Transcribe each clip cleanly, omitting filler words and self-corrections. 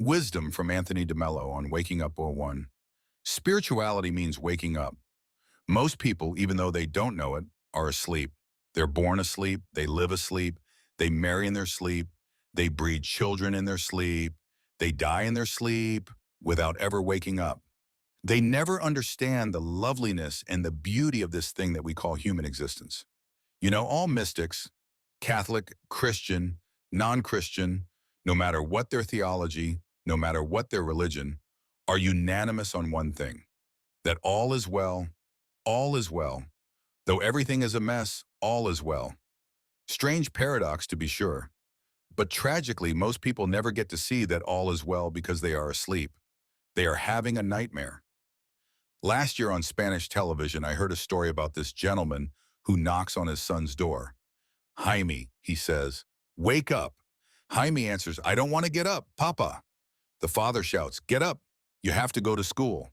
Wisdom from Anthony DeMello on Waking Up 01. Spirituality means waking up. Most people, even though they don't know it, are asleep. They're born asleep, they live asleep, they marry in their sleep, they breed children in their sleep, they die in their sleep without ever waking up. They never understand the loveliness and the beauty of this thing that we call human existence. You know, all mystics, Catholic, Christian, non-Christian, no matter what their theology, no matter what their religion, are unanimous on one thing, that all is well, all is well. Though everything is a mess, all is well. Strange paradox to be sure, but tragically most people never get to see that all is well because they are asleep. They are having a nightmare. Last year on Spanish television, I heard a story about this gentleman who knocks on his son's door. Jaime, he says, "Wake up." Jaime answers, "I don't want to get up, Papa." The father shouts, "Get up, you have to go to school."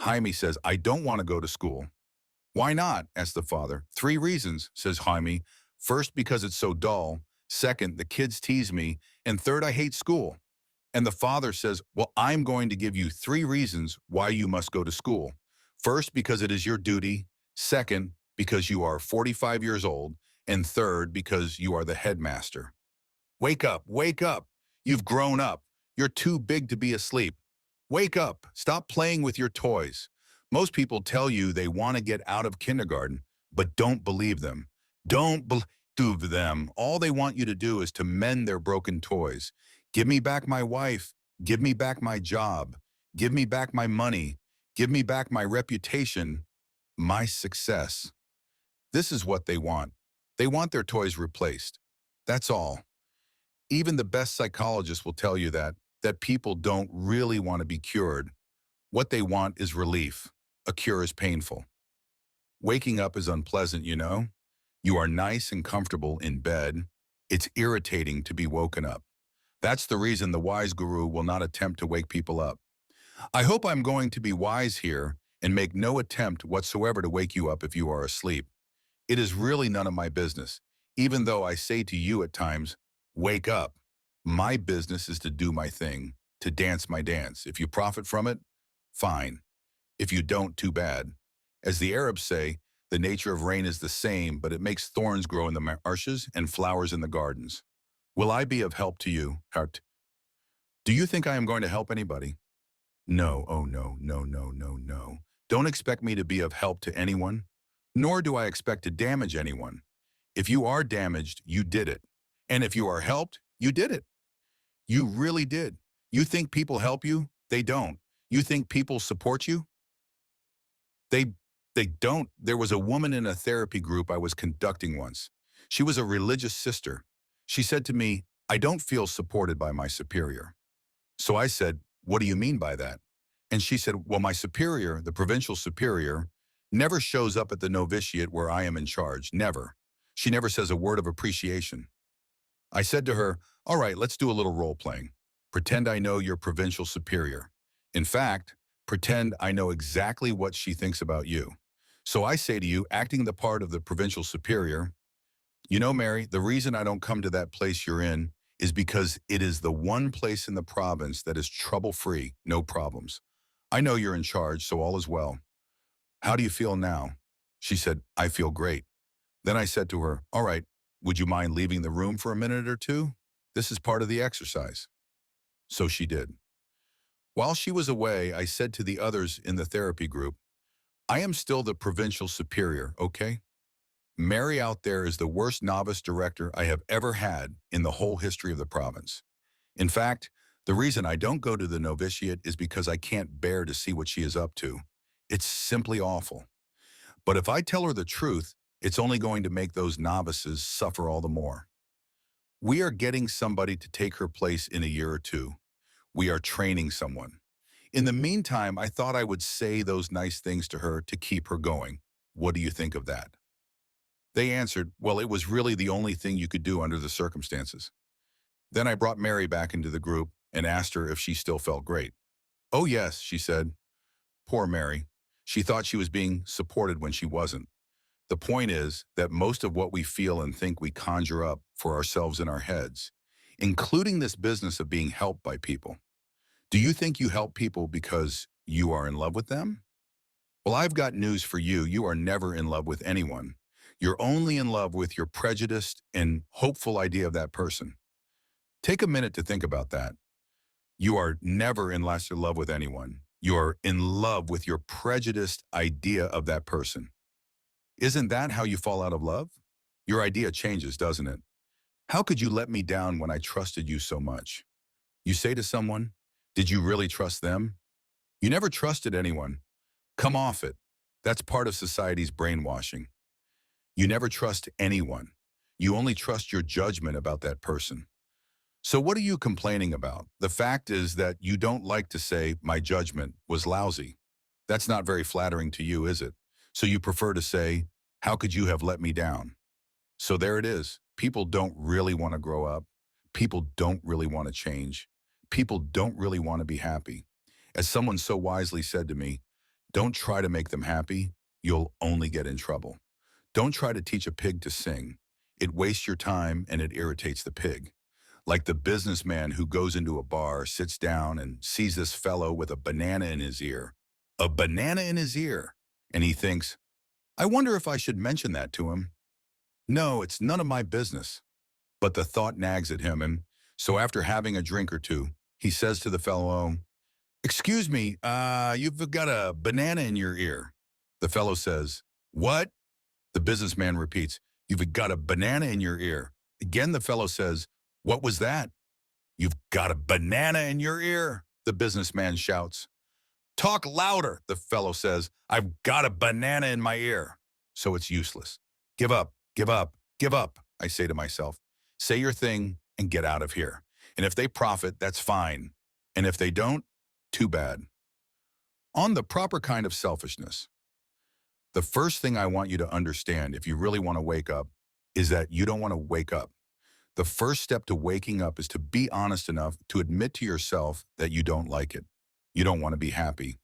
Jaime says, "I don't want to go to school." "Why not?" asks the father. "Three reasons," says Jaime. "First, because it's so dull. Second, the kids tease me. And third, I hate school." And the father says, "Well, I'm going to give you three reasons why you must go to school. First, because it is your duty. Second, because you are 45 years old. And third, because you are the headmaster. Wake up, wake up. You've grown up. You're too big to be asleep. Wake up. Stop playing with your toys." Most people tell you they want to get out of kindergarten, but don't believe them. Don't believe them. All they want you to do is to mend their broken toys. Give me back my wife. Give me back my job. Give me back my money. Give me back my reputation, my success. This is what they want. They want their toys replaced. That's all. Even the best psychologists will tell you that people don't really want to be cured. What they want is relief. A cure is painful. Waking up is unpleasant, you know? You are nice and comfortable in bed. It's irritating to be woken up. That's the reason the wise guru will not attempt to wake people up. I hope I'm going to be wise here and make no attempt whatsoever to wake you up if you are asleep. It is really none of my business, even though I say to you at times, "Wake up." My business is to do my thing, to dance my dance. If you profit from it, fine. If you don't, too bad. As the Arabs say, the nature of rain is the same, but it makes thorns grow in the marshes and flowers in the gardens. Will I be of help to you, Hart? Do you think I am going to help anybody? No, oh no, no, no, no, no. Don't expect me to be of help to anyone, nor do I expect to damage anyone. If you are damaged, you did it. And if you are helped, you did it. You really did. You think people help you? They don't. You think people support you? They don't. There was a woman in a therapy group I was conducting once. She was a religious sister. She said to me, "I don't feel supported by my superior." So I said, "What do you mean by that?" And she said, "Well, my superior, the provincial superior, never shows up at the novitiate where I am in charge. Never. She never says a word of appreciation." I said to her, "All right, let's do a little role-playing. Pretend I know your provincial superior. In fact, pretend I know exactly what she thinks about you. So I say to you, acting the part of the provincial superior, 'You know, Mary, the reason I don't come to that place you're in is because it is the one place in the province that is trouble-free, no problems. I know you're in charge, so all is well. How do you feel now?' She said, 'I feel great.' Then I said to her, 'All right, would you mind leaving the room for a minute or two? This is part of the exercise.' So she did. While she was away, I said to the others in the therapy group, 'I am still the provincial superior, okay? Mary out there is the worst novice director I have ever had in the whole history of the province. In fact, the reason I don't go to the novitiate is because I can't bear to see what she is up to. It's simply awful. But if I tell her the truth, it's only going to make those novices suffer all the more. We are getting somebody to take her place in a year or two. We are training someone. In the meantime, I thought I would say those nice things to her to keep her going. What do you think of that?' They answered, 'Well, it was really the only thing you could do under the circumstances.' Then I brought Mary back into the group and asked her if she still felt great. 'Oh yes,' she said. Poor Mary. She thought she was being supported when she wasn't. The point is that most of what we feel and think we conjure up for ourselves in our heads, including this business of being helped by people. Do you think you help people because you are in love with them? Well, I've got news for you. You are never in love with anyone. You're only in love with your prejudiced and hopeful idea of that person. Take a minute to think about that. You are never in lasting love with anyone. You are in love with your prejudiced idea of that person. Isn't that how you fall out of love? Your idea changes, doesn't it? How could you let me down when I trusted you so much? You say to someone, did you really trust them? You never trusted anyone. Come off it. That's part of society's brainwashing. You never trust anyone. You only trust your judgment about that person. So what are you complaining about? The fact is that you don't like to say, my judgment was lousy. That's not very flattering to you, is it? So you prefer to say, how could you have let me down? So there it is. People don't really want to grow up. People don't really want to change. People don't really want to be happy. As someone so wisely said to me, don't try to make them happy. You'll only get in trouble. Don't try to teach a pig to sing. It wastes your time and it irritates the pig. Like the businessman who goes into a bar, sits down and sees this fellow with a banana in his ear. A banana in his ear. And he thinks, I wonder if I should mention that to him. No, it's none of my business. But the thought nags at him, and so after having a drink or two, he says to the fellow, excuse me, you've got a banana in your ear. The fellow says, what? The businessman repeats, you've got a banana in your ear. Again, the fellow says, what was that? You've got a banana in your ear, the businessman shouts. Talk louder, the fellow says. I've got a banana in my ear. So it's useless. Give up, give up, give up, I say to myself. Say your thing and get out of here. And if they profit, that's fine. And if they don't, too bad. On the proper kind of selfishness, the first thing I want you to understand if you really want to wake up is that you don't want to wake up. The first step to waking up is to be honest enough to admit to yourself that you don't like it. You don't want to be happy.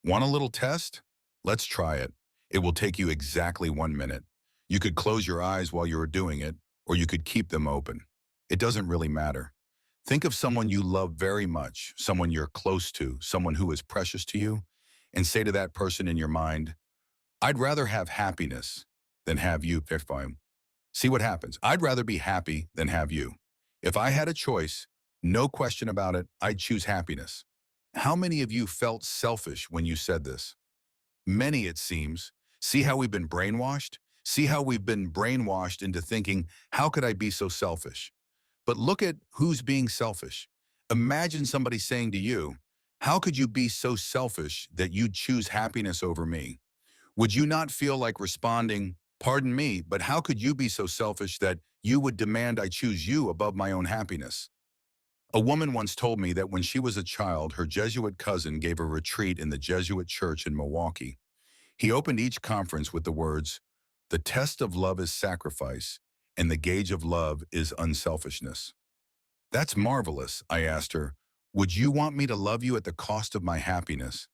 Want a little test? Let's try it. It will take you exactly 1 minute. You could close your eyes while you were doing it, or you could keep them open. It doesn't really matter. Think of someone you love very much, someone you're close to, someone who is precious to you, and say to that person in your mind, I'd rather have happiness than have you. See what happens. I'd rather be happy than have you. If I had a choice, no question about it, I'd choose happiness. How many of you felt selfish when you said this? Many, it seems. See how we've been brainwashed? See how we've been brainwashed into thinking, how could I be so selfish? But look at who's being selfish. Imagine somebody saying to you, how could you be so selfish that you'd choose happiness over me? Would you not feel like responding, pardon me, but how could you be so selfish that you would demand I choose you above my own happiness? A woman once told me that when she was a child, her Jesuit cousin gave a retreat in the Jesuit church in Milwaukee. He opened each conference with the words, the test of love is sacrifice, and the gauge of love is unselfishness. That's marvelous, I asked her. Would you want me to love you at the cost of my happiness?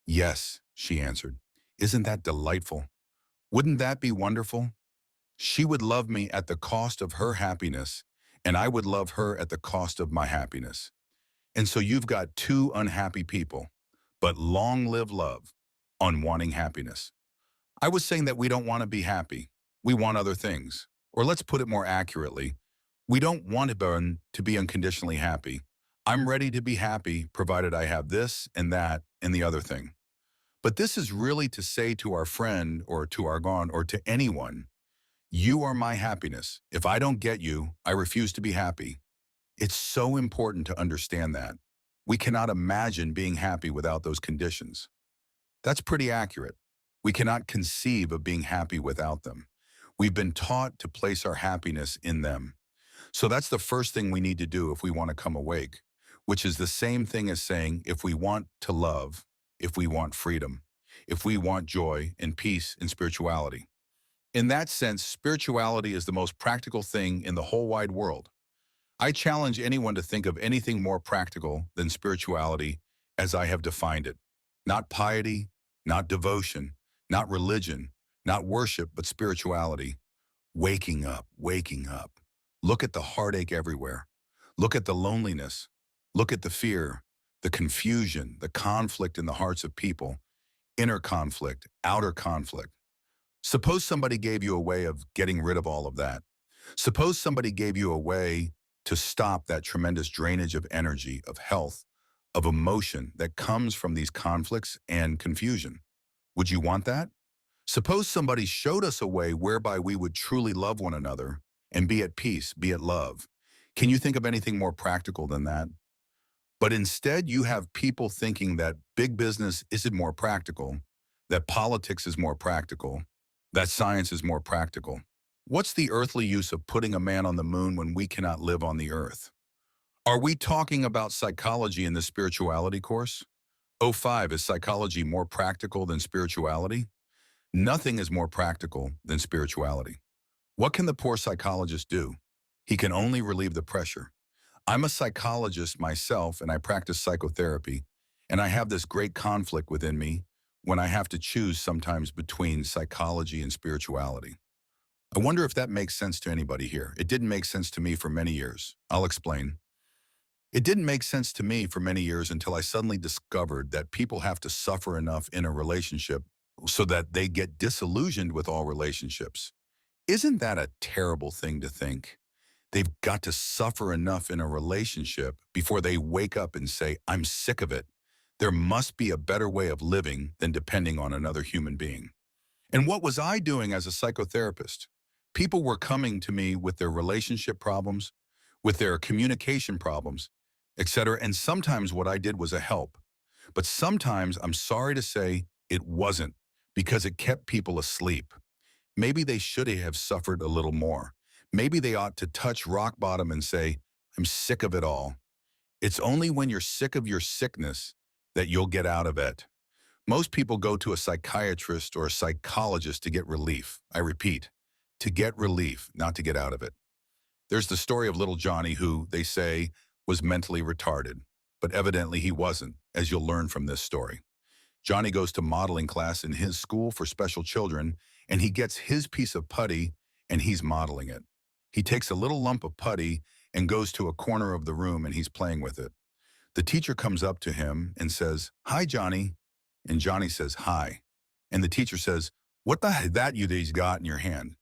Yes, she answered. Isn't that delightful? Wouldn't that be wonderful? She would love me at the cost of her happiness, and I would love her at the cost of my happiness. And so you've got two unhappy people, but long live love on wanting happiness. I was saying that we don't want to be happy. We want other things. Or let's put it more accurately, we don't want to be unconditionally happy. I'm ready to be happy provided I have this and that and the other thing. But this is really to say to our friend or to our gone or to anyone, you are my happiness. If I don't get you, I refuse to be happy. It's so important to understand that. We cannot imagine being happy without those conditions. That's pretty accurate. We cannot conceive of being happy without them. We've been taught to place our happiness in them. So that's the first thing we need to do if we want to come awake, which is the same thing as saying if we want to love, if we want freedom, if we want joy and peace and spirituality. In that sense, spirituality is the most practical thing in the whole wide world. I challenge anyone to think of anything more practical than spirituality as I have defined it. Not piety, not devotion, not religion, not worship, but spirituality. Waking up, waking up. Look at the heartache everywhere. Look at the loneliness. Look at the fear, the confusion, the conflict in the hearts of people, inner conflict, outer conflict. Suppose somebody gave you a way of getting rid of all of that. Suppose somebody gave you a way to stop that tremendous drainage of energy, of health, of emotion that comes from these conflicts and confusion. Would you want that? Suppose somebody showed us a way whereby we would truly love one another and be at peace, be at love. Can you think of anything more practical than that? But instead, you have people thinking that big business isn't more practical, that politics is more practical, that science is more practical. What's the earthly use of putting a man on the moon when we cannot live on the earth? Are we talking about psychology in the spirituality course? O5, is psychology more practical than spirituality? Nothing is more practical than spirituality. What can the poor psychologist do? He can only relieve the pressure. I'm a psychologist myself, and I practice psychotherapy, and I have this great conflict within me when I have to choose sometimes between psychology and spirituality. I wonder if that makes sense to anybody here. It didn't make sense to me for many years. I'll explain. It didn't make sense to me for many years until I suddenly discovered that people have to suffer enough in a relationship so that they get disillusioned with all relationships. Isn't that a terrible thing to think? They've got to suffer enough in a relationship before they wake up and say, I'm sick of it. There must be a better way of living than depending on another human being. And what was I doing as a psychotherapist? People were coming to me with their relationship problems, with their communication problems, etc. And sometimes what I did was a help. But sometimes, I'm sorry to say, it wasn't, because it kept people asleep. Maybe they should have suffered a little more. Maybe they ought to touch rock bottom and say, I'm sick of it all. It's only when you're sick of your sickness that you'll get out of it. Most people go to a psychiatrist or a psychologist to get relief. I repeat, to get relief, not to get out of it. There's the story of little Johnny who, they say, was mentally retarded, but evidently he wasn't, as you'll learn from this story. Johnny goes to modeling class in his school for special children, and he gets his piece of putty, and he's modeling it. He takes a little lump of putty and goes to a corner of the room, and he's playing with it. The teacher comes up to him and says, "Hi, Johnny." And Johnny says, "Hi." And the teacher says, "What the heck that you've got in your hand?"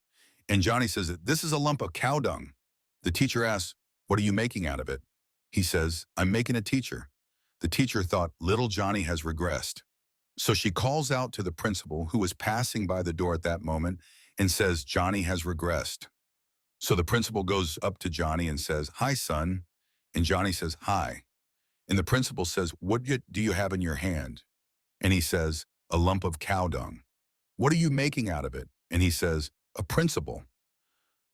And Johnny says, "This is a lump of cow dung." The teacher asks, "What are you making out of it?" He says, "I'm making a teacher." The teacher thought, little Johnny has regressed. So she calls out to the principal, who was passing by the door at that moment, and says, "Johnny has regressed." So the principal goes up to Johnny and says, "Hi, son." And Johnny says, "Hi." And the principal says, "What do you have in your hand?" And he says, "A lump of cow dung." "What are you making out of it?" And he says, "A principal."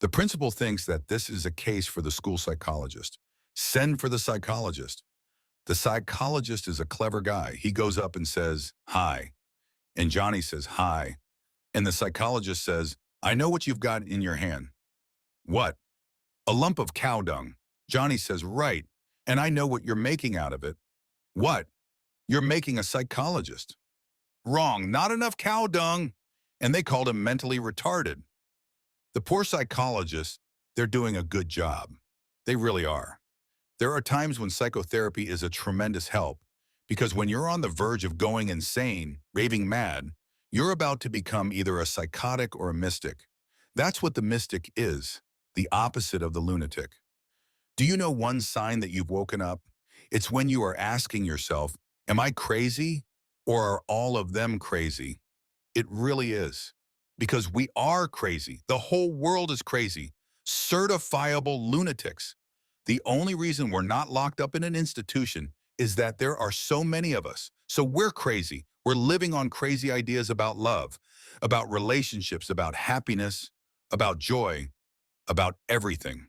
The principal thinks that this is a case for the school psychologist. Send for the psychologist. The psychologist is a clever guy. He goes up and says, "Hi." And Johnny says, "Hi." And the psychologist says, "I know what you've got in your hand." "What?" "A lump of cow dung." Johnny says, "Right. And I know what you're making out of it." "What?" "You're making a psychologist." "Wrong. Not enough cow dung." And they called him mentally retarded. The poor psychologists, they're doing a good job. They really are. There are times when psychotherapy is a tremendous help, because when you're on the verge of going insane, raving mad, you're about to become either a psychotic or a mystic. That's what the mystic is, the opposite of the lunatic. Do you know one sign that you've woken up? It's when you are asking yourself, am I crazy, or are all of them crazy? It really is. Because we are crazy. The whole world is crazy. Certifiable lunatics. The only reason we're not locked up in an institution is that there are so many of us. So we're crazy. We're living on crazy ideas about love, about relationships, about happiness, about joy, about everything.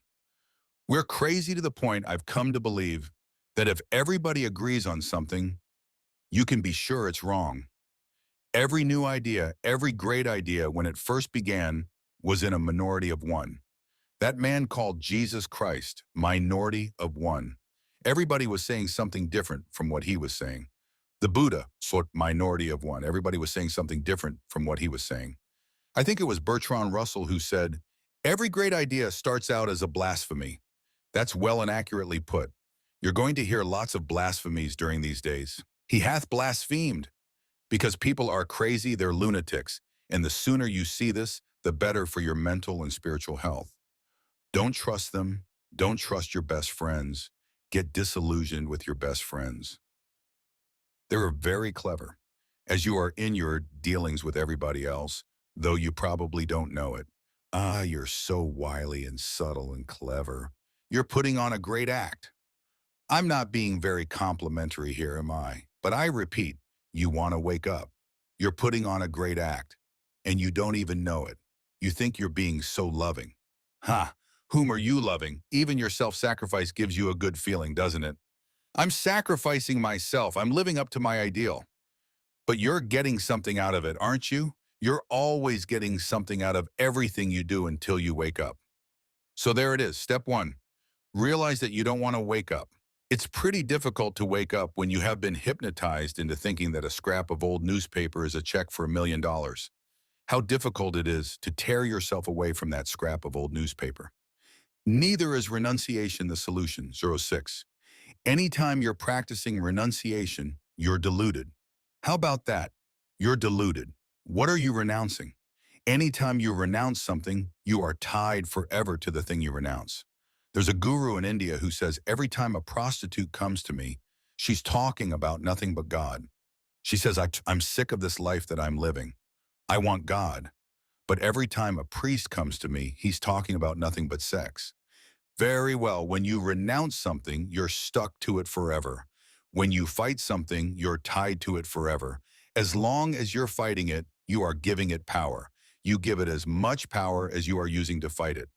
We're crazy to the point I've come to believe that if everybody agrees on something, you can be sure it's wrong. Every new idea, every great idea when it first began was in a minority of one. That man called Jesus Christ, minority of one. Everybody was saying something different from what he was saying. The Buddha, minority of one. Everybody was saying something different from what he was saying. I think it was Bertrand Russell who said, every great idea starts out as a blasphemy. That's well and accurately put. You're going to hear lots of blasphemies during these days. He hath blasphemed. Because people are crazy, they're lunatics. And the sooner you see this, the better for your mental and spiritual health. Don't trust them. Don't trust your best friends. Get disillusioned with your best friends. They're very clever, as you are in your dealings with everybody else, though you probably don't know it. Ah, you're so wily and subtle and clever. You're putting on a great act. I'm not being very complimentary here, am I? But I repeat, you want to wake up. You're putting on a great act, and you don't even know it. You think you're being so loving. Ha! Whom are you loving? Even your self-sacrifice gives you a good feeling, doesn't it? I'm sacrificing myself. I'm living up to my ideal. But you're getting something out of it, aren't you? You're always getting something out of everything you do until you wake up. So there it is, step one. Realize that you don't want to wake up. It's pretty difficult to wake up when you have been hypnotized into thinking that a scrap of old newspaper is a check for $1 million. How difficult it is to tear yourself away from that scrap of old newspaper. Neither is renunciation the solution. 06. Anytime you're practicing renunciation, you're deluded. How about that? You're deluded. What are you renouncing? Anytime you renounce something, you are tied forever to the thing you renounce. There's a guru in India who says every time a prostitute comes to me, she's talking about nothing but God. She says, I'm sick of this life that I'm living. I want God. But every time a priest comes to me, he's talking about nothing but sex. Very well, when you renounce something, you're stuck to it forever. When you fight something, you're tied to it forever. As long as you're fighting it, you are giving it power. You give it as much power as you are using to fight it.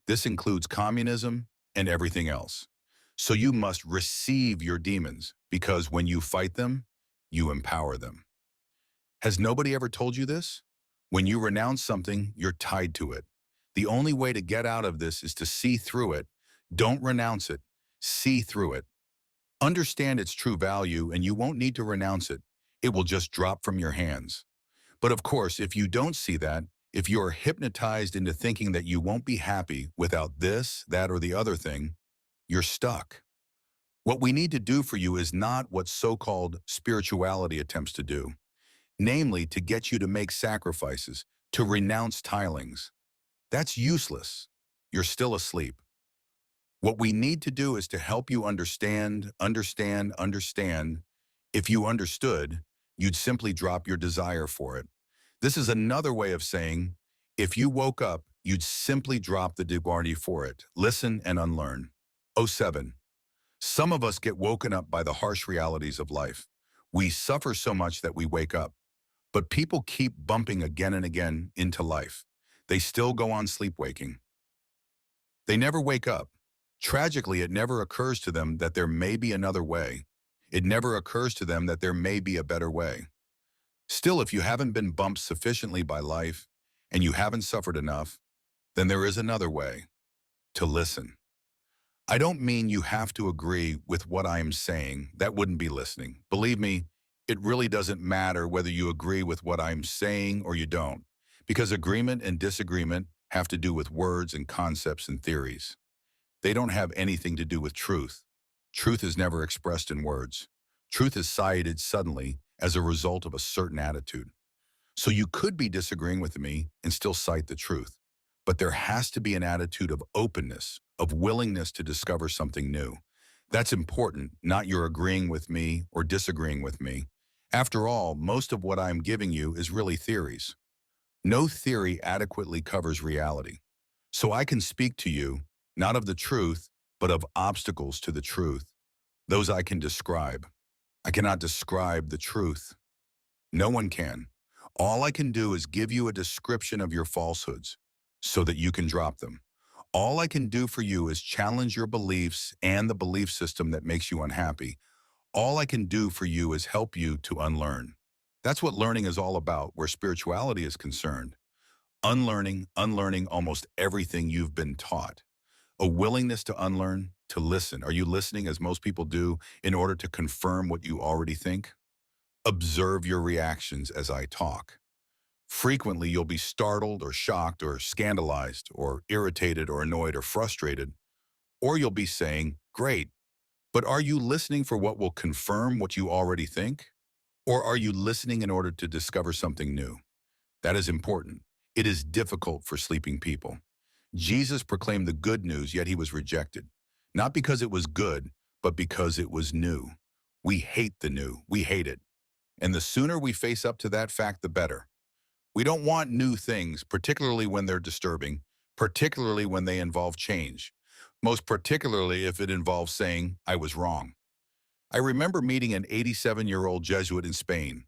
This includes communism and everything else. So you must receive your demons, because when you fight them, you empower them. Has nobody ever told you this? When you renounce something, you're tied to it. The only way to get out of this is to see through it. Don't renounce it. See through it. Understand its true value, and you won't need to renounce it. It will just drop from your hands. But of course, if you don't see that, if you are hypnotized into thinking that you won't be happy without this, that, or the other thing, you're stuck. What we need to do for you is not what so-called spirituality attempts to do, namely to get you to make sacrifices, to renounce tilings. That's useless. You're still asleep. What we need to do is to help you understand. If you understood, you'd simply drop your desire for it. This is another way of saying, if you woke up, you'd simply drop the duality for it. Listen and unlearn. Oh 07. Some of us get woken up by the harsh realities of life. We suffer so much that we wake up. But people keep bumping again and again into life. They still go on sleepwaking. They never wake up. Tragically, it never occurs to them that there may be another way. It never occurs to them that there may be a better way. Still, if you haven't been bumped sufficiently by life and you haven't suffered enough, then there is another way: to listen. I don't mean you have to agree with what I am saying. That wouldn't be listening. Believe me, it really doesn't matter whether you agree with what I'm saying or you don't, because agreement and disagreement have to do with words and concepts and theories. They don't have anything to do with truth. Truth is never expressed in words. Truth is cited suddenly as a result of a certain attitude. So you could be disagreeing with me and still cite the truth. But there has to be an attitude of openness, of willingness to discover something new. That's important, not your agreeing with me or disagreeing with me. After all, most of what I'm giving you is really theories. No theory adequately covers reality. So I can speak to you, not of the truth, but of obstacles to the truth. Those I can describe. I cannot describe the truth. No one can. All I can do is give you a description of your falsehoods so that you can drop them. All I can do for you is challenge your beliefs and the belief system that makes you unhappy. All I can do for you is help you to unlearn. That's what learning is all about, where spirituality is concerned. Unlearning almost everything you've been taught. A willingness to unlearn, to listen. Are you listening, as most people do, in order to confirm what you already think? Observe your reactions as I talk. Frequently, you'll be startled or shocked or scandalized or irritated or annoyed or frustrated, or you'll be saying, great, But are you listening for what will confirm what you already think? Or are you listening in order to discover something new? That is important. It is difficult for sleeping people. Jesus proclaimed the good news, yet he was rejected. Not because it was good, but because it was new. We hate the new. We hate it. And the sooner we face up to that fact, the better. We don't want new things, particularly when they're disturbing, particularly when they involve change. Most particularly if it involves saying, I was wrong. I remember meeting an 87-year-old Jesuit in Spain.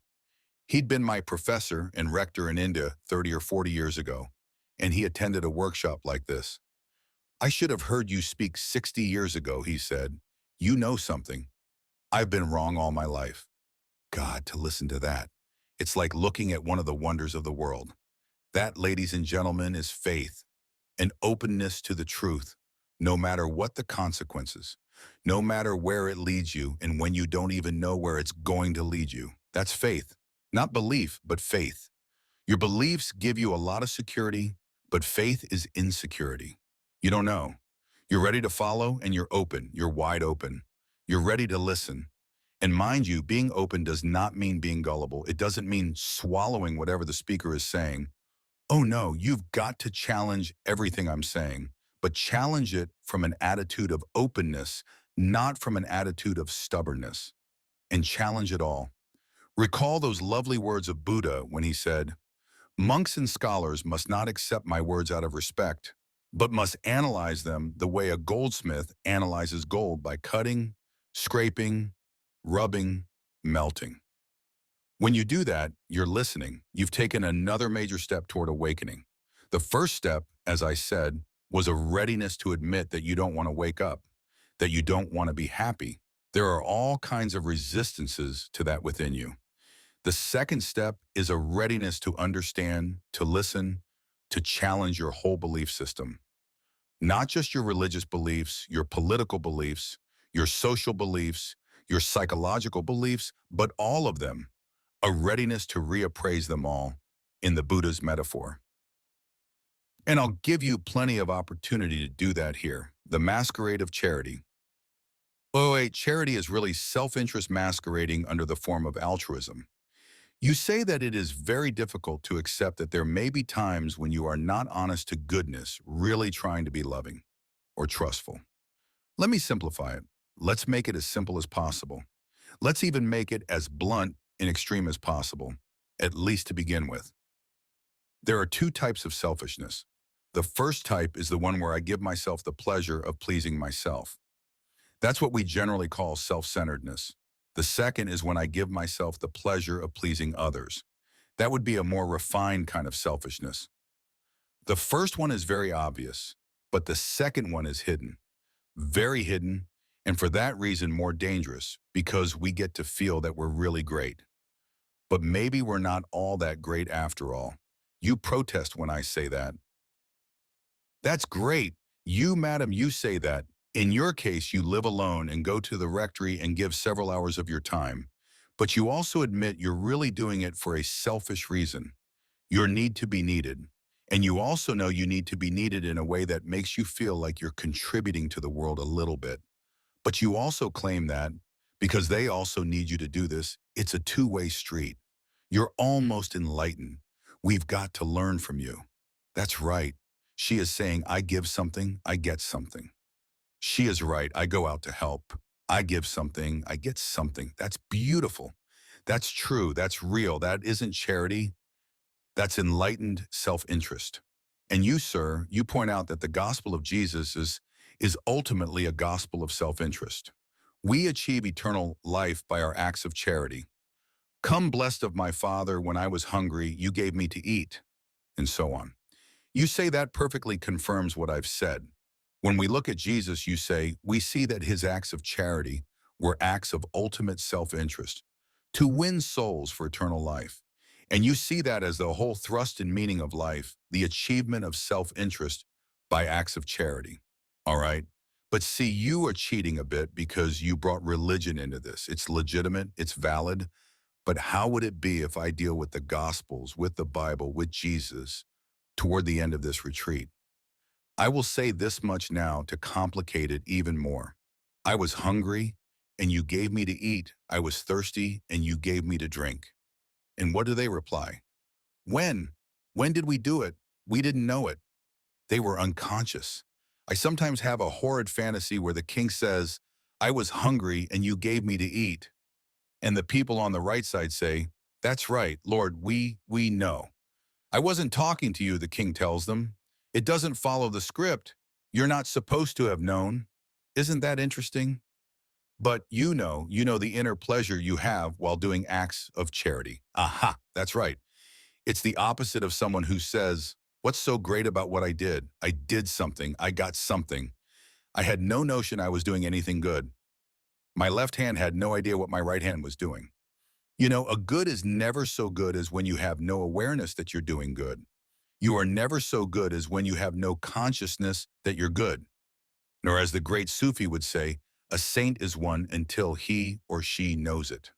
He'd been my professor and rector in India 30 or 40 years ago, and he attended a workshop like this. I should have heard you speak 60 years ago, he said. You know something. I've been wrong all my life. God, to listen to that. It's like looking at one of the wonders of the world. That, ladies and gentlemen, is faith, an openness to the truth, no matter what the consequences, no matter where it leads you, and when you don't even know where it's going to lead you. That's faith. Not belief, but faith. Your beliefs give you a lot of security, but faith is insecurity. You don't know. You're ready to follow and you're open. You're wide open. You're ready to listen. And mind you, being open does not mean being gullible. It doesn't mean swallowing whatever the speaker is saying. Oh no, you've got to challenge everything I'm saying, but challenge it from an attitude of openness, not from an attitude of stubbornness. And challenge it all. Recall those lovely words of Buddha when he said, monks and scholars must not accept my words out of respect, but must analyze them the way a goldsmith analyzes gold by cutting, scraping, rubbing, melting. When you do that, you're listening. You've taken another major step toward awakening. The first step, as I said, was a readiness to admit that you don't want to wake up, that you don't want to be happy. There are all kinds of resistances to that within you. The second step is a readiness to understand, to listen, to challenge your whole belief system. Not just your religious beliefs, your political beliefs, your social beliefs, your psychological beliefs, but all of them. A readiness to reappraise them all in the Buddha's metaphor. And I'll give you plenty of opportunity to do that here. The masquerade of charity. Oh wait, charity is really self-interest masquerading under the form of altruism. You say that it is very difficult to accept that there may be times when you are not honest to goodness, really trying to be loving or trustful. Let me simplify it. Let's make it as simple as possible. Let's even make it as blunt and extreme as possible, at least to begin with. There are two types of selfishness. The first type is the one where I give myself the pleasure of pleasing myself. That's what we generally call self-centeredness. The second is when I give myself the pleasure of pleasing others. That would be a more refined kind of selfishness. The first one is very obvious, but the second one is hidden. Very hidden, and for that reason more dangerous, because we get to feel that we're really great. But maybe we're not all that great after all. You protest when I say that. That's great. You, madam, you say that. In your case, you live alone and go to the rectory and give several hours of your time. But you also admit you're really doing it for a selfish reason. Your need to be needed. And you also know you need to be needed in a way that makes you feel like you're contributing to the world a little bit. But you also claim that, because they also need you to do this, it's a two-way street. You're almost enlightened. We've got to learn from you. That's right. She is saying, I give something, I get something. She is right. I go out to help. I give something, I get something. That's beautiful. That's true. That's real. That isn't charity. That's enlightened self-interest. And you, sir, you point out that the gospel of Jesus is ultimately a gospel of self-interest. We achieve eternal life by our acts of charity. Come blessed of my Father, when I was hungry, you gave me to eat, and so on. You say that perfectly confirms what I've said. When we look at Jesus, you say, we see that his acts of charity were acts of ultimate self-interest, to win souls for eternal life. And you see that as the whole thrust and meaning of life, the achievement of self-interest by acts of charity. All right? But see, you are cheating a bit because you brought religion into this. It's legitimate, it's valid, but how would it be if I deal with the Gospels, with the Bible, with Jesus, toward the end of this retreat? I will say this much now to complicate it even more. I was hungry, and you gave me to eat. I was thirsty, and you gave me to drink. And what do they reply? When? When did we do it? We didn't know it. They were unconscious. I sometimes have a horrid fantasy where the king says, I was hungry and you gave me to eat. And the people on the right side say, that's right, Lord, we know. I wasn't talking to you, the king tells them. It doesn't follow the script. You're not supposed to have known. Isn't that interesting? But you know the inner pleasure you have while doing acts of charity. Aha, that's right. It's the opposite of someone who says, what's so great about what I did? I did something. I got something. I had no notion I was doing anything good. My left hand had no idea what my right hand was doing. You know, a good is never so good as when you have no awareness that you're doing good. You are never so good as when you have no consciousness that you're good. Nor, as the great Sufi would say, a saint is one until he or she knows it.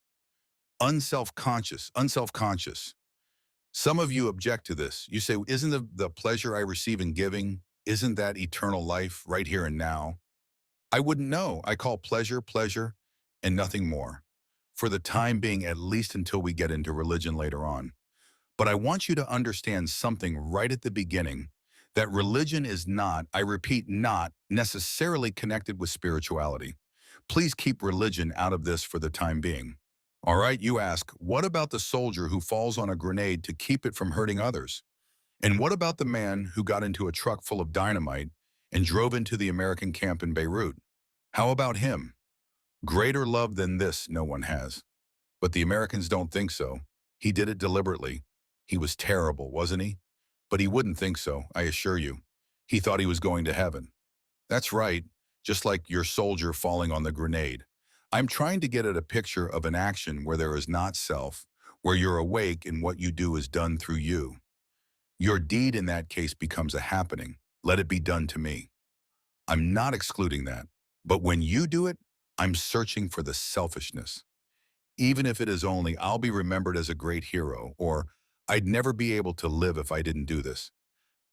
Unself-conscious, unself-conscious. Some of you object to this. You say, isn't the pleasure I receive in giving, isn't that eternal life right here and now? I wouldn't know. I call pleasure, pleasure, and nothing more. For the time being, at least until we get into religion later on. But I want you to understand something right at the beginning, that religion is not, I repeat, not necessarily connected with spirituality. Please keep religion out of this for the time being. All right, you ask, what about the soldier who falls on a grenade to keep it from hurting others? And what about the man who got into a truck full of dynamite and drove into the American camp in Beirut? How about him? Greater love than this no one has. But the Americans don't think so. He did it deliberately. He was terrible, wasn't he? But he wouldn't think so, I assure you. He thought he was going to heaven. That's right, just like your soldier falling on the grenade. I'm trying to get at a picture of an action where there is not self, where you're awake and what you do is done through you. Your deed in that case becomes a happening. Let it be done to me. I'm not excluding that. But when you do it, I'm searching for the selfishness. Even if it is only, I'll be remembered as a great hero, or I'd never be able to live if I didn't do this.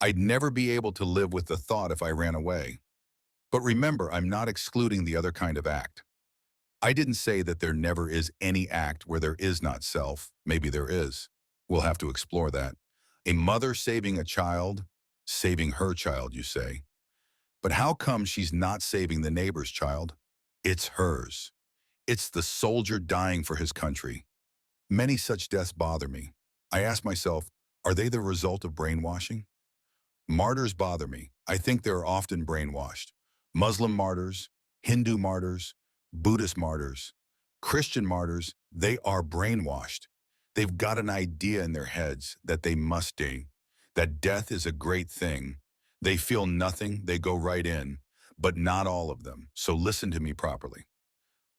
I'd never be able to live with the thought if I ran away. But remember, I'm not excluding the other kind of act. I didn't say that there never is any act where there is not self. Maybe there is. We'll have to explore that. A mother saving a child, saving her child, you say. But how come she's not saving the neighbor's child? It's hers. It's the soldier dying for his country. Many such deaths bother me. I ask myself, are they the result of brainwashing? Martyrs bother me. I think they're often brainwashed. Muslim martyrs, Hindu martyrs, Buddhist martyrs, Christian martyrs, they are brainwashed. They've got an idea in their heads that they must die, that death is a great thing. They feel nothing, they go right in, but not all of them. So listen to me properly.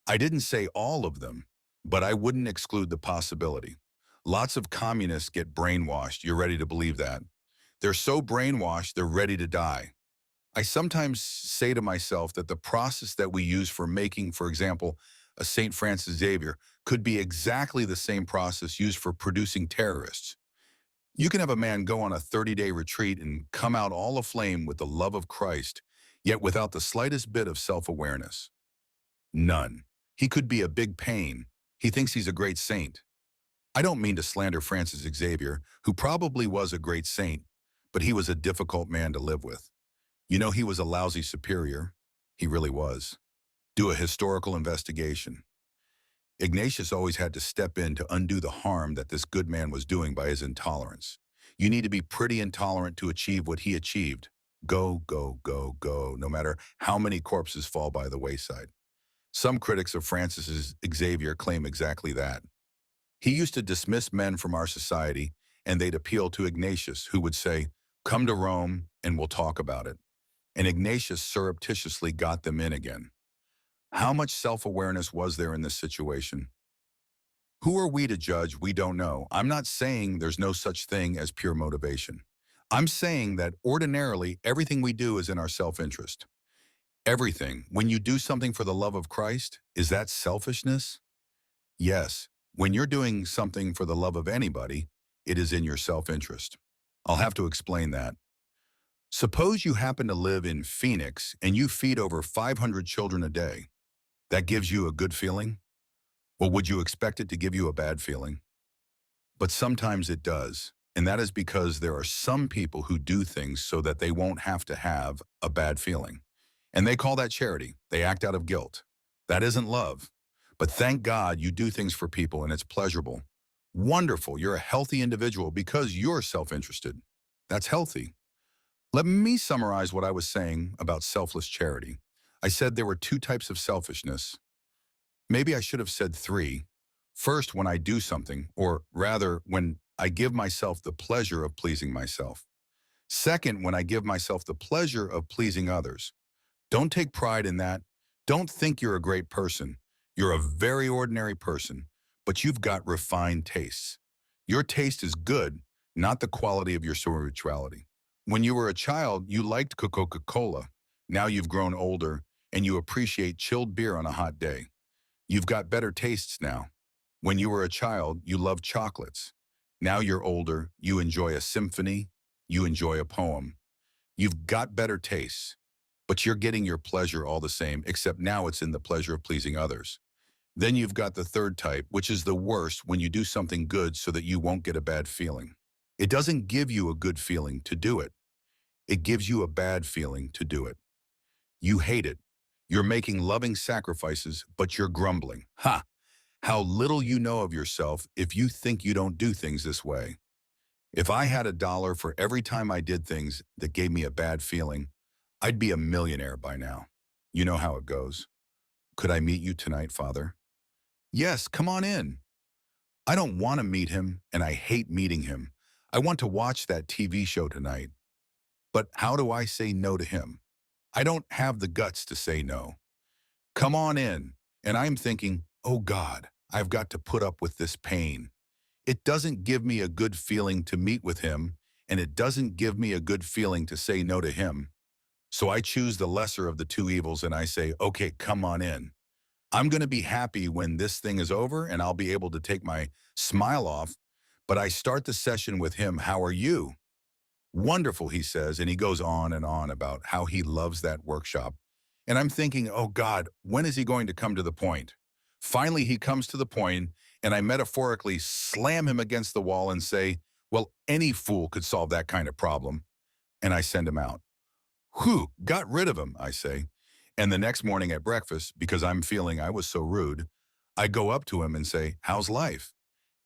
I didn't say all of them, but I wouldn't exclude the possibility. Lots of communists get brainwashed. You're ready to believe that. They're so brainwashed, they're ready to die. I sometimes say to myself that the process that we use for making, for example, a St. Francis Xavier could be exactly the same process used for producing terrorists. You can have a man go on a 30-day retreat and come out all aflame with the love of Christ, yet without the slightest bit of self-awareness. None. He could be a big pain. He thinks he's a great saint. I don't mean to slander Francis Xavier, who probably was a great saint, but he was a difficult man to live with. You know, he was a lousy superior. He really was. Do a historical investigation. Ignatius always had to step in to undo the harm that this good man was doing by his intolerance. You need to be pretty intolerant to achieve what he achieved. Go, go, go, go, no matter how many corpses fall by the wayside. Some critics of Francis Xavier claim exactly that. He used to dismiss men from our society, and they'd appeal to Ignatius, who would say, come to Rome and we'll talk about it. And Ignatius surreptitiously got them in again. How much self-awareness was there in this situation? Who are we to judge? We don't know. I'm not saying there's no such thing as pure motivation. I'm saying that ordinarily everything we do is in our self-interest. Everything. When you do something for the love of Christ, is that selfishness? Yes. When you're doing something for the love of anybody, it is in your self-interest. I'll have to explain that. Suppose you happen to live in Phoenix and you feed over 500 children a day. That gives you a good feeling? Well, would you expect it to give you a bad feeling? But sometimes it does. And that is because there are some people who do things so that they won't have to have a bad feeling. And they call that charity. They act out of guilt. That isn't love. But thank God you do things for people and it's pleasurable. Wonderful. You're a healthy individual because you're self-interested. That's healthy. Let me summarize what I was saying about selfless charity. I said there were two types of selfishness. Maybe I should have said three. First, when I do something, or rather, when I give myself the pleasure of pleasing myself. Second, when I give myself the pleasure of pleasing others. Don't take pride in that. Don't think you're a great person. You're a very ordinary person, but you've got refined tastes. Your taste is good, not the quality of your spirituality. When you were a child, you liked Coca-Cola. Now you've grown older, and you appreciate chilled beer on a hot day. You've got better tastes now. When you were a child, you loved chocolates. Now you're older, you enjoy a symphony, you enjoy a poem. You've got better tastes, but you're getting your pleasure all the same, except now it's in the pleasure of pleasing others. Then you've got the third type, which is the worst when you do something good so that you won't get a bad feeling. It doesn't give you a good feeling to do it. It gives you a bad feeling to do it. You hate it. You're making loving sacrifices, but you're grumbling. Ha! How little you know of yourself if you think you don't do things this way. If I had $1 for every time I did things that gave me a bad feeling, I'd be a millionaire by now. You know how it goes. Could I meet you tonight, Father? Yes, come on in. I don't want to meet him, and I hate meeting him. I want to watch that TV show tonight. But how do I say no to him? I don't have the guts to say no. Come on in. And I'm thinking, oh God, I've got to put up with this pain. It doesn't give me a good feeling to meet with him, and it doesn't give me a good feeling to say no to him. So I choose the lesser of the two evils and I say, okay, come on in. I'm going to be happy when this thing is over and I'll be able to take my smile off. But I start the session with him, how are you? Wonderful, he says, and he goes on and on about how he loves that workshop. And I'm thinking, oh God, when is he going to come to the point? Finally, he comes to the point, and I metaphorically slam him against the wall and say, well, any fool could solve that kind of problem. And I send him out. Whew, got rid of him, I say. And the next morning at breakfast, because I'm feeling I was so rude, I go up to him and say, how's life?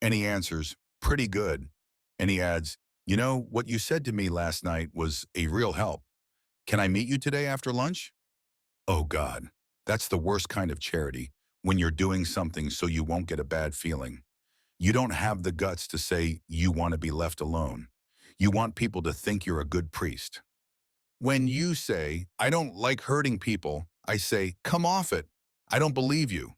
And he answers, pretty good. And he adds, you know, what you said to me last night was a real help. Can I meet you today after lunch? Oh God, that's the worst kind of charity, when you're doing something so you won't get a bad feeling. You don't have the guts to say you want to be left alone. You want people to think you're a good priest. When you say, I don't like hurting people, I say, come off it. I don't believe you.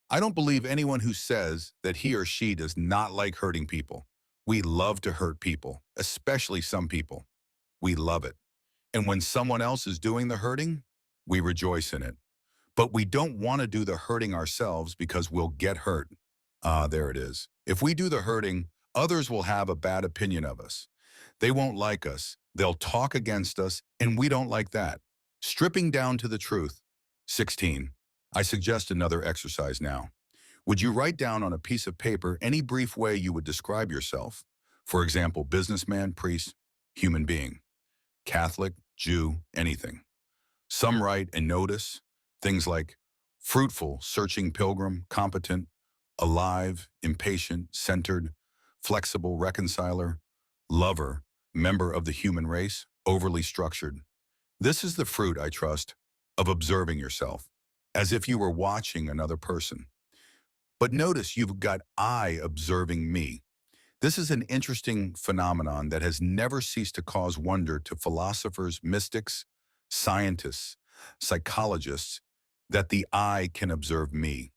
I don't believe anyone who says that he or she does not like hurting people. We love to hurt people, especially some people. We love it. And when someone else is doing the hurting, we rejoice in it. But we don't want to do the hurting ourselves because we'll get hurt. Ah, there it is. If we do the hurting, others will have a bad opinion of us. They won't like us. They'll talk against us, and we don't like that. Stripping down to the truth. 16. I suggest another exercise now. Would you write down on a piece of paper any brief way you would describe yourself? For example, businessman, priest, human being, Catholic, Jew, anything. Some write and notice things like fruitful, searching pilgrim, competent, alive, impatient, centered, flexible, reconciler, lover, member of the human race, overly structured. This is the fruit, I trust, of observing yourself, as if you were watching another person. But notice you've got I observing me. This is an interesting phenomenon that has never ceased to cause wonder to philosophers, mystics, scientists, psychologists, that the I can observe me.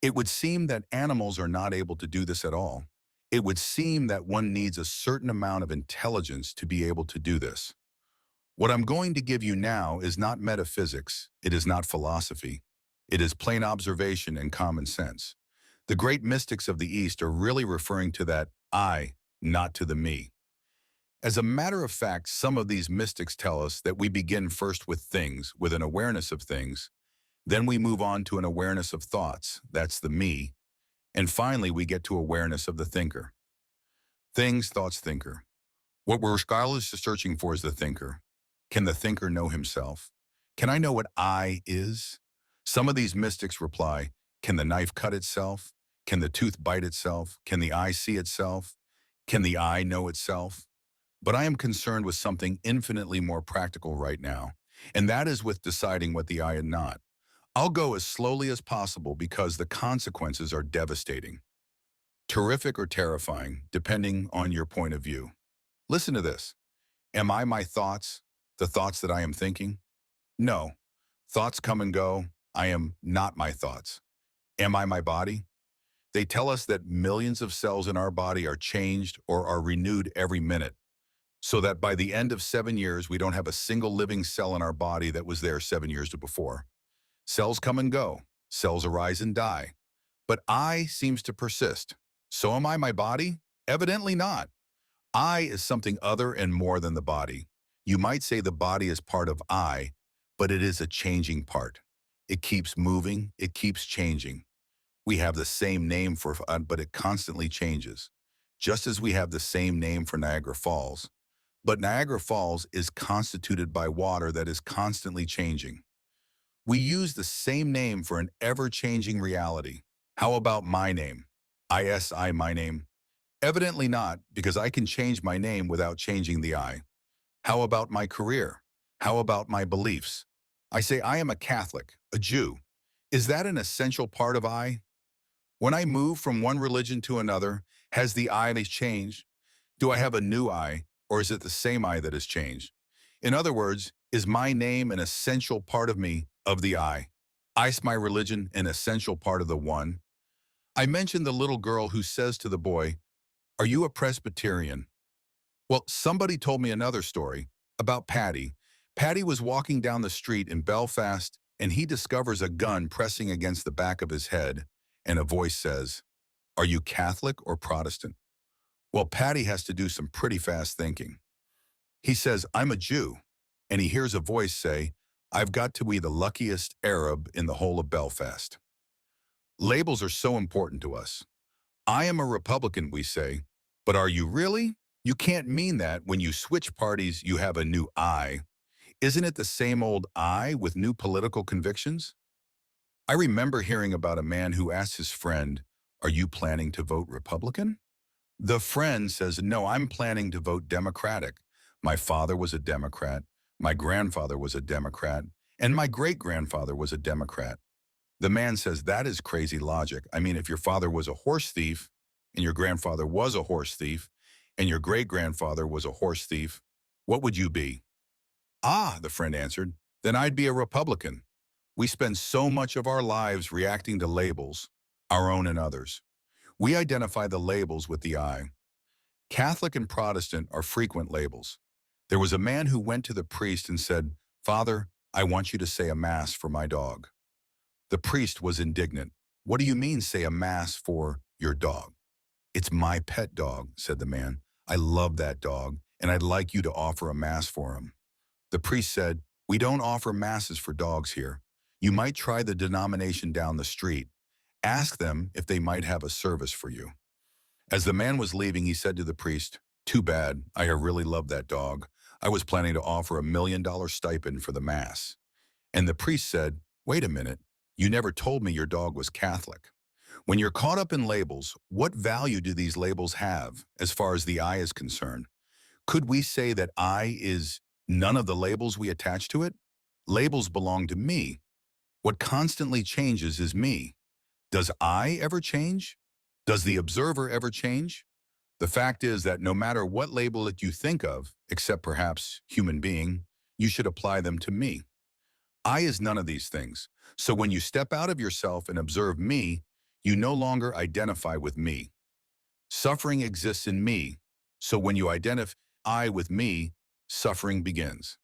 It would seem that animals are not able to do this at all. It would seem that one needs a certain amount of intelligence to be able to do this. What I'm going to give you now is not metaphysics, it is not philosophy. It is plain observation and common sense. The great mystics of the East are really referring to that I, not to the me. As a matter of fact, some of these mystics tell us that we begin first with things, with an awareness of things, Then we move on to an awareness of thoughts. That's the me. And finally, we get to awareness of the thinker. Things, thoughts, thinker. What we're scholars are searching for is the thinker. Can the thinker know himself? Can I know what I is? Some of these mystics reply, can the knife cut itself? Can the tooth bite itself? Can the eye see itself? Can the eye know itself? But I am concerned with something infinitely more practical right now, and that is with deciding what the I is not. I'll go as slowly as possible because the consequences are devastating, terrific or terrifying, depending on your point of view. Listen to this. Am I my thoughts, the thoughts that I am thinking? No. Thoughts come and go. I am not my thoughts. Am I my body? They tell us that millions of cells in our body are changed or are renewed every minute, so that by the end of 7 years, we don't have a single living cell in our body that was there 7 years before. Cells come and go. Cells arise and die. But I seems to persist. So am I my body? Evidently not. I is something other and more than the body. You might say the body is part of I, but it is a changing part. It keeps moving, it keeps changing. We have the same name for it, but it constantly changes. Just as we have the same name for Niagara Falls. But Niagara Falls is constituted by water that is constantly changing. We use the same name for an ever-changing reality. How about my name? ISI, my name? Evidently not, because I can change my name without changing the I. How about my career? How about my beliefs? I say I am a Catholic, a Jew. Is that an essential part of I? When I move from one religion to another, has the I changed? Do I have a new I, or is it the same I that has changed? In other words, is my name an essential part of me, of the I? Is my religion an essential part of the one? I mentioned the little girl who says to the boy, "Are you a Presbyterian?" Well, somebody told me another story about Patty. Patty was walking down the street in Belfast, and he discovers a gun pressing against the back of his head, and a voice says, "Are you Catholic or Protestant?" Well, Patty has to do some pretty fast thinking. He says, "I'm a Jew," and he hears a voice say, "I've got to be the luckiest Arab in the whole of Belfast." Labels are so important to us. I am a Republican, we say, but are you really? You can't mean that when you switch parties, you have a new I. Isn't it the same old I with new political convictions? I remember hearing about a man who asked his friend, "Are you planning to vote Republican?" The friend says, "No, I'm planning to vote Democratic. My father was a Democrat, my grandfather was a Democrat, and my great-grandfather was a Democrat." The man says, "That is crazy logic. I mean, if your father was a horse thief, and your grandfather was a horse thief, and your great-grandfather was a horse thief, what would you be?" "Ah," the friend answered, "then I'd be a Republican." We spend so much of our lives reacting to labels, our own and others. We identify the labels with the I. Catholic and Protestant are frequent labels. There was a man who went to the priest and said, "Father, I want you to say a mass for my dog." The priest was indignant. "What do you mean, say a mass for your dog?" "It's my pet dog," said the man. "I love that dog, and I'd like you to offer a mass for him." The priest said, "We don't offer masses for dogs here. You might try the denomination down the street. Ask them if they might have a service for you." As the man was leaving, he said to the priest, "Too bad, I really love that dog. I was planning to offer $1 million stipend for the mass." And the priest said, "Wait a minute, you never told me your dog was Catholic." When you're caught up in labels, what value do these labels have as far as the I is concerned? Could we say that I is none of the labels we attach to it? Labels belong to me. What constantly changes is me. Does I ever change? Does the observer ever change? The fact is that no matter what label that you think of, except perhaps human being, you should apply them to me. I is none of these things. So when you step out of yourself and observe me, you no longer identify with me. Suffering exists in me. So when you identify I with me, suffering begins.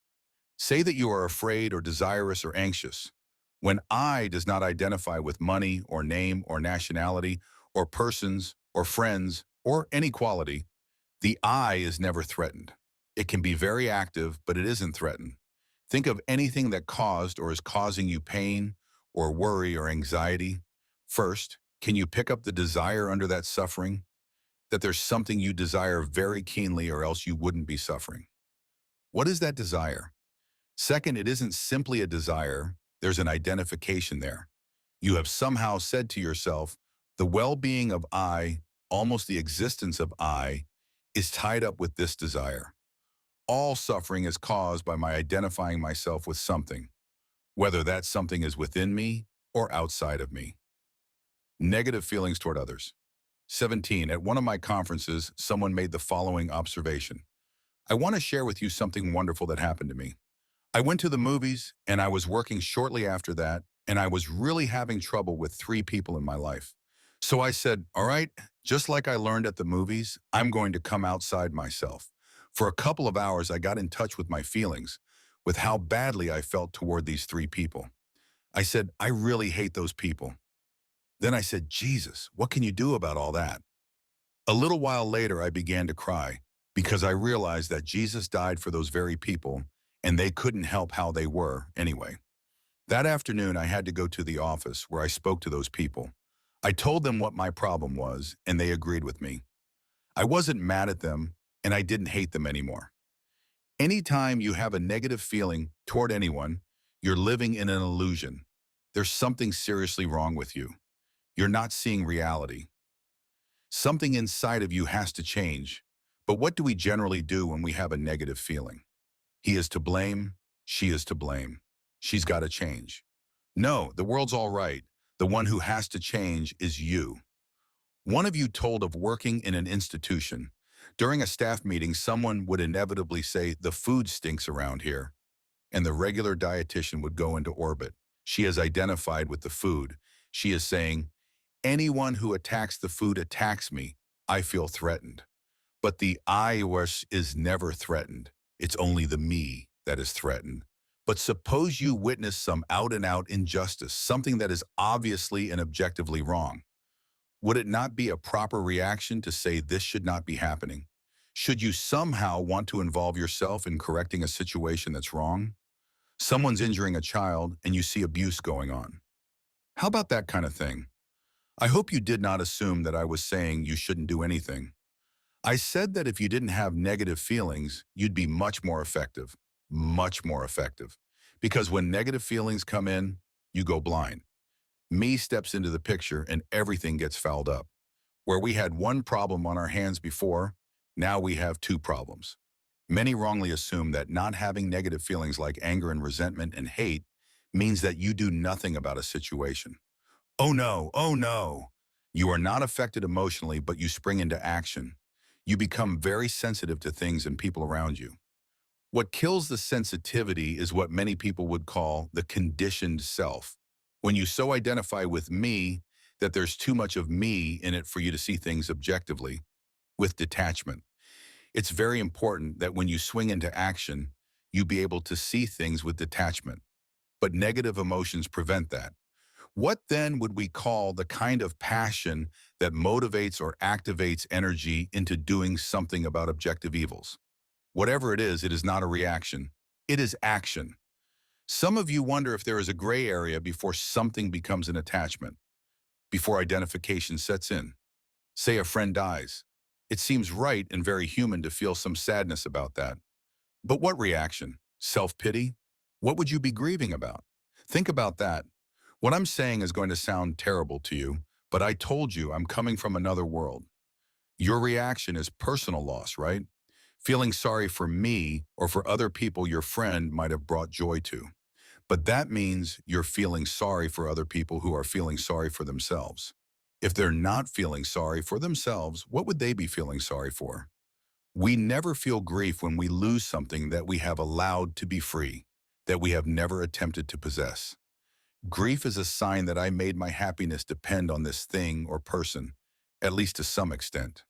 Say that you are afraid or desirous or anxious. When I does not identify with money or name or nationality or persons or friends or any quality, the I is never threatened. It can be very active, but it isn't threatened. Think of anything that caused or is causing you pain or worry or anxiety? First, can you pick up the desire under that suffering? That there's something you desire very keenly or else you wouldn't be suffering. What is that desire? Second, it isn't simply a desire, there's an identification there. You have somehow said to yourself, the well-being of I, almost the existence of I, is tied up with this desire. All suffering is caused by my identifying myself with something, whether that something is within me or outside of me. Negative feelings toward others. 17. At one of my conferences, someone made the following observation. I want to share with you something wonderful that happened to me. I went to the movies, and I was working shortly after that, and I was really having trouble with 3 people in my life. So I said, all right, just like I learned at the movies, I'm going to come outside myself. For a couple of hours, I got in touch with my feelings, with how badly I felt toward these 3 people. I said, I really hate those people. Then I said, Jesus, what can you do about all that? A little while later, I began to cry because I realized that Jesus died for those very people, and they couldn't help how they were anyway. That afternoon, I had to go to the office where I spoke to those people. I told them what my problem was, and they agreed with me. I wasn't mad at them, and I didn't hate them anymore. Anytime you have a negative feeling toward anyone, you're living in an illusion. There's something seriously wrong with you. You're not seeing reality. Something inside of you has to change. But what do we generally do when we have a negative feeling? He is to blame. She is to blame. She's got to change. No, the world's all right. The one who has to change is you. One of you told of working in an institution. During a staff meeting, someone would inevitably say, the food stinks around here, and the regular dietitian would go into orbit. She is identified with the food. She is saying, anyone who attacks the food attacks me. I feel threatened. But the I is never threatened. It's only the me that is threatened. But suppose you witness some out-and-out injustice, something that is obviously and objectively wrong. Would it not be a proper reaction to say this should not be happening? Should you somehow want to involve yourself in correcting a situation that's wrong? Someone's injuring a child and you see abuse going on. How about that kind of thing? I hope you did not assume that I was saying you shouldn't do anything. I said that if you didn't have negative feelings, you'd be much more effective. Much more effective. Because when negative feelings come in, you go blind. Me steps into the picture and everything gets fouled up. Where we had one problem on our hands before, now we have 2 problems. Many wrongly assume that not having negative feelings like anger and resentment and hate means that you do nothing about a situation. Oh no, oh no. You are not affected emotionally, but you spring into action. You become very sensitive to things and people around you. What kills the sensitivity is what many people would call the conditioned self. When you so identify with me that there's too much of me in it for you to see things objectively, with detachment. It's very important that when you swing into action, you be able to see things with detachment. But negative emotions prevent that. What then would we call the kind of passion that motivates or activates energy into doing something about objective evils? Whatever it is not a reaction. It is action. Some of you wonder if there is a gray area before something becomes an attachment, before identification sets in. Say a friend dies. It seems right and very human to feel some sadness about that. But what reaction? Self-pity? What would you be grieving about? Think about that. What I'm saying is going to sound terrible to you, but I told you I'm coming from another world. Your reaction is personal loss, right? Feeling sorry for me or for other people your friend might have brought joy to. But that means you're feeling sorry for other people who are feeling sorry for themselves. If they're not feeling sorry for themselves, what would they be feeling sorry for? We never feel grief when we lose something that we have allowed to be free, that we have never attempted to possess. Grief is a sign that I made my happiness depend on this thing or person, at least to some extent.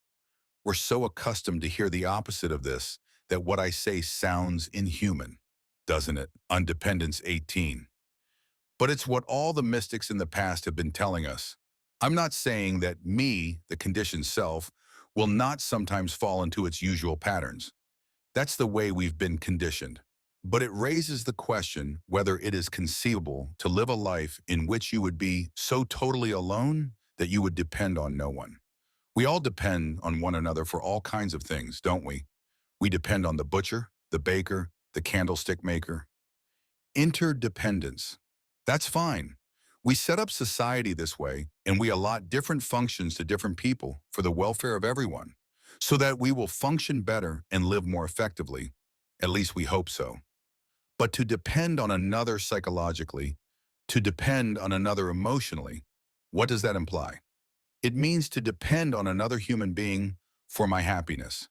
We're so accustomed to hear the opposite of this that what I say sounds inhuman, doesn't it? On Dependence 18. But it's what all the mystics in the past have been telling us. I'm not saying that me, the conditioned self, will not sometimes fall into its usual patterns. That's the way we've been conditioned. but it raises the question whether it is conceivable to live a life in which you would be so totally alone that you would depend on no one. We all depend on one another for all kinds of things, don't we? We depend on the butcher, the baker, the candlestick maker. Interdependence. That's fine. We set up society this way, and we allot different functions to different people for the welfare of everyone, so that we will function better and live more effectively. At least we hope so. But to depend on another psychologically, to depend on another emotionally, what does that imply? It means to depend on another human being for my happiness.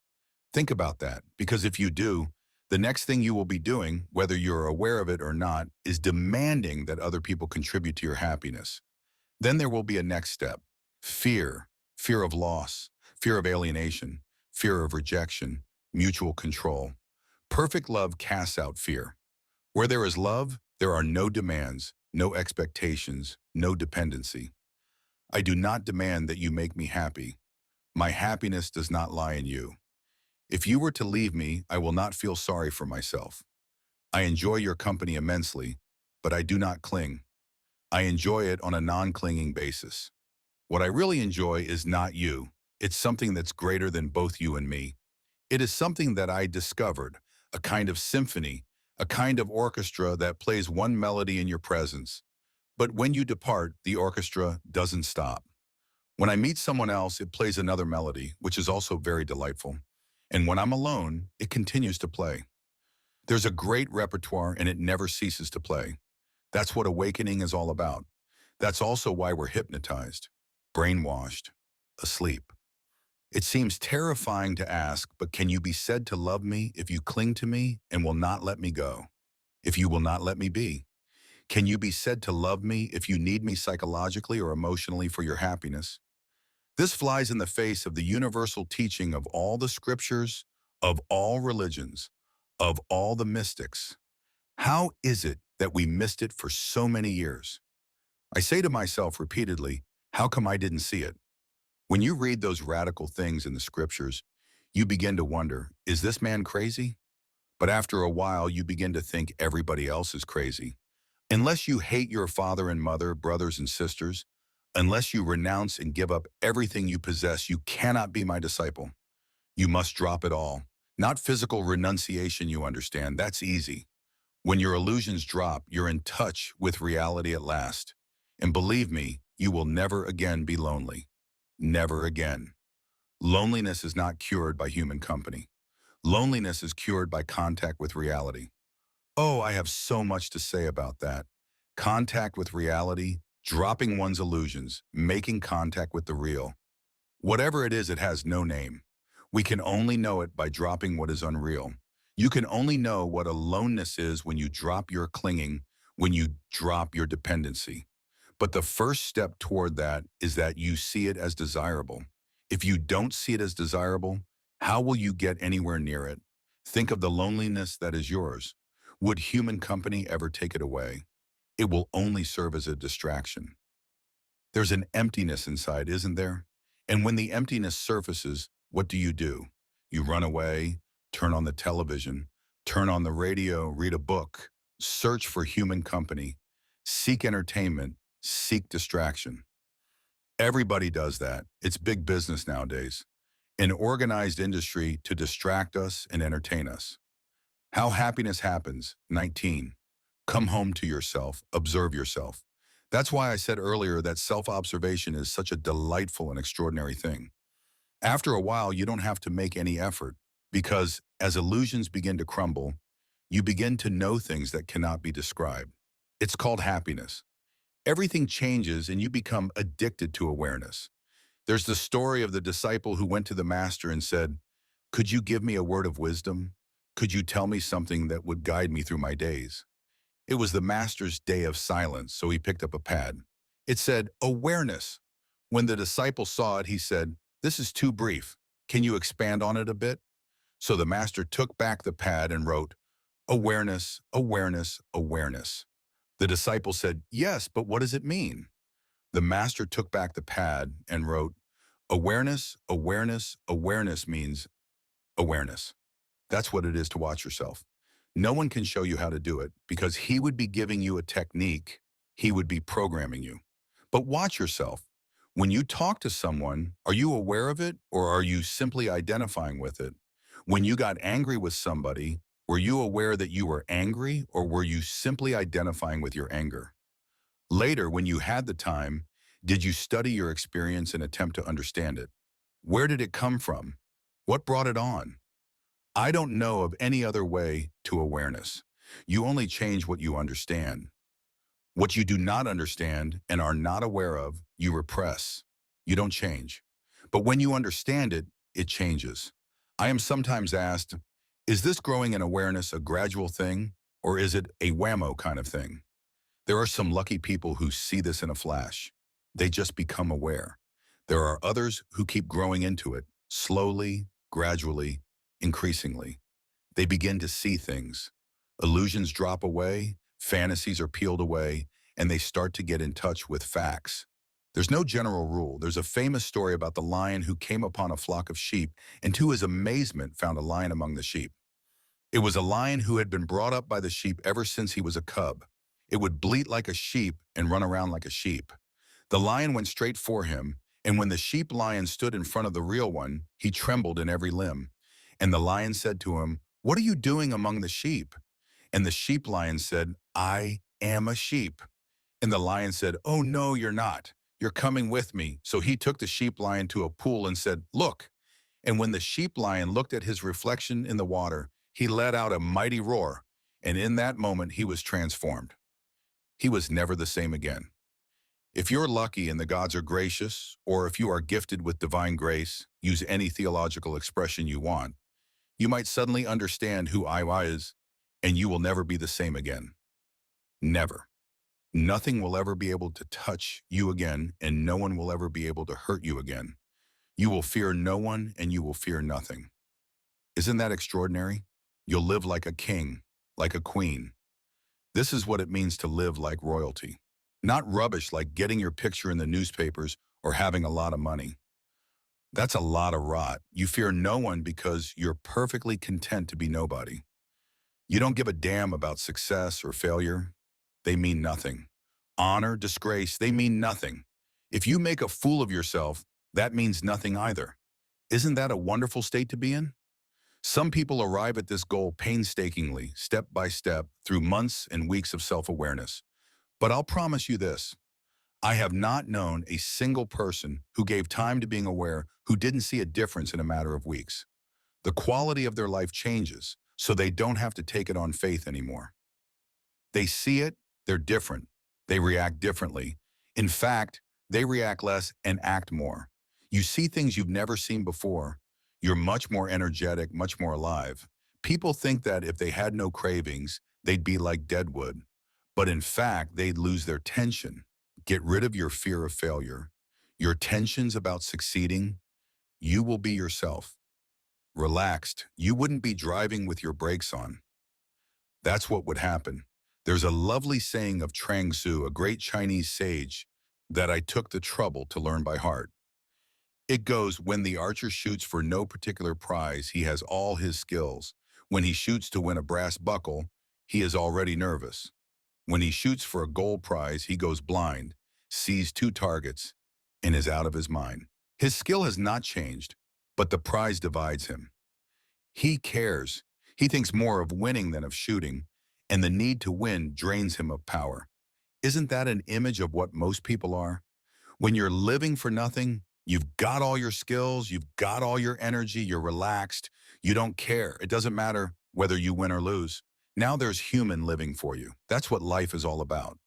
Think about that, because if you do, the next thing you will be doing, whether you're aware of it or not, is demanding that other people contribute to your happiness. Then there will be a next step. Fear, fear of loss, fear of alienation, fear of rejection, mutual control. Perfect love casts out fear. Where there is love, there are no demands, no expectations, no dependency. I do not demand that you make me happy. My happiness does not lie in you. If you were to leave me, I will not feel sorry for myself. I enjoy your company immensely, but I do not cling. I enjoy it on a non-clinging basis. What I really enjoy is not you. It's something that's greater than both you and me. It is something that I discovered, a kind of symphony, a kind of orchestra that plays one melody in your presence. But when you depart, the orchestra doesn't stop. When I meet someone else, it plays another melody, which is also very delightful. And when I'm alone, it continues to play. There's a great repertoire and it never ceases to play. That's what awakening is all about. That's also why we're hypnotized, brainwashed, asleep. It seems terrifying to ask, but can you be said to love me if you cling to me and will not let me go? If you will not let me be? Can you be said to love me if you need me psychologically or emotionally for your happiness? This flies in the face of the universal teaching of all the scriptures, of all religions, of all the mystics. How is it that we missed it for so many years? I say to myself repeatedly, how come I didn't see it? When you read those radical things in the scriptures, you begin to wonder, is this man crazy? But after a while, you begin to think everybody else is crazy. Unless you hate your father and mother, brothers and sisters, unless you renounce and give up everything you possess, you cannot be my disciple. You must drop it all. Not physical renunciation, you understand. That's easy. When your illusions drop, you're in touch with reality at last. And believe me, you will never again be lonely. Never again. Loneliness is not cured by human company. Loneliness is cured by contact with reality. Oh, I have so much to say about that. Contact with reality, dropping one's illusions, making contact with the real. Whatever it is, it has no name. We can only know it by dropping what is unreal. You can only know what aloneness is when you drop your clinging, when you drop your dependency. But the first step toward that is that you see it as desirable. If you don't see it as desirable, how will you get anywhere near it? Think of the loneliness that is yours. Would human company ever take it away? It will only serve as a distraction. There's an emptiness inside, isn't there? And when the emptiness surfaces, what do? You run away, turn on the television, turn on the radio, read a book, search for human company, seek entertainment, seek distraction. Everybody does that. It's big business nowadays. An organized industry to distract us and entertain us. How happiness happens, 19. Come home to yourself, observe yourself. That's why I said earlier that self-observation is such a delightful and extraordinary thing. After a while, you don't have to make any effort because as illusions begin to crumble, you begin to know things that cannot be described. It's called happiness. Everything changes and you become addicted to awareness. There's the story of the disciple who went to the master and said, "Could you give me a word of wisdom? Could you tell me something that would guide me through my days?" It was the master's day of silence, so he picked up a pad. It said, "Awareness." When the disciple saw it, he said, "This is too brief. Can you expand on it a bit?" So the master took back the pad and wrote, "Awareness, awareness, awareness." The disciple said, "Yes, but what does it mean?" The master took back the pad and wrote, "Awareness, awareness, awareness means awareness." That's what it is to watch yourself. No one can show you how to do it because he would be giving you a technique. He would be programming you. But watch yourself. When you talk to someone, are you aware of it or are you simply identifying with it? When you got angry with somebody, were you aware that you were angry or were you simply identifying with your anger? Later, when you had the time, did you study your experience and attempt to understand it? Where did it come from? What brought it on? I don't know of any other way to awareness. You only change what you understand. What you do not understand and are not aware of, you repress. You don't change. But when you understand it, it changes. I am sometimes asked, is this growing in awareness a gradual thing, or is it a whammo kind of thing? There are some lucky people who see this in a flash. They just become aware. There are others who keep growing into it, slowly, gradually, increasingly. They begin to see things. Illusions drop away, fantasies are peeled away, and they start to get in touch with facts. There's no general rule. There's a famous story about the lion who came upon a flock of sheep and to his amazement found a lion among the sheep. It was a lion who had been brought up by the sheep ever since he was a cub. It would bleat like a sheep and run around like a sheep. The lion went straight for him, and when the sheep lion stood in front of the real one, he trembled in every limb. And the lion said to him, "What are you doing among the sheep?" And the sheep lion said, "I am a sheep." And the lion said, "Oh, no, you're not. You're coming with me." So he took the sheep lion to a pool and said, "Look." And when the sheep lion looked at his reflection in the water, he let out a mighty roar. And in that moment, he was transformed. He was never the same again. If you're lucky and the gods are gracious, or if you are gifted with divine grace, use any theological expression you want, you might suddenly understand who I is, and you will never be the same again. Never. Nothing will ever be able to touch you again, and no one will ever be able to hurt you again. You will fear no one, and you will fear nothing. Isn't that extraordinary? You'll live like a king, like a queen. This is what it means to live like royalty. Not rubbish like getting your picture in the newspapers or having a lot of money. That's a lot of rot. You fear no one because you're perfectly content to be nobody. You don't give a damn about success or failure. They mean nothing. Honor, disgrace, they mean nothing. If you make a fool of yourself, that means nothing either. Isn't that a wonderful state to be in? Some people arrive at this goal painstakingly, step by step, through months and weeks of self-awareness. But I'll promise you this. I have not known a single person who gave time to being aware who didn't see a difference in a matter of weeks. The quality of their life changes, so they don't have to take it on faith anymore. They see it, they're different. They react differently. In fact, they react less and act more. You see things you've never seen before. You're much more energetic, much more alive. People think that if they had no cravings, they'd be like deadwood. But in fact, they'd lose their tension. Get rid of your fear of failure, your tensions about succeeding. You will be yourself. Relaxed, you wouldn't be driving with your brakes on. That's what would happen. There's a lovely saying of Chuang Tzu, a great Chinese sage, that I took the trouble to learn by heart. It goes, when the archer shoots for no particular prize, he has all his skills. When he shoots to win a brass buckle, he is already nervous. When he shoots for a gold prize, he goes blind, sees two targets, and is out of his mind. His skill has not changed, but the prize divides him. He cares. He thinks more of winning than of shooting, and the need to win drains him of power. Isn't that an image of what most people are? When you're living for nothing, you've got all your skills, you've got all your energy, you're relaxed, you don't care. It doesn't matter whether you win or lose. Now there's human living for you. That's what life is all about.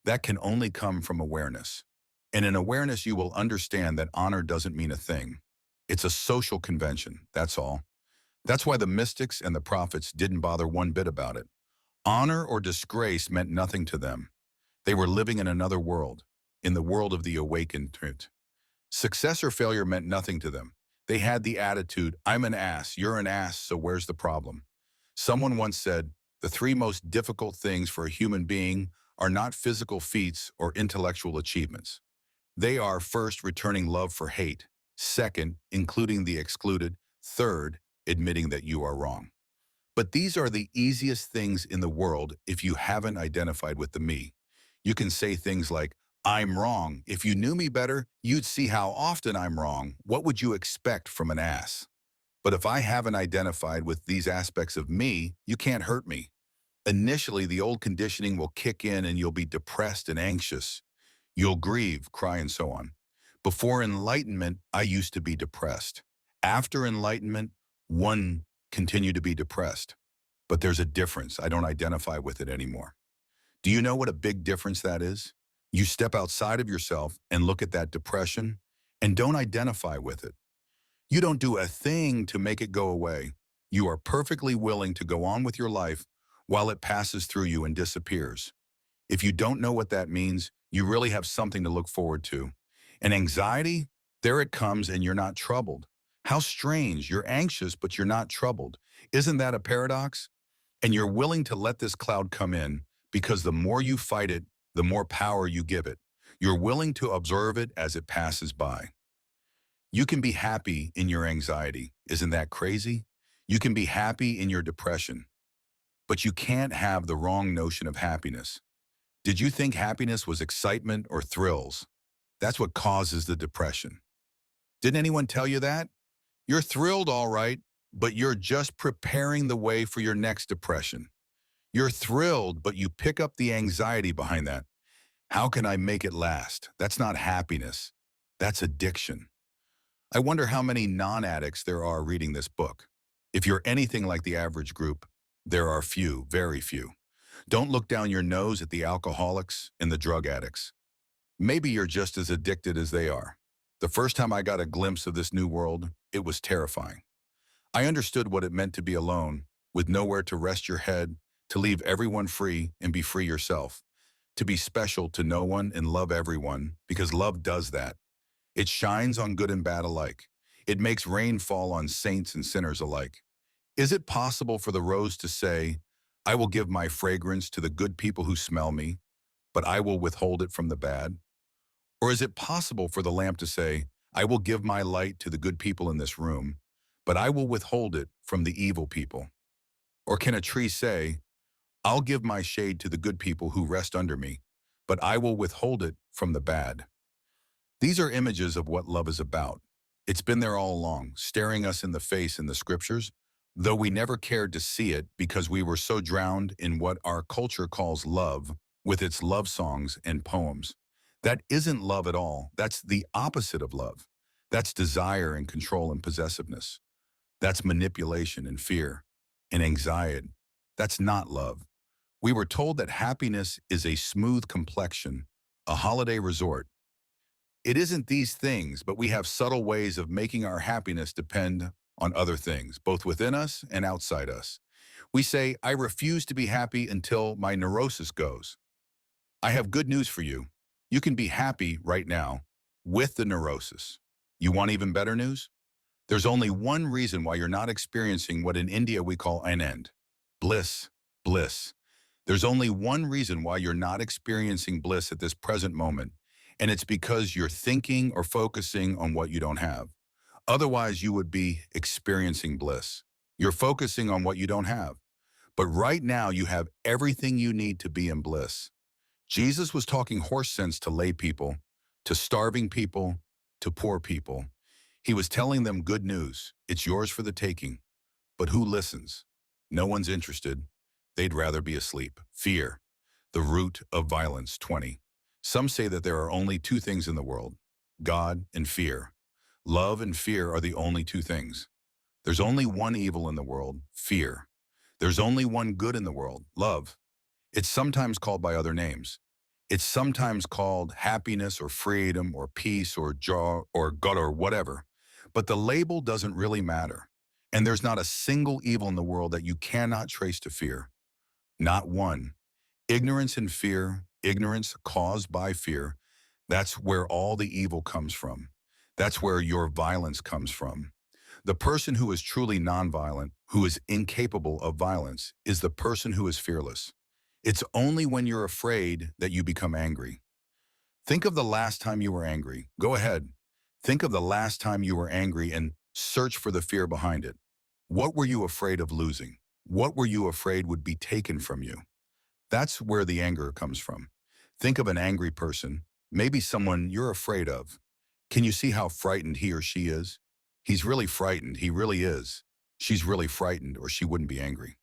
That can only come from awareness. And in awareness, you will understand that honor doesn't mean a thing. It's a social convention, that's all. That's why the mystics and the prophets didn't bother one bit about it. Honor or disgrace meant nothing to them. They were living in another world, in the world of the awakened. Success or failure meant nothing to them. They had the attitude, I'm an ass, you're an ass, so where's the problem? Someone once said, the three most difficult things for a human being are not physical feats or intellectual achievements. They are, first, returning love for hate. Second, including the excluded. Third, admitting that you are wrong. But these are the easiest things in the world if you haven't identified with the me. You can say things like, I'm wrong. If you knew me better, you'd see how often I'm wrong. What would you expect from an ass? But if I haven't identified with these aspects of me, you can't hurt me. Initially, the old conditioning will kick in and you'll be depressed and anxious. You'll grieve, cry, and so on. Before enlightenment, I used to be depressed. After enlightenment, one continued to be depressed. But there's a difference. I don't identify with it anymore. Do you know what a big difference that is? You step outside of yourself and look at that depression and don't identify with it. You don't do a thing to make it go away. You are perfectly willing to go on with your life while it passes through you and disappears. If you don't know what that means, you really have something to look forward to. And anxiety, there it comes and you're not troubled. How strange, you're anxious but you're not troubled. Isn't that a paradox? And you're willing to let this cloud come in because the more you fight it, the more power you give it. You're willing to observe it as it passes by. You can be happy in your anxiety. Isn't that crazy? You can be happy in your depression, but you can't have the wrong notion of happiness. Did you think happiness was excitement or thrills? That's what causes the depression. Didn't anyone tell you that? You're thrilled, all right, but you're just preparing the way for your next depression. You're thrilled, but you pick up the anxiety behind that. How can I make it last? That's not happiness. That's addiction. I wonder how many non-addicts there are reading this book. If you're anything like the average group, there are few, very few. Don't look down your nose at the alcoholics and the drug addicts. Maybe you're just as addicted as they are. The first time I got a glimpse of this new world, it was terrifying. I understood what it meant to be alone, with nowhere to rest your head, to leave everyone free and be free yourself, to be special to no one and love everyone, because love does that. It shines on good and bad alike. It makes rain fall on saints and sinners alike. Is it possible for the rose to say, I will give my fragrance to the good people who smell me, but I will withhold it from the bad? Or is it possible for the lamp to say, I will give my light to the good people in this room, but I will withhold it from the evil people? Or can a tree say, I'll give my shade to the good people who rest under me, but I will withhold it from the bad? These are images of what love is about. It's been there all along, staring us in the face in the scriptures, though we never cared to see it because we were so drowned in what our culture calls love, with its love songs and poems. That isn't love at all. That's the opposite of love. That's desire and control and possessiveness. That's manipulation and fear and anxiety. That's not love. We were told that happiness is a smooth complexion, a holiday resort. It isn't these things, but we have subtle ways of making our happiness depend on other things, both within us and outside us. We say, I refuse to be happy until my neurosis goes. I have good news for you. You can be happy right now with the neurosis. You want even better news? There's only one reason why you're not experiencing what in India we call an end. Bliss, bliss. There's only one reason why you're not experiencing bliss at this present moment, and it's because you're thinking or focusing on what you don't have. Otherwise, you would be experiencing bliss. You're focusing on what you don't have. But right now, you have everything you need to be in bliss. Jesus was talking horse sense to lay people, to starving people, to poor people. He was telling them good news. It's yours for the taking. But who listens? No one's interested. They'd rather be asleep. Fear, the root of violence. 20. Some say that there are only two things in the world, God and fear. Love and fear are the only two things. There's only one evil in the world, fear. There's only one good in the world, love. It's sometimes called by other names. It's sometimes called happiness or freedom or peace or joy or God or whatever. But the label doesn't really matter. And there's not a single evil in the world that you cannot trace to fear. Not one. Ignorance and fear, ignorance caused by fear, that's where all the evil comes from. That's where your violence comes from. The person who is truly nonviolent, who is incapable of violence, is the person who is fearless. It's only when you're afraid that you become angry. Think of the last time you were angry. Go ahead. Think of the last time you were angry and search for the fear behind it. What were you afraid of losing? What were you afraid would be taken from you? That's where the anger comes from. Think of an angry person, maybe someone you're afraid of. Can you see how frightened he or she is? He's really frightened. He really is. She's really frightened, or she wouldn't be angry.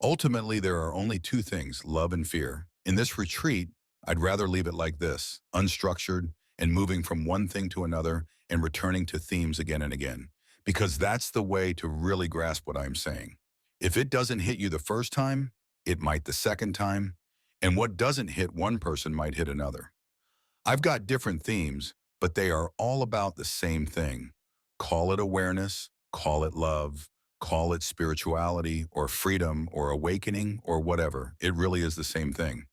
Ultimately, there are only two things, love and fear. In this retreat, I'd rather leave it like this, unstructured and moving from one thing to another and returning to themes again and again, because that's the way to really grasp what I'm saying. If it doesn't hit you the first time, it might the second time, and what doesn't hit one person might hit another. I've got different themes, but they are all about the same thing. Call it awareness, call it love, call it spirituality or freedom or awakening or whatever. It really is the same thing.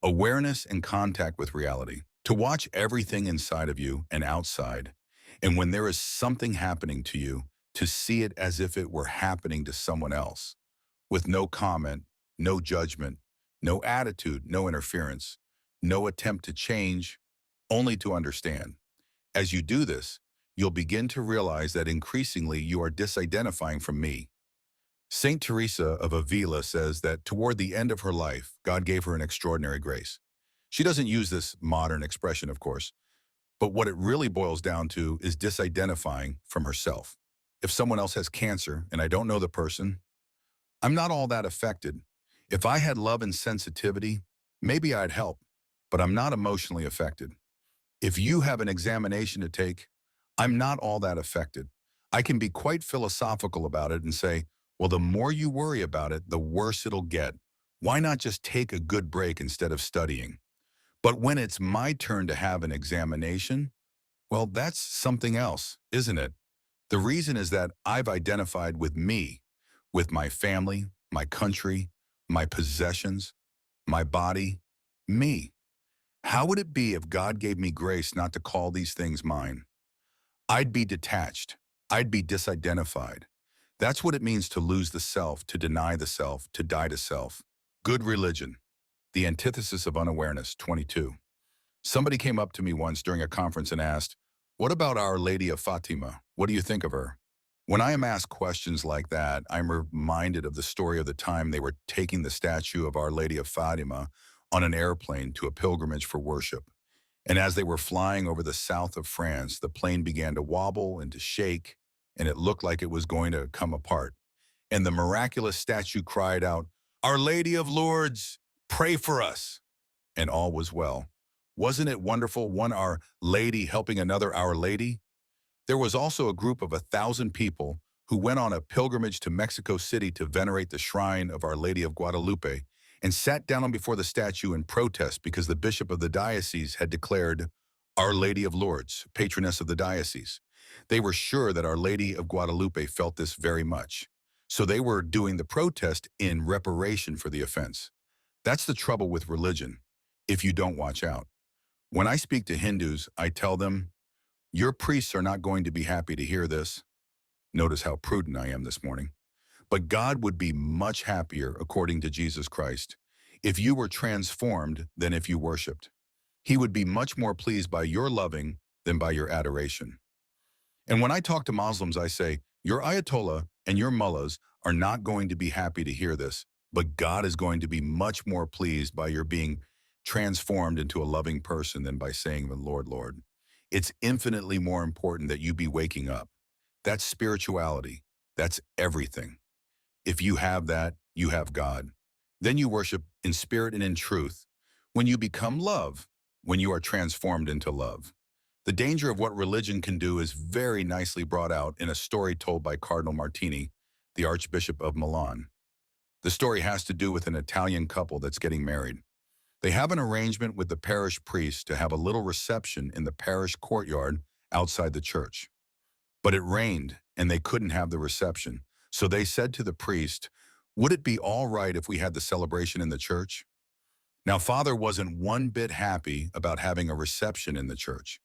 Awareness and contact with reality. To watch everything inside of you and outside. And when there is something happening to you, to see it as if it were happening to someone else, with no comment, no judgment, no attitude, no interference, no attempt to change, only to understand. As you do this, you'll begin to realize that increasingly you are disidentifying from me. Saint Teresa of Avila says that toward the end of her life, God gave her an extraordinary grace. She doesn't use this modern expression, of course, but what it really boils down to is disidentifying from herself. If someone else has cancer and I don't know the person, I'm not all that affected. If I had love and sensitivity, maybe I'd help, but I'm not emotionally affected. If you have an examination to take, I'm not all that affected. I can be quite philosophical about it and say, well, the more you worry about it, the worse it'll get. Why not just take a good break instead of studying? But when it's my turn to have an examination, well, that's something else, isn't it? The reason is that I've identified with me, with my family, my country, my possessions, my body, me. How would it be if God gave me grace not to call these things mine? I'd be detached. I'd be disidentified. That's what it means to lose the self, to deny the self, to die to self. Good religion, the antithesis of unawareness, 22. Somebody came up to me once during a conference and asked, what about Our Lady of Fatima? What do you think of her? When I am asked questions like that, I'm reminded of the story of the time they were taking the statue of Our Lady of Fatima on an airplane to a pilgrimage for worship. And as they were flying over the south of France, the plane began to wobble and to shake, and it looked like it was going to come apart. And the miraculous statue cried out, Our Lady of Lourdes, pray for us. And all was well. Wasn't it wonderful, one Our Lady helping another Our Lady? There was also a group of 1,000 people who went on a pilgrimage to Mexico City to venerate the shrine of Our Lady of Guadalupe and sat down before the statue in protest because the bishop of the diocese had declared Our Lady of Lourdes, patroness of the diocese. They were sure that Our Lady of Guadalupe felt this very much. So they were doing the protest in reparation for the offense. That's the trouble with religion, if you don't watch out. When I speak to Hindus, I tell them, your priests are not going to be happy to hear this. Notice how prudent I am this morning. But God would be much happier, according to Jesus Christ, if you were transformed than if you worshiped. He would be much more pleased by your loving than by your adoration. And when I talk to Muslims, I say, your Ayatollah and your mullahs are not going to be happy to hear this, but God is going to be much more pleased by your being transformed into a loving person than by saying the Lord, Lord. It's infinitely more important that you be waking up. That's spirituality. That's everything. If you have that, you have God. Then you worship in spirit and in truth. When you become love, when you are transformed into love. The danger of what religion can do is very nicely brought out in a story told by Cardinal Martini, the Archbishop of Milan. The story has to do with an Italian couple that's getting married. They have an arrangement with the parish priest to have a little reception in the parish courtyard outside the church. But it rained, and they couldn't have the reception. So they said to the priest, would it be all right if we had the celebration in the church? Now, Father wasn't one bit happy about having a reception in the church.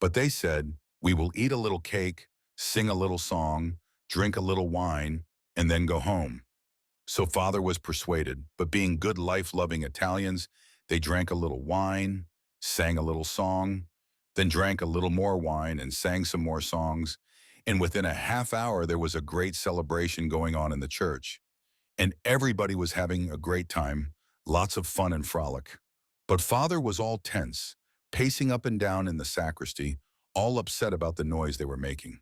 But they said, we will eat a little cake, sing a little song, drink a little wine, and then go home. So Father was persuaded, but being good life-loving Italians, they drank a little wine, sang a little song, then drank a little more wine and sang some more songs, and within a half hour there was a great celebration going on in the church. and everybody was having a great time, lots of fun and frolic. But Father was all tense, pacing up and down in the sacristy, all upset about the noise they were making.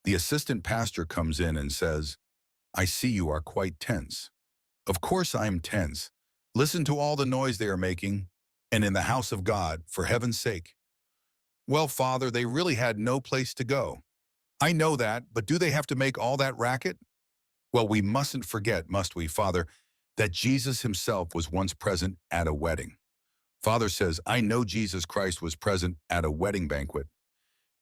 The assistant pastor comes in and says, "I see you are quite tense." "Of course I am tense. Listen to all the noise they are making, and in the house of God, for heaven's sake." "Well, Father, they really had no place to go." "I know that, but do they have to make all that racket?" "Well, we mustn't forget, must we, Father, that Jesus himself was once present at a wedding." Father says, "I know Jesus Christ was present at a wedding banquet."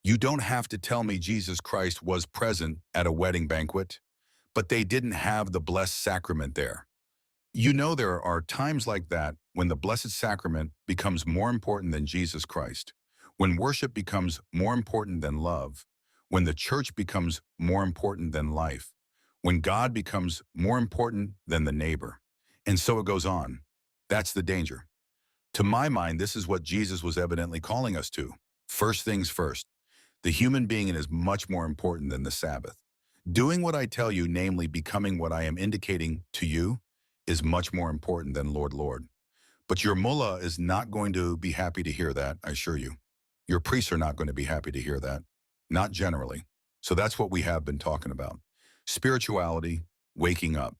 "You don't have to tell me Jesus Christ was present at a wedding banquet, but they didn't have the blessed sacrament there." You know, there are times like that when the Blessed Sacrament becomes more important than Jesus Christ, when worship becomes more important than love, when the church becomes more important than life, when God becomes more important than the neighbor. And so it goes on. That's the danger. To my mind, this is what Jesus was evidently calling us to. First things first. The human being is much more important than the Sabbath. Doing what I tell you, namely becoming what I am indicating to you, is much more important than Lord, Lord. But your mullah is not going to be happy to hear that, I assure you. Your priests are not going to be happy to hear that. Not generally. So that's what we have been talking about. Spirituality, waking up.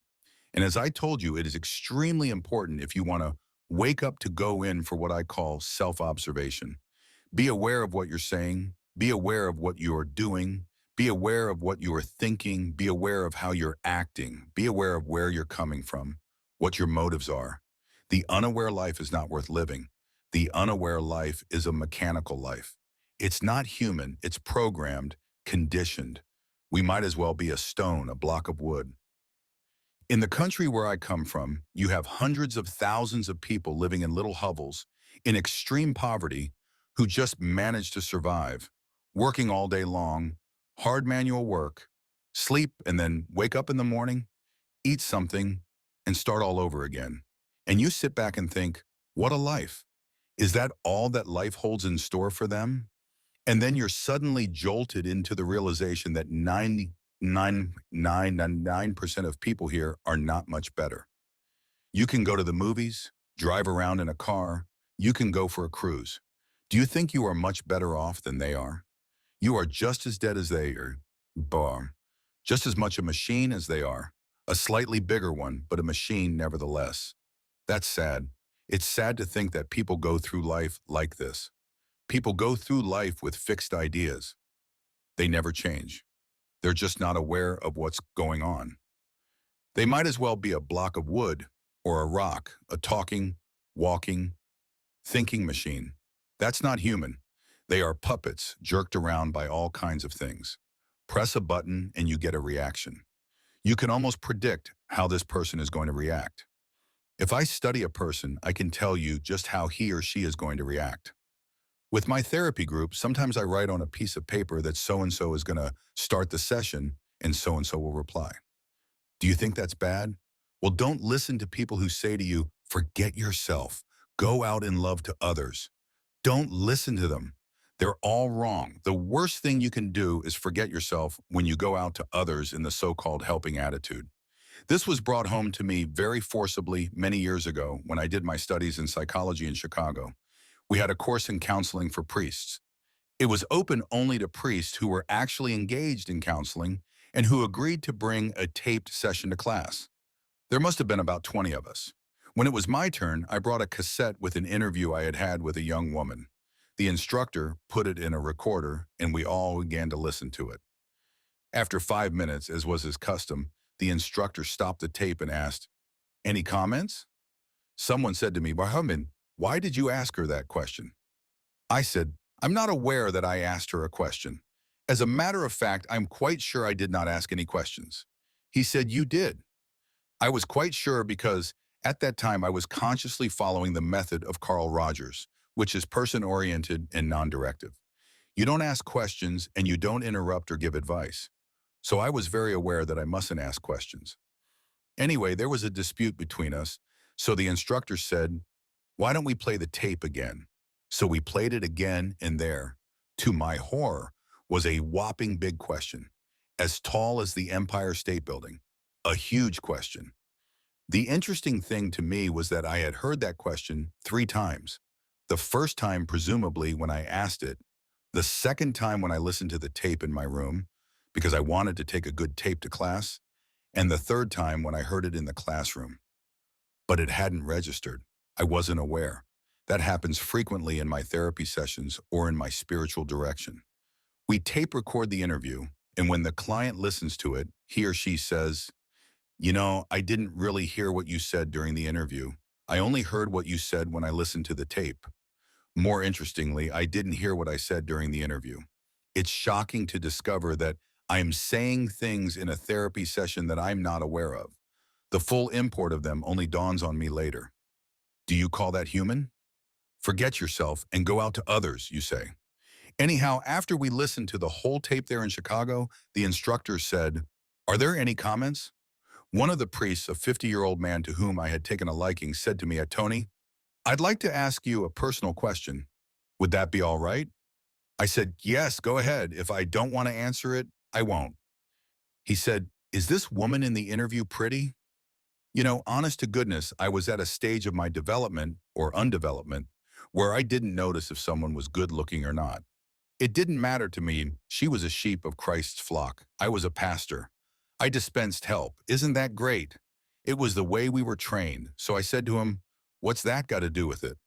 And as I told you, it is extremely important if you want to wake up to go in for what I call self-observation. Be aware of what you're saying. Be aware of what you're doing. Be aware of what you're thinking. Be aware of how you're acting. Be aware of where you're coming from, what your motives are. The unaware life is not worth living. The unaware life is a mechanical life. It's not human. It's programmed, conditioned. We might as well be a stone, a block of wood. In the country where I come from, you have hundreds of thousands of people living in little hovels in extreme poverty who just manage to survive, working all day long, hard manual work, sleep and then wake up in the morning, eat something, and start all over again. And you sit back and think, what a life. Is that all that life holds in store for them? And then you're suddenly jolted into the realization that 99.999% of people here are not much better. You can go to the movies, drive around in a car, you can go for a cruise. Do you think you are much better off than they are? You are just as dead as they are, just as much a machine as they are, a slightly bigger one, but a machine nevertheless. That's sad. It's sad to think that people go through life like this. People go through life with fixed ideas. They never change. They're just not aware of what's going on. They might as well be a block of wood or a rock, a talking, walking, thinking machine. That's not human. They are puppets jerked around by all kinds of things. Press a button and you get a reaction. You can almost predict how this person is going to react. If I study a person, I can tell you just how he or she is going to react. With my therapy group, sometimes I write on a piece of paper that so-and-so is going to start the session and so-and-so will reply. Do you think that's bad? Well, don't listen to people who say to you, forget yourself, go out in love to others. Don't listen to them. They're all wrong. The worst thing you can do is forget yourself when you go out to others in the so-called helping attitude. This was brought home to me very forcibly many years ago when I did my studies in psychology in Chicago. We had a course in counseling for priests. It was open only to priests who were actually engaged in counseling and who agreed to bring a taped session to class. There must have been about 20 of us. When it was my turn, I brought a cassette with an interview I had had with a young woman. The instructor put it in a recorder, and we all began to listen to it. After 5 minutes, as was his custom, the instructor stopped the tape and asked, "Any comments?" Someone said to me, "Muhammad, why did you ask her that question?" I said, "I'm not aware that I asked her a question. As a matter of fact, I'm quite sure I did not ask any questions." He said, "You did." I was quite sure because at that time I was consciously following the method of Carl Rogers, which is person-oriented and non-directive. You don't ask questions and you don't interrupt or give advice. So I was very aware that I mustn't ask questions. Anyway, there was a dispute between us, so the instructor said, "Why don't we play the tape again?" So we played it again, and there, to my horror, was a whopping big question, as tall as the Empire State Building, a huge question. The interesting thing to me was that I had heard that question 3 times. The first time, presumably, when I asked it, the second time when I listened to the tape in my room, because I wanted to take a good tape to class, and the third time when I heard it in the classroom. But it hadn't registered. I wasn't aware. That happens frequently in my therapy sessions or in my spiritual direction. We tape record the interview, and when the client listens to it, he or she says, I didn't really hear what you said during the interview. I only heard what you said when I listened to the tape. More interestingly, I didn't hear what I said during the interview. It's shocking to discover that I'm saying things in a therapy session that I'm not aware of. The full import of them only dawns on me later. Do you call that human? Forget yourself and go out to others, you say. Anyhow, after we listened to the whole tape there in Chicago, the instructor said, "Are there any comments?" One of the priests, a 50-year-old man to whom I had taken a liking, said to me, "Tony, I'd like to ask you a personal question. Would that be all right?" I said, "Yes, go ahead. If I don't want to answer it, I won't." He said, "Is this woman in the interview pretty?" Honest to goodness, I was at a stage of my development or undevelopment where I didn't notice if someone was good looking or not. It didn't matter to me. She was a sheep of Christ's flock. I was a pastor. I dispensed help. Isn't that great? It was the way we were trained. So I said to him, "What's that got to do with it?"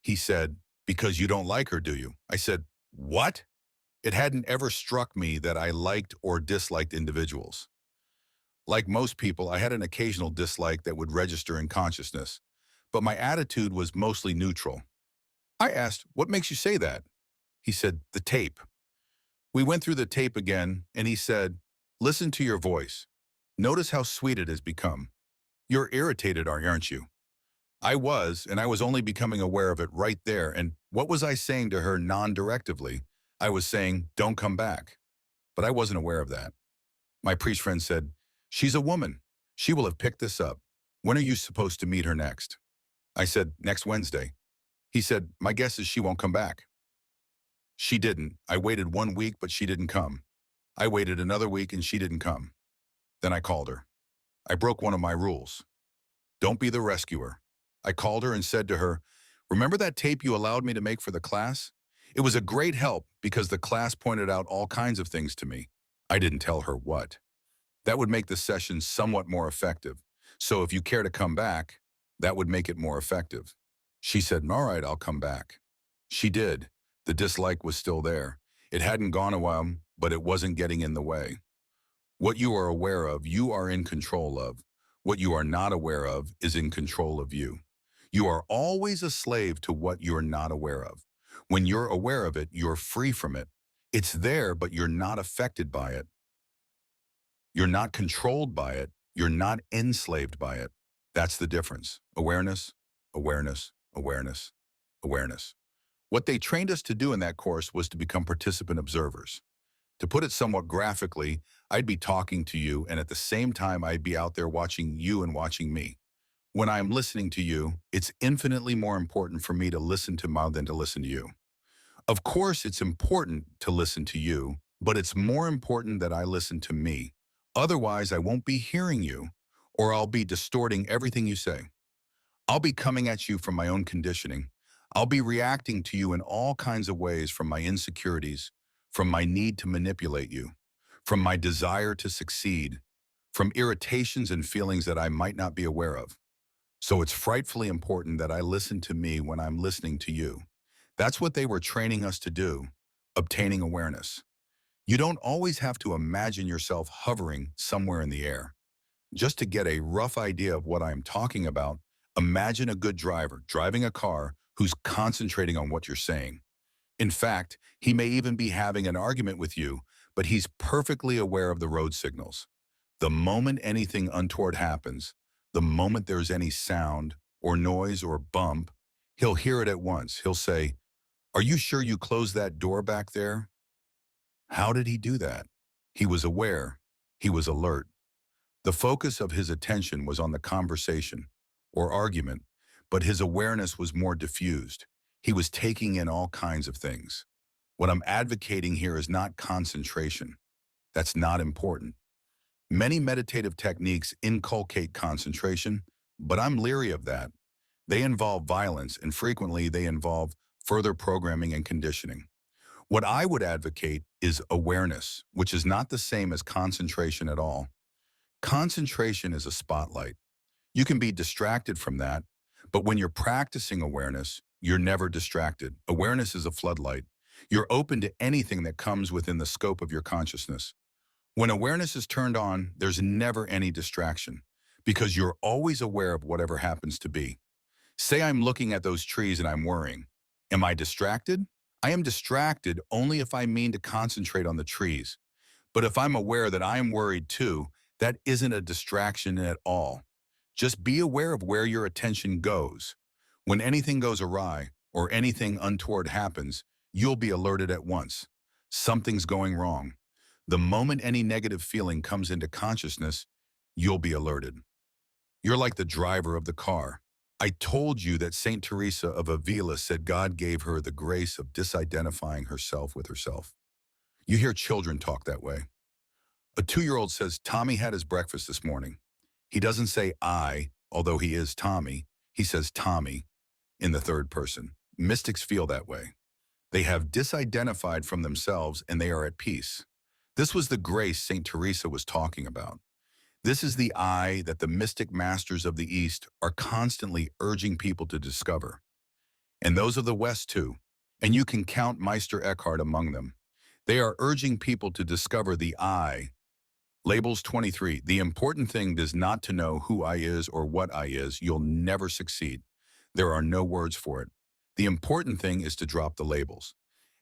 He said, "Because you don't like her, do you?" I said, "What?" It hadn't ever struck me that I liked or disliked individuals. Like most people, I had an occasional dislike that would register in consciousness, but my attitude was mostly neutral. I asked, "What makes you say that?" He said, "The tape." We went through the tape again, and he said, "Listen to your voice. Notice how sweet it has become. You're irritated, aren't you?" I was, and I was only becoming aware of it right there. And what was I saying to her non-directively? I was saying, "Don't come back." But I wasn't aware of that. My priest friend said, "She's a woman. She will have picked this up. When are you supposed to meet her next?" I said, "Next Wednesday." He said, "My guess is she won't come back." She didn't. I waited 1 week, but she didn't come. I waited another week and she didn't come. Then I called her. I broke one of my rules. Don't be the rescuer. I called her and said to her, "Remember that tape you allowed me to make for the class? It was a great help because the class pointed out all kinds of things to me." I didn't tell her what. That would make the session somewhat more effective. So if you care to come back, that would make it more effective. She said, "All right, I'll come back." She did. The dislike was still there. It hadn't gone a while, but it wasn't getting in the way. What you are aware of, you are in control of. What you are not aware of is in control of you. You are always a slave to what you're not aware of. When you're aware of it, you're free from it. It's there, but you're not affected by it. You're not controlled by it. You're not enslaved by it. That's the difference. Awareness, awareness, awareness, awareness. What they trained us to do in that course was to become participant observers. To put it somewhat graphically, I'd be talking to you, and at the same time, I'd be out there watching you and watching me. When I'm listening to you, it's infinitely more important for me to listen to Mao than to listen to you. Of course, it's important to listen to you, but it's more important that I listen to me. Otherwise, I won't be hearing you, or I'll be distorting everything you say. I'll be coming at you from my own conditioning. I'll be reacting to you in all kinds of ways, from my insecurities, from my need to manipulate you, from my desire to succeed, from irritations and feelings that I might not be aware of. So it's frightfully important that I listen to me when I'm listening to you. That's what they were training us to do, obtaining awareness. You don't always have to imagine yourself hovering somewhere in the air. Just to get a rough idea of what I'm talking about, imagine a good driver driving a car who's concentrating on what you're saying. In fact, he may even be having an argument with you, but he's perfectly aware of the road signals. The moment anything untoward happens, the moment there's any sound or noise or bump, he'll hear it at once. He'll say, "Are you sure you closed that door back there?" How did he do that? He was aware. He was alert. The focus of his attention was on the conversation or argument, but his awareness was more diffused. He was taking in all kinds of things. What I'm advocating here is not concentration. That's not important. Many meditative techniques inculcate concentration, but I'm leery of that. They involve violence, and frequently they involve further programming and conditioning. What I would advocate is awareness, which is not the same as concentration at all. Concentration is a spotlight. You can be distracted from that, but when you're practicing awareness, you're never distracted. Awareness is a floodlight. You're open to anything that comes within the scope of your consciousness. When awareness is turned on, there's never any distraction because you're always aware of whatever happens to be. Say I'm looking at those trees and I'm worrying. Am I distracted? I am distracted only if I mean to concentrate on the trees. But if I'm aware that I am worried too, that isn't a distraction at all. Just be aware of where your attention goes. When anything goes awry or anything untoward happens, you'll be alerted at once. Something's going wrong. The moment any negative feeling comes into consciousness, you'll be alerted. You're like the driver of the car. I told you that Saint Teresa of Avila said God gave her the grace of disidentifying herself with herself. You hear children talk that way. A 2-year-old says Tommy had his breakfast this morning. He doesn't say I, although he is Tommy. He says Tommy in the third person. Mystics feel that way. They have disidentified from themselves and they are at peace. This was the grace Saint Teresa was talking about. This is the I that the mystic masters of the East are constantly urging people to discover. And those of the West too. And you can count Meister Eckhart among them. They are urging people to discover the I. Labels 23. The important thing is not to know who I is or what I is. You'll never succeed. There are no words for it. The important thing is to drop the labels.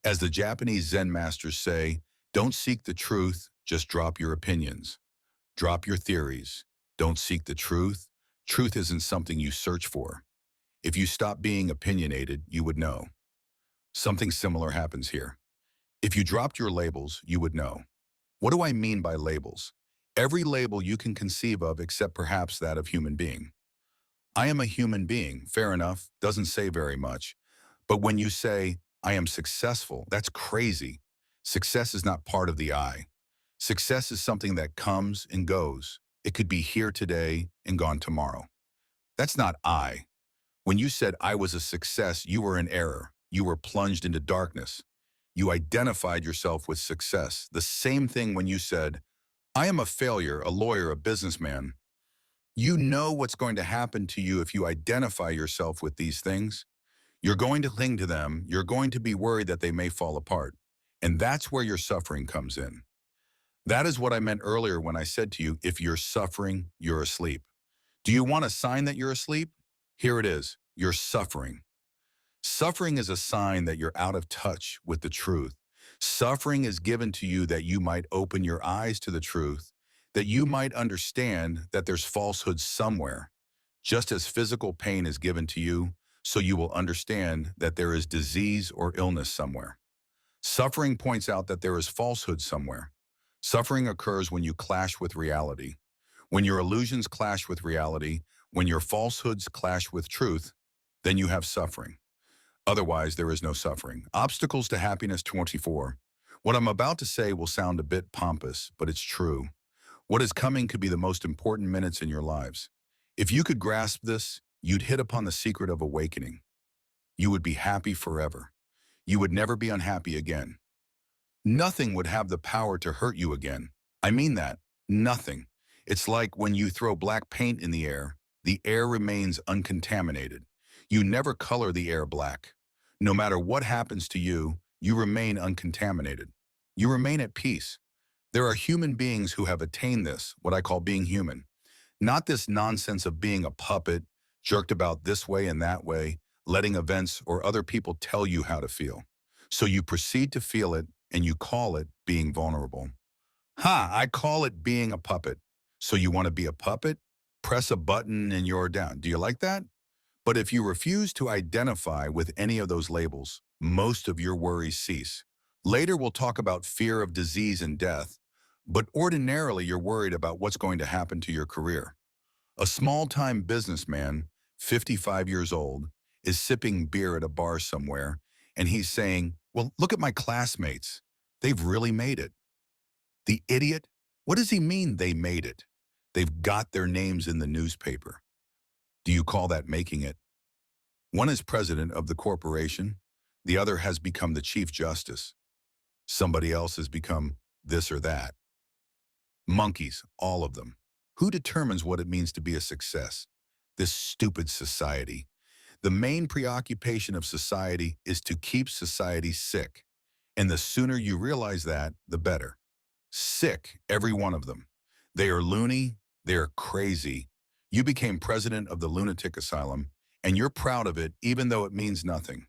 As the Japanese Zen masters say, don't seek the truth, just drop your opinions. Drop your theories. Don't seek the truth. Truth isn't something you search for. If you stop being opinionated, you would know. Something similar happens here. If you dropped your labels, you would know. What do I mean by labels? Every label you can conceive of except perhaps that of human being. I am a human being, fair enough, doesn't say very much. But when you say, I am successful, that's crazy. Success is not part of the I. Success is something that comes and goes. It could be here today and gone tomorrow. That's not I. When you said I was a success, you were in error. You were plunged into darkness. You identified yourself with success. The same thing when you said, I am a failure, a lawyer, a businessman. You know what's going to happen to you if you identify yourself with these things. You're going to cling to them. You're going to be worried that they may fall apart. And that's where your suffering comes in. That is what I meant earlier when I said to you, if you're suffering, you're asleep. Do you want a sign that you're asleep? Here it is. You're suffering. Suffering is a sign that you're out of touch with the truth. Suffering is given to you that you might open your eyes to the truth, that you might understand that there's falsehood somewhere. Just as physical pain is given to you, so you will understand that there is disease or illness somewhere. Suffering points out that there is falsehood somewhere. Suffering occurs when you clash with reality. When your illusions clash with reality, when your falsehoods clash with truth, then you have suffering. Otherwise, there is no suffering. Obstacles to happiness 24. What I'm about to say will sound a bit pompous, but it's true. What is coming could be the most important minutes in your lives. If you could grasp this, you'd hit upon the secret of awakening. You would be happy forever. You would never be unhappy again. Nothing would have the power to hurt you again. I mean that. Nothing. It's like when you throw black paint in the air remains uncontaminated. You never color the air black. No matter what happens to you, you remain uncontaminated. You remain at peace. There are human beings who have attained this, what I call being human. Not this nonsense of being a puppet, jerked about this way and that way, letting events or other people tell you how to feel. So you proceed to feel it, and you call it being vulnerable. I call it being a puppet. So you want to be a puppet? Press a button and you're down. Do you like that? But if you refuse to identify with any of those labels, most of your worries cease. Later we'll talk about fear of disease and death, but ordinarily you're worried about what's going to happen to your career. A small-time businessman, 55 years old, is sipping beer at a bar somewhere, and he's saying, well, look at my classmates. They've really made it. The idiot, What does he mean they made it? They've got their names in the newspaper. Do you call that making it? One is president of the corporation. The other has become the chief justice. Somebody else has become this or that. Monkeys, all of them. Who determines what it means to be a success? This stupid society. The main preoccupation of society is to keep society sick. And the sooner you realize that, the better. Sick, every one of them. They are loony, they are crazy. You became president of the lunatic asylum, and you're proud of it even though it means nothing.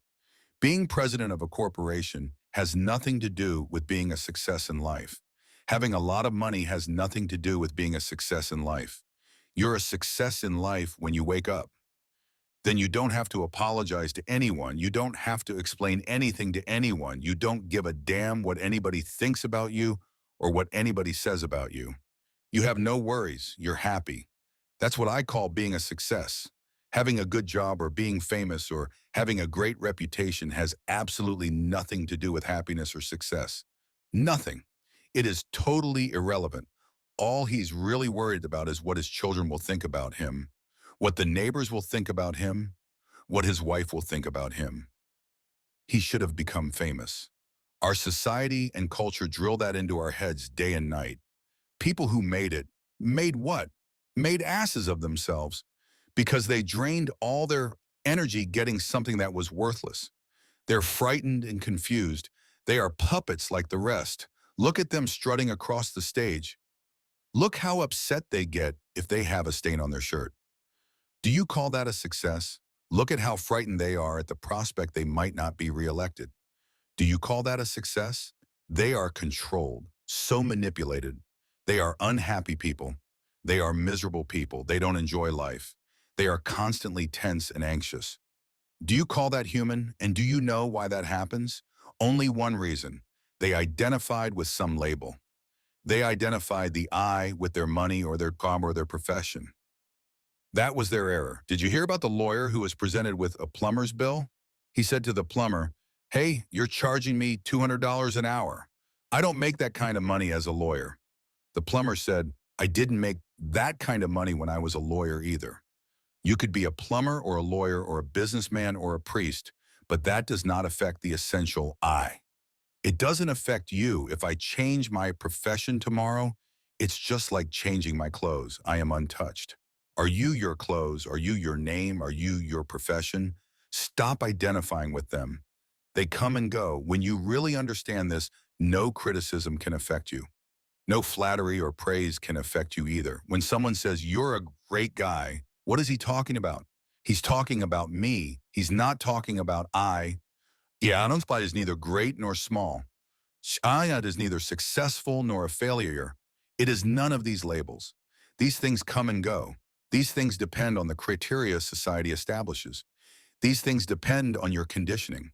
Being president of a corporation has nothing to do with being a success in life. Having a lot of money has nothing to do with being a success in life. You're a success in life when you wake up. Then you don't have to apologize to anyone. You don't have to explain anything to anyone. You don't give a damn what anybody thinks about you or what anybody says about you. You have no worries. You're happy. That's what I call being a success. Having a good job or being famous or having a great reputation has absolutely nothing to do with happiness or success. Nothing. It is totally irrelevant. All he's really worried about is what his children will think about him, what the neighbors will think about him, what his wife will think about him. He should have become famous. Our society and culture drill that into our heads day and night. People who made it, made what? Made asses of themselves because they drained all their energy getting something that was worthless. They're frightened and confused. They are puppets like the rest. Look at them strutting across the stage. Look how upset they get if they have a stain on their shirt. Do you call that a success? Look at how frightened they are at the prospect they might not be reelected. Do you call that a success? They are controlled, so manipulated. They are unhappy people. They are miserable people. They don't enjoy life. They are constantly tense and anxious. Do you call that human? And do you know why that happens? Only one reason. They identified with some label. They identified the I with their money or their job or their profession. That was their error. Did you hear about the lawyer who was presented with a plumber's bill? He said to the plumber, "Hey, you're charging me $200 an hour. I don't make that kind of money as a lawyer." The plumber said, "I didn't make that kind of money when I was a lawyer either." You could be a plumber or a lawyer or a businessman or a priest, but that does not affect the essential I. It doesn't affect you. If I change my profession tomorrow, it's just like changing my clothes. I am untouched. Are you your clothes? Are you your name? Are you your profession? Stop identifying with them. They come and go. When you really understand this, no criticism can affect you. No flattery or praise can affect you either. When someone says, "You're a great guy," what is he talking about? He's talking about me. He's not talking about I. Yeah, Anonspot is neither great nor small. Shayad is neither successful nor a failure. It is none of these labels. These things come and go. These things depend on the criteria society establishes. These things depend on your conditioning.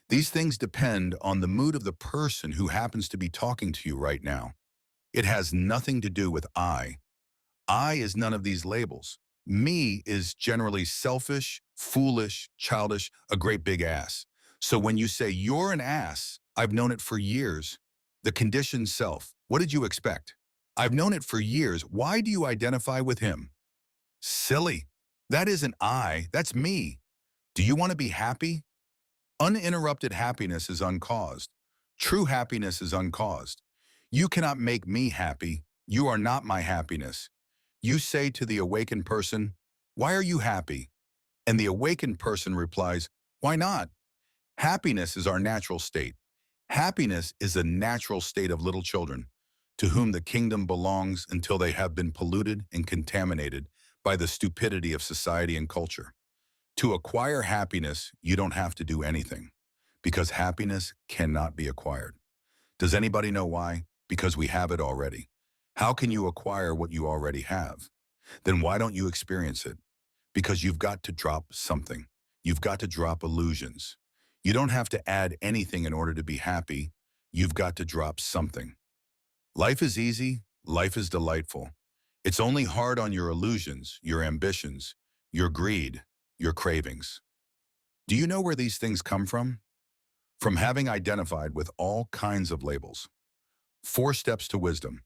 These things depend on the mood of the person who happens to be talking to you right now. It has nothing to do with I. I is none of these labels. Me is generally selfish, foolish, childish, a great big ass. So when you say you're an ass, I've known it for years. The conditioned self, what did you expect? I've known it for years. Why do you identify with him? Silly. That isn't I, that's me. Do you want to be happy? Uninterrupted happiness is uncaused. True happiness is uncaused. You cannot make me happy. You are not my happiness. You say to the awakened person, "Why are you happy?" And the awakened person replies, "Why not?" Happiness is our natural state. Happiness is the natural state of little children, to whom the kingdom belongs until they have been polluted and contaminated by the stupidity of society and culture. To acquire happiness, you don't have to do anything, because happiness cannot be acquired. Does anybody know why? Because we have it already. How can you acquire what you already have? Then why don't you experience it? Because you've got to drop something. You've got to drop illusions. You don't have to add anything in order to be happy. You've got to drop something. Life is easy. Life is delightful. It's only hard on your illusions, your ambitions, your greed, your cravings. Do you know where these things come from? From having identified with all kinds of labels. 4 steps to wisdom.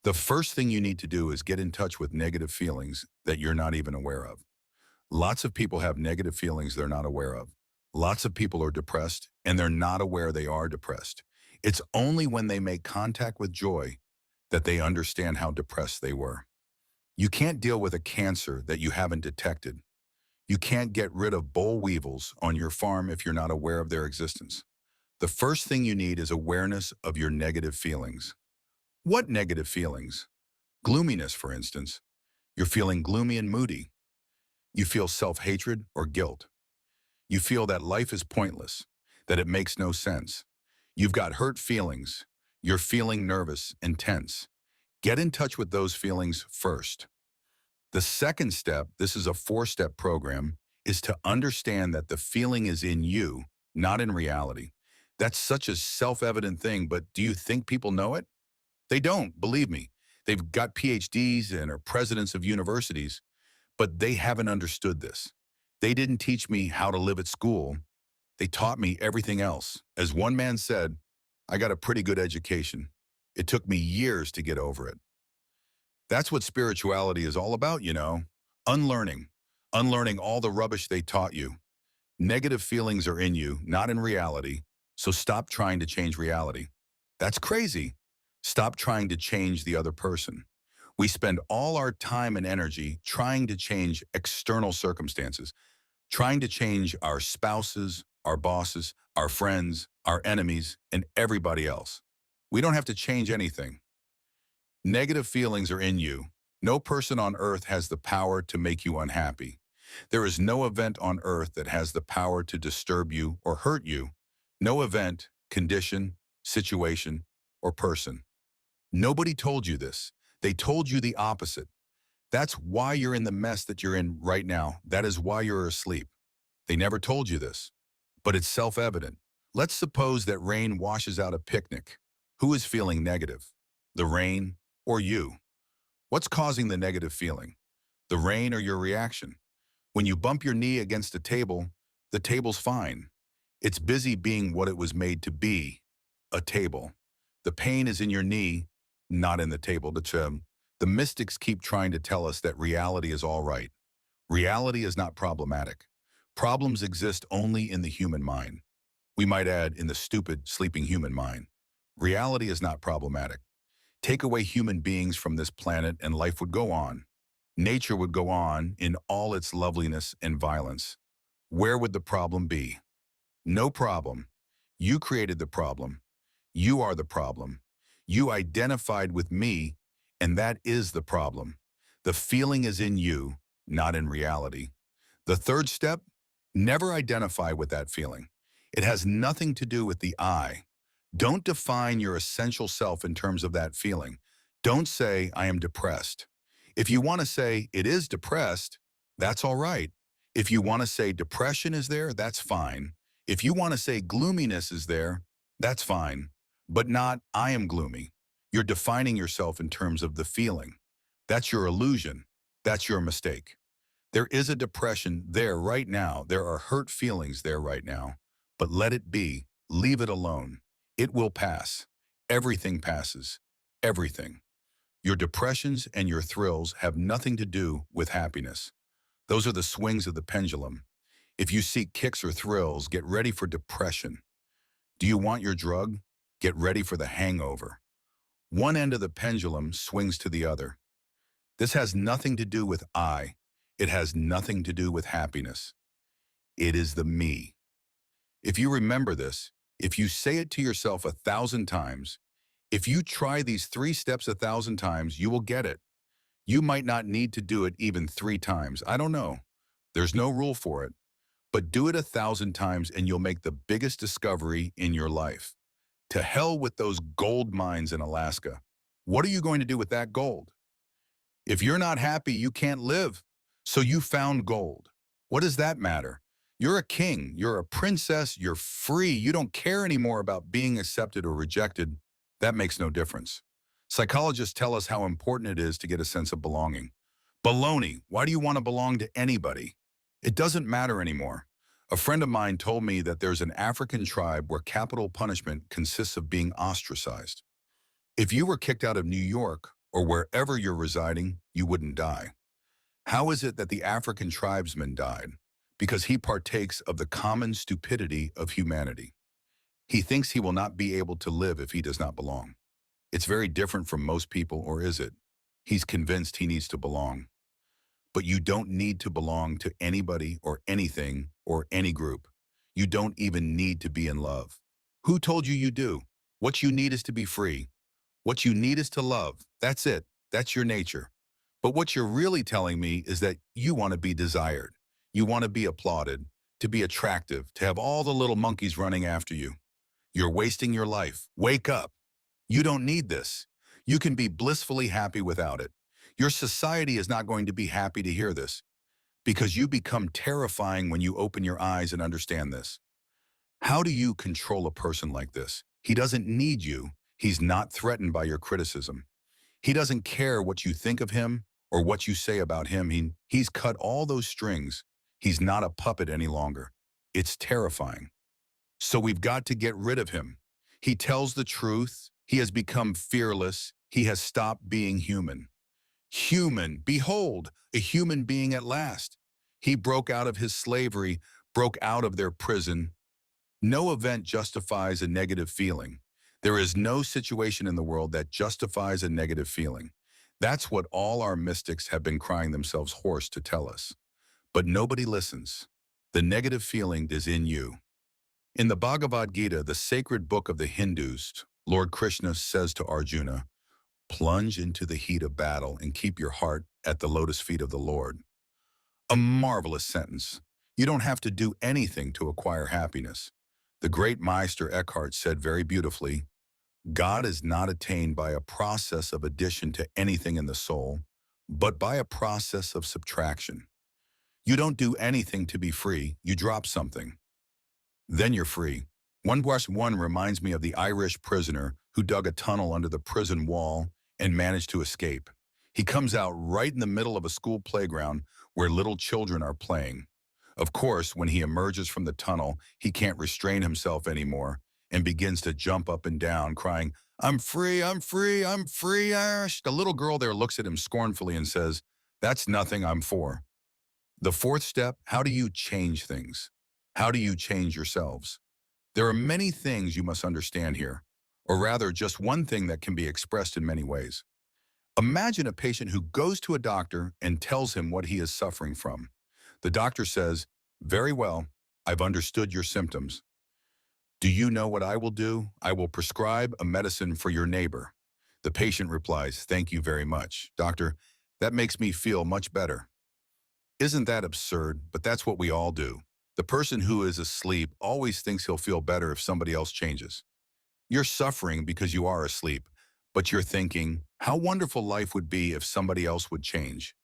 The first thing you need to do is get in touch with negative feelings that you're not even aware of. Lots of people have negative feelings they're not aware of. Lots of people are depressed and they're not aware they are depressed. It's only when they make contact with joy that they understand how depressed they were. You can't deal with a cancer that you haven't detected. You can't get rid of boll weevils on your farm if you're not aware of their existence. The first thing you need is awareness of your negative feelings. What negative feelings? Gloominess, for instance. You're feeling gloomy and moody. You feel self-hatred or guilt. You feel that life is pointless, that it makes no sense. You've got hurt feelings. You're feeling nervous and tense. Get in touch with those feelings first. The second step, this is a 4-step program, is to understand that the feeling is in you, not in reality. That's such a self-evident thing, but do you think people know it? They don't, believe me. They've got PhDs and are presidents of universities, but they haven't understood this. They didn't teach me how to live at school. They taught me everything else. As one man said, I got a pretty good education. It took me years to get over it. That's what spirituality is all about, you know. Unlearning. Unlearning all the rubbish they taught you. Negative feelings are in you, not in reality, so stop trying to change reality. That's crazy. Stop trying to change the other person. We spend all our time and energy trying to change external circumstances, trying to change our spouses, our bosses, our friends, our enemies, and everybody else. We don't have to change anything. Negative feelings are in you. No person on earth has the power to make you unhappy. There is no event on earth that has the power to disturb you or hurt you. No event, condition, situation, or person. Nobody told you this. They told you the opposite. That's why you're in the mess that you're in right now. That is why you're asleep. They never told you this, but it's self-evident. Let's suppose that rain washes out a picnic. Who is feeling negative? The rain or you? What's causing the negative feeling? The rain or your reaction? When you bump your knee against a table, the table's fine. It's busy being what it was made to be, a table. The pain is in your knee, not in the table. The mystics keep trying to tell us that reality is all right. Reality is not problematic. Problems exist only in the human mind. We might add, in the stupid, sleeping human mind. Reality is not problematic. Take away human beings from this planet and life would go on. Nature would go on in all its loveliness and violence. Where would the problem be? No problem. You created the problem. You are the problem. You identified with me, and that is the problem. The feeling is in you, not in reality. The third step, never identify with that feeling. It has nothing to do with the I. Don't define your essential self in terms of that feeling. Don't say, I am depressed. If you want to say it is depressed, that's all right. If you want to say depression is there, that's fine. If you want to say gloominess is there, that's fine. But not, I am gloomy. You're defining yourself in terms of the feeling. That's your illusion. That's your mistake. There is a depression there right now. There are hurt feelings there right now. But let it be. Leave it alone. It will pass. Everything passes. Everything. Your depressions and your thrills have nothing to do with happiness. Those are the swings of the pendulum. If you seek kicks or thrills, get ready for depression. Do you want your drug? Get ready for the hangover. One end of the pendulum swings to the other. This has nothing to do with I. It has nothing to do with happiness. It is the me. If you remember this, if you say it to yourself 1,000 times, if you try these 3 steps 1,000 times, you will get it. You might not need to do it even 3 times. I don't know. There's no rule for it. But do it 1,000 times and you'll make the biggest discovery in your life. To hell with those gold mines in Alaska. What are you going to do with that gold? If you're not happy, you can't live. So you found gold. What does that matter? You're a king. You're a princess. You're free. You don't care anymore about being accepted or rejected. That makes no difference. Psychologists tell us how important it is to get a sense of belonging. Baloney. Why do you want to belong to anybody? It doesn't matter anymore. A friend of mine told me that there's an African tribe where capital punishment consists of being ostracized. If you were kicked out of New York or wherever you're residing, you wouldn't die. How is it that the African tribesman died? Because he partakes of the common stupidity of humanity. He thinks he will not be able to live if he does not belong. It's very different from most people, or is it? He's convinced he needs to belong. But you don't need to belong to anybody or anything or any group. You don't even need to be in love. Who told you you do? What you need is to be free. What you need is to love. That's it. That's your nature. But what you're really telling me is that you want to be desired. You want to be applauded, to be attractive, to have all the little monkeys running after you. You're wasting your life. Wake up. You don't need this. You can be blissfully happy without it. Your society is not going to be happy to hear this because you become terrifying when you open your eyes and understand this. How do you control a person like this? He doesn't need you. He's not threatened by your criticism. He doesn't care what you think of him or what you say about him. He's cut all those strings. He's not a puppet any longer. It's terrifying. So we've got to get rid of him. He tells the truth. He has become fearless. He has stopped being human. Human, behold, a human being at last. He broke out of his slavery, broke out of their prison. No event justifies a negative feeling. There is no situation in the world that justifies a negative feeling. That's what all our mystics have been crying themselves hoarse to tell us. But nobody listens. The negative feeling is in you. In the Bhagavad Gita, the sacred book of the Hindus, Lord Krishna says to Arjuna, plunge into the heat of battle and keep your heart at the lotus feet of the Lord. A marvelous sentence. You don't have to do anything to acquire happiness. The great Meister Eckhart said very beautifully, God is not attained by a process of addition to anything in the soul, but by a process of subtraction. You don't do anything to be free, you drop something. Then you're free. 1+1 reminds me of the Irish prisoner who dug a tunnel under the prison wall and managed to escape. He comes out right in the middle of a school playground where little children are playing. Of course, when he emerges from the tunnel, he can't restrain himself anymore and begins to jump up and down, crying, I'm free, I'm free, I'm free, Ash. The little girl there looks at him scornfully and says, that's nothing I'm for. The fourth step, how do you change things? How do you change yourselves? There are many things you must understand here, or rather just one thing that can be expressed in many ways. Imagine a patient who goes to a doctor and tells him what he is suffering from. The doctor says, very well, I've understood your symptoms. Do you know what I will do? I will prescribe a medicine for your neighbor. The patient replies, thank you very much. Doctor, that makes me feel much better. Isn't that absurd? But that's what we all do. The person who is asleep always thinks he'll feel better if somebody else changes. You're suffering because you are asleep, but you're thinking, how wonderful life would be if somebody else would change.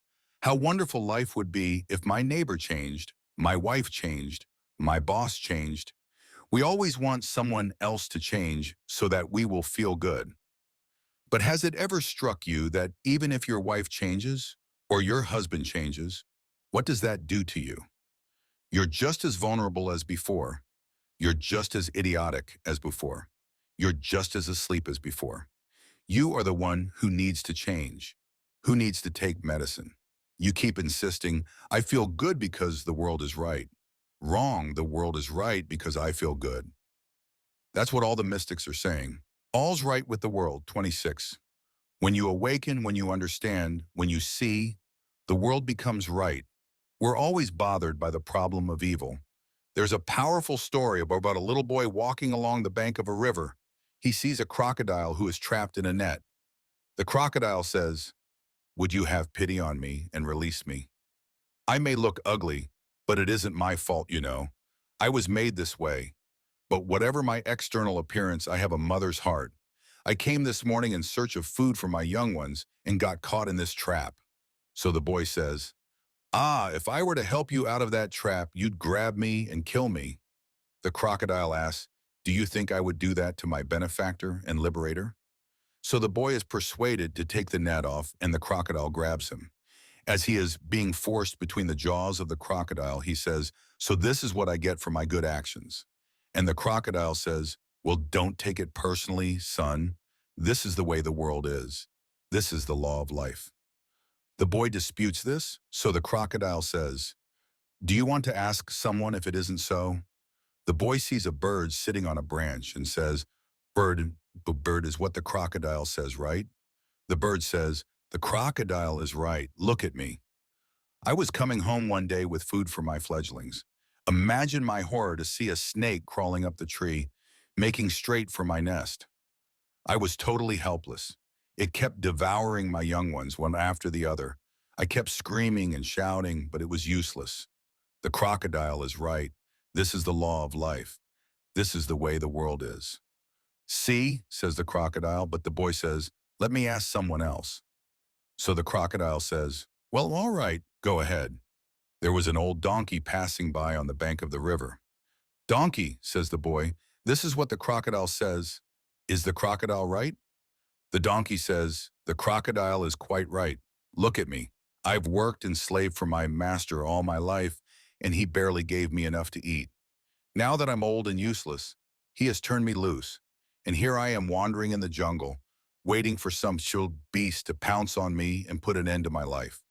How wonderful life would be if my neighbor changed, my wife changed, my boss changed. We always want someone else to change so that we will feel good. But has it ever struck you that even if your wife changes or your husband changes, what does that do to you? You're just as vulnerable as before. You're just as idiotic as before. You're just as asleep as before. You are the one who needs to change, who needs to take medicine. You keep insisting, I feel good because the world is right. Wrong, the world is right because I feel good. That's what all the mystics are saying. All's right with the world, 26. When you awaken, when you understand, when you see, the world becomes right. We're always bothered by the problem of evil. There's a powerful story about a little boy walking along the bank of a river. He sees a crocodile who is trapped in a net. The crocodile says, would you have pity on me and release me? I may look ugly, but it isn't my fault, you know. I was made this way. But whatever my external appearance, I have a mother's heart. I came this morning in search of food for my young ones and got caught in this trap. So the boy says, if I were to help you out of that trap, you'd grab me and kill me. The crocodile asks, do you think I would do that to my benefactor and liberator? So the boy is persuaded to take the net off and the crocodile grabs him. As he is being forced between the jaws of the crocodile, he says, so this is what I get for my good actions. And the crocodile says, well, don't take it personally, son. This is the way the world is. This is the law of life. The boy disputes this, so the crocodile says, "Do you want to ask someone if it isn't so?" The boy sees a bird sitting on a branch and says, Bird is what the crocodile says, right?" The bird says, "The crocodile is right. Look at me. I was coming home one day with food for my fledglings. Imagine my horror to see a snake crawling up the tree, making straight for my nest. I was totally helpless. It kept devouring my young ones one after the other. I kept screaming and shouting, but it was useless. The crocodile is right. This is the law of life. This is the way the world is." "See," says the crocodile, but the boy says, "Let me ask someone else." So the crocodile says, "Well, all right, go ahead." There was an old donkey passing by on the bank of the river. "Donkey," says the boy, "this is what the crocodile says. Is the crocodile right?" The donkey says, "The crocodile is quite right. Look at me. I've worked and slaved for my master all my life, and he barely gave me enough to eat. Now that I'm old and useless, he has turned me loose, and here I am wandering in the jungle, waiting for some chill beast to pounce on me and put an end to my life.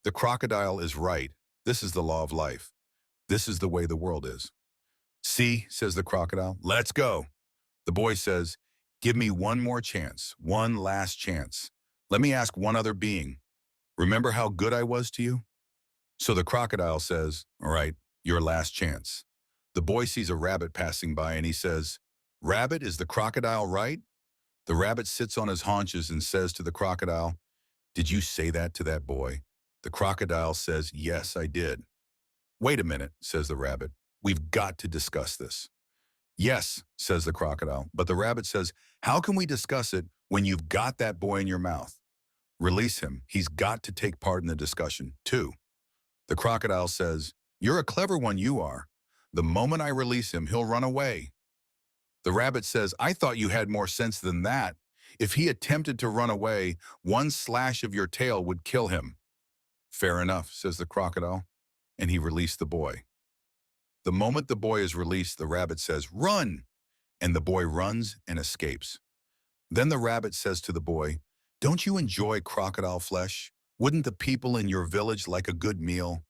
The crocodile is right. This is the law of life. This is the way the world is." "See," says the crocodile, "let's go." The boy says, "Give me one more chance, one last chance. Let me ask one other being. Remember how good I was to you?" So the crocodile says, "All right, your last chance." The boy sees a rabbit passing by and he says, "Rabbit, is the crocodile right?" The rabbit sits on his haunches and says to the crocodile, "Did you say that to that boy?" The crocodile says, "Yes, I did." "Wait a minute," says the rabbit. "We've got to discuss this." "Yes," says the crocodile, but the rabbit says, "How can we discuss it when you've got that boy in your mouth? Release him. He's got to take part in the discussion, too." The crocodile says, "You're a clever one, you are. The moment I release him, he'll run away." The rabbit says, "I thought you had more sense than that. If he attempted to run away, one slash of your tail would kill him." "Fair enough," says the crocodile, and he released the boy. The moment the boy is released, the rabbit says, "Run!" And the boy runs and escapes. Then the rabbit says to the boy, "Don't you enjoy crocodile flesh? Wouldn't the people in your village like a good meal?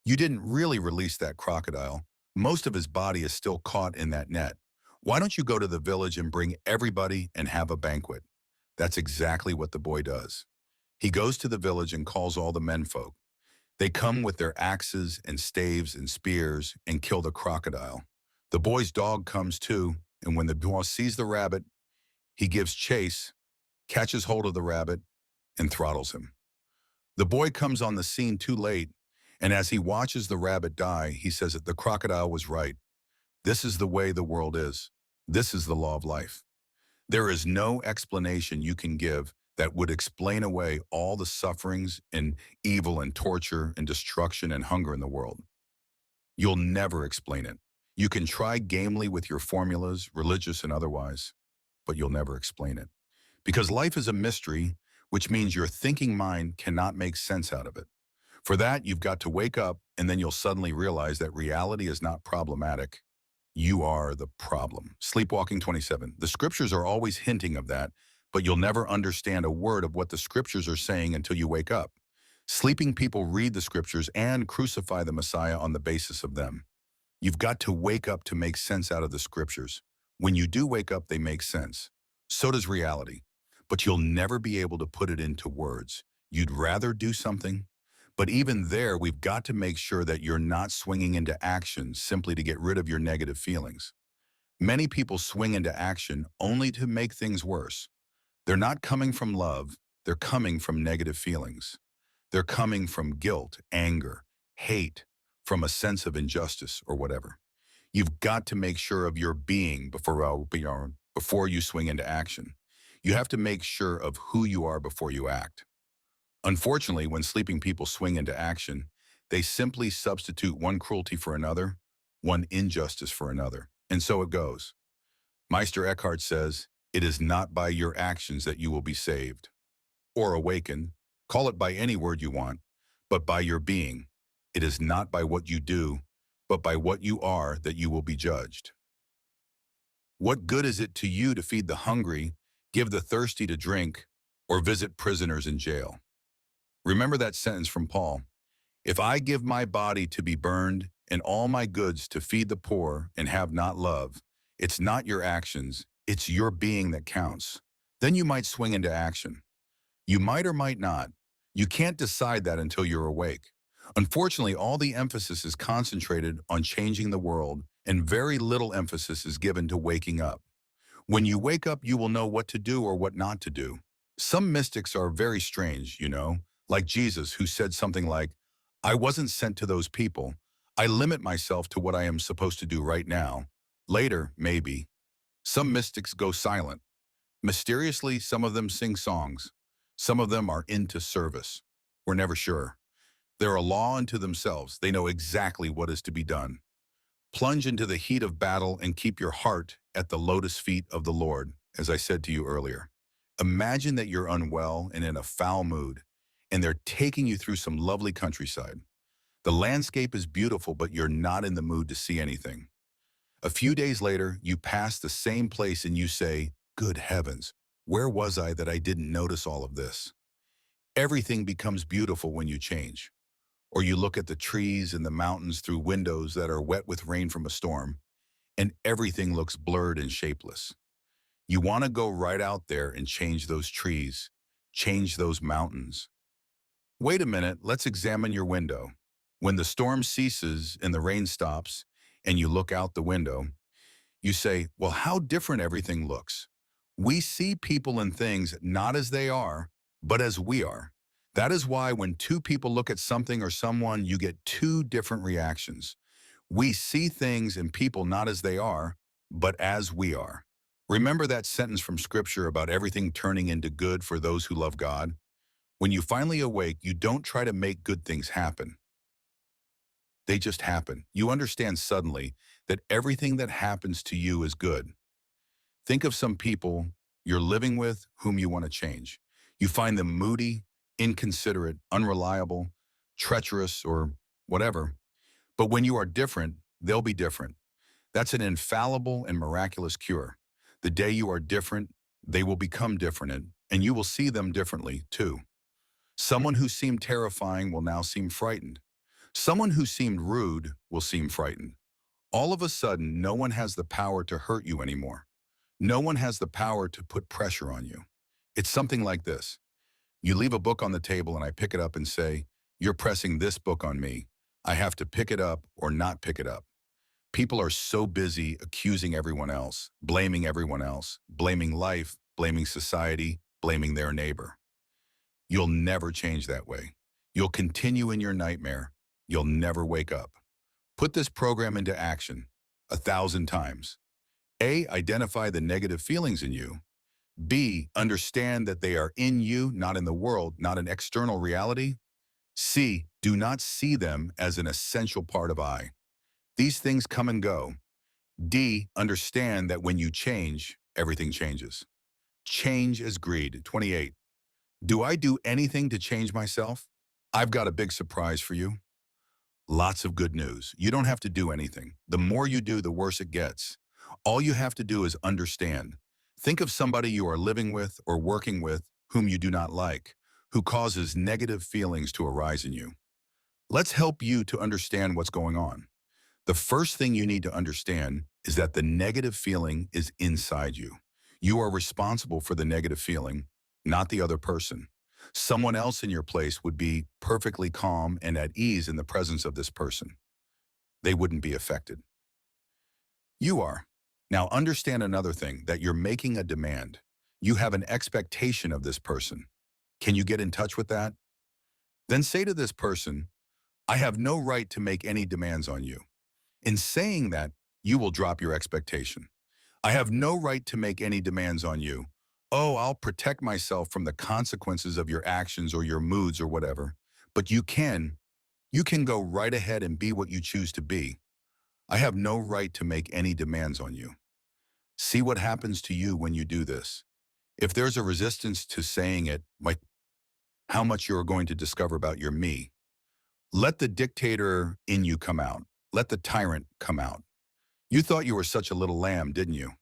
You didn't really release that crocodile. Most of his body is still caught in that net. Why don't you go to the village and bring everybody and have a banquet?" That's exactly what the boy does. He goes to the village and calls all the menfolk. They come with their axes and staves and spears and kill the crocodile. The boy's dog comes too, and when the boy sees the rabbit, he gives chase, catches hold of the rabbit, and throttles him. The boy comes on the scene too late, and as he watches the rabbit die, he says that the crocodile was right. This is the way the world is. This is the law of life. There is no explanation you can give that would explain away all the sufferings and evil and torture and destruction and hunger in the world. You'll never explain it. You can try gamely with your formulas, religious and otherwise, but you'll never explain it. Because life is a mystery, which means your thinking mind cannot make sense out of it. For that, you've got to wake up, and then you'll suddenly realize that reality is not problematic. You are the problem. Sleepwalking 27. The scriptures are always hinting of that, but you'll never understand a word of what the scriptures are saying until you wake up. Sleeping people read the scriptures and crucify the Messiah on the basis of them. You've got to wake up to make sense out of the scriptures. When you do wake up, they make sense. So does reality. But you'll never be able to put it into words. You'd rather do something, but even there, we've got to make sure that you're not swinging into action simply to get rid of your negative feelings. Many people swing into action only to make things worse. They're not coming from love, they're coming from negative feelings. They're coming from guilt, anger, hate, from a sense of injustice or whatever. You've got to make sure of your being before you swing into action. You have to make sure of who you are before you act. Unfortunately, when sleeping people swing into action, they simply substitute one cruelty for another, one injustice for another. And so it goes. Meister Eckhart says, "It is not by your actions that you will be saved or awakened. Call it by any word you want, but by your being. It is not by what you do, but by what you are that you will be judged." What good is it to you to feed the hungry, give the thirsty to drink, or visit prisoners in jail. Remember that sentence from Paul: "If I give my body to be burned and all my goods to feed the poor and have not love, it's not your actions, it's your being that counts." Then you might swing into action. You might or might not. You can't decide that until you're awake. Unfortunately, all the emphasis is concentrated on changing the world, and very little emphasis is given to waking up. When you wake up, you will know what to do or what not to do. Some mystics are very strange, like Jesus, who said something like, "I wasn't sent to those people. I limit myself to what I am supposed to do right now. Later, maybe." Some mystics go silent. Mysteriously, some of them sing songs. Some of them are into service. We're never sure. They're a law unto themselves. They know exactly what is to be done. Plunge into the heat of battle and keep your heart at the lotus feet of the Lord, as I said to you earlier. Imagine that you're unwell and in a foul mood, and they're taking you through some lovely countryside. The landscape is beautiful, but you're not in the mood to see anything. A few days later, you pass the same place and you say, "Good heavens, where was I that I didn't notice all of this?" Everything becomes beautiful when you change. Or you look at the trees and the mountains through windows that are wet with rain from a storm, and everything looks blurred and shapeless. You want to go right out there and change those trees, change those mountains. Wait a minute, let's examine your window. When the storm ceases and the rain stops, and you look out the window, you say, "Well, how different everything looks." We see people and things not as they are, but as we are. That is why when two people look at something or someone, you get two different reactions. We see things and people not as they are, but as we are. Remember that sentence from Scripture about everything turning into good for those who love God? When you finally awake, you don't try to make good things happen. They just happen. You understand suddenly that everything that happens to you is good. Think of some people you're living with whom you want to change. You find them moody, inconsiderate, unreliable, treacherous, or whatever. But when you are different, they'll be different. That's an infallible and miraculous cure. The day you are different, they will become different, and you will see them differently, too. Someone who seemed terrifying will now seem frightened. Someone who seemed rude will seem frightened. All of a sudden, no one has the power to hurt you anymore. No one has the power to put pressure on you. It's something like this. You leave a book on the table and I pick it up and say, "You're pressing this book on me. I have to pick it up or not pick it up." People are so busy accusing everyone else, blaming life, blaming society, blaming their neighbor. You'll never change that way. You'll continue in your nightmare. You'll never wake up. Put this program into action 1,000 times. A, identify the negative feelings in you. B, understand that they are in you, not in the world, not an external reality. C, do not see them as an essential part of I. These things come and go. D, understand that when you change, everything changes. Change is greed. 28. Do I do anything to change myself? I've got a big surprise for you. Lots of good news. You don't have to do anything. The more you do, the worse it gets. All you have to do is understand. Think of somebody you are living with or working with whom you do not like, who causes negative feelings to arise in you. Let's help you to understand what's going on. The first thing you need to understand is that the negative feeling is inside you. You are responsible for the negative feeling, not the other person. Someone else in your place would be perfectly calm and at ease in the presence of this person. They wouldn't be affected. You are. Now understand another thing, that you're making a demand. You have an expectation of this person. Can you get in touch with that? Then say to this person, "I have no right to make any demands on you." In saying that, you will drop your expectation. "I have no right to make any demands on you. Oh, I'll protect myself from the consequences of your actions or your moods or whatever." But you can go right ahead and be what you choose to be. "I have no right to make any demands on you." See what happens to you when you do this. If there's a resistance to saying it, like how much you're going to discover about your me. Let the dictator in you come out. Let the tyrant come out. You thought you were such a little lamb, didn't you?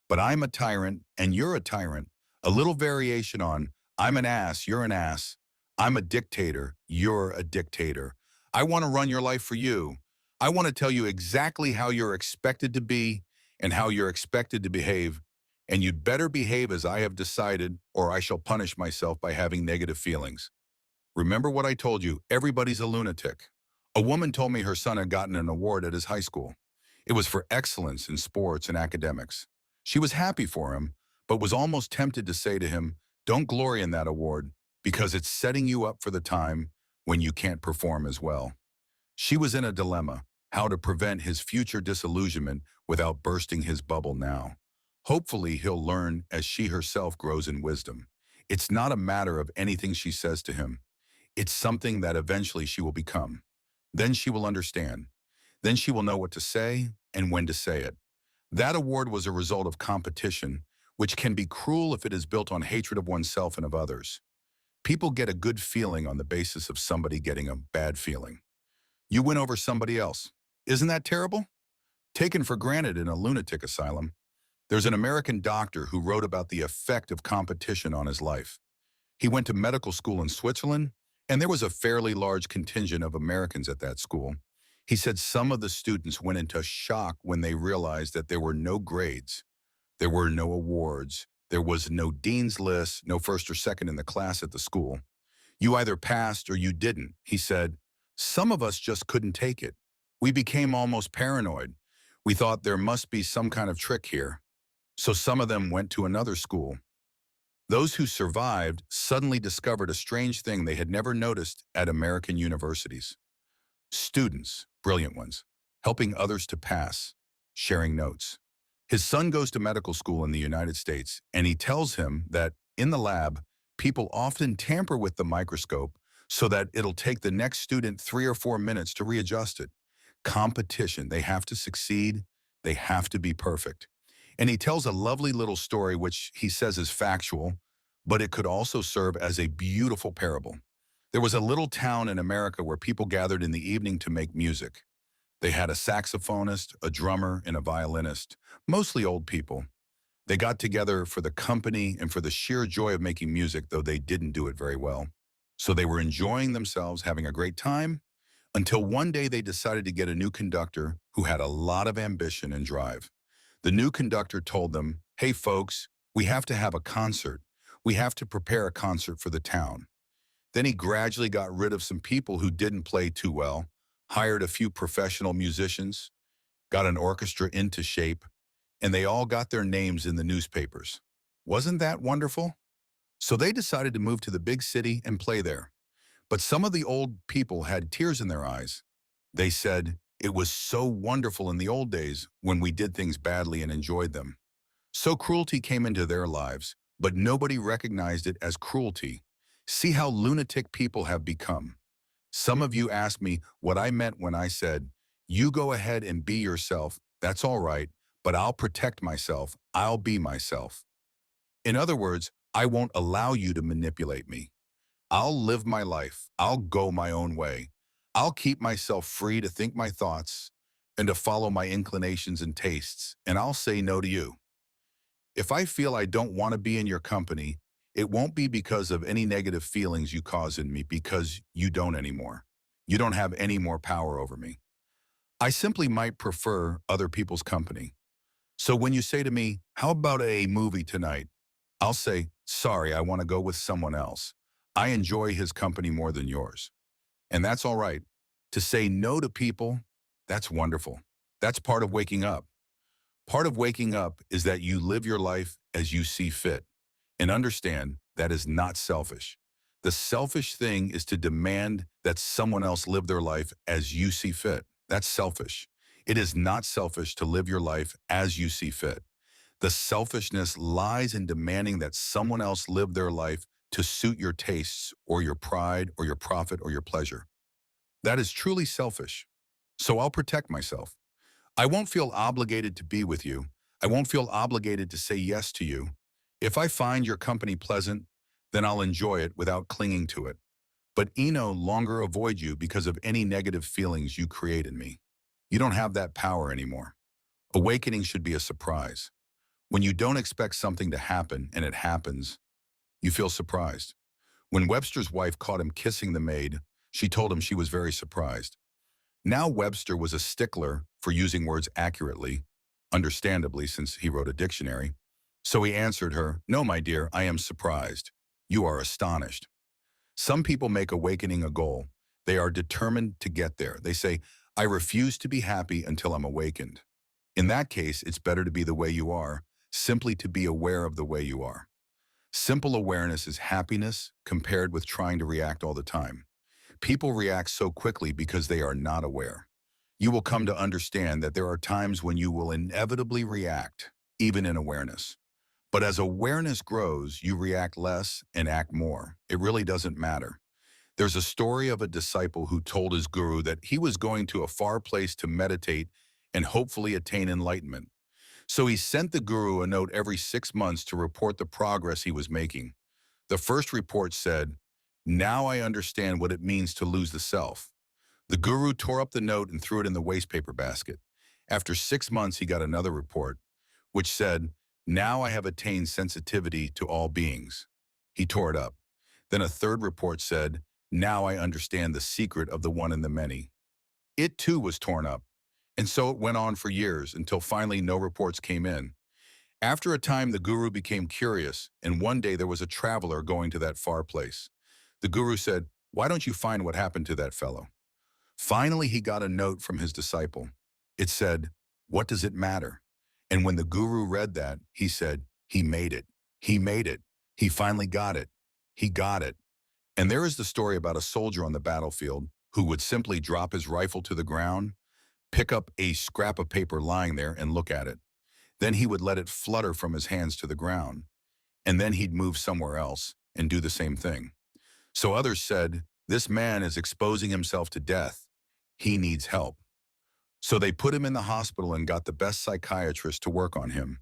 But I'm a tyrant and you're a tyrant. A little variation on I'm an ass, you're an ass. I'm a dictator, you're a dictator. I want to run your life for you. I want to tell you exactly how you're expected to be and how you're expected to behave. And you'd better behave as I have decided, or I shall punish myself by having negative feelings. Remember what I told you, everybody's a lunatic. A woman told me her son had gotten an award at his high school. It was for excellence in sports and academics. She was happy for him, but was almost tempted to say to him, don't glory in that award because it's setting you up for the time when you can't perform as well. She was in a dilemma, how to prevent his future disillusionment without bursting his bubble now. Hopefully he'll learn as she herself grows in wisdom. It's not a matter of anything she says to him. It's something that eventually she will become. Then she will understand. Then she will know what to say and when to say it. That award was a result of competition, which can be cruel if it is built on hatred of oneself and of others. People get a good feeling on the basis of somebody getting a bad feeling. You win over somebody else. Isn't that terrible? Taken for granted in a lunatic asylum. There's an American doctor who wrote about the effect of competition on his life. He went to medical school in Switzerland, and there was a fairly large contingent of Americans at that school. He said some of the students went into shock when they realized that there were no grades, there were no awards, there was no dean's list, no first or second in the class at the school. You either passed or you didn't, he said. Some of us just couldn't take it. We became almost paranoid. We thought there must be some kind of trick here. So some of them went to another school. Those who survived suddenly discovered a strange thing they had never noticed at American universities. Students, brilliant ones, helping others to pass, sharing notes. His son goes to medical school in the United States, and he tells him that in the lab, people often tamper with the microscope so that it'll take the next student 3 or 4 minutes to readjust it. Competition, they have to succeed, they have to be perfect. And he tells a lovely little story which he says is factual, but it could also serve as a beautiful parable. There was a little town in America where people gathered in the evening to make music. They had a saxophonist, a drummer, and a violinist, mostly old people. They got together for the company and for the sheer joy of making music, though they didn't do it very well. So they were enjoying themselves, having a great time, until one day they decided to get a new conductor who had a lot of ambition and drive. The new conductor told them, hey folks, we have to have a concert. We have to prepare a concert for the town. Then he gradually got rid of some people who didn't play too well, hired a few professional musicians, got an orchestra into shape, and they all got their names in the newspapers. Wasn't that wonderful? So they decided to move to the big city and play there. But some of the old people had tears in their eyes. They said, it was so wonderful in the old days when we did things badly and enjoyed them. So cruelty came into their lives, but nobody recognized it as cruelty. See how lunatic people have become. Some of you asked me what I meant when I said, you go ahead and be yourself, that's all right, but I'll protect myself, I'll be myself. In other words, I won't allow you to manipulate me. I'll live my life, I'll go my own way. I'll keep myself free to think my thoughts and to follow my inclinations and tastes, and I'll say no to you. If I feel I don't want to be in your company, it won't be because of any negative feelings you cause in me, because you don't anymore. You don't have any more power over me. I simply might prefer other people's company. So when you say to me, how about a movie tonight? I'll say, sorry, I want to go with someone else. I enjoy his company more than yours. And that's all right. To say no to people, that's wonderful. That's part of waking up. Part of waking up is that you live your life as you see fit. And understand that is not selfish. The selfish thing is to demand that someone else live their life as you see fit. That's selfish. It is not selfish to live your life as you see fit. The selfishness lies in demanding that someone else live their life to suit your tastes or your pride or your profit or your pleasure. That is truly selfish. So I'll protect myself. I won't feel obligated to be with you. I won't feel obligated to say yes to you. If I find your company pleasant, then I'll enjoy it without clinging to it. But I no longer avoid you because of any negative feelings you create in me. You don't have that power anymore. Awakening should be a surprise. When you don't expect something to happen and it happens, You feel surprised. When Webster's wife caught him kissing the maid, she told him she was very surprised. Now Webster was a stickler for using words accurately, understandably since he wrote a dictionary. So he answered her, "No, my dear, I am surprised. You are astonished." Some people make awakening a goal. They are determined to get there. They say, "I refuse to be happy until I'm awakened." In that case, it's better to be the way you are, simply to be aware of the way you are. Simple awareness is happiness compared with trying to react all the time. People react so quickly because they are not aware. You will come to understand that there are times when you will inevitably react, even in awareness. But as awareness grows, you react less and act more. It really doesn't matter. There's a story of a disciple who told his guru that he was going to a far place to meditate and hopefully attain enlightenment. So he sent the guru a note every 6 months to report the progress he was making. The first report said, "Now I understand what it means to lose the self." The guru tore up the note and threw it in the wastepaper basket. After 6 months, he got another report, which said, "Now I have attained sensitivity to all beings." He tore it up. Then a third report said, "Now I understand the secret of the one and the many." It too was torn up. And so it went on for years until finally no reports came in. After a time, the guru became curious, and one day there was a traveler going to that far place. The guru said, "Why don't you find what happened to that fellow?" Finally, he got a note from his disciple. It said, "What does it matter?" And when the guru read that, he said, "He made it. He made it. He finally got it. He got it." And there is the story about a soldier on the battlefield who would simply drop his rifle to the ground, pick up a scrap of paper lying there and look at it. Then he would let it flutter from his hands to the ground, and then he'd move somewhere else and do the same thing. So others said, "This man is exposing himself to death. He needs help." So they put him in the hospital and got the best psychiatrist to work on him.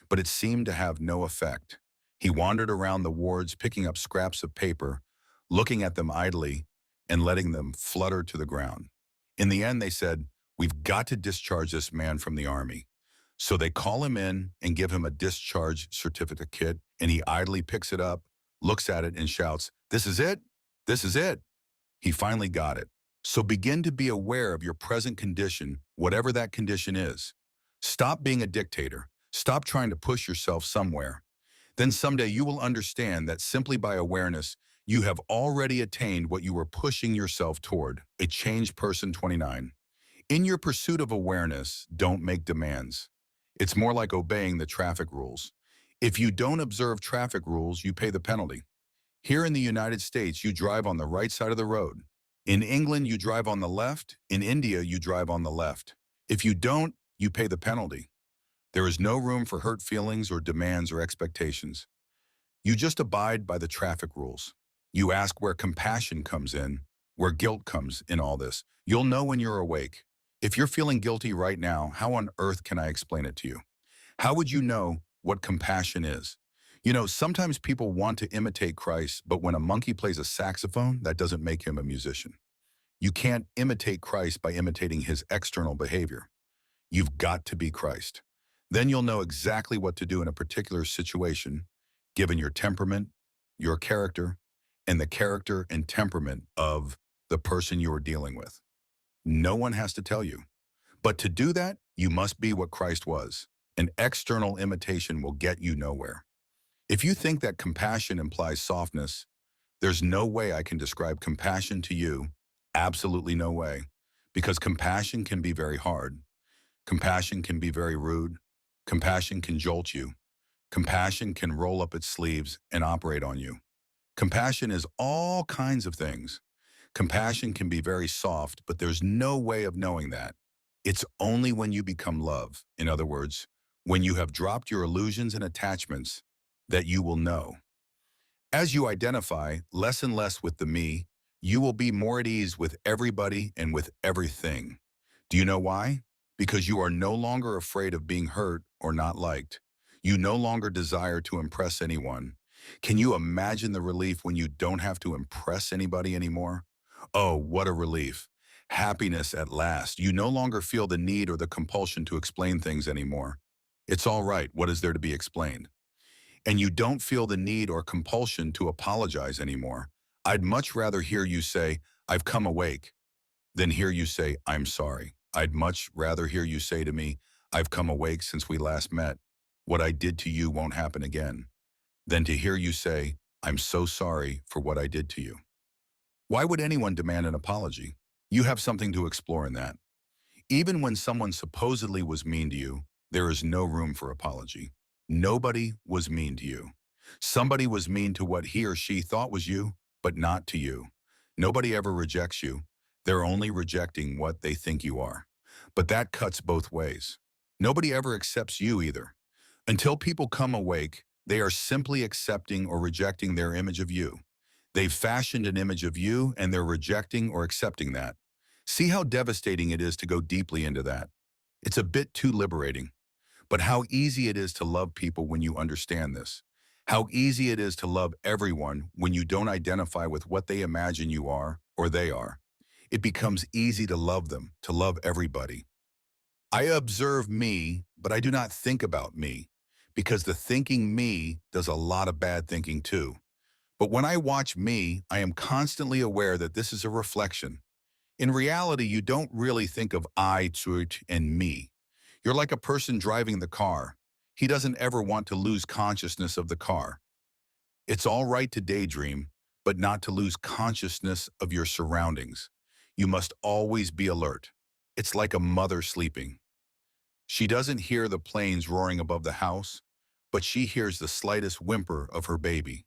But it seemed to have no effect. He wandered around the wards picking up scraps of paper, looking at them idly, and letting them flutter to the ground. In the end, they said, "We've got to discharge this man from the army." So they call him in and give him a discharge certificate, and he idly picks it up, looks at it, and shouts, "This is it? This is it." He finally got it. So begin to be aware of your present condition, whatever that condition is. Stop being a dictator. Stop trying to push yourself somewhere. Then someday you will understand that simply by awareness, you have already attained what you were pushing yourself toward, a changed person. 29. In your pursuit of awareness, don't make demands. It's more like obeying the traffic rules. If you don't observe traffic rules, you pay the penalty. Here in the United States, you drive on the right side of the road. In England, you drive on the left. In India, you drive on the left. If you don't, you pay the penalty. There is no room for hurt feelings or demands or expectations. You just abide by the traffic rules. You ask where compassion comes in, where guilt comes in all this. You'll know when you're awake. If you're feeling guilty right now, how on earth can I explain it to you? How would you know what compassion is? You know, sometimes people want to imitate Christ, but when a monkey plays a saxophone, that doesn't make him a musician. You can't imitate Christ by imitating his external behavior. You've got to be Christ. Then you'll know exactly what to do in a particular situation, given your temperament, your character, and the character and temperament of the person you are dealing with. No one has to tell you. But to do that, you must be what Christ was. An external imitation will get you nowhere. If you think that compassion implies softness, there's no way I can describe compassion to you. Absolutely no way. Because compassion can be very hard. Compassion can be very rude. Compassion can jolt you. Compassion can roll up its sleeves and operate on you. Compassion is all kinds of things. Compassion can be very soft, but there's no way of knowing that. It's only when you become love, in other words, when you have dropped your illusions and attachments, that you will know. As you identify less and less with the me, you will be more at ease with everybody and with everything. Do you know why? Because you are no longer afraid of being hurt or not liked. You no longer desire to impress anyone. Can you imagine the relief when you don't have to impress anybody anymore? Oh, what a relief. Happiness at last. You no longer feel the need or the compulsion to explain things anymore. It's all right. What is there to be explained? and you don't feel the need or compulsion to apologize anymore. I'd much rather hear you say, I've come awake, than hear you say, I'm sorry. I'd much rather hear you say to me, I've come awake since we last met. What I did to you won't happen again, than to hear you say, I'm so sorry for what I did to you. Why would anyone demand an apology? You have something to explore in that. Even when someone supposedly was mean to you, there is no room for apology. Nobody was mean to you. Somebody was mean to what he or she thought was you, but not to you. Nobody ever rejects you. They're only rejecting what they think you are. But that cuts both ways. Nobody ever accepts you either. Until people come awake, they are simply accepting or rejecting their image of you. They've fashioned an image of you and they're rejecting or accepting that. See how devastating it is to go deeply into that. It's a bit too liberating. But how easy it is to love people when you understand this. How easy it is to love everyone when you don't identify with what they imagine you are or they are. It becomes easy to love them, to love everybody. I observe me, but I do not think about me, because the thinking me does a lot of bad thinking too. But when I watch me, I am constantly aware that this is a reflection. In reality, you don't really think of I, Tut, and me. You're like a person driving the car. He doesn't ever want to lose consciousness of the car. It's all right to daydream, but not to lose consciousness of your surroundings. You must always be alert. It's like a mother sleeping. She doesn't hear the planes roaring above the house, but she hears the slightest whimper of her baby.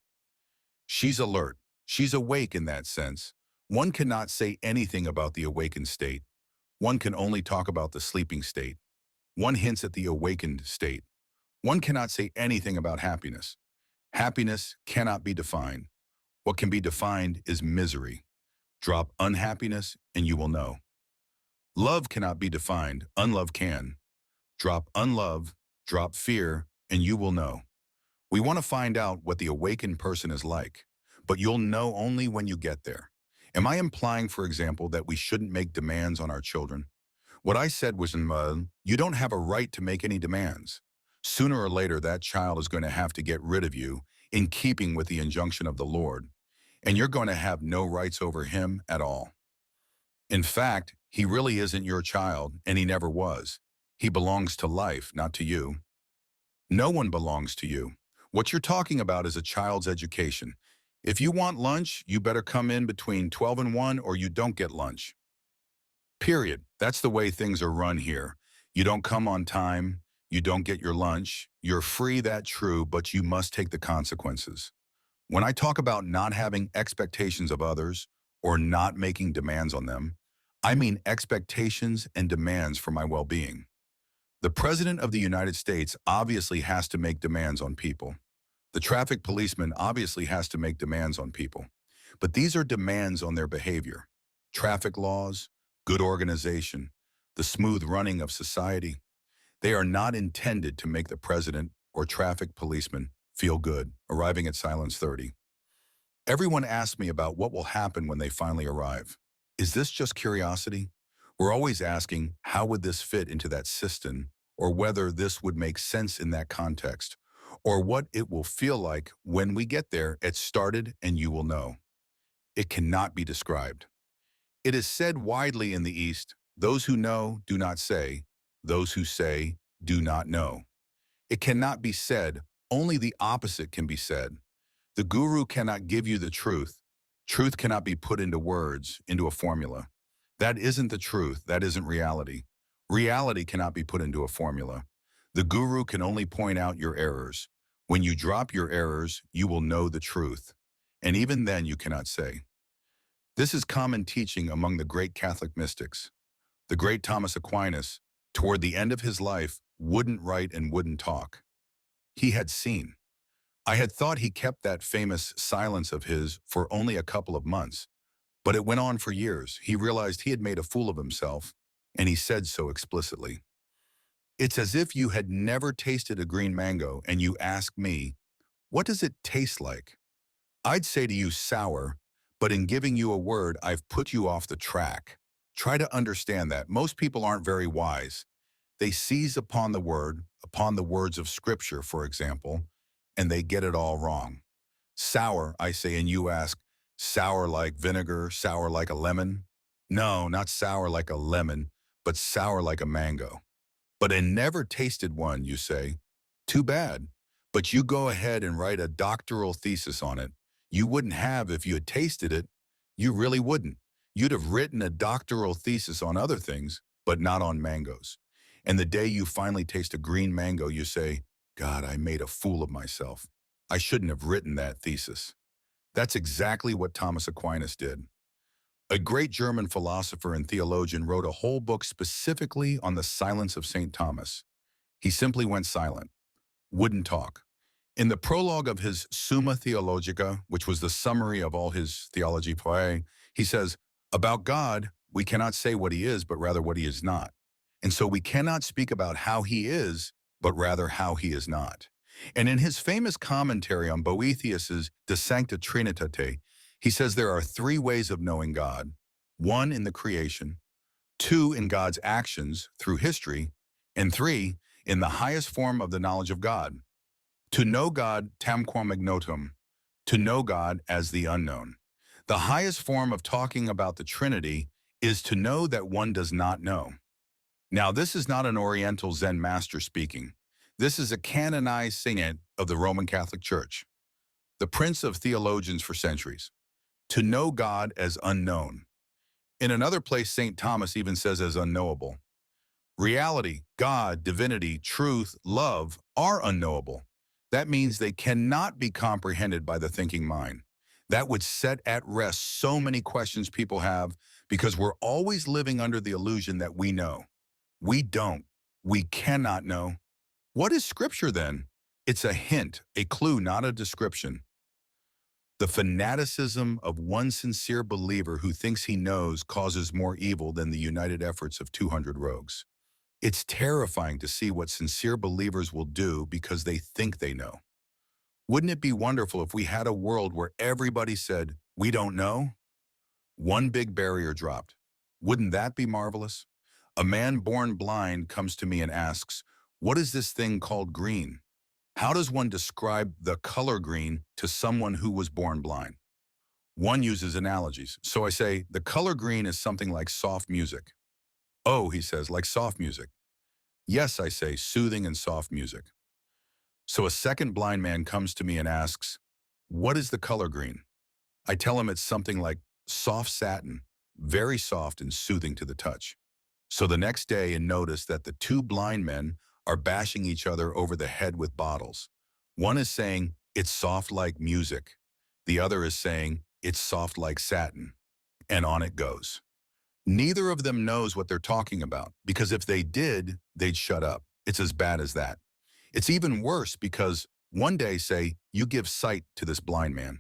She's alert. She's awake in that sense. One cannot say anything about the awakened state. One can only talk about the sleeping state. One hints at the awakened state. One cannot say anything about happiness. Happiness cannot be defined. What can be defined is misery. Drop unhappiness and you will know. Love cannot be defined. Unlove can. Drop unlove, drop fear, and you will know. We want to find out what the awakened person is like, but you'll know only when you get there. Am I implying, for example, that we shouldn't make demands on our children? What I said was, you don't have a right to make any demands. Sooner or later, that child is going to have to get rid of you in keeping with the injunction of the Lord, and you're going to have no rights over him at all. In fact, he really isn't your child, and he never was. He belongs to life, not to you. No one belongs to you. What you're talking about is a child's education. If you want lunch, you better come in between 12 and 1 or you don't get lunch. Period. That's the way things are run here. You don't come on time, you don't get your lunch. You're free, that's true, but you must take the consequences. When I talk about not having expectations of others or not making demands on them, I mean expectations and demands for my well-being. The President of the United States obviously has to make demands on people. The traffic policeman obviously has to make demands on people. But these are demands on their behavior. Traffic laws, good organization, the smooth running of society. They are not intended to make the president or traffic policeman feel good, arriving at Silence 30. Everyone asks me about what will happen when they finally arrive. Is this just curiosity? We're always asking, how would this fit into that system, or whether this would make sense in that context, or what it will feel like when we get there. It started and you will know. It cannot be described. It is said widely in the East, those who know do not say, those who say do not know. It cannot be said, only the opposite can be said. The guru cannot give you the truth. Truth cannot be put into words, into a formula. That isn't the truth, that isn't reality. Reality cannot be put into a formula. The guru can only point out your errors. When you drop your errors, you will know the truth. And even then you cannot say. This is common teaching among the great Catholic mystics. The great Thomas Aquinas, toward the end of his life, wouldn't write and wouldn't talk. He had seen. I had thought he kept that famous silence of his for only a couple of months, but it went on for years. He realized he had made a fool of himself, and he said so explicitly. It's as if you had never tasted a green mango and you ask me, what does it taste like? I'd say to you sour, but in giving you a word, I've put you off the track. Try to understand that. Most people aren't very wise. They seize upon the word, upon the words of Scripture, for example, and they get it all wrong. Sour, I say, and you ask, sour like vinegar, sour like a lemon? No, not sour like a lemon, but sour like a mango. But I never tasted one, you say. Too bad. But you go ahead and write a doctoral thesis on it. You wouldn't have if you had tasted it. You really wouldn't. You'd have written a doctoral thesis on other things, but not on mangoes. And the day you finally taste a green mango, you say, God, I made a fool of myself. I shouldn't have written that thesis. That's exactly what Thomas Aquinas did. A great German philosopher and theologian wrote a whole book specifically on the silence of St. Thomas. He simply went silent, wouldn't talk. In the prologue of his Summa Theologica, which was the summary of all his theology poe, he says, about God, we cannot say what he is, but rather what he is not. And so we cannot speak about how he is, but rather how he is not. And in his famous commentary on Boethius's De Sancta Trinitate, he says there are three ways of knowing God. One in the creation, two in God's actions through history, and three in the highest form of the knowledge of God. To know God tamquam ignotum, to know God as the unknown. The highest form of talking about the Trinity is to know that one does not know. Now, this is not an Oriental Zen master speaking. This is a canonized saint of the Roman Catholic Church, the prince of theologians for centuries. To know God as unknown. In another place, St. Thomas even says as unknowable. Reality, God, divinity, truth, love are unknowable. That means they cannot be comprehended by the thinking mind. That would set at rest so many questions people have because we're always living under the illusion that we know. We don't. We cannot know. What is Scripture then? It's a hint, a clue, not a description. The fanaticism of one sincere believer who thinks he knows causes more evil than the united efforts of 200 rogues. It's terrifying to see what sincere believers will do because they think they know. Wouldn't it be wonderful if we had a world where everybody said, we don't know? One big barrier dropped. Wouldn't that be marvelous? A man born blind comes to me and asks, what is this thing called green? How does one describe the color green to someone who was born blind? One uses analogies. So I say, the color green is something like soft music. Oh, he says, like soft music. Yes, I say, soothing and soft music. So a second blind man comes to me and asks, what is the color green? I tell him it's something like soft satin, very soft and soothing to the touch. So the next day, and notice that the two blind men are bashing each other over the head with bottles. One is saying, it's soft like music. The other is saying, it's soft like satin. And on it goes. Neither of them knows what they're talking about, because if they did, they'd shut up. It's as bad as that. It's even worse because one day, say, you give sight to this blind man,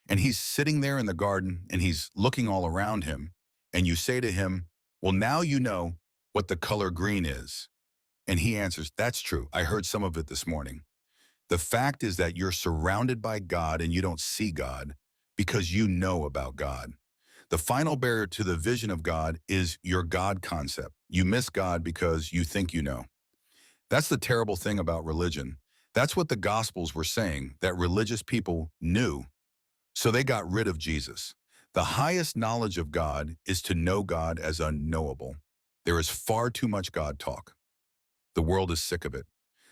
and he's sitting there in the garden and he's looking all around him, and you say to him, well, now you know what the color green is. And he answers, that's true. I heard some of it this morning. The fact is that you're surrounded by God and you don't see God because you know about God. The final barrier to the vision of God is your God concept. You miss God because you think you know. That's the terrible thing about religion. That's what the Gospels were saying, that religious people knew. So they got rid of Jesus. The highest knowledge of God is to know God as unknowable. There is far too much God talk. The world is sick of it.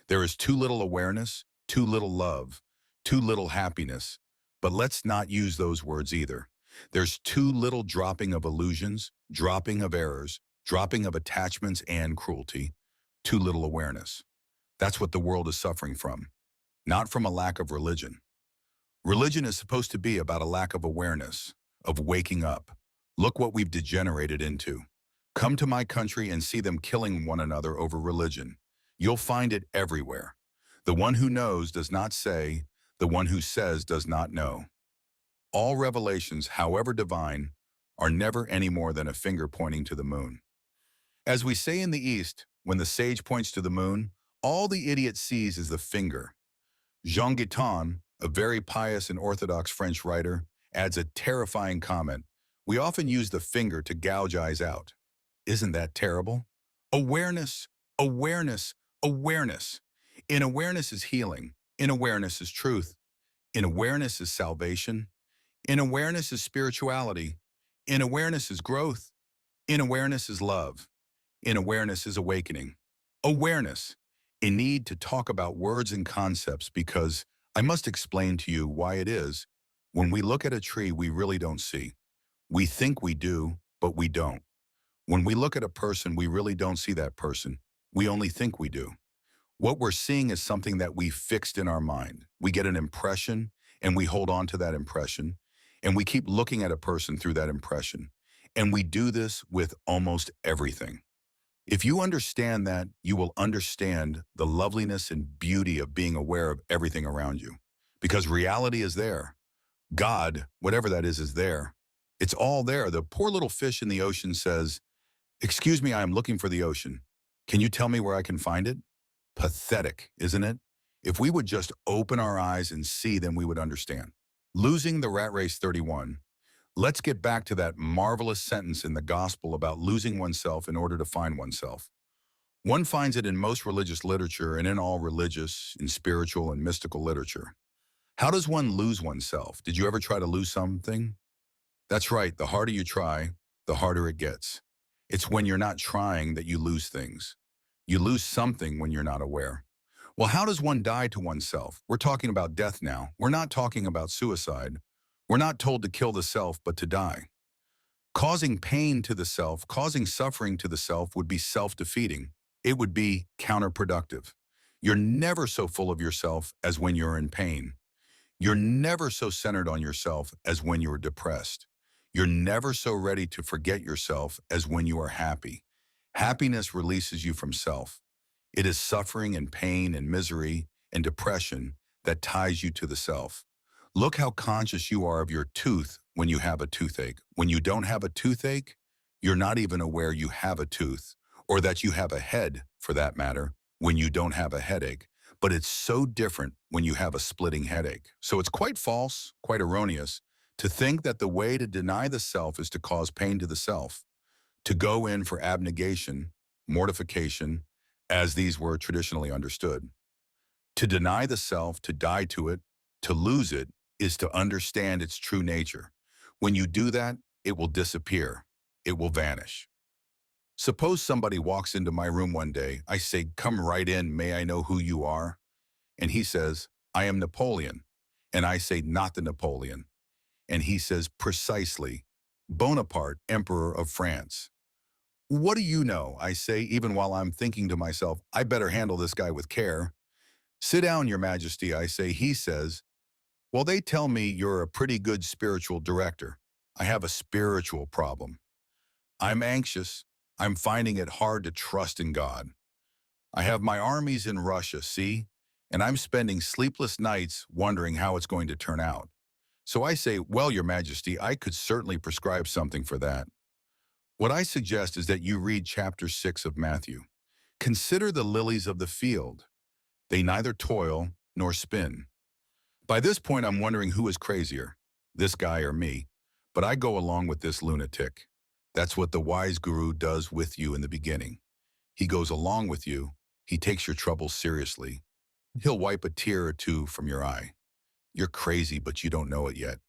There is too little awareness, too little love, too little happiness. But let's not use those words either. There's too little dropping of illusions, dropping of errors, dropping of attachments and cruelty, too little awareness. That's what the world is suffering from, not from a lack of religion. Religion is supposed to be about a lack of awareness, of waking up. Look what we've degenerated into. Come to my country and see them killing one another over religion. You'll find it everywhere. The one who knows does not say, the one who says does not know. All revelations, however divine, are never any more than a finger pointing to the moon. As we say in the East, when the sage points to the moon, all the idiot sees is the finger. Jean Guiton, a very pious and orthodox French writer, adds a terrifying comment. We often use the finger to gouge eyes out. Isn't that terrible? Awareness, awareness, awareness. In awareness is healing. In awareness is truth. In awareness is salvation. In awareness is spirituality. In awareness is growth. In awareness is love. In awareness is awakening. Awareness, a need to talk about words and concepts because I must explain to you why it is when we look at a tree we really don't see. We think we do, but we don't. When we look at a person, we really don't see that person. We only think we do. What we're seeing is something that we fixed in our mind. We get an impression and we hold on to that impression and we keep looking at a person through that impression. And we do this with almost everything. If you understand that, you will understand the loveliness and beauty of being aware of everything around you. Because reality is there. God, whatever that is there. It's all there. The poor little fish in the ocean says, "Excuse me, I am looking for the ocean. Can you tell me where I can find it?" Pathetic, isn't it? If we would just open our eyes and see, then we would understand. Losing the rat race 31. Let's get back to that marvelous sentence in the gospel about losing oneself in order to find oneself. One finds it in most religious literature and in all religious, in spiritual and mystical literature. How does one lose oneself? Did you ever try to lose something? That's right, the harder you try, the harder it gets. It's when you're not trying that you lose things. You lose something when you're not aware. Well, how does one die to oneself? We're talking about death now. We're not talking about suicide. We're not told to kill the self, but to die. Causing pain to the self, causing suffering to the self would be self-defeating. It would be counterproductive. You're never so full of yourself as when you're in pain. You're never so centered on yourself as when you are depressed. You're never so ready to forget yourself as when you are happy. Happiness releases you from self. It is suffering and pain and misery and depression that ties you to the self. Look how conscious you are of your tooth when you have a toothache. When you don't have a toothache, you're not even aware you have a tooth, or that you have a head, for that matter, when you don't have a headache. But it's so different when you have a splitting headache. So it's quite false, quite erroneous, to think that the way to deny the self is to cause pain to the self, to go in for abnegation, mortification, as these were traditionally understood. To deny the self, to die to it, to lose it, is to understand its true nature. When you do that, it will disappear. It will vanish. Suppose somebody walks into my room one day. I say, "Come right in, may I know who you are?" And he says, "I am Napoleon." And I say, "Not the Napoleon." And he says, "Precisely, Bonaparte, Emperor of France." "What do you know?" I say, even while I'm thinking to myself, I better handle this guy with care. "Sit down, Your Majesty," I say. He says, "Well, they tell me you're a pretty good spiritual director." I have a spiritual problem. I'm anxious. I'm finding it hard to trust in God. I have my armies in Russia, see? And I'm spending sleepless nights wondering how it's going to turn out. So I say, "Well, Your Majesty, I could certainly prescribe something for that. What I suggest is that you read chapter 6 of Matthew. Consider the lilies of the field. They neither toil nor spin." By this point, I'm wondering who is crazier, this guy or me. But I go along with this lunatic. That's what the wise guru does with you in the beginning. He goes along with you. He takes your troubles seriously. He'll wipe a tear or two from your eye. You're crazy, but you don't know it yet.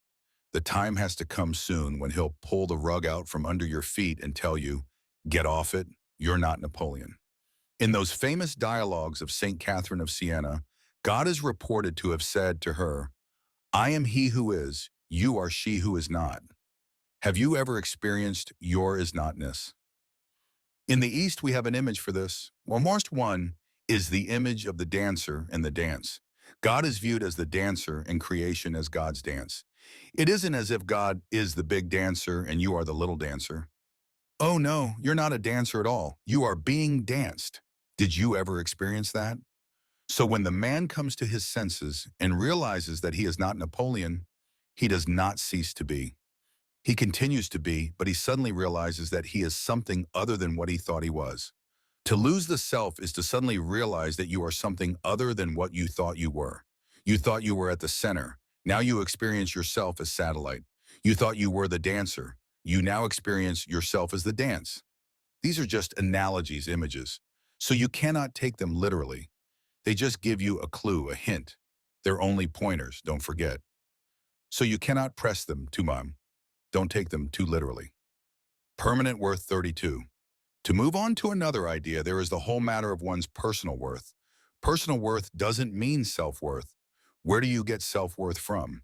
The time has to come soon when he'll pull the rug out from under your feet and tell you, "Get off it, you're not Napoleon." In those famous dialogues of St. Catherine of Siena, God is reported to have said to her, "I am he who is, you are she who is not." Have you ever experienced your is notness? In the East, we have an image for this. Almost one is the image of the dancer and the dance. God is viewed as the dancer and creation as God's dance. It isn't as if God is the big dancer and you are the little dancer. Oh no, you're not a dancer at all. You are being danced. Did you ever experience that? So when the man comes to his senses and realizes that he is not Napoleon, he does not cease to be. He continues to be, but he suddenly realizes that he is something other than what he thought he was. To lose the self is to suddenly realize that you are something other than what you thought you were. You thought you were at the center. Now you experience yourself as satellite. You thought you were the dancer. You now experience yourself as the dance. These are just analogies, images. So you cannot take them literally. They just give you a clue, a hint. They're only pointers, don't forget. So you cannot press them too much. Don't take them too literally. Permanent worth 32. To move on to another idea, there is the whole matter of one's personal worth. Personal worth doesn't mean self-worth. Where do you get self-worth from?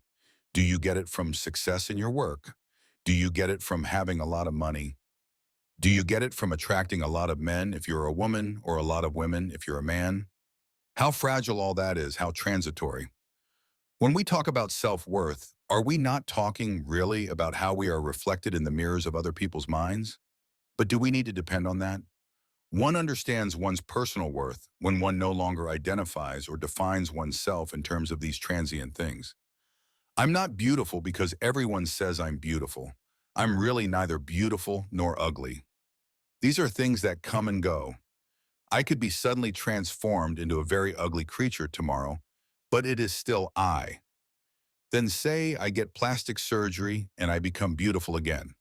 Do you get it from success in your work? Do you get it from having a lot of money? Do you get it from attracting a lot of men if you're a woman or a lot of women if you're a man? How fragile all that is, how transitory. When we talk about self-worth, are we not talking really about how we are reflected in the mirrors of other people's minds? But do we need to depend on that? One understands one's personal worth when one no longer identifies or defines oneself in terms of these transient things. I'm not beautiful because everyone says I'm beautiful. I'm really neither beautiful nor ugly. These are things that come and go. I could be suddenly transformed into a very ugly creature tomorrow, but it is still I. Then say I get plastic surgery and I become beautiful again.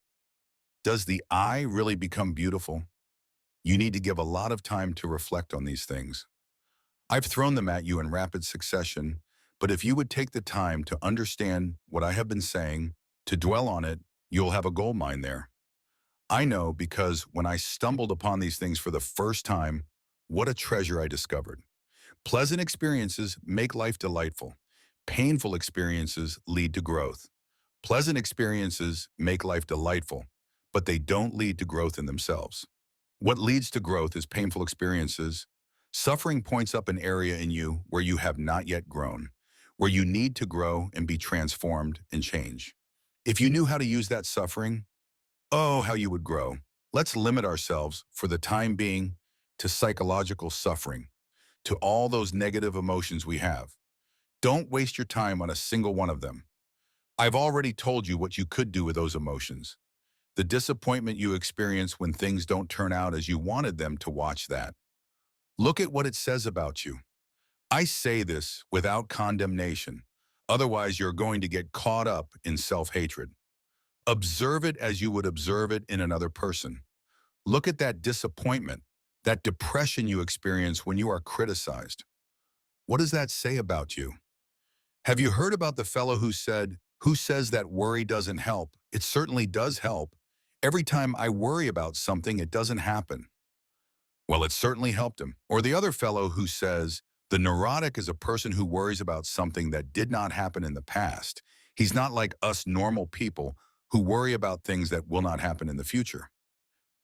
Does the I really become beautiful? You need to give a lot of time to reflect on these things. I've thrown them at you in rapid succession, but if you would take the time to understand what I have been saying, to dwell on it, you'll have a gold mine there. I know because when I stumbled upon these things for the first time, what a treasure I discovered. Pleasant experiences make life delightful. Painful experiences lead to growth. Pleasant experiences make life delightful, but they don't lead to growth in themselves. What leads to growth is painful experiences. Suffering points up an area in you where you have not yet grown, where you need to grow and be transformed and change. If you knew how to use that suffering, oh, how you would grow. Let's limit ourselves for the time being to psychological suffering, to all those negative emotions we have. Don't waste your time on a single one of them. I've already told you what you could do with those emotions. The disappointment you experience when things don't turn out as you wanted them to, watch that. Look at what it says about you. I say this without condemnation. Otherwise, you're going to get caught up in self-hatred. Observe it as you would observe it in another person. Look at that disappointment, that depression you experience when you are criticized. What does that say about you? Have you heard about the fellow who says that worry doesn't help? It certainly does help. Every time I worry about something, it doesn't happen. Well, it certainly helped him. Or the other fellow who says, the neurotic is a person who worries about something that did not happen in the past. He's not like us normal people who worry about things that will not happen in the future.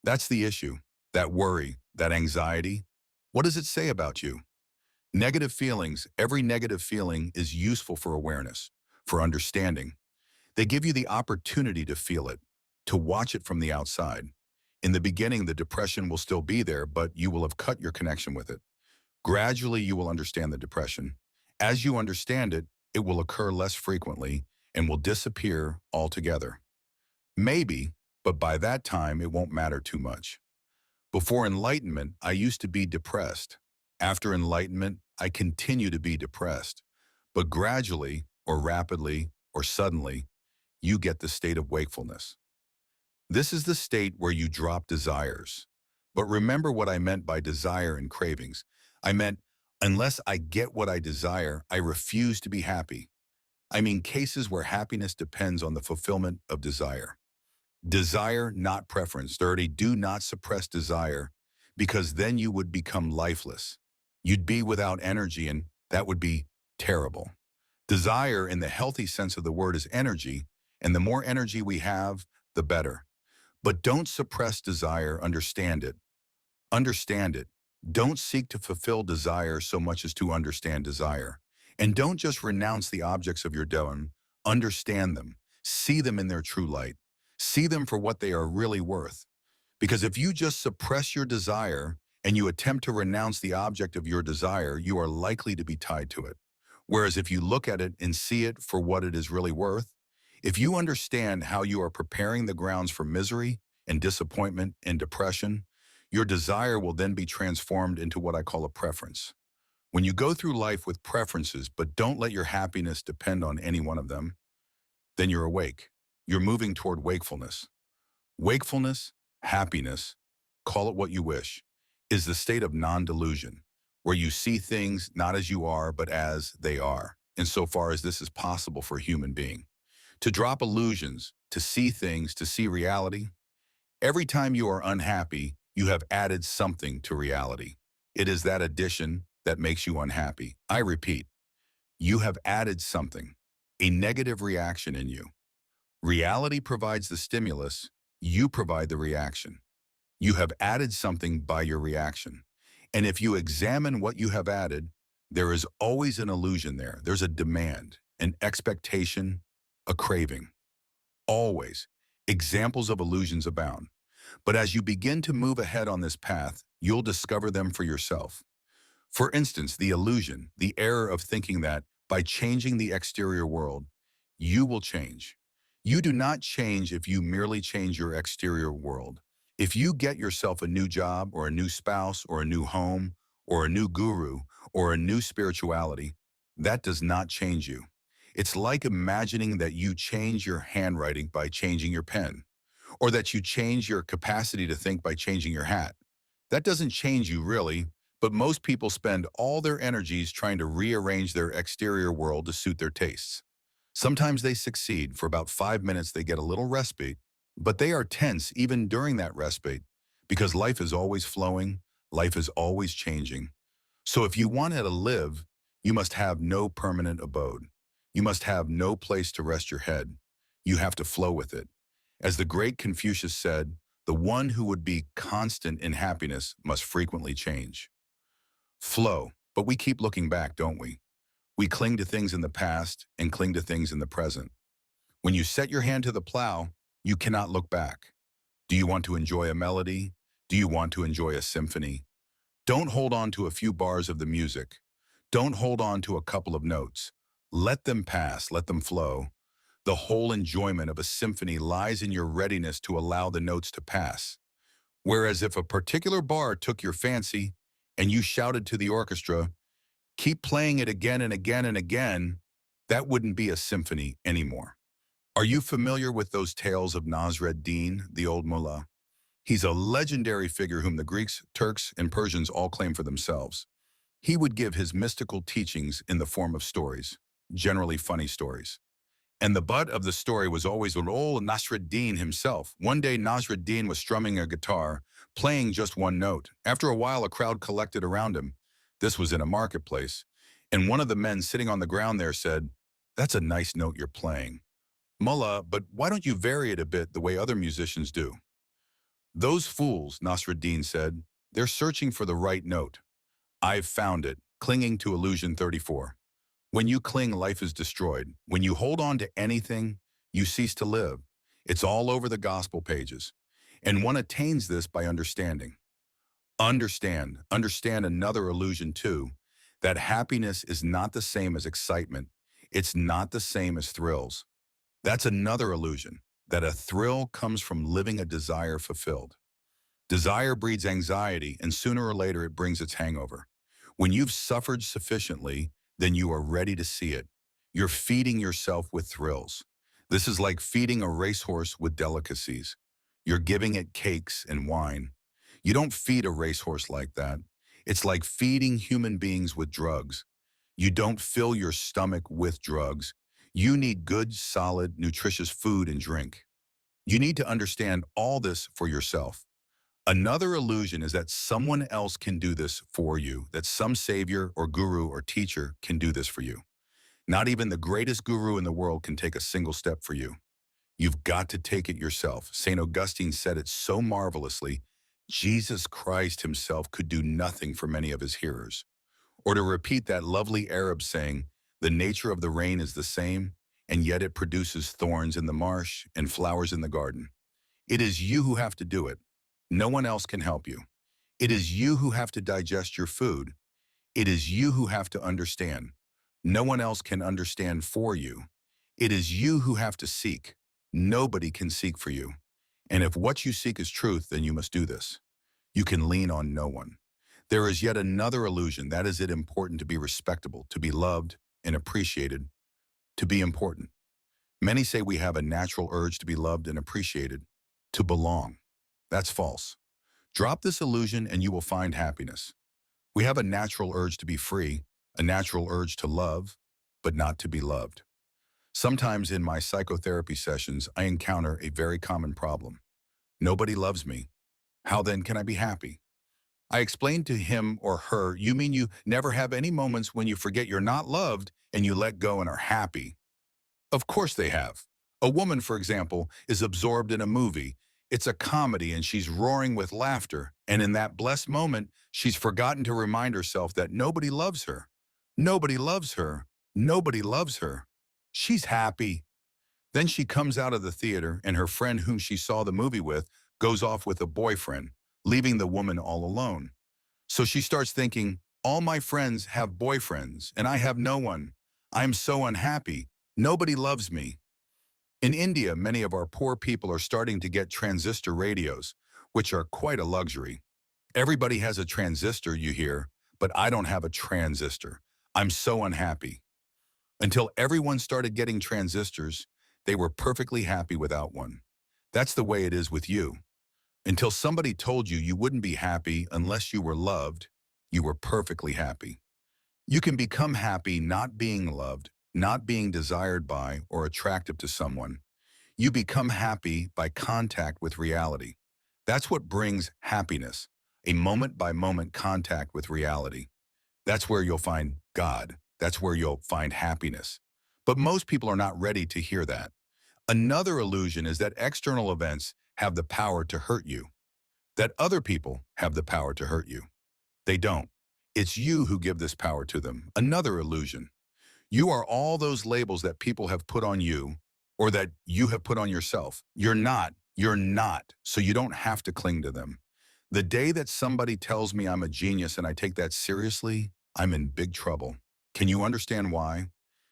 That's the issue, that worry, that anxiety. What does it say about you? Negative feelings, every negative feeling is useful for awareness, for understanding. They give you the opportunity to feel it, to watch it from the outside. In the beginning, the depression will still be there, but you will have cut your connection with it. Gradually, you will understand the depression. As you understand it, it will occur less frequently and will disappear altogether. Maybe, but by that time, it won't matter too much. Before enlightenment, I used to be depressed. After enlightenment, I continue to be depressed. But gradually, or rapidly, or suddenly, you get the state of wakefulness. This is the state where you drop desires. But remember what I meant by desire and cravings. I meant, unless I get what I desire, I refuse to be happy. I mean cases where happiness depends on the fulfillment of desire. Desire, not preference. 30, do not suppress desire, because then you would become lifeless. You'd be without energy, and that would be terrible. Desire, in the healthy sense of the word, is energy, and the more energy we have, the better. But don't suppress desire, understand it. Understand it. Don't seek to fulfill desire so much as to understand desire. And don't just renounce the objects of your doing. Understand them. See them in their true light. See them for what they are really worth. Because if you just suppress your desire and you attempt to renounce the object of your desire, you are likely to be tied to it. Whereas if you look at it and see it for what it is really worth, if you understand how you are preparing the grounds for misery and disappointment and depression, your desire will then be transformed into what I call a preference. When you go through life with preferences, but don't let your happiness depend on any one of them, then you're awake. You're moving toward wakefulness. Wakefulness, happiness, call it what you wish, is the state of non-delusion, where you see things not as you are, but as they are. insofar as this is possible for a human being. To drop illusions, to see things, to see reality. Every time you are unhappy, you have added something to reality. It is that addition that makes you unhappy. I repeat, you have added something, a negative reaction in you. Reality provides the stimulus, you provide the reaction. You have added something by your reaction. And if you examine what you have added, there is always an illusion there. There's a demand, an expectation, a craving. Always. Examples of illusions abound. But as you begin to move ahead on this path, you'll discover them for yourself. For instance, the illusion, the error of thinking that by changing the exterior world, you will change. You do not change if you merely change your exterior world. If you get yourself a new job or a new spouse or a new home or a new guru or a new spirituality, that does not change you. It's like imagining that you change your handwriting by changing your pen, or that you change your capacity to think by changing your hat. That doesn't change you really, but most people spend all their energies trying to rearrange their exterior world to suit their tastes. Sometimes they succeed. For about 5 minutes they get a little respite, but they are tense even during that respite because life is always flowing, life is always changing. So if you want to live, you must have no permanent abode. You must have no place to rest your head. You have to flow with it. As the great Confucius said, the one who would be constant in happiness must frequently change. Flow, but we keep looking back, don't we? We cling to things in the past and cling to things in the present. When you set your hand to the plow, you cannot look back. Do you want to enjoy a melody? Do you want to enjoy a symphony? Don't hold on to a few bars of the music. Don't hold on to a couple of notes. Let them pass, let them flow. The whole enjoyment of a symphony lies in your readiness to allow the notes to pass. Whereas if a particular bar took your fancy and you shouted to the orchestra, keep playing it again and again and again, that wouldn't be a symphony anymore. Are you familiar with those tales of Nasr ad-Din, the old mullah? He's a legendary figure whom the Greeks, Turks, and Persians all claim for themselves. He would give his mystical teachings in the form of stories, generally funny stories. And the butt of the story was always old Nasr ad-Din himself. One day Nasr ad-Din was strumming a guitar, playing just one note. After a while, a crowd collected around him. This was in a marketplace. And one of the men sitting on the ground there said, "That's a nice note you're playing. Mullah, but why don't you vary it a bit the way other musicians do?" "Those fools," Nasr ad-Din said, "they're searching for the right note. I've found it, clinging to illusion 34. When you cling, life is destroyed. When you hold on to anything, you cease to live. It's all over the gospel pages. And one attains this by understanding. Understand another illusion too, that happiness is not the same as excitement. It's not the same as thrills. That's another illusion, that a thrill comes from living a desire fulfilled. Desire breeds anxiety, and sooner or later it brings its hangover. When you've suffered sufficiently, then you are ready to see it. You're feeding yourself with thrills. This is like feeding a racehorse with delicacies. You're giving it cakes and wine. You don't feed a racehorse like that. It's like feeding human beings with drugs. You don't fill your stomach with drugs. You need good, solid, nutritious food and drink. You need to understand all this for yourself. Another illusion is that someone else can do this for you, that some savior or guru or teacher can do this for you. Not even the greatest guru in the world can take a single step for you. You've got to take it yourself. St. Augustine said it so marvelously, Jesus Christ himself could do nothing for many of his hearers. Or to repeat that lovely Arab saying, the nature of the rain is the same, and yet it produces thorns in the marsh and flowers in the garden. It is you who have to do it. No one else can help you. It is you who have to digest your food. It is you who have to understand. No one else can understand for you. It is you who have to seek. Nobody can seek for you. And if what you seek is truth, then you must do this. You can lean on no one. There is yet another illusion. That is it important to be respectable, to be loved and appreciated, to be important. Many say we have a natural urge to be loved and appreciated, to belong. That's false. Drop this illusion and you will find happiness. We have a natural urge to be free, a natural urge to love, but not to be loved. Sometimes in my psychotherapy sessions, I encounter a very common problem. Nobody loves me. How then can I be happy? I explain to him or her, you mean you never have any moments when you forget you're not loved and you let go and are happy? Of course they have. A woman, for example, is absorbed in a movie. It's a comedy and she's roaring with laughter. And in that blessed moment, she's forgotten to remind herself that nobody loves her. Nobody loves her. Nobody loves her. She's happy. Then she comes out of the theater and her friend whom she saw the movie with goes off with a boyfriend, leaving the woman all alone. So she starts thinking, all my friends have boyfriends and I have no one. I'm so unhappy. Nobody loves me. In India, many of our poor people are starting to get transistor radios, which are quite a luxury. Everybody has a transistor, you hear, but I don't have a transistor. I'm so unhappy. Until everyone started getting transistors, they were perfectly happy without one. That's the way it is with you. Until somebody told you you wouldn't be happy unless you were loved, you were perfectly happy. You can become happy not being loved, not being desired by or attractive to someone. You become happy by contact with reality. That's what brings happiness, a moment-by-moment contact with reality. That's where you'll find God. That's where you'll find happiness. But most people are not ready to hear that. Another illusion is that external events have the power to hurt you, that other people have the power to hurt you. They don't. It's you who give this power to them. Another illusion. You are all those labels that people have put on you or that you have put on yourself. You're not, so you don't have to cling to them. The day that somebody tells me I'm a genius and I take that seriously, I'm in big trouble. Can you understand why?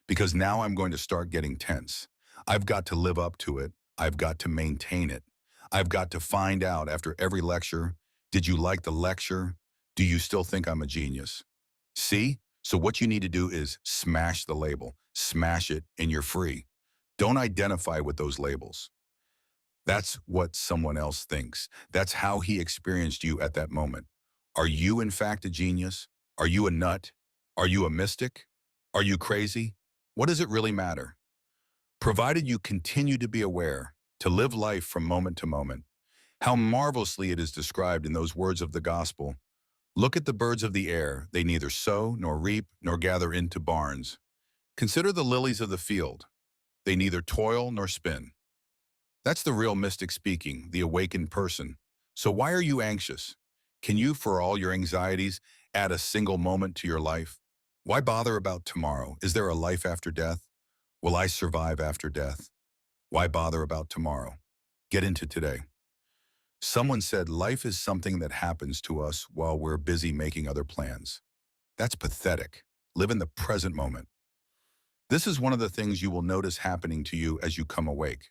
Because now I'm going to start getting tense. I've got to live up to it. I've got to maintain it. I've got to find out after every lecture, did you like the lecture? Do you still think I'm a genius? See? So what you need to do is smash the label, smash it, and you're free. Don't identify with those labels. That's what someone else thinks. That's how he experienced you at that moment. Are you in fact a genius? Are you a nut? Are you a mystic? Are you crazy? What does it really matter? Provided you continue to be aware, to live life from moment to moment, how marvelously it is described in those words of the gospel. Look at the birds of the air. They neither sow, nor reap, nor gather into barns. Consider the lilies of the field. They neither toil nor spin. That's the real mystic speaking, the awakened person. So why are you anxious? Can you, for all your anxieties, add a single moment to your life? Why bother about tomorrow? Is there a life after death? Will I survive after death? Why bother about tomorrow? Get into today. Someone said life is something that happens to us while we're busy making other plans. That's pathetic. Live in the present moment. This is one of the things you will notice happening to you as you come awake.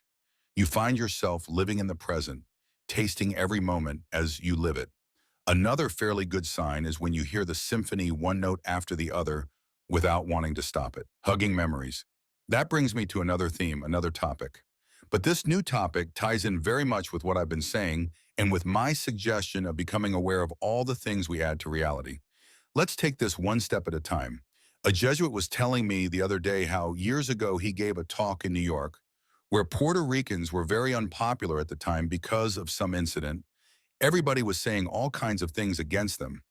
You find yourself living in the present, tasting every moment as you live it. Another fairly good sign is when you hear the symphony one note after the other without wanting to stop it. Hugging memories. That brings me to another theme, another topic. But this new topic ties in very much with what I've been saying and with my suggestion of becoming aware of all the things we add to reality. Let's take this one step at a time. A Jesuit was telling me the other day how years ago he gave a talk in New York where Puerto Ricans were very unpopular at the time because of some incident. Everybody was saying all kinds of things against them.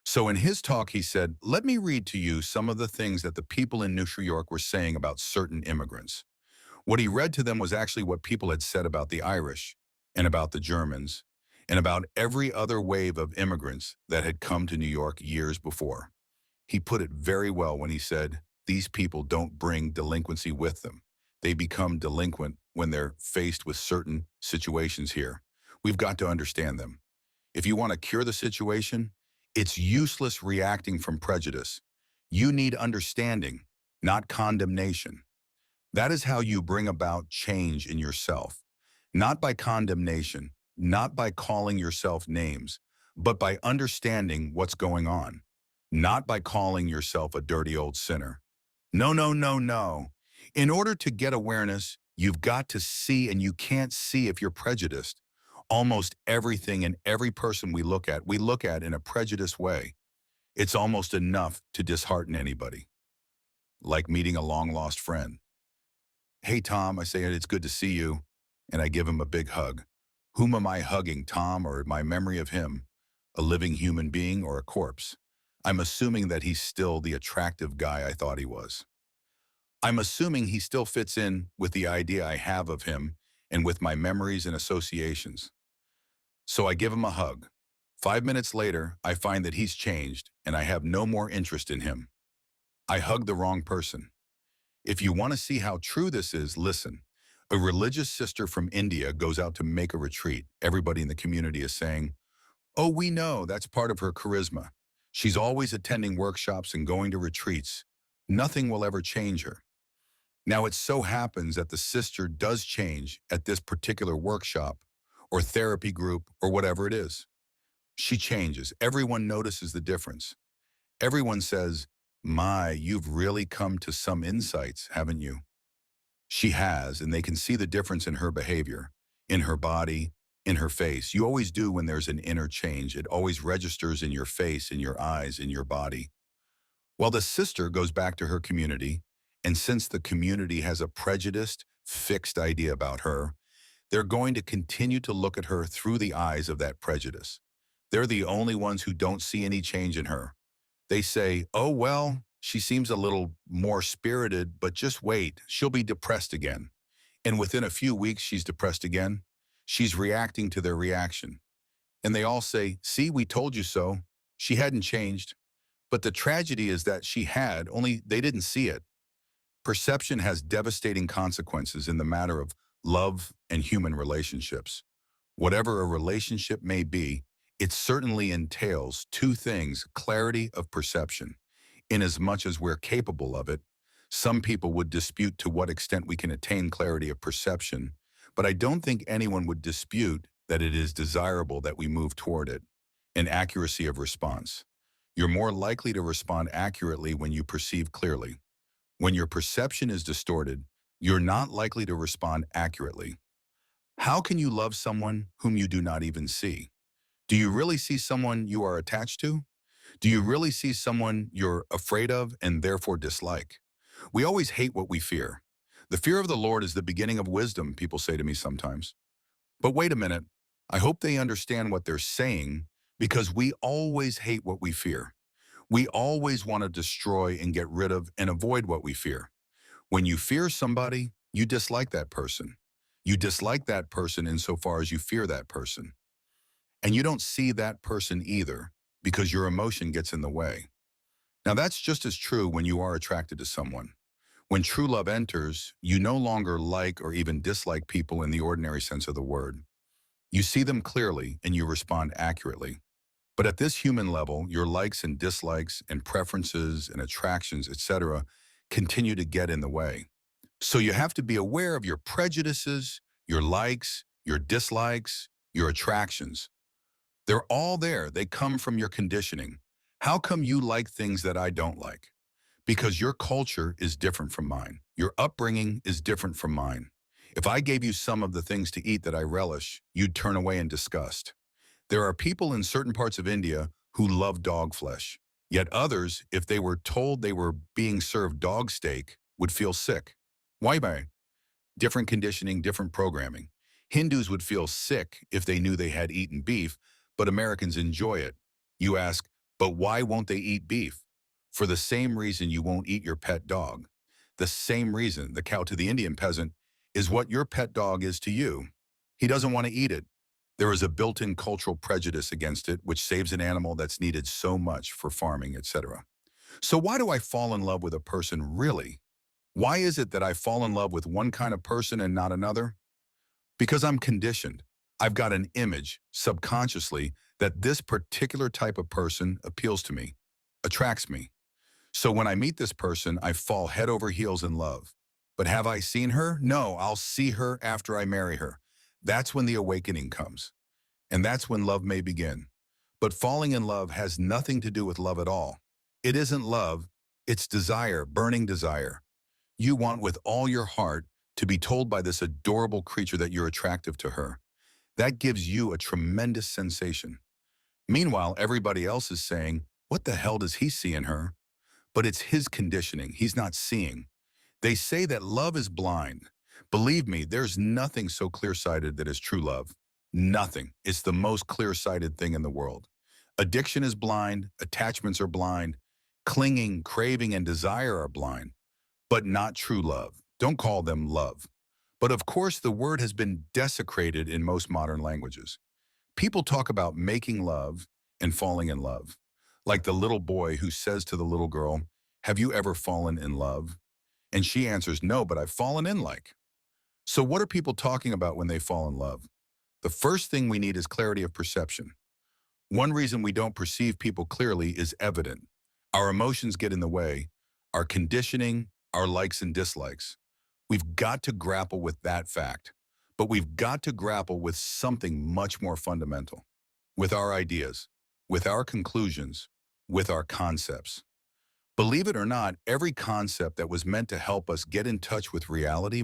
So in his talk, he said, let me read to you some of the things that the people in New York were saying about certain immigrants. What he read to them was actually what people had said about the Irish and about the Germans and about every other wave of immigrants that had come to New York years before. He put it very well when he said, these people don't bring delinquency with them. They become delinquent when they're faced with certain situations here. We've got to understand them. If you want to cure the situation, it's useless reacting from prejudice. You need understanding, not condemnation. That is how you bring about change in yourself. Not by condemnation, not by calling yourself names, but by understanding what's going on. Not by calling yourself a dirty old sinner. No, no, no, no. In order to get awareness, you've got to see, and you can't see if you're prejudiced. Almost everything and every person we look at in a prejudiced way. It's almost enough to dishearten anybody. like meeting a long-lost friend. Hey, Tom, I say, it's good to see you, and I give him a big hug. Whom am I hugging, Tom, or my memory of him? A living human being or a corpse? I'm assuming that he's still the attractive guy I thought he was. I'm assuming he still fits in with the idea I have of him and with my memories and associations. So I give him a hug. 5 minutes later, I find that he's changed and I have no more interest in him. I hugged the wrong person. If you want to see how true this is, listen. A religious sister from India goes out to make a retreat. Everybody in the community is saying, "Oh, we know, that's part of her charisma. She's always attending workshops and going to retreats. Nothing will ever change her." Now, it so happens that the sister does change at this particular workshop or therapy group or whatever it is. She changes. Everyone notices the difference. Everyone says, "My, you've really come to some insights, haven't you?" She has, and they can see the difference in her behavior, in her body, in her face. You always do when there's an inner change. It always registers in your face, in your eyes, in your body. Well, the sister goes back to her community, and since the community has a prejudiced, fixed idea about her, they're going to continue to look at her through the eyes of that prejudice. They're the only ones who don't see any change in her. They say, "Oh, well, she seems a little more spirited, but just wait, she'll be depressed again." And within a few weeks, she's depressed again. She's reacting to their reaction. And they all say, "See, we told you so. She hadn't changed." But the tragedy is that she had, only they didn't see it. Perception has devastating consequences in the matter of love and human relationships. Whatever a relationship may be, it certainly entails two things: clarity of perception. Inasmuch as we're capable of it, some people would dispute to what extent we can attain clarity of perception, but I don't think anyone would dispute that it is desirable that we move toward it. And accuracy of response. You're more likely to respond accurately when you perceive clearly. When your perception is distorted, you're not likely to respond accurately. How can you love someone whom you do not even see? Do you really see someone you are attached to? Do you really see someone you're afraid of and therefore dislike? We always hate what we fear. The fear of the Lord is the beginning of wisdom, people say to me sometimes. But wait a minute. I hope they understand what they're saying, because we always hate what we fear. We always want to destroy and get rid of and avoid what we fear. When you fear somebody, you dislike that person. You dislike that person insofar as you fear that person. And you don't see that person either, because your emotion gets in the way. Now, that's just as true when you are attracted to someone. When true love enters, you no longer like or even dislike people in the ordinary sense of the word. You see them clearly and you respond accurately. But at this human level, your likes and dislikes and preferences and attractions, etc., continue to get in the way. So you have to be aware of your prejudices, your likes, your dislikes, your attractions. They're all there. They come from your conditioning. How come you like things that I don't like? Because your culture is different from mine. Your upbringing is different from mine. If I gave you some of the things to eat that I relish, you'd turn away in disgust. There are people in certain parts of India who love dog flesh. Yet others, if they were told they were being served dog steak, would feel sick. Why? By different conditioning, different programming. Hindus would feel sick if they knew they had eaten beef, but Americans enjoy it. You ask, but why won't they eat beef? For the same reason you won't eat your pet dog. The same reason the cow to the Indian peasant is what your pet dog is to you. He doesn't want to eat it. There is a built-in cultural prejudice against it, which saves an animal that's needed so much for farming, etc. So why do I fall in love with a person really? Why is it that I fall in love with one kind of person and not another? Because I'm conditioned. I've got an image, subconsciously, that this particular type of person appeals to me, attracts me. So when I meet this person, I fall head over heels in love. But have I seen her? No, I'll see her after I marry her. That's when the awakening comes. And that's when love may begin. But falling in love has nothing to do with love at all. It isn't love, it's desire, burning desire. You want with all your heart to be told by this adorable creature that you're attractive to her. That gives you a tremendous sensation. Meanwhile, everybody else is saying, what the hell does he see in her? but it's his conditioning. He's not seeing. They say that love is blind. Believe me, there's nothing so clear-sighted that is true love. Nothing. It's the most clear-sighted thing in the world. Addiction is blind, attachments are blind, clinging, craving, and desire are blind, but not true love. Don't call them love. But of course, the word has been desecrated in most modern languages. People talk about making love and falling in love. Like the little boy who says to the little girl, "Have you ever fallen in love?" And she answers, "No, but I've fallen in like." So what are people talking about when they fall in love? The first thing we need is clarity of perception. One reason we don't perceive people clearly is evident. Our emotions get in the way, our conditioning, our likes and dislikes. We've got to grapple with that fact. But we've got to grapple with something much more fundamental. With our ideas, with our conclusions, with our concepts. Believe it or not, every concept that was meant to help us get in touch with reality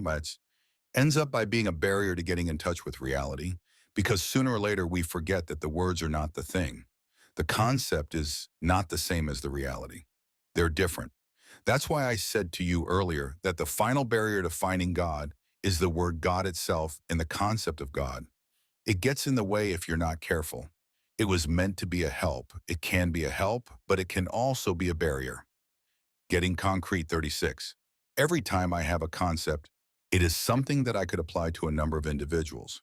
ends up by being a barrier to getting in touch with reality, because sooner or later we forget that the words are not the thing. The concept is not the same as the reality. They're different. That's why I said to you earlier that the final barrier to finding God is the word God itself and the concept of God. It gets in the way if you're not careful. It was meant to be a help. It can be a help, but it can also be a barrier. Getting concrete 36. Every time I have a concept, it is something that I could apply to a number of individuals.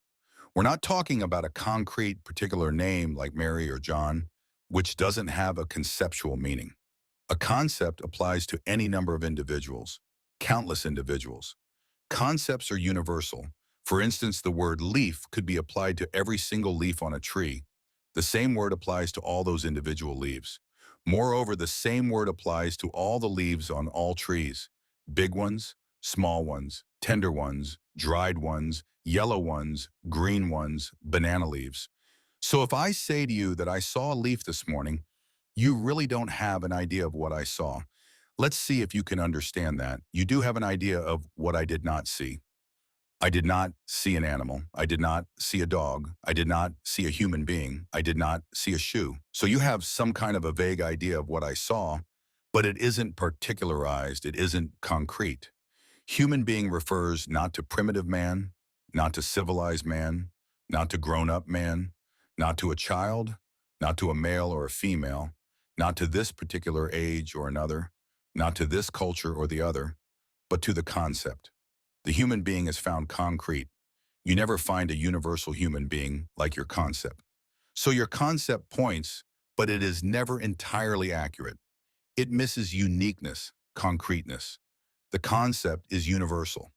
We're not talking about a concrete particular name like Mary or John, which doesn't have a conceptual meaning. A concept applies to any number of individuals, countless individuals. Concepts are universal. For instance, the word leaf could be applied to every single leaf on a tree. The same word applies to all those individual leaves. Moreover, the same word applies to all the leaves on all trees. Big ones, small ones, tender ones, dried ones, yellow ones, green ones, banana leaves. So if I say to you that I saw a leaf this morning, you really don't have an idea of what I saw. Let's see if you can understand that. You do have an idea of what I did not see. I did not see an animal. I did not see a dog. I did not see a human being. I did not see a shoe. So you have some kind of a vague idea of what I saw, but it isn't particularized. It isn't concrete. Human being refers not to primitive man, not to civilized man, not to grown-up man, not to a child, not to a male or a female, not to this particular age or another, not to this culture or the other, but to the concept. The human being is found concrete. You never find a universal human being like your concept. So your concept points, but it is never entirely accurate. It misses uniqueness, concreteness. The concept is universal.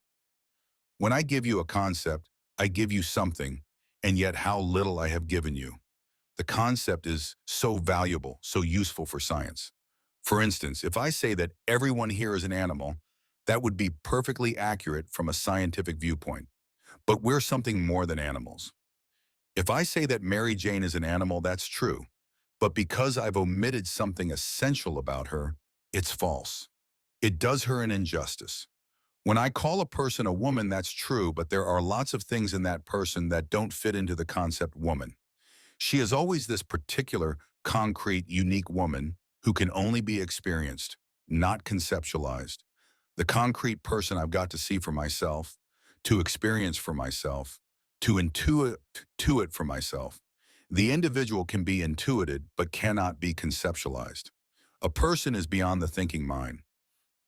When I give you a concept, I give you something, and yet how little I have given you. The concept is so valuable, so useful for science. For instance, if I say that everyone here is an animal, that would be perfectly accurate from a scientific viewpoint. But we're something more than animals. If I say that Mary Jane is an animal, that's true. But because I've omitted something essential about her, it's false. It does her an injustice. When I call a person a woman, that's true, but there are lots of things in that person that don't fit into the concept woman. She is always this particular, concrete, unique woman who can only be experienced, not conceptualized. The concrete person I've got to see for myself, to experience for myself, to intuit for myself. The individual can be intuited, but cannot be conceptualized. A person is beyond the thinking mind.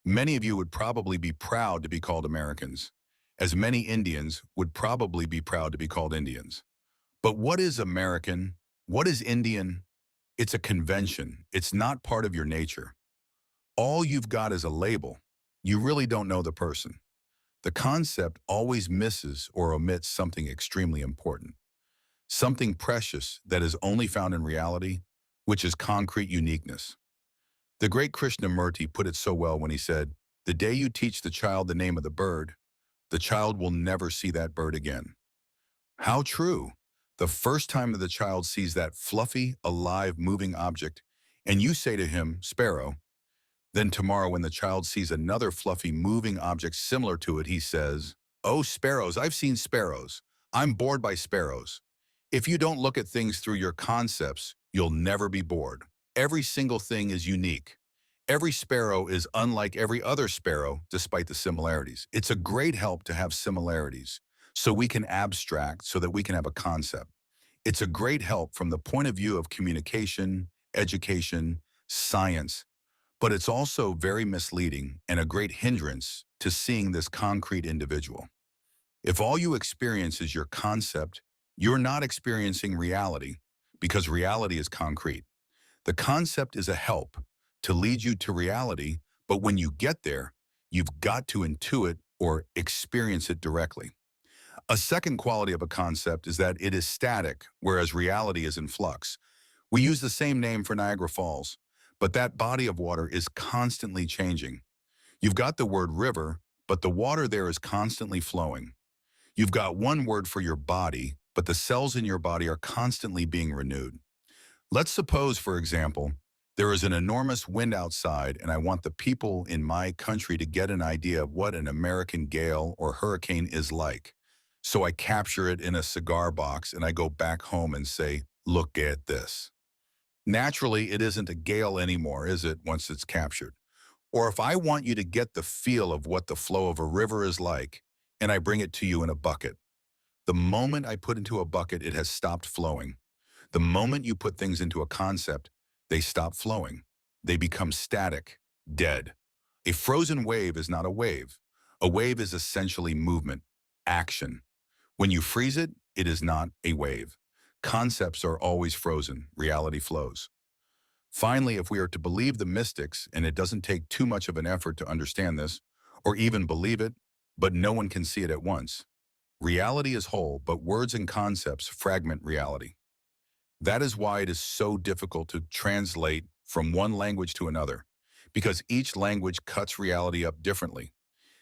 Many of you would probably be proud to be called Americans, as many Indians would probably be proud to be called Indians. But what is American? What is Indian? It's a convention. It's not part of your nature. All you've got is a label. You really don't know the person. The concept always misses or omits something extremely important, something precious that is only found in reality, which is concrete uniqueness. The great Krishnamurti put it so well when he said, "The day you teach the child the name of the child will never see that bird again." How true. The first time that the child sees that fluffy, alive, moving object, and you say to him, "Sparrow," then tomorrow when the child sees another fluffy, moving object similar to it, he says, "Oh, sparrows, I've seen sparrows. I'm bored by sparrows." If you don't look at things through your concepts, you'll never be bored. Every single thing is unique. Every sparrow is unlike every other sparrow, despite the similarities. It's a great help to have similarities, so we can abstract, so that we can have a concept. It's a great help from the point of view of communication, education, science, but it's also very misleading and a great hindrance to seeing this concrete individual. If all you experience is your concept, you're not experiencing reality, because reality is concrete. The concept is a help to lead you to reality, but when you get there, you've got to intuit or experience it directly. A second quality of a concept is that it is static, whereas reality is in flux. We use the same name for Niagara Falls, but that body of water is constantly changing. You've got the word river, but the water there is constantly flowing. You've got one word for your body, but the cells in your body are constantly being renewed. Let's suppose, for example, there is an enormous wind outside and I want the people in my country to get an idea of what an American gale or hurricane is like. So I capture it in a cigar box and I go back home and say, look at this. Naturally, it isn't a gale anymore, is it, once it's captured? Or if I want you to get the feel of what the flow of a river is like, and I bring it to you in a bucket, the moment I put into a bucket, it has stopped flowing. The moment you put things into a concept, they stop flowing. They become static, dead. A frozen wave is not a wave. A wave is essentially movement, action. When you freeze it, it is not a wave. Concepts are always frozen. Reality flows. Finally, if we are to believe the mystics, and it doesn't take too much of an effort to understand this, or even believe it, but no one can see it at once. Reality is whole, but words and concepts fragment reality. That is why it is so difficult to translate from one language to another, because each language cuts reality up differently.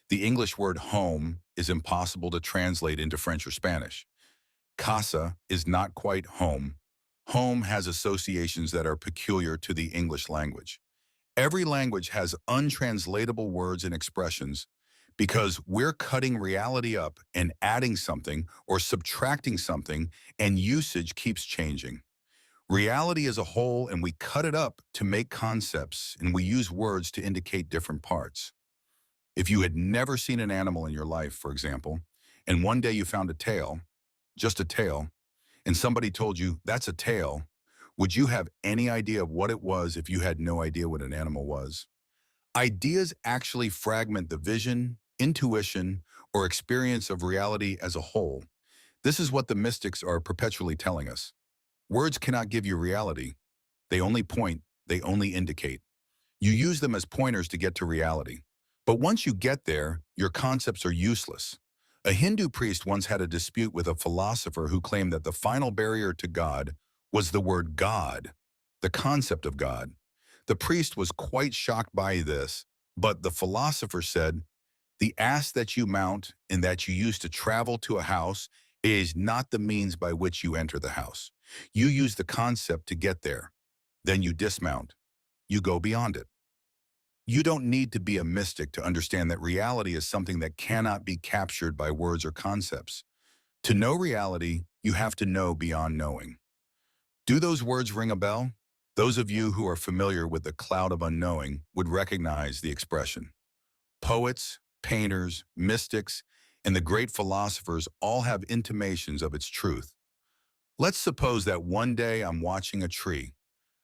The English word home is impossible to translate into French or Spanish. Casa is not quite home. Home has associations that are peculiar to the English language. Every language has untranslatable words and expressions because we're cutting reality up and adding something or subtracting something, and usage keeps changing. Reality is a whole, and we cut it up to make concepts, and we use words to indicate different parts. If you had never seen an animal in your life, for example, and one day you found a tail, just a tail, and somebody told you, that's a tail, would you have any idea of what it was if you had no idea what an animal was? Ideas actually fragment the vision, intuition, or experience of reality as a whole. This is what the mystics are perpetually telling us. Words cannot give you reality. They only point, they only indicate. You use them as pointers to get to reality. But once you get there, your concepts are useless. A Hindu priest once had a dispute with a philosopher who claimed that the final barrier to God was the word God, the concept of God. The priest was quite shocked by this, but the philosopher said, the ass that you mount and that you use to travel to a house is not the means by which you enter the house. You use the concept to get there. Then you dismount. You go beyond it. You don't need to be a mystic to understand that reality is something that cannot be captured by words or concepts. To know reality, you have to know beyond knowing. Do those words ring a bell? Those of you who are familiar with the cloud of unknowing would recognize the expression. Poets, painters, mystics, and the great philosophers all have intimations of its truth. Let's suppose that one day I'm watching a tree.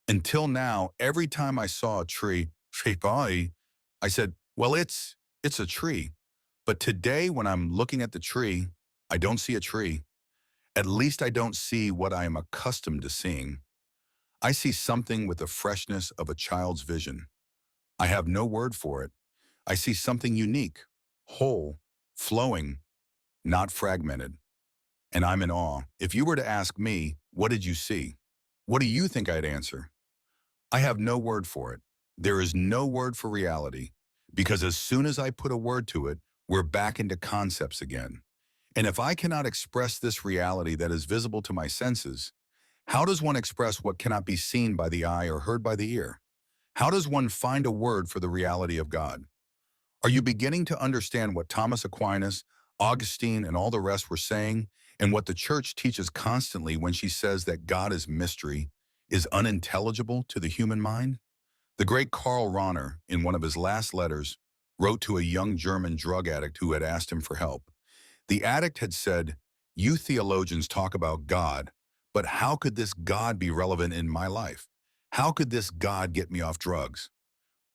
Until now, every time I saw a tree, I said, well, it's a tree. But today, when I'm looking at the tree, I don't see a tree. At least I don't see what I am accustomed to seeing. I see something with the freshness of a child's vision. I have no word for it. I see something unique, whole, flowing, not fragmented. And I'm in awe. If you were to ask me, what did you see? What do you think I'd answer? I have no word for it. There is no word for reality, because as soon as I put a word to it, we're back into concepts again. And if I cannot express this reality that is visible to my senses, how does one express what cannot be seen by the eye or heard by the ear? How does one find a word for the reality of God? Are you beginning to understand what Thomas Aquinas, Augustine, and all the rest were saying, and what the church teaches constantly when she says that God is mystery, is unintelligible to the human mind? The great Karl Rahner, in one of his last letters, wrote to a young German drug addict who had asked him for help. The addict had said, "You theologians talk about God, but how could this God be relevant in my life? How could this God get me off drugs?"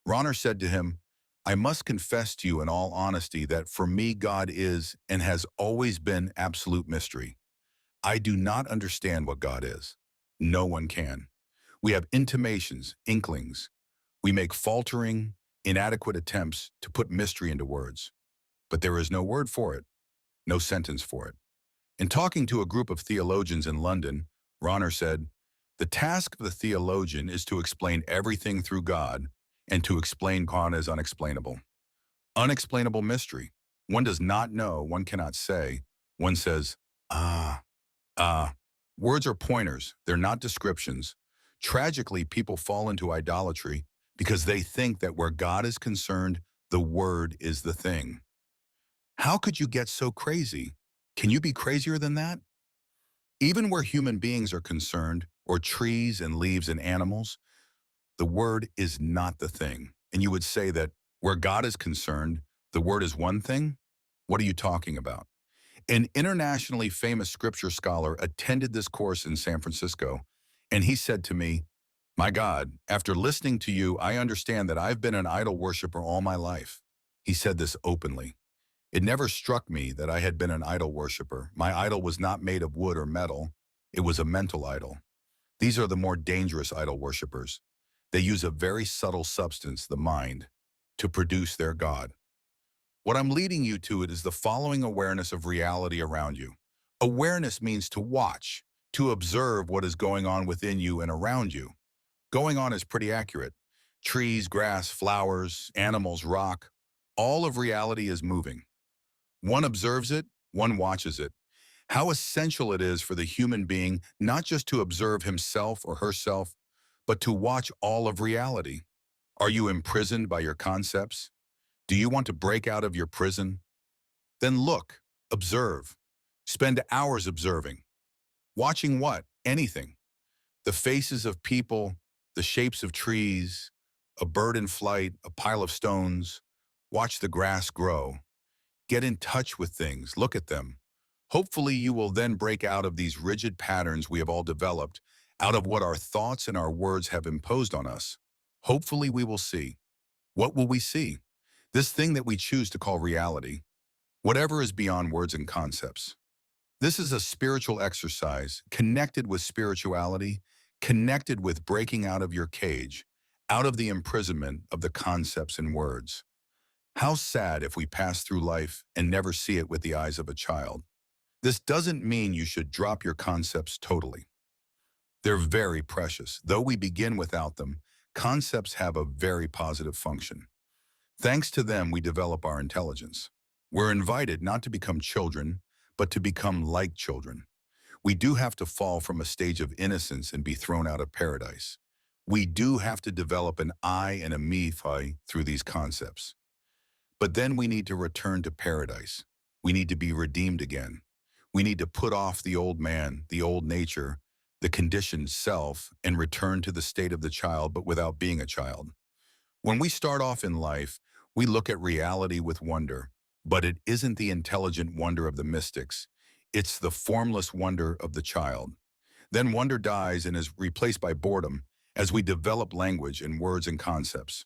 Rahner said to him, "I must confess to you in all honesty that for me God is and has always been absolute mystery. I do not understand what God is. No one can. We have intimations, inklings. We make faltering, inadequate attempts to put mystery into words. But there is no word for it, no sentence for it." In talking to a group of theologians in London, Rahner said, "The task of the theologian is to explain everything through God and to explain God as unexplainable. Unexplainable mystery. One does not know, one cannot say. One says, ah, ah." Words are pointers, they're not descriptions. Tragically, people fall into idolatry because they think that where God is concerned, the word is the thing. How could you get so crazy? Can you be crazier than that? Even where human beings are concerned, or trees and leaves and animals, the word is not the thing. And you would say that where God is concerned, the word is one thing? What are you talking about? An internationally famous scripture scholar attended this course in San Francisco, and he said to me, "My God, after listening to you, I understand that I've been an idol worshiper all my life." He said this openly. It never struck me that I had been an idol worshiper. My idol was not made of wood or metal. It was a mental idol. These are the more dangerous idol worshippers. They use a very subtle substance, the mind, to produce their God. What I'm leading you to it is the following awareness of reality around you. Awareness means to watch, to observe what is going on within you and around you. Going on is pretty accurate. Trees, grass, flowers, animals, rock, all of reality is moving. One observes it, one watches it. How essential it is for the human being not just to observe himself or herself, but to watch all of reality. Are you imprisoned by your concepts? Do you want to break out of your prison? Then look, observe. Spend hours observing. Watching what? Anything. The faces of people, the shapes of trees, a bird in flight, a pile of stones. Watch the grass grow. Get in touch with things, look at them. Hopefully you will then break out of these rigid patterns we have all developed, out of what our thoughts and our words have imposed on us. Hopefully we will see. What will we see? This thing that we choose to call reality. Whatever is beyond words and concepts. This is a spiritual exercise, connected with spirituality, connected with breaking out of your cage, out of the imprisonment of the concepts and words. How sad if we pass through life and never see it with the eyes of a child. This doesn't mean you should drop your concepts totally. They're very precious. Though we begin without them, concepts have a very positive function. Thanks to them, we develop our intelligence. We're invited not to become children, but to become like children. We do have to fall from a stage of innocence and be thrown out of paradise. We do have to develop an I and a me through these concepts. But then we need to return to paradise. We need to be redeemed again. We need to put off the old man, the old nature, the conditioned self, and return to the state of the child, but without being a child. When we start off in life, we look at reality with wonder, but it isn't the intelligent wonder of the mystics. It's the formless wonder of the child. Then wonder dies and is replaced by boredom as we develop language and words and concepts.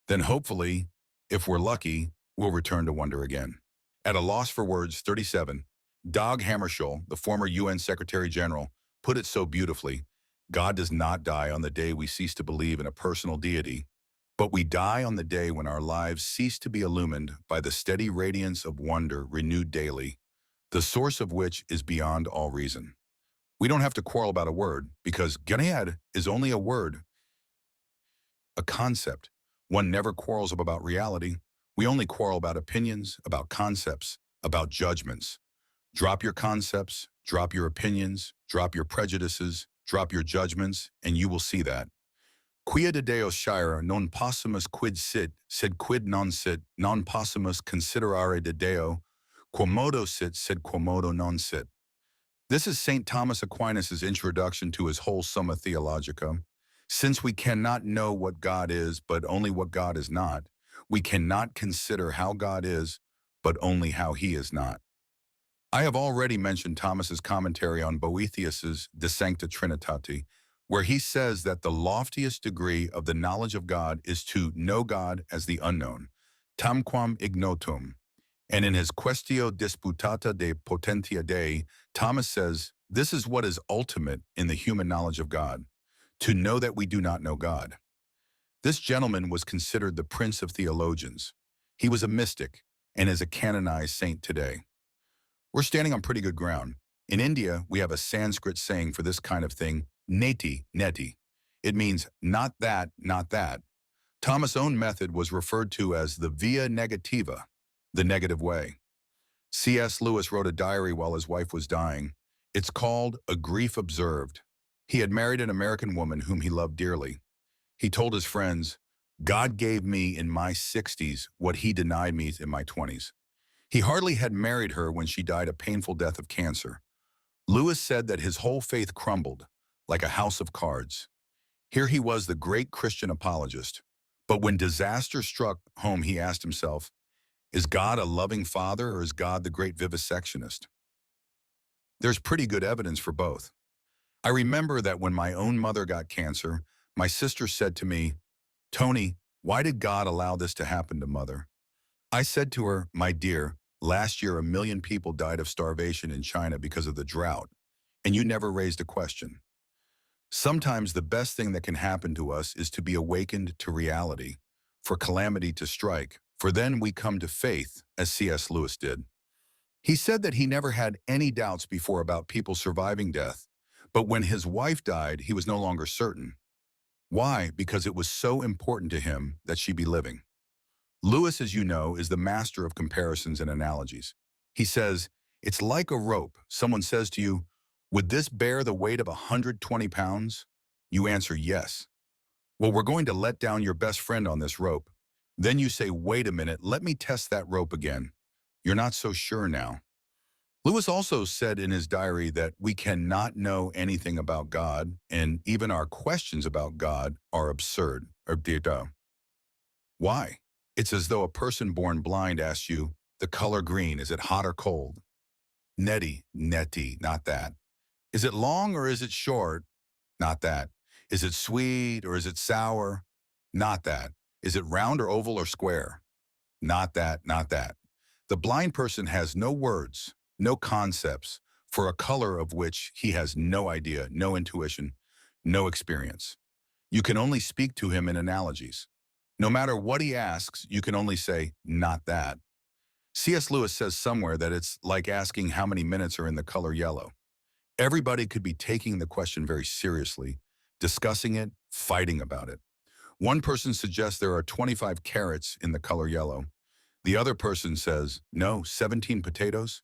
Then hopefully, if we're lucky, we'll return to wonder again. At a loss for words, 37, Dag Hammarskjöld, the former UN Secretary General, put it so beautifully: God does not die on the day we cease to believe in a personal deity, but we die on the day when our lives cease to be illumined by the steady radiance of wonder renewed daily, the source of which is beyond all reason. We don't have to quarrel about a word, because Ganyad is only a word, a concept. One never quarrels about reality. We only quarrel about opinions, about concepts, about judgments. Drop your concepts, drop your opinions, drop your prejudices, drop your judgments, and you will see that. Quia de Deo shire non possumus quid sit, sed quid non sit, non possumus considerare de Deo, quomodo sit, sed quomodo non sit. This is St. Thomas Aquinas' introduction to his whole Summa Theologica. Since we cannot know what God is, but only what God is not, we cannot consider how God is, but only how he is not. I have already mentioned Thomas's commentary on Boethius's De Sancta Trinitate, where he says that the loftiest degree of the knowledge of God is to know God as the unknown, tamquam ignotum. And in his Quaestio Disputata de Potentia Dei, Thomas says, this is what is ultimate in the human knowledge of God, to know that we do not know God. This gentleman was considered the prince of theologians. He was a mystic and is a canonized saint today. We're standing on pretty good ground. In India, we have a Sanskrit saying for this kind of thing, neti, neti. It means not that, not that. Thomas' own method was referred to as the via negativa, the negative way. C.S. Lewis wrote a diary while his wife was dying. It's called A Grief Observed. He had married an American woman whom he loved dearly. He told his friends, God gave me in my 60s what he denied me in my 20s. He hardly had married her when she died a painful death of cancer. Lewis said that his whole faith crumbled, like a house of cards. Here he was, the great Christian apologist. But when disaster struck home, he asked himself, is God a loving father or is God the great vivisectionist? There's pretty good evidence for both. I remember that when my own mother got cancer, my sister said to me, Tony, why did God allow this to happen to Mother? I said to her, my dear, last year 1 million people died of starvation in China because of the drought, and you never raised a question. Sometimes the best thing that can happen to us is to be awakened to reality, for calamity to strike, for then we come to faith, as C.S. Lewis did. He said that he never had any doubts before about people surviving death, but when his wife died, he was no longer certain. Why? Because it was so important to him that she be living. Lewis, as you know, is the master of comparisons and analogies. He says, it's like a rope. Someone says to you, would this bear the weight of 120 pounds? You answer yes. Well, we're going to let down your best friend on this rope. Then you say, wait a minute, let me test that rope again. You're not so sure now. Lewis also said in his diary that we cannot know anything about God, and even our questions about God are absurd. Why? It's as though a person born blind asks you, the color green, is it hot or cold? Neti, neti, not that. Is it long or is it short? Not that. Is it sweet or is it sour? Not that. Is it round or oval or square? Not that, not that. The blind person has no words, no concepts, for a color of which he has no idea, no intuition, no experience. You can only speak to him in analogies. No matter what he asks, you can only say, not that. C.S. Lewis says somewhere that it's like asking how many minutes are in the color yellow. Everybody could be taking the question very seriously, discussing it, fighting about it. One person suggests there are 25 carrots in the color yellow. The other person says, no, 17 potatoes,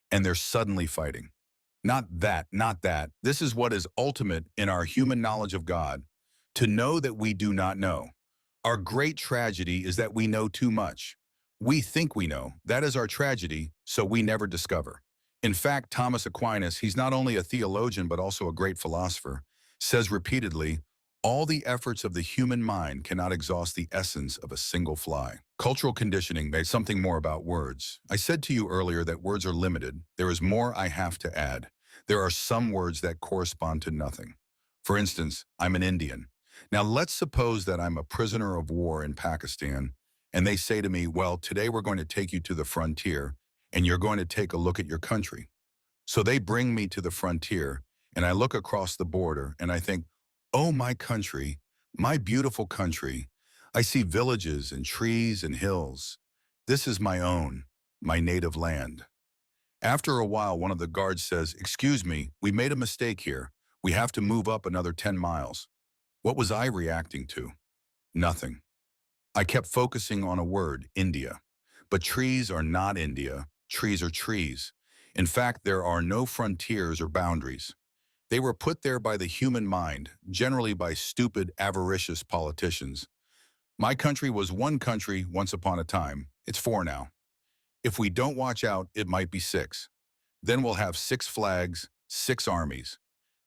and they're suddenly fighting. Not that, not that. This is what is ultimate in our human knowledge of God, to know that we do not know. Our great tragedy is that we know too much. We think we know. That is our tragedy, so we never discover. In fact, Thomas Aquinas, he's not only a theologian but also a great philosopher, says repeatedly, all the efforts of the human mind cannot exhaust the essence of a single fly. Cultural conditioning made something more about words. I said to you earlier that words are limited. There is more I have to add. There are some words that correspond to nothing. For instance, I'm an Indian. Now let's suppose that I'm a prisoner of war in Pakistan, and they say to me, well, today we're going to take you to the frontier, and you're going to take a look at your country. So they bring me to the frontier, and I look across the border, and I think, oh, my country, my beautiful country. I see villages and trees and hills. This is my own, my native land. After a while, one of the guards says, excuse me, we made a mistake here. We have to move up another 10 miles. What was I reacting to? Nothing. I kept focusing on a word, India. But trees are not India. Trees are trees. In fact, there are no frontiers or boundaries. They were put there by the human mind, generally by stupid, avaricious politicians. My country was one country once upon a time. It's 4 now. If we don't watch out, it might be 6. Then we'll have 6 flags, 6 armies.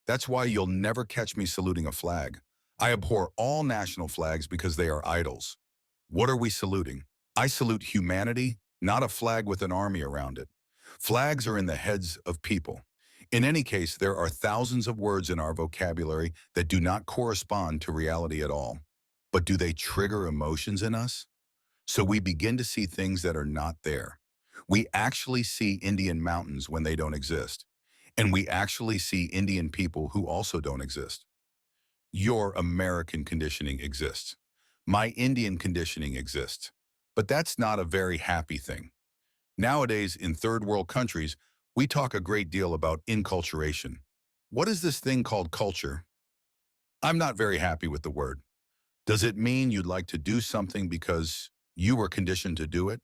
That's why you'll never catch me saluting a flag. I abhor all national flags because they are idols. What are we saluting? I salute humanity, not a flag with an army around it. Flags are in the heads of people. In any case, there are thousands of words in our vocabulary that do not correspond to reality at all. But do they trigger emotions in us? So we begin to see things that are not there. We actually see Indian mountains when they don't exist. And we actually see Indian people who also don't exist. Your American conditioning exists. My Indian conditioning exists. But that's not a very happy thing. Nowadays, in third world countries, we talk a great deal about inculturation. What is this thing called culture? I'm not very happy with the word. Does it mean you'd like to do something because you were conditioned to do it?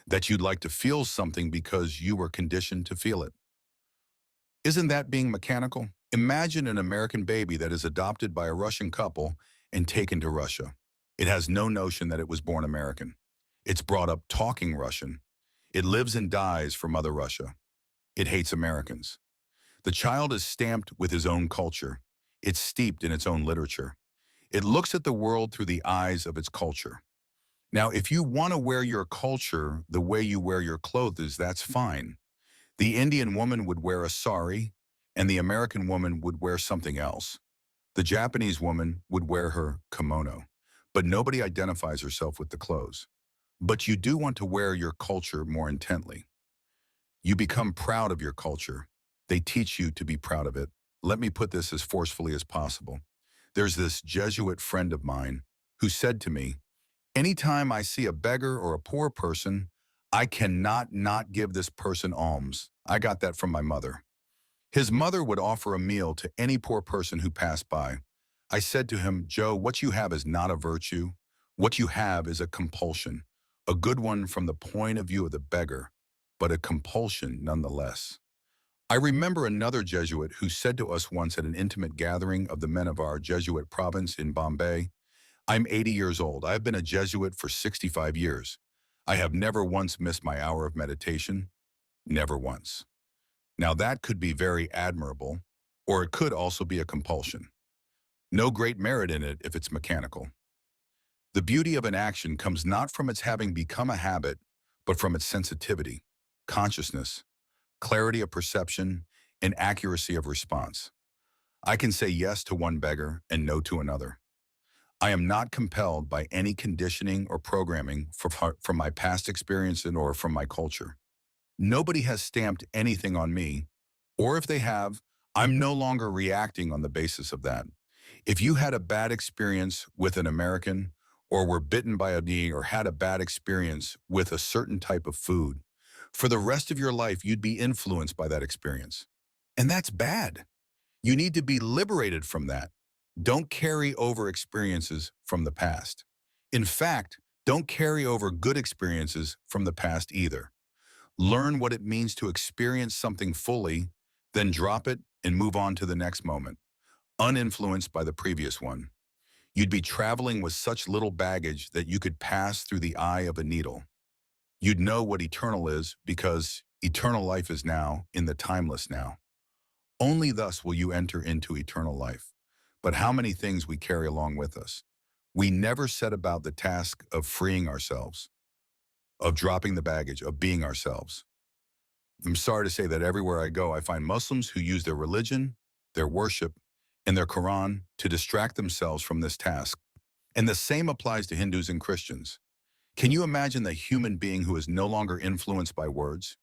That you'd like to feel something because you were conditioned to feel it? Isn't that being mechanical? Imagine an American baby that is adopted by a Russian couple and taken to Russia. It has no notion that it was born American. It's brought up talking Russian. It lives and dies for Mother Russia. It hates Americans. The child is stamped with his own culture. It's steeped in its own literature. It looks at the world through the eyes of its culture. Now, if you want to wear your culture the way you wear your clothes, that's fine. The Indian woman would wear a sari, and the American woman would wear something else. The Japanese woman would wear her kimono, but nobody identifies herself with the clothes. But you do want to wear your culture more intently. You become proud of your culture. They teach you to be proud of it. Let me put this as forcefully as possible. There's this Jesuit friend of mine who said to me, anytime I see a beggar or a poor person, I cannot not give this person alms. I got that from my mother. His mother would offer a meal to any poor person who passed by. I said to him, Joe, what you have is not a virtue. What you have is a compulsion, a good one from the point of view of the beggar, but a compulsion nonetheless. I remember another Jesuit who said to us once at an intimate gathering of the men of our Jesuit province in Bombay, I'm 80 years old. I have been a Jesuit for 65 years. I have never once missed my hour of meditation. Never once. Now that could be very admirable, or it could also be a compulsion. No great merit in it if it's mechanical. The beauty of an action comes not from its having become a habit, but from its sensitivity, consciousness, clarity of perception, and accuracy of response. I can say yes to one beggar and no to another. I am not compelled by any conditioning or programming from my past experience or from my culture. Nobody has stamped anything on me, or if they have, I'm no longer reacting on the basis of that. If you had a bad experience with an American, or were bitten by a bee, or had a bad experience with a certain type of food, for the rest of your life, you'd be influenced by that experience. And that's bad. You need to be liberated from that. Don't carry over experiences from the past. In fact, don't carry over good experiences from the past either. Learn what it means to experience something fully, then drop it and move on to the next moment, uninfluenced by the previous one. You'd be traveling with such little baggage that you could pass through the eye of a needle. You'd know what eternal is because eternal life is now in the timeless now. Only thus will you enter into eternal life. But how many things we carry along with us. We never set about the task of freeing ourselves, of dropping the baggage, of being ourselves. I'm sorry to say that everywhere I go, I find Muslims who use their religion, their worship, and their Quran to distract themselves from this task. And the same applies to Hindus and Christians. Can you imagine the human being who is no longer influenced by words?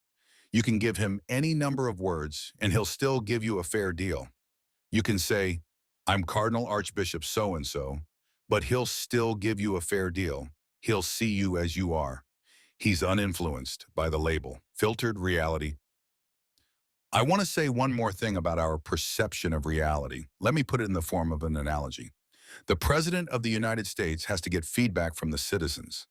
You can give him any number of words, and he'll still give you a fair deal. You can say, I'm Cardinal Archbishop so-and-so, but he'll still give you a fair deal. He'll see you as you are. He's uninfluenced by the label, filtered reality. I want to say one more thing about our perception of reality. Let me put it in the form of an analogy. The President of the United States has to get feedback from the citizens.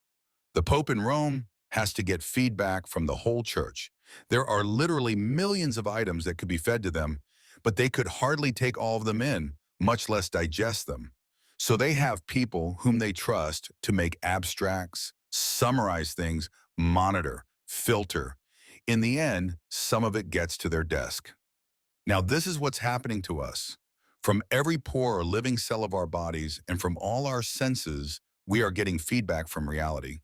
The Pope in Rome has to get feedback from the whole church. There are literally millions of items that could be fed to them, but they could hardly take all of them in, much less digest them. So they have people whom they trust to make abstracts, summarize things, monitor, filter. In the end, some of it gets to their desk. Now, this is what's happening to us. From every pore or living cell of our bodies and from all our senses, we are getting feedback from reality.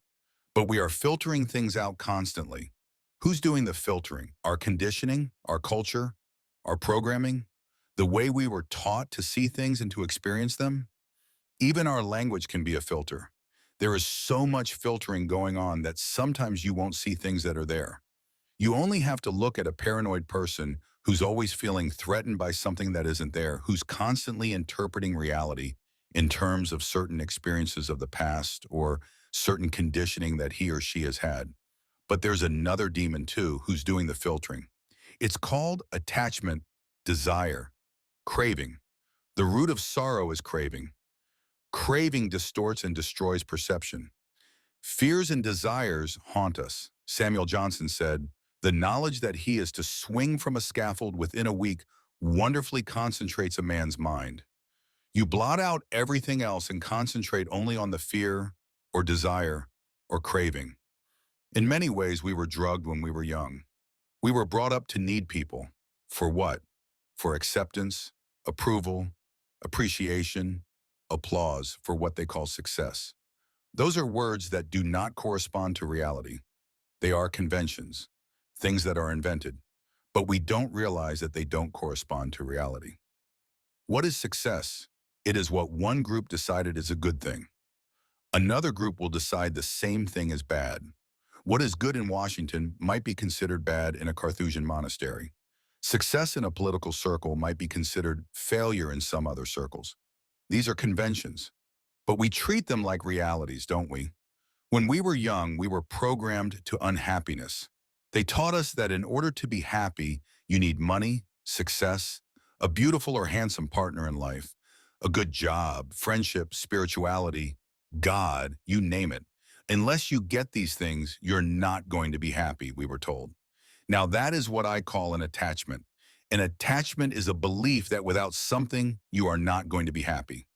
But we are filtering things out constantly. Who's doing the filtering? Our conditioning, our culture, our programming, the way we were taught to see things and to experience them? Even our language can be a filter. There is so much filtering going on that sometimes you won't see things that are there. You only have to look at a paranoid person who's always feeling threatened by something that isn't there, who's constantly interpreting reality in terms of certain experiences of the past or certain conditioning that he or she has had. But there's another demon too who's doing the filtering. It's called attachment, desire, craving. The root of sorrow is craving. Craving distorts and destroys perception. Fears and desires haunt us. Samuel Johnson said, "The knowledge that he is to swing from a scaffold within a week wonderfully concentrates a man's mind." You blot out everything else and concentrate only on the fear or desire or craving. In many ways, we were drugged when we were young. We were brought up to need people. For what? For acceptance, approval, appreciation, applause, for what they call success. Those are words that do not correspond to reality. They are conventions, things that are invented, but we don't realize that they don't correspond to reality. What is success? It is what one group decided is a good thing. Another group will decide the same thing is bad. What is good in Washington might be considered bad in a Carthusian monastery. Success in a political circle might be considered failure in some other circles. These are conventions, but we treat them like realities, don't we? When we were young, we were programmed to unhappiness. They taught us that in order to be happy, you need money, success, a beautiful or handsome partner in life, a good job, friendship, spirituality, God, you name it. Unless you get these things, you're not going to be happy, we were told. Now that is what I call an attachment. An attachment is a belief that without something, you are not going to be happy.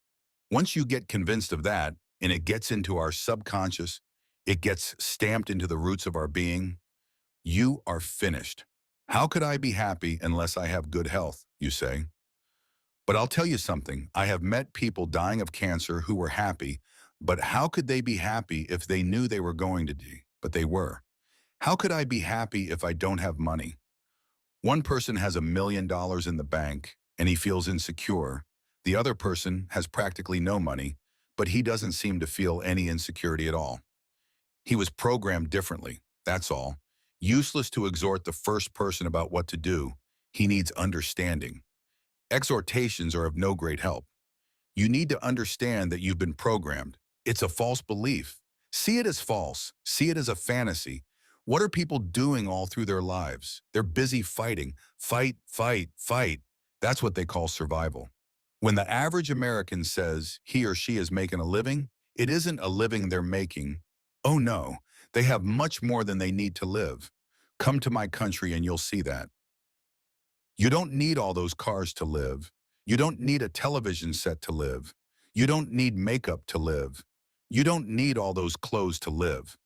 Once you get convinced of that, and it gets into our subconscious, it gets stamped into the roots of our being, you are finished. How could I be happy unless I have good health, you say? But I'll tell you something, I have met people dying of cancer who were happy, but how could they be happy if they knew they were going to die, but they were? How could I be happy if I don't have money? One person has $1 million in the bank and he feels insecure. The other person has practically no money, but he doesn't seem to feel any insecurity at all. He was programmed differently, that's all. Useless to exhort the first person about what to do. He needs understanding. Exhortations are of no great help. You need to understand that you've been programmed. It's a false belief. See it as false. See it as a fantasy. What are people doing all through their lives? They're busy fighting. Fight, fight, fight. That's what they call survival. When the average American says he or she is making a living, it isn't a living they're making. Oh no, they have much more than they need to live. Come to my country and you'll see that. You don't need all those cars to live. You don't need a television set to live. You don't need makeup to live. You don't need all those clothes to live.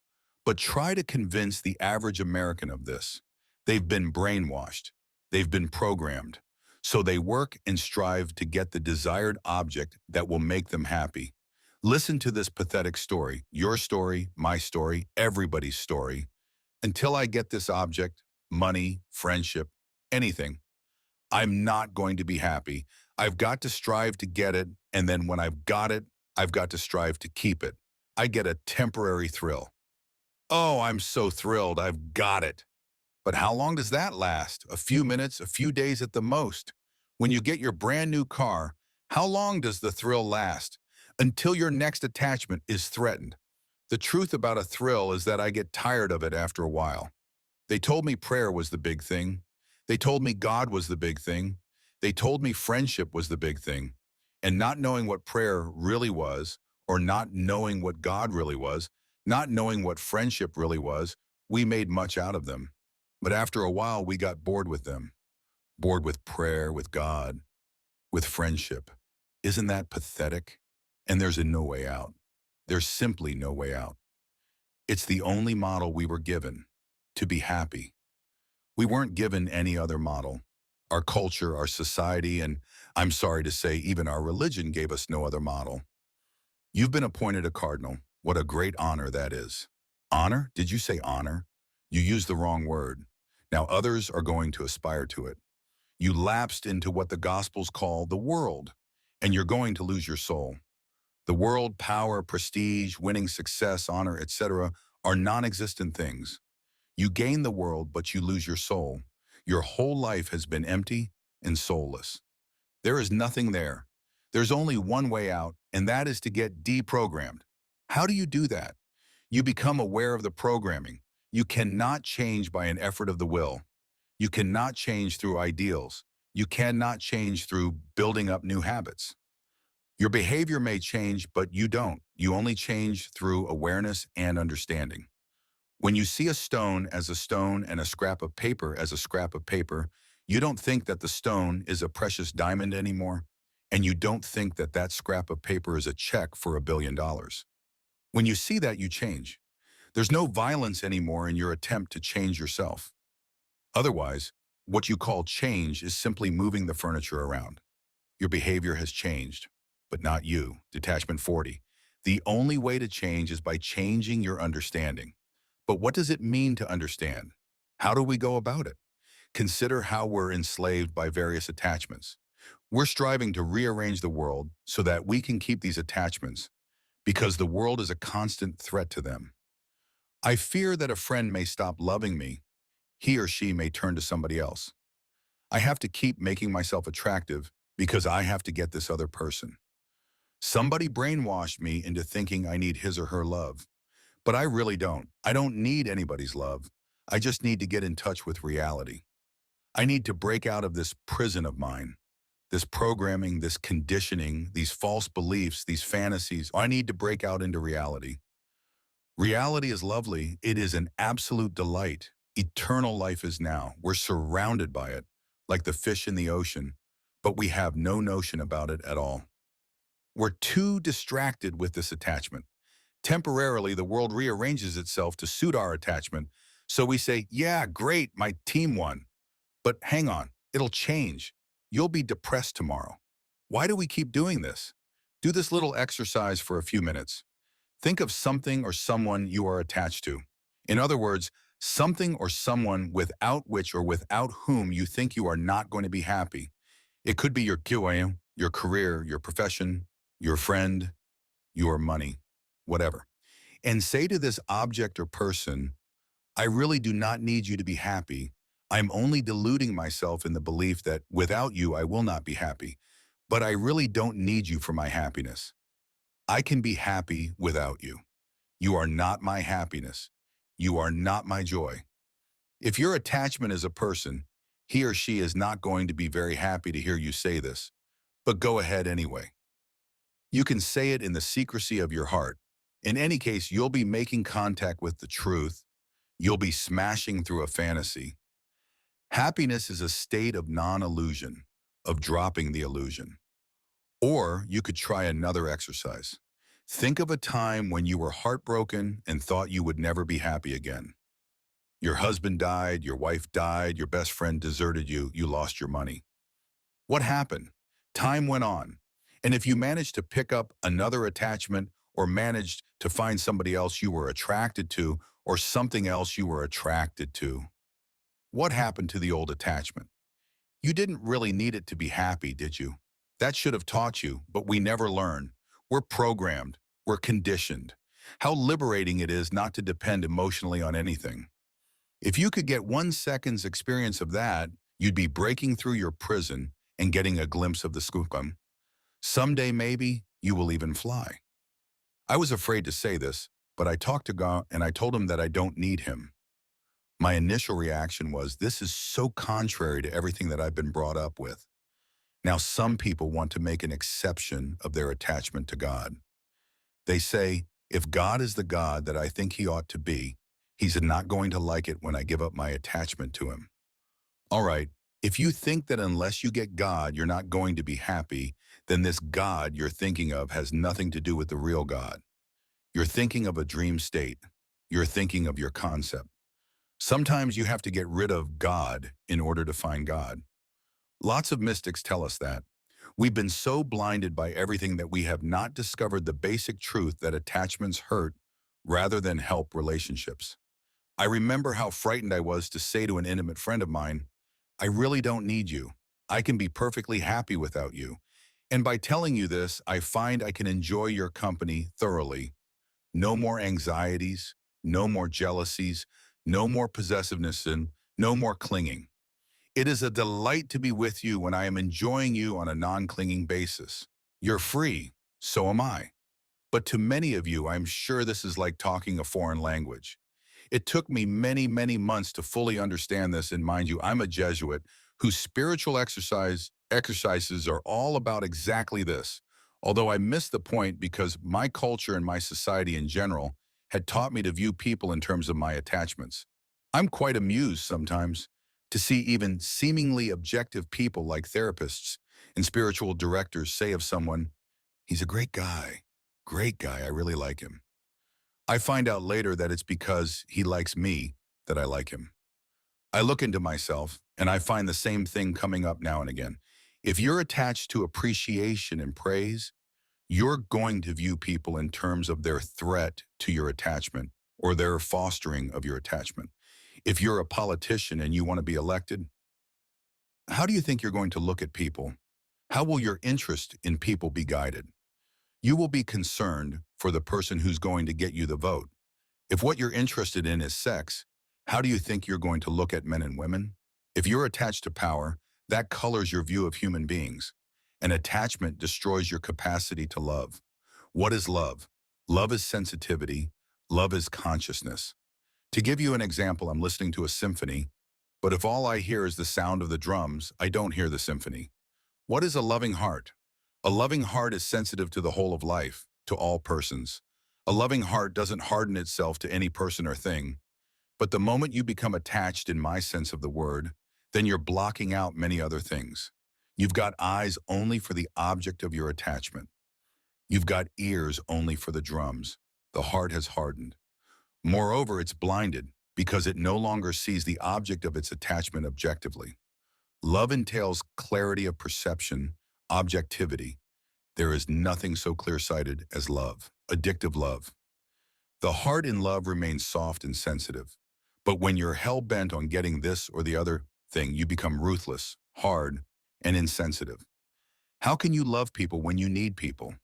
But try to convince the average American of this. They've been brainwashed. They've been programmed. So they work and strive to get the desired object that will make them happy. Listen to this pathetic story, your story, my story, everybody's story. Until I get this object, money, friendship, anything, I'm not going to be happy. I've got to strive to get it, and then when I've got it, I've got to strive to keep it. I get a temporary thrill. Oh, I'm so thrilled, I've got it. But how long does that last? A few minutes, a few days at the most. When you get your brand new car, how long does the thrill last? Until your next attachment is threatened. The truth about a thrill is that I get tired of it after a while. They told me prayer was the big thing. They told me God was the big thing. They told me friendship was the big thing. And not knowing what prayer really was, or not knowing what God really was, not knowing what friendship really was, we made much out of them. But after a while, we got bored with them. Bored with prayer, with God, with friendship. Isn't that pathetic? And there's no way out. There's simply no way out. It's the only model we were given, to be happy. We weren't given any other model. Our culture, our society, and I'm sorry to say, even our religion gave us no other model. You've been appointed a cardinal. What a great honor that is. Honor? Did you say honor? You used the wrong word. Now others are going to aspire to it. You lapsed into what the Gospels call the world, and you're going to lose your soul. The world, power, prestige, winning success, honor, etc. are non-existent things. You gain the world, but you lose your soul. Your whole life has been empty and soulless. There is nothing there. There's only one way out, and that is to get deprogrammed. How do you do that? You become aware of the programming. You cannot change by an effort of the will. You cannot change through ideals. You cannot change through building up new habits. Your behavior may change, but you don't. You only change through awareness and understanding. When you see a stone as a stone and a scrap of paper as a scrap of paper, you don't think that the stone is a precious diamond anymore, and you don't think that that scrap of paper is a check for $1 billion. When you see that, you change. There's no violence anymore in your attempt to change yourself. Otherwise, what you call change is simply moving the furniture around. Your behavior has changed, but not you. Detachment 40. The only way to change is by changing your understanding. But what does it mean to understand? How do we go about it? Consider how we're enslaved by various attachments. We're striving to rearrange the world so that we can keep these attachments because the world is a constant threat to them. I fear that a friend may stop loving me. He or she may turn to somebody else. I have to keep making myself attractive because I have to get this other person. Somebody brainwashed me into thinking I need his or her love. But I really don't. I don't need anybody's love. I just need to get in touch with reality. I need to break out of this prison of mine, this programming, this conditioning, these false beliefs, these fantasies. I need to break out into reality. Reality is lovely. It is an absolute delight. Eternal life is now. We're surrounded by it, like the fish in the ocean, but we have no notion about it at all. We're too distracted with this attachment. Temporarily, the world rearranges itself to suit our attachment, so we say, yeah, great, my team won. But hang on, it'll change. You'll be depressed tomorrow. Why do we keep doing this? Do this little exercise for a few minutes. Think of something or someone you are attached to. In other words, something or someone without which or without whom you think you are not going to be happy. It could be your QAM, your career, your profession, your friend, your money, whatever. And say to this object or person, I really do not need you to be happy. I'm only deluding myself in the belief that without you, I will not be happy. But I really don't need you for my happiness. I can be happy without you. You are not my happiness. You are not my joy. If your attachment is a person, he or she is not going to be very happy to hear you say this. But go ahead anyway. You can say it in the secrecy of your heart. In any case, you'll be making contact with the truth. You'll be smashing through a fantasy. Happiness is a state of non-illusion, of dropping the illusion. Or you could try another exercise. Think of a time when you were heartbroken and thought you would never be happy again. Your husband died, your wife died, your best friend deserted you, you lost your money. What happened? Time went on. And if you managed to pick up another attachment or managed to find somebody else you were attracted to or something else you were attracted to, what happened to the old attachment? You didn't really need it to be happy, did you? That should have taught you, but we never learn. We're programmed. We're conditioned. How liberating it is not to depend emotionally on anything. If you could get 1 second's experience of that, you'd be breaking through your prison and getting a glimpse of the skookum. Someday, maybe, you will even fly. I was afraid to say this, but I talked to God and I told him that I don't need him. My initial reaction was, this is so contrary to everything that I've been brought up with. Now, some people want to make an exception of their attachment to God. They say, if God is the God that I think he ought to be, he's not going to like it when I give up my attachment to him. All right, if you think that unless you get God, you're not going to be happy, then this God you're thinking of has nothing to do with the real God. You're thinking of a dream state. You're thinking of your concept. Sometimes you have to get rid of God in order to find God. Lots of mystics tell us that. We've been so blinded by everything that we have not discovered the basic truth that attachments hurt rather than help relationships. I remember how frightened I was to say to an intimate friend of mine, I really don't need you. I can be perfectly happy without you. And by telling you this, I find I can enjoy your company thoroughly. No more anxieties, no more jealousies, no more possessiveness, and no more clinging. It is a delight to be with you when I am enjoying you on a non-clinging basis. You're free, so am I. But to many of you, I'm sure this is like talking a foreign language. It took me many, many months to fully understand this, and mind you, I'm a Jesuit whose spiritual exercises are all about exactly this. Although I missed the point because my culture and my society in general had taught me to view people in terms of my attachments. I'm quite amused sometimes to see even seemingly objective people like therapists and spiritual directors say of someone, he's a great guy. Great guy, I really like him. I find out later that it's because he likes me that I like him. I look into myself and I find the same thing coming up now and again. If you're attached to appreciation and praise, you're going to view people in terms of their threat to your attachment or their fostering of your attachment. If you're a politician and you want to be elected, how do you think you're going to look at people? How will your interest in people be guided? You will be concerned for the person who's going to get you the vote. If what you're interested in is sex, how do you think you're going to look at men and women? If you're attached to power, that colors your view of human beings. An attachment destroys your capacity to love. What is love? Love is sensitivity. Love is consciousness. To give you an example, I'm listening to a symphony, but if all I hear is the sound of the drums, I don't hear the symphony. What is a loving heart? A loving heart is sensitive to the whole of life, to all persons. A loving heart doesn't harden itself to any person or thing, but the moment you become attached in my sense of the word, then you're blocking out many other things. You've got eyes only for the object of your attachment. You've got ears only for the drums. The heart has hardened. Moreover, it's blinded because it no longer sees the object of its attachment objectively. Love entails clarity of perception, objectivity. There is nothing so clear-sighted as love, addictive love. The heart in love remains soft and sensitive. But when you're hell-bent on getting this or the other thing, you become ruthless, hard, and insensitive. How can you love people when you need people?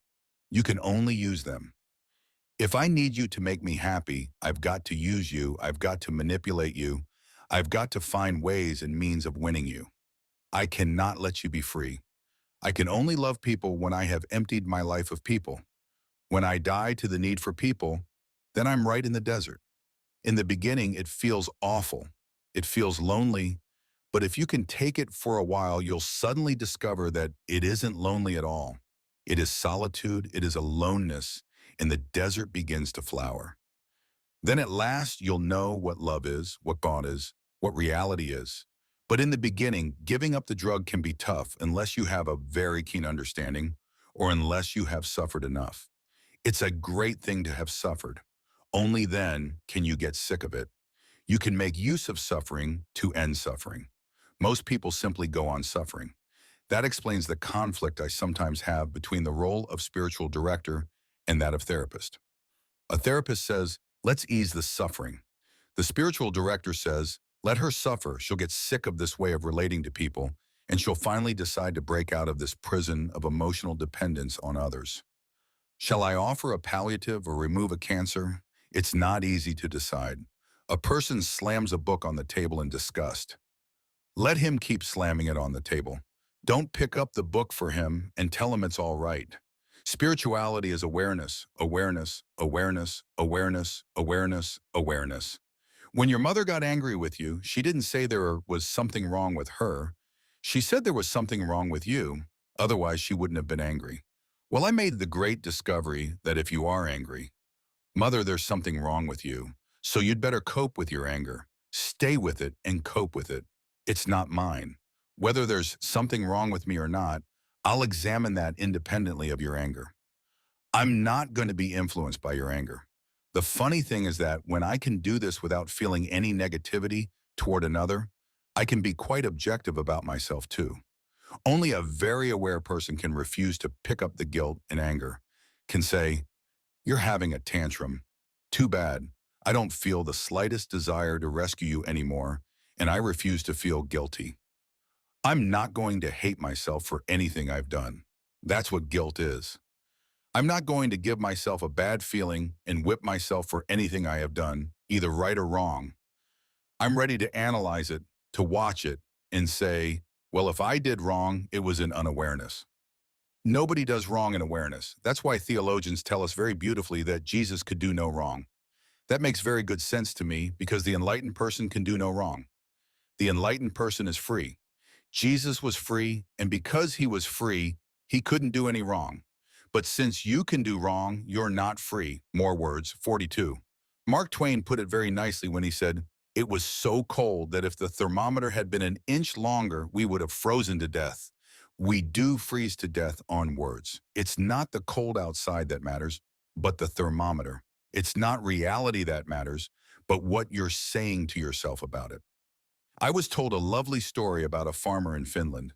You can only use them. If I need you to make me happy, I've got to use you, I've got to manipulate you, I've got to find ways and means of winning you. I cannot let you be free. I can only love people when I have emptied my life of people. When I die to the need for people, then I'm right in the desert. In the beginning, it feels awful. It feels lonely. But if you can take it for a while, you'll suddenly discover that it isn't lonely at all. It is solitude, it is aloneness, and the desert begins to flower. Then at last, you'll know what love is, what God is, what reality is. But in the beginning, giving up the drug can be tough unless you have a very keen understanding or unless you have suffered enough. It's a great thing to have suffered. Only then can you get sick of it. You can make use of suffering to end suffering. Most people simply go on suffering. That explains the conflict I sometimes have between the role of spiritual director and that of therapist. A therapist says, let's ease the suffering. The spiritual director says, let her suffer. She'll get sick of this way of relating to people, and she'll finally decide to break out of this prison of emotional dependence on others. Shall I offer a palliative or remove a cancer? It's not easy to decide. A person slams a book on the table in disgust. Let him keep slamming it on the table. Don't pick up the book for him and tell him it's all right. Spirituality is awareness, awareness, awareness, awareness, awareness, awareness. When your mother got angry with you, she didn't say there was something wrong with her. She said there was something wrong with you, otherwise she wouldn't have been angry. Well, I made the great discovery that if you are angry, Mother, there's something wrong with you, so you'd better cope with your anger. Stay with it and cope with it. It's not mine. Whether there's something wrong with me or not, I'll examine that independently of your anger. I'm not going to be influenced by your anger. The funny thing is that when I can do this without feeling any negativity toward another, I can be quite objective about myself too. Only a very aware person can refuse to pick up the guilt and anger, can say, "You're having a tantrum. Too bad. I don't feel the slightest desire to rescue you anymore, and I refuse to feel guilty. I'm not going to hate myself for anything I've done." That's what guilt is. I'm not going to give myself a bad feeling and whip myself for anything I have done, either right or wrong. I'm ready to analyze it, to watch it, and say, well, if I did wrong, it was in unawareness. Nobody does wrong in awareness. That's why theologians tell us very beautifully that Jesus could do no wrong. That makes very good sense to me because the enlightened person can do no wrong. The enlightened person is free. Jesus was free, and because he was free, he couldn't do any wrong. But since you can do wrong, you're not free. More words, 42. Mark Twain put it very nicely when he said, "It was so cold that if the thermometer had been an inch longer, we would have frozen to death." We do freeze to death on words. It's not the cold outside that matters, but the thermometer. It's not reality that matters, but what you're saying to yourself about it. I was told a lovely story about a farmer in Finland.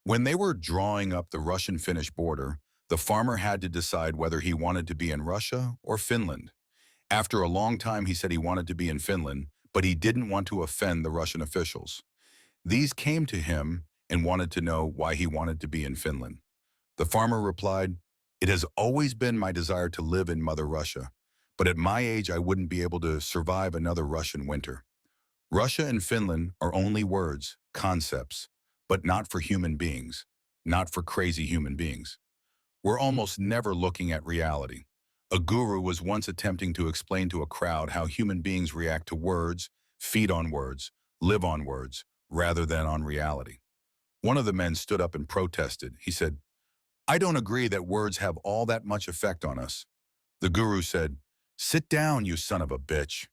When they were drawing up the Russian-Finnish border, the farmer had to decide whether he wanted to be in Russia or Finland. After a long time, he said he wanted to be in Finland, but he didn't want to offend the Russian officials. These came to him and wanted to know why he wanted to be in Finland. The farmer replied, "It has always been my desire to live in Mother Russia, but at my age I wouldn't be able to survive another Russian winter. Russia and Finland are only words, concepts, but not for human beings, not for crazy human beings. We're almost never looking at reality." A guru was once attempting to explain to a crowd how human beings react to words, feed on words, live on words, rather than on reality. One of the men stood up and protested. He said, "I don't agree that words have all that much effect on us." The guru said, "Sit down, you son of a bitch."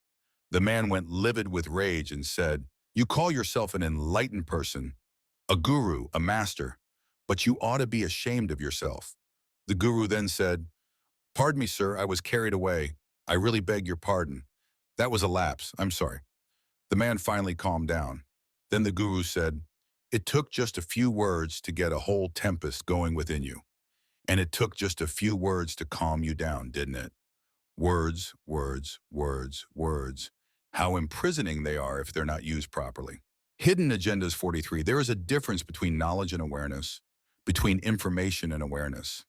The man went livid with rage and said, "You call yourself an enlightened person, a guru, a master, but you ought to be ashamed of yourself." The guru then said, "Pardon me, sir, I was carried away. I really beg your pardon. That was a lapse. I'm sorry." The man finally calmed down. Then the guru said, "It took just a few words to get a whole tempest going within you. And it took just a few words to calm you down, didn't it? Words, words, words, words. How imprisoning they are if they're not used properly." Hidden Agendas 43. There is a difference between knowledge and awareness, between information and awareness.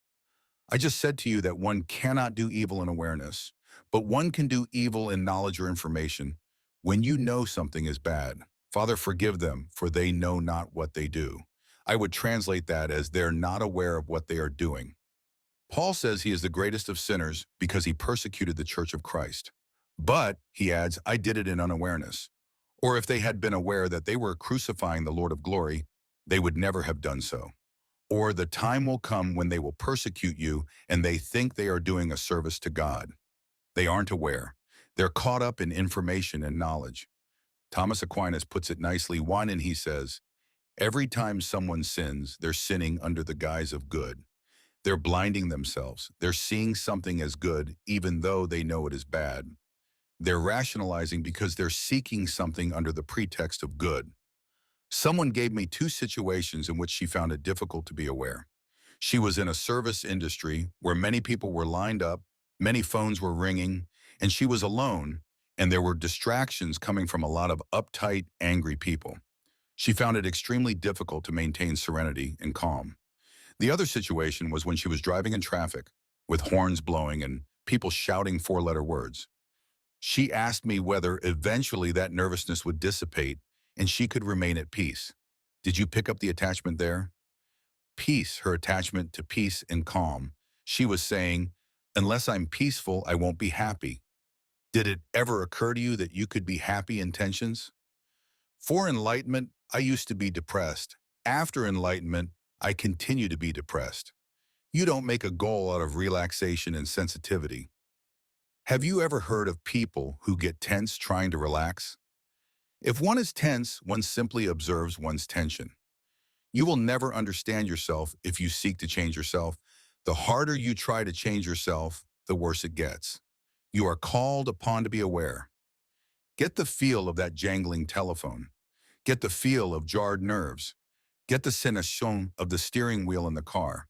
I just said to you that one cannot do evil in awareness, but one can do evil in knowledge or information when you know something is bad. Father, forgive them, for they know not what they do. I would translate that as they're not aware of what they are doing. Paul says he is the greatest of sinners because he persecuted the church of Christ. But, he adds, I did it in unawareness. Or if they had been aware that they were crucifying the Lord of glory, they would never have done so. Or the time will come when they will persecute you and they think they are doing a service to God. They aren't aware. They're caught up in information and knowledge. Thomas Aquinas puts it nicely, one, and he says, every time someone sins, they're sinning under the guise of good. They're blinding themselves. They're seeing something as good, even though they know it is bad. They're rationalizing because they're seeking something under the pretext of good. Someone gave me two situations in which she found it difficult to be aware. She was in a service industry where many people were lined up, many phones were ringing, and she was alone, and there were distractions coming from a lot of uptight, angry people. She found it extremely difficult to maintain serenity and calm. The other situation was when she was driving in traffic, with horns blowing and people shouting four-letter words. She asked me whether eventually that nervousness would dissipate and she could remain at peace. Did you pick up the attachment there? Peace, her attachment to peace and calm. She was saying, unless I'm peaceful, I won't be happy. Did it ever occur to you that you could be happy in tensions? For enlightenment, I used to be depressed. After enlightenment, I continue to be depressed. You don't make a goal out of relaxation and sensitivity. Have you ever heard of people who get tense trying to relax? If one is tense, one simply observes one's tension. You will never understand yourself if you seek to change yourself. The harder you try to change yourself, the worse it gets. You are called upon to be aware. Get the feel of that jangling telephone. Get the feel of jarred nerves. Get the sensation of the steering wheel in the car.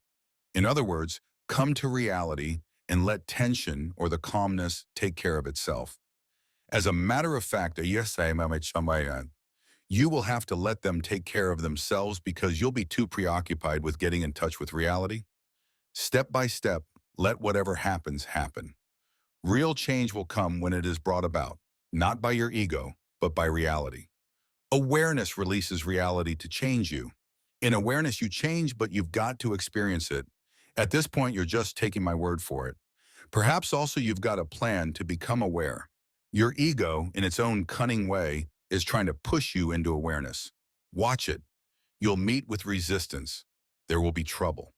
In other words, come to reality and let tension or the calmness take care of itself. As a matter of fact, yes, you will have to let them take care of themselves because you'll be too preoccupied with getting in touch with reality. Step by step, let whatever happens happen. Real change will come when it is brought about, not by your ego, but by reality. Awareness releases reality to change you. In awareness, you change, but you've got to experience it. At this point, you're just taking my word for it. Perhaps also you've got a plan to become aware. Your ego, in its own cunning way, is trying to push you into awareness. Watch it. You'll meet with resistance. There will be trouble.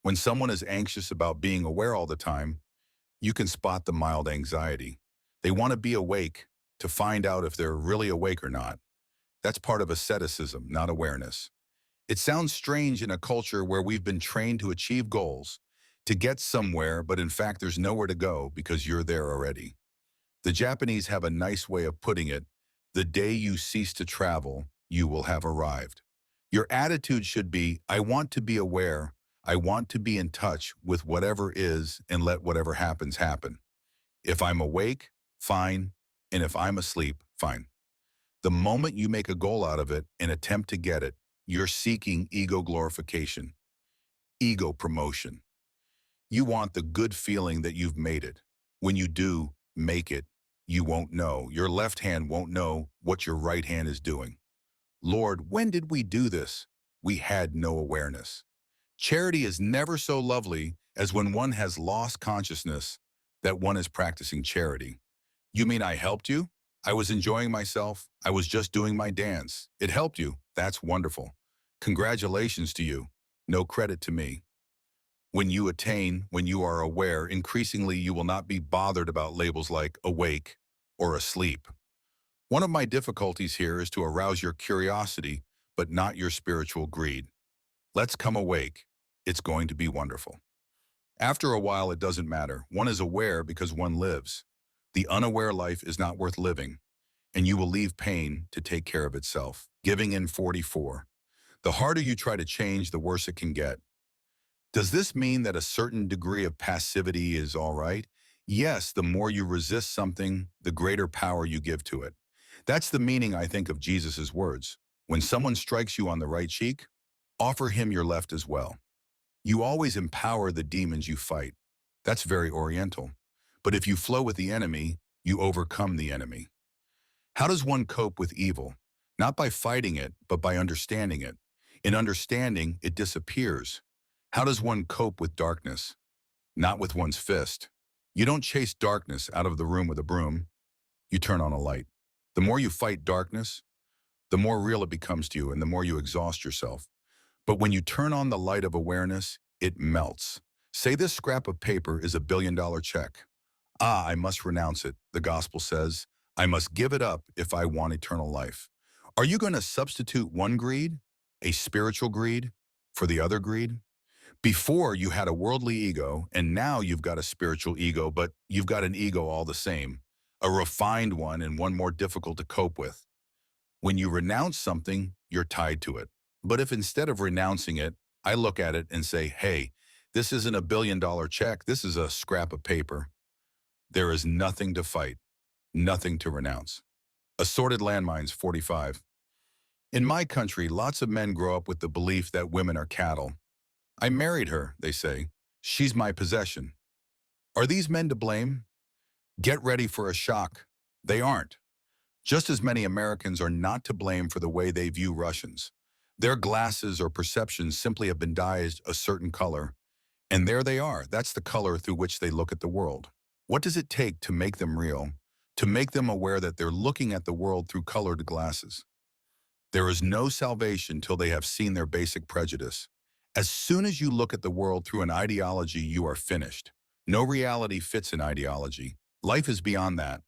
When someone is anxious about being aware all the time, you can spot the mild anxiety. They want to be awake to find out if they're really awake or not. That's part of asceticism, not awareness. It sounds strange in a culture where we've been trained to achieve goals, to get somewhere, but in fact there's nowhere to go because you're there already. The Japanese have a nice way of putting it: the day you cease to travel, you will have arrived. Your attitude should be, I want to be aware, I want to be in touch with whatever is and let whatever happens happen. If I'm awake, fine, and if I'm asleep, fine. The moment you make a goal out of it and attempt to get it, you're seeking ego glorification, ego promotion. You want the good feeling that you've made it. When you do make it, you won't know. Your left hand won't know what your right hand is doing. Lord, when did we do this? We had no awareness. Charity is never so lovely as when one has lost consciousness that one is practicing charity. You mean I helped you? I was enjoying myself. I was just doing my dance. It helped you. That's wonderful. Congratulations to you. No credit to me. When you attain, when you are aware, increasingly you will not be bothered about labels like awake or asleep. One of my difficulties here is to arouse your curiosity, but not your spiritual greed. Let's come awake. It's going to be wonderful. After a while, it doesn't matter. One is aware because one lives. The unaware life is not worth living, and you will leave pain to take care of itself. Giving in 44. The harder you try to change, the worse it can get. Does this mean that a certain degree of passivity is all right? Yes, the more you resist something, the greater power you give to it. That's the meaning, I think, of Jesus' words. When someone strikes you on the right cheek, offer him your left as well. You always empower the demons you fight. That's very Oriental. But if you flow with the enemy, you overcome the enemy. How does one cope with evil? Not by fighting it, but by understanding it. In understanding, it disappears. How does one cope with darkness? Not with one's fist. You don't chase darkness out of the room with a broom. You turn on a light. The more you fight darkness, the more real it becomes to you and the more you exhaust yourself. But when you turn on the light of awareness, it melts. Say this scrap of paper is $1 billion check. Ah, I must renounce it, the gospel says. I must give it up if I want eternal life. Are you going to substitute one greed, a spiritual greed, for the other greed? Before you had a worldly ego, and now you've got a spiritual ego, but you've got an ego all the same, a refined one and one more difficult to cope with. When you renounce something, you're tied to it. But if instead of renouncing it, I look at it and say, hey, this isn't $1 billion check, this is a scrap of paper. There is nothing to fight, nothing to renounce. Assorted landmines, 45. In my country, lots of men grow up with the belief that women are cattle. I married her, they say. She's my possession. Are these men to blame? Get ready for a shock. They aren't. Just as many Americans are not to blame for the way they view Russians. Their glasses or perceptions simply have been dyed a certain color, and there they are. That's the color through which they look at the world. What does it take to make them real, to make them aware that they're looking at the world through colored glasses? There is no salvation till they have seen their basic prejudice. As soon as you look at the world through an ideology, you are finished. No reality fits an ideology. Life is beyond that.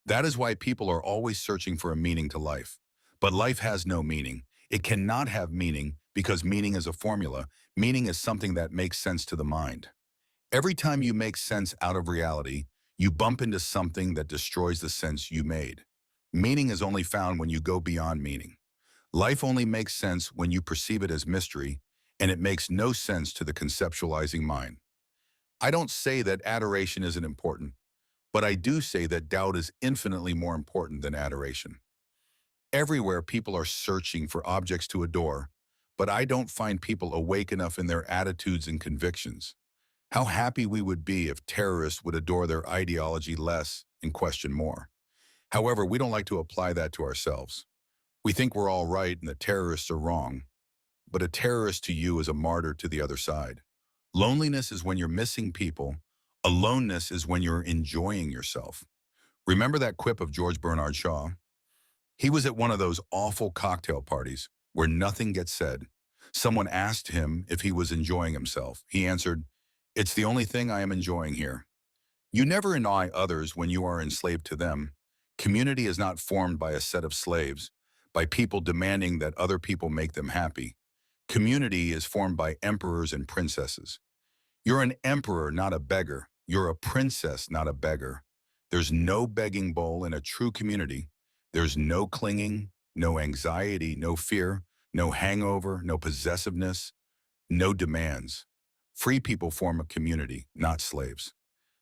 That is why people are always searching for a meaning to life. But life has no meaning. It cannot have meaning because meaning is a formula. Meaning is something that makes sense to the mind. Every time you make sense out of reality, you bump into something that destroys the sense you made. Meaning is only found when you go beyond meaning. Life only makes sense when you perceive it as mystery, and it makes no sense to the conceptualizing mind. I don't say that adoration isn't important, but I do say that doubt is infinitely more important than adoration. Everywhere people are searching for objects to adore, but I don't find people awake enough in their attitudes and convictions. How happy we would be if terrorists would adore their ideology less and question more. However, we don't like to apply that to ourselves. We think we're all right and the terrorists are wrong, but a terrorist to you is a martyr to the other side. Loneliness is when you're missing people. Aloneness is when you're enjoying yourself. Remember that quip of George Bernard Shaw? He was at one of those awful cocktail parties where nothing gets said. Someone asked him if he was enjoying himself. He answered, "It's the only thing I am enjoying here." You never annoy others when you are enslaved to them. Community is not formed by a set of slaves, by people demanding that other people make them happy. Community is formed by emperors and princesses. You're an emperor, not a beggar. You're a princess, not a beggar. There's no begging bowl in a true community. There's no clinging, no anxiety, no fear, no hangover, no possessiveness, no demands. Free people form a community, not slaves.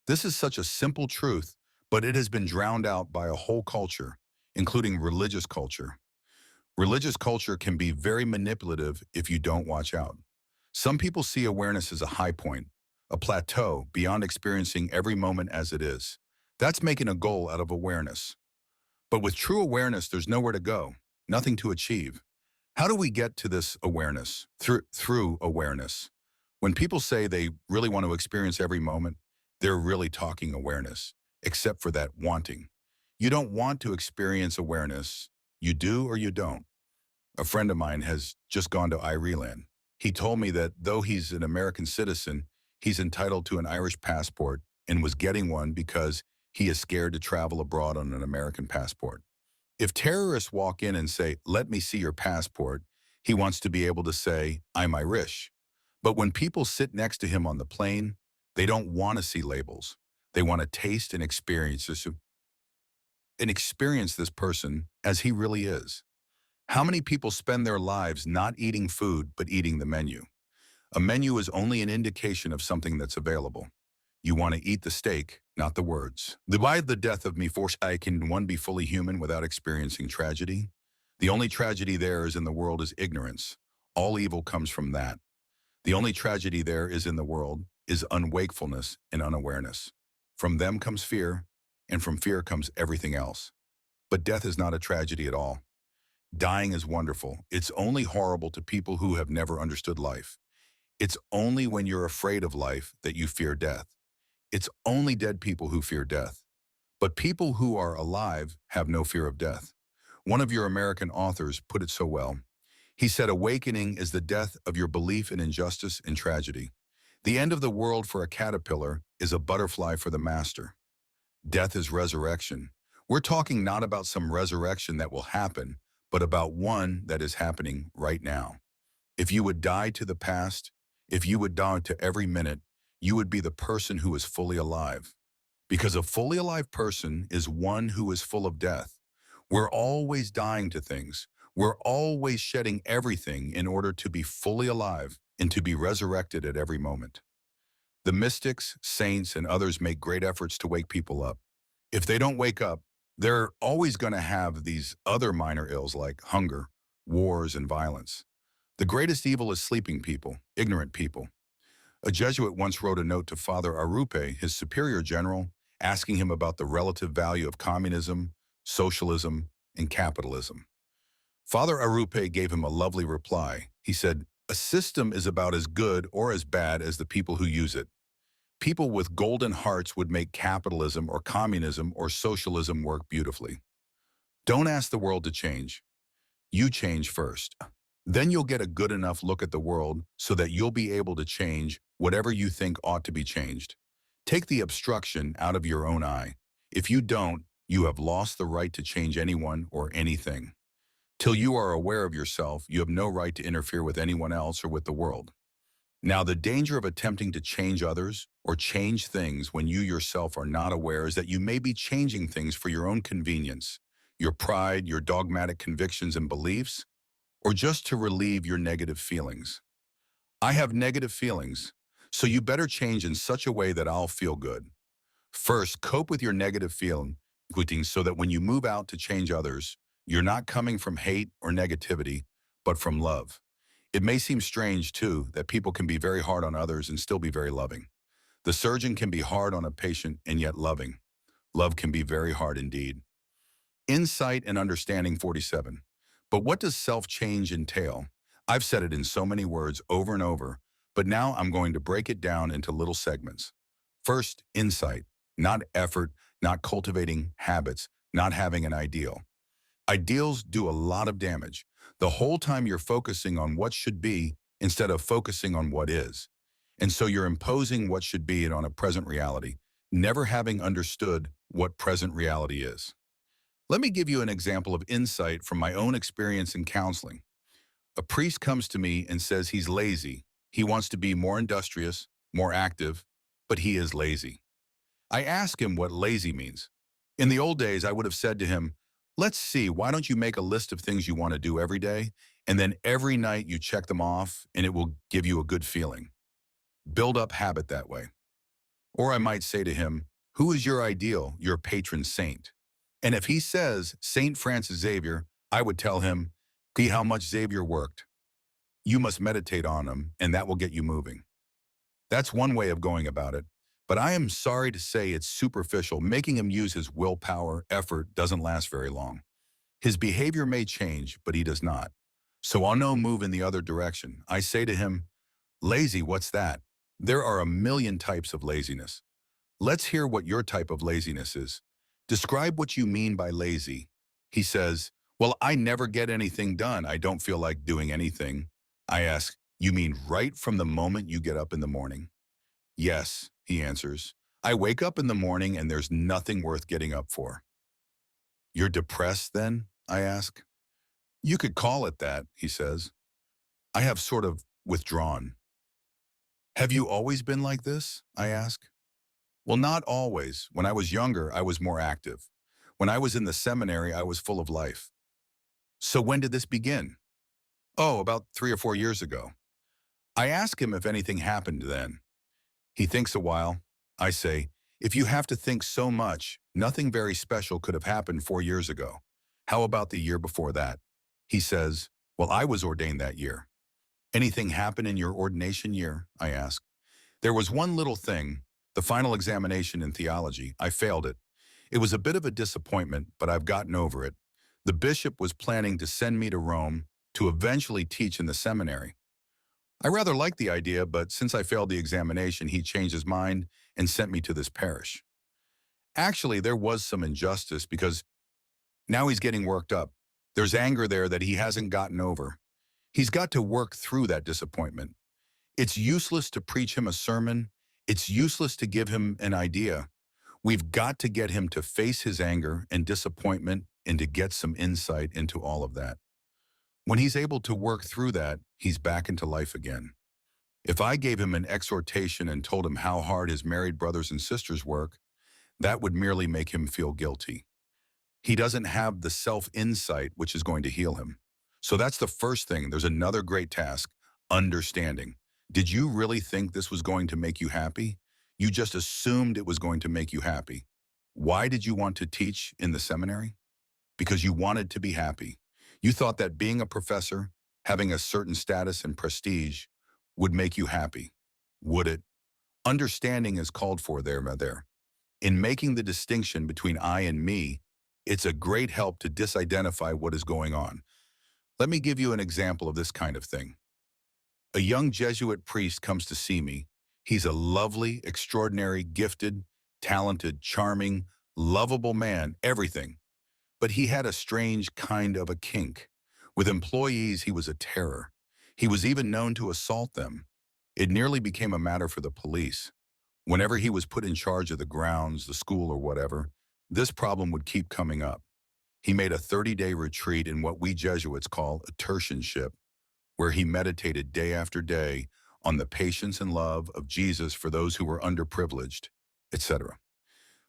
This is such a simple truth, but it has been drowned out by a whole culture, including religious culture. Religious culture can be very manipulative if you don't watch out. Some people see awareness as a high point, a plateau beyond experiencing every moment as it is. That's making a goal out of awareness. But with true awareness, there's nowhere to go, nothing to achieve. How do we get to this awareness? Through awareness. When people say they really want to experience every moment, they're really talking awareness, except for that wanting. You don't want to experience awareness. You do or you don't. A friend of mine has just gone to Ireland. He told me that though he's an American citizen, he's entitled to an Irish passport and was getting one because he is scared to travel abroad on an American passport. If terrorists walk in and say, "Let me see your passport," he wants to be able to say, "I'm Irish." But when people sit next to him on the plane, they don't want to see labels. They want to taste and experience this person as he really is. How many people spend their lives not eating food but eating the menu? A menu is only an indication of something that's available. You want to eat the steak, not the words. Why the death of me for I can one be fully human without experiencing tragedy? The only tragedy there is in the world is ignorance. All evil comes from that. The only tragedy there is in the world is unwakefulness and unawareness. From them comes fear, and from fear comes everything else. But death is not a tragedy at all. Dying is wonderful. It's only horrible to people who have never understood life. It's only when you're afraid of life that you fear death. It's only dead people who fear death. But people who are alive have no fear of death. One of your American authors put it so well. He said, "Awakening is the death of your belief in injustice and tragedy. The end of the world for a caterpillar is a butterfly for the master. Death is resurrection." We're talking not about some resurrection that will happen, but about one that is happening right now. If you would die to the past, if you would die to every minute, you would be the person who is fully alive. Because a fully alive person is one who is full of death. We're always dying to things. We're always shedding everything in order to be fully alive and to be resurrected at every moment. The mystics, saints, and others make great efforts to wake people up. If they don't wake up, they're always going to have these other minor ills like hunger, wars, and violence. The greatest evil is sleeping people, ignorant people. A Jesuit once wrote a note to Father Arupe, his superior general, asking him about the relative value of communism, socialism, and capitalism. Father Arupe gave him a lovely reply. He said, "A system is about as good or as bad as the people who use it. People with golden hearts would make capitalism or communism or socialism work beautifully. Don't ask the world to change. You change first. Then you'll get a good enough look at the world so that you'll be able to change whatever you think ought to be changed. Take the obstruction out of your own eye. If you don't, you have lost the right to change anyone or anything. Till you are aware of yourself, you have no right to interfere with anyone else or with the world." Now, the danger of attempting to change others or change things when you yourself are not aware is that you may be changing things for your own convenience, your pride, your dogmatic convictions and beliefs, or just to relieve your negative feelings. I have negative feelings, so you better change in such a way that I'll feel good. First, cope with your negative feelings so that when you move out to change others, you're not coming from hate or negativity, but from love. It may seem strange, too, that people can be very hard on others and still be very loving. The surgeon can be hard on a patient and yet loving. Love can be very hard indeed. Insight and understanding 47. But what does self-change entail? I've said it in so many words over and over, but now I'm going to break it down into little segments. First, insight, not effort, not cultivating habits, not having an ideal. Ideals do a lot of damage. The whole time you're focusing on what should be instead of focusing on what is. And so you're imposing what should be on a present reality, never having understood what present reality is. Let me give you an example of insight from my own experience in counseling. A priest comes to me and says he's lazy. He wants to be more industrious, more active, but he is lazy. I ask him what lazy means. In the old days, I would have said to him, let's see, why don't you make a list of things you want to do every day, and then every night you check them off, and it will give you a good feeling. Build up habit that way. Or I might say to him, who is your ideal, your patron saint? And if he says Saint Francis Xavier, I would tell him, see how much Xavier worked. You must meditate on him, and that will get you moving. That's one way of going about it. But I am sorry to say it's superficial. Making him use his willpower, effort doesn't last very long. His behavior may change, but he does not. So I'll no move in the other direction. I say to him, lazy, what's that? There are a million types of laziness. Let's hear what your type of laziness is. Describe what you mean by lazy. He says, well, I never get anything done. I don't feel like doing anything. I ask, you mean right from the moment you get up in the morning? Yes, he answers. I wake up in the morning and there's nothing worth getting up for. You're depressed then? I ask. You could call it that, he says. I have sort of withdrawn. Have you always been like this? I ask. Well, not always. When I was younger, I was more active. When I was in the seminary, I was full of life. So when did this begin? Oh, about 3 or 4 years ago. I ask him if anything happened then. He thinks a while. I say, if you have to think so much, nothing very special could have happened 4 years ago. How about the year before that? He says, well, I was ordained that year. Anything happen in your ordination year? I ask. There was one little thing, the final examination in theology. I failed it. It was a bit of a disappointment, but I've gotten over it. The bishop was planning to send me to Rome to eventually teach in the seminary. I rather liked the idea, but since I failed the examination, he changed his mind and sent me to this parish. Actually, there was some injustice because now he's getting worked up. There's anger there that he hasn't gotten over. He's got to work through that disappointment. It's useless to preach him a sermon. It's useless to give him an idea. We've got to get him to face his anger and disappointment and to get some insight into all of that. When he's able to work through that, he's back into life again. If I gave him an exhortation and told him how hard his married brothers and sisters work, that would merely make him feel guilty. He doesn't have the self-insight which is going to heal him. So that's the first thing. There's another great task, understanding. Did you really think this was going to make you happy? You just assumed it was going to make you happy. Why did you want to teach in the seminary? Because you wanted to be happy. You thought that being a professor, having a certain status and prestige, would make you happy. Would it? Understanding is called for there. In making the distinction between I and me, it's a great help to disidentify what is going on. Let me give you an example of this kind of thing. A young Jesuit priest comes to see me. He's a lovely, extraordinary, gifted, talented, charming, lovable man, everything. But he had a strange kind of a kink. With employees, he was a terror. He was even known to assault them. It nearly became a matter for the police. Whenever he was put in charge of the grounds, the school, or whatever, this problem would keep coming up. He made a 30-day retreat in what we Jesuits call a tertianship, where he meditated day after day on the patience and love of Jesus for those who were underprivileged, etc.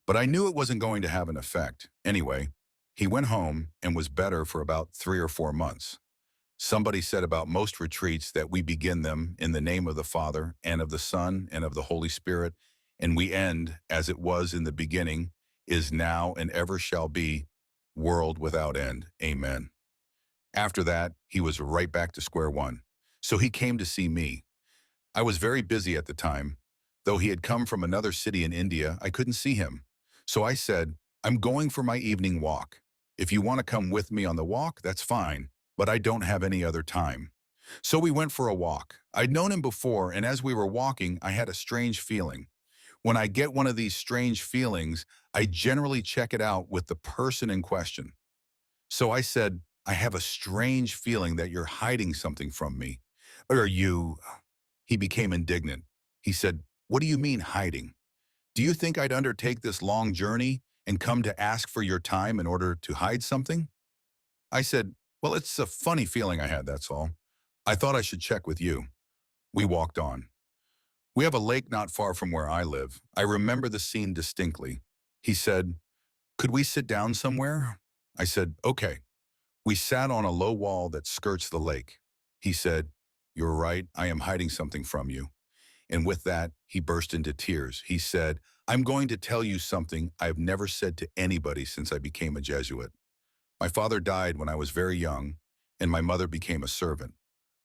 But I knew it wasn't going to have an effect. Anyway, he went home and was better for about 3 or 4 months. Somebody said about most retreats that we begin them in the name of the Father and of the Son and of the Holy Spirit, and we end as it was in the beginning, is now and ever shall be, world without end. Amen. After that, he was right back to square one. So he came to see me. I was very busy at the time. Though he had come from another city in India, I couldn't see him. So I said, I'm going for my evening walk. If you want to come with me on the walk, that's fine, but I don't have any other time. So we went for a walk. I'd known him before, and as we were walking, I had a strange feeling. When I get one of these strange feelings, I generally check it out with the person in question. So I said, I have a strange feeling that you're hiding something from me. Or you... He became indignant. He said, what do you mean hiding? Do you think I'd undertake this long journey and come to ask for your time in order to hide something? I said, well, it's a funny feeling I had, that's all. I thought I should check with you. We walked on. We have a lake not far from where I live. I remember the scene distinctly. He said, could we sit down somewhere? I said, okay. We sat on a low wall that skirts the lake. He said, you're right, I am hiding something from you. And with that, he burst into tears. He said, I'm going to tell you something I've never said to anybody since I became a Jesuit. My father died when I was very young, and my mother became a servant.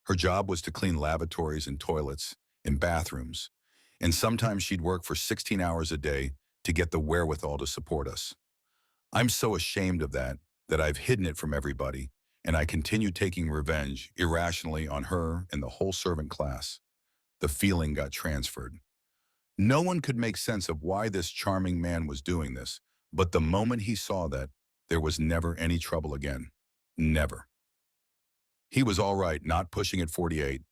Her job was to clean lavatories and toilets and bathrooms, and sometimes she'd work for 16 hours a day to get the wherewithal to support us. I'm so ashamed of that I've hidden it from everybody, and I continue taking revenge irrationally on her and the whole servant class. The feeling got transferred. No one could make sense of why this charming man was doing this, but the moment he saw that, there was never any trouble again. Never. He was all right, not pushing at 48.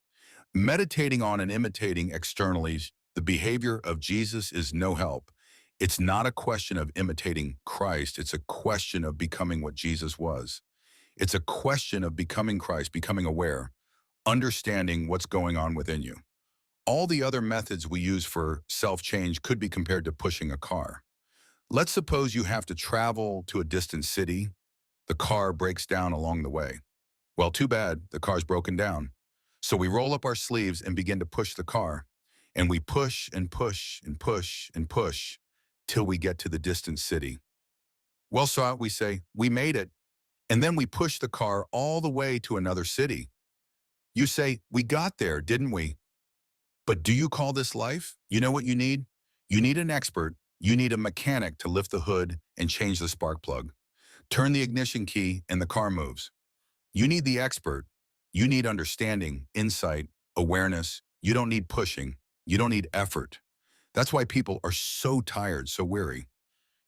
Meditating on and imitating externally the behavior of Jesus is no help. It's not a question of imitating Christ. It's a question of becoming what Jesus was. It's a question of becoming Christ, becoming aware, understanding what's going on within you. All the other methods we use for self-change could be compared to pushing a car. Let's suppose you have to travel to a distant city. The car breaks down along the way. Well, too bad, the car's broken down. So we roll up our sleeves and begin to push the car. And we push and push and push and push till we get to the distant city. Well, so we say, we made it. And then we push the car all the way to another city. You say, we got there, didn't we? But do you call this life? You know what you need? You need an expert. You need a mechanic to lift the hood and change the spark plug. Turn the ignition key and the car moves. You need the expert. You need understanding, insight, awareness. You don't need pushing. You don't need effort. That's why people are so tired, so weary.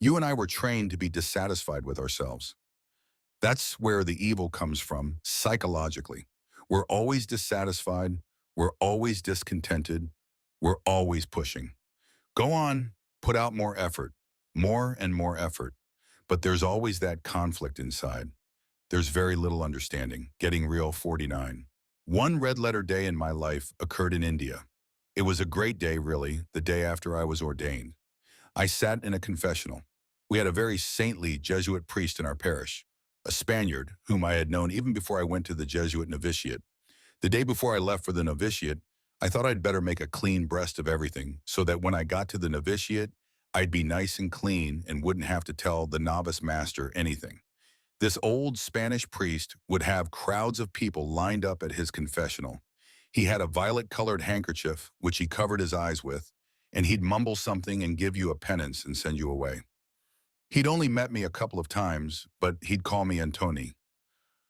You and I were trained to be dissatisfied with ourselves. That's where the evil comes from, psychologically. We're always dissatisfied. We're always discontented. We're always pushing. Go on, put out more effort, more and more effort. But there's always that conflict inside. There's very little understanding. Getting real, 49. One red-letter day in my life occurred in India. It was a great day, really, the day after I was ordained. I sat in a confessional. We had a very saintly Jesuit priest in our parish, a Spaniard whom I had known even before I went to the Jesuit novitiate. The day before I left for the novitiate, I thought I'd better make a clean breast of everything so that when I got to the novitiate, I'd be nice and clean and wouldn't have to tell the novice master anything. This old Spanish priest would have crowds of people lined up at his confessional. He had a violet-colored handkerchief, which he covered his eyes with, and he'd mumble something and give you a penance and send you away. He'd only met me a couple of times, but he'd call me Antoni.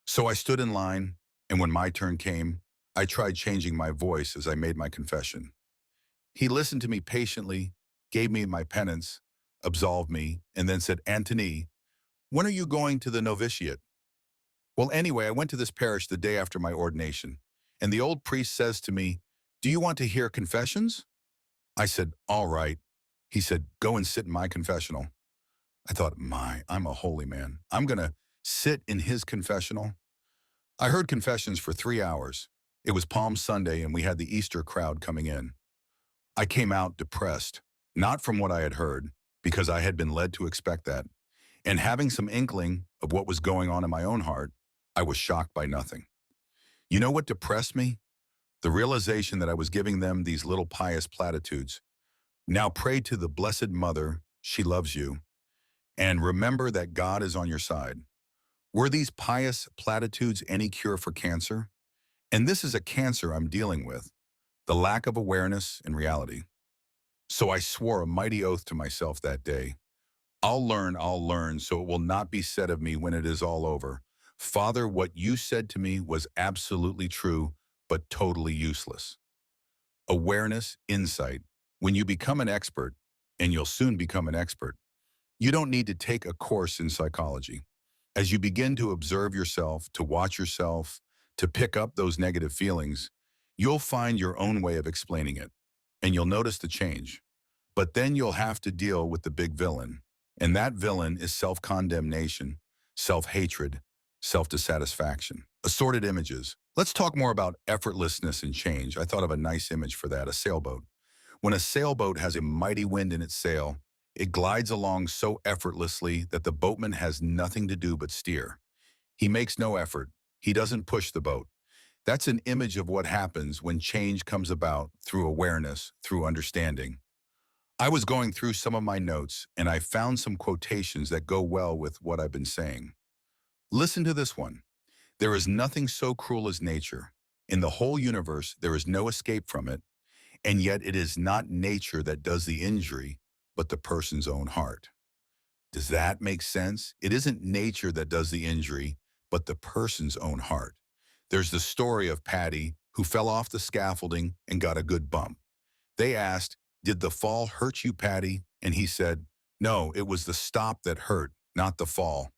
So I stood in line, and when my turn came, I tried changing my voice as I made my confession. He listened to me patiently, gave me my penance, absolved me, and then said, Antoni, when are you going to the novitiate? Well, anyway, I went to this parish the day after my ordination, and the old priest says to me, do you want to hear confessions? I said, all right. He said, go and sit in my confessional. I thought, I'm a holy man. I'm going to sit in his confessional. I heard confessions for 3 hours. It was Palm Sunday, and we had the Easter crowd coming in. I came out depressed, not from what I had heard, because I had been led to expect that, and having some inkling of what was going on in my own heart, I was shocked by nothing. You know what depressed me? The realization that I was giving them these little pious platitudes. Now pray to the Blessed Mother, she loves you, and remember that God is on your side. Were these pious platitudes any cure for cancer? And this is a cancer I'm dealing with, the lack of awareness and reality. So I swore a mighty oath to myself that day. I'll learn, so it will not be said of me when it is all over. Father, what you said to me was absolutely true, but totally useless. Awareness, insight. When you become an expert, and you'll soon become an expert, you don't need to take a course in psychology. As you begin to observe yourself, to watch yourself, to pick up those negative feelings, you'll find your own way of explaining it, and you'll notice the change. But then you'll have to deal with the big villain, and that villain is self-condemnation, self-hatred, self-dissatisfaction. Assorted images. Let's talk more about effortlessness and change. I thought of a nice image for that, a sailboat. When a sailboat has a mighty wind in its sail, it glides along so effortlessly that the boatman has nothing to do but steer. He makes no effort. He doesn't push the boat. That's an image of what happens when change comes about through awareness, through understanding. I was going through some of my notes and I found some quotations that go well with what I've been saying. Listen to this one. There is nothing so cruel as nature. In the whole universe, there is no escape from it, and yet it is not nature that does the injury, but the person's own heart. Does that make sense? It isn't nature that does the injury, but the person's own heart. There's the story of Patty, who fell off the scaffolding and got a good bump. They asked, "Did the fall hurt you, Patty?" And he said, "No, it was the stop that hurt, not the fall."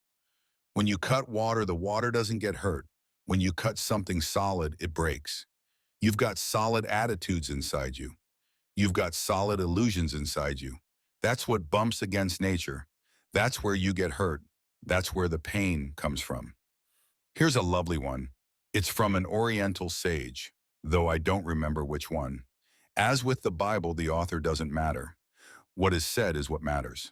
When you cut water, the water doesn't get hurt. When you cut something solid, it breaks. You've got solid attitudes inside you. You've got solid illusions inside you. That's what bumps against nature. That's where you get hurt. That's where the pain comes from. Here's a lovely one. It's from an Oriental sage, though I don't remember which one. As with the Bible, the author doesn't matter. What is said is what matters.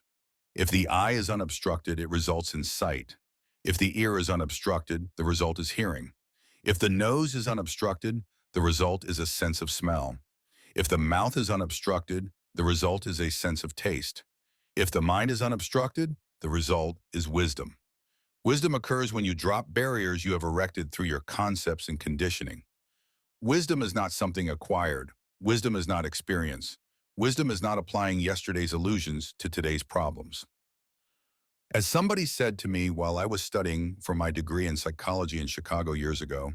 If the eye is unobstructed, it results in sight. If the ear is unobstructed, the result is hearing. If the nose is unobstructed, the result is a sense of smell. If the mouth is unobstructed, the result is a sense of taste. If the mind is unobstructed, the result is wisdom. Wisdom occurs when you drop barriers you have erected through your concepts and conditioning. Wisdom is not something acquired. Wisdom is not experience. Wisdom is not applying yesterday's illusions to today's problems. As somebody said to me while I was studying for my degree in psychology in Chicago years ago,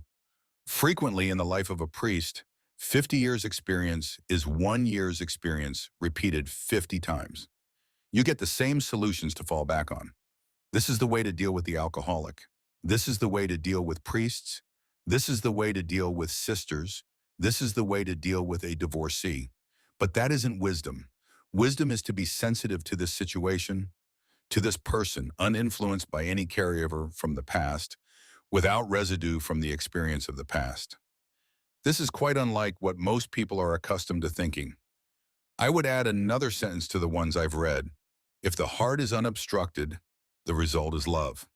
frequently in the life of a priest, 50 years experience is 1 year's experience repeated 50 times. You get the same solutions to fall back on. This is the way to deal with the alcoholic. This is the way to deal with priests. This is the way to deal with sisters. This is the way to deal with a divorcee. But that isn't wisdom. Wisdom is to be sensitive to this situation, to this person, uninfluenced by any carryover from the past, without residue from the experience of the past. This is quite unlike what most people are accustomed to thinking. I would add another sentence to the ones I've read. If the heart is unobstructed, the result is love.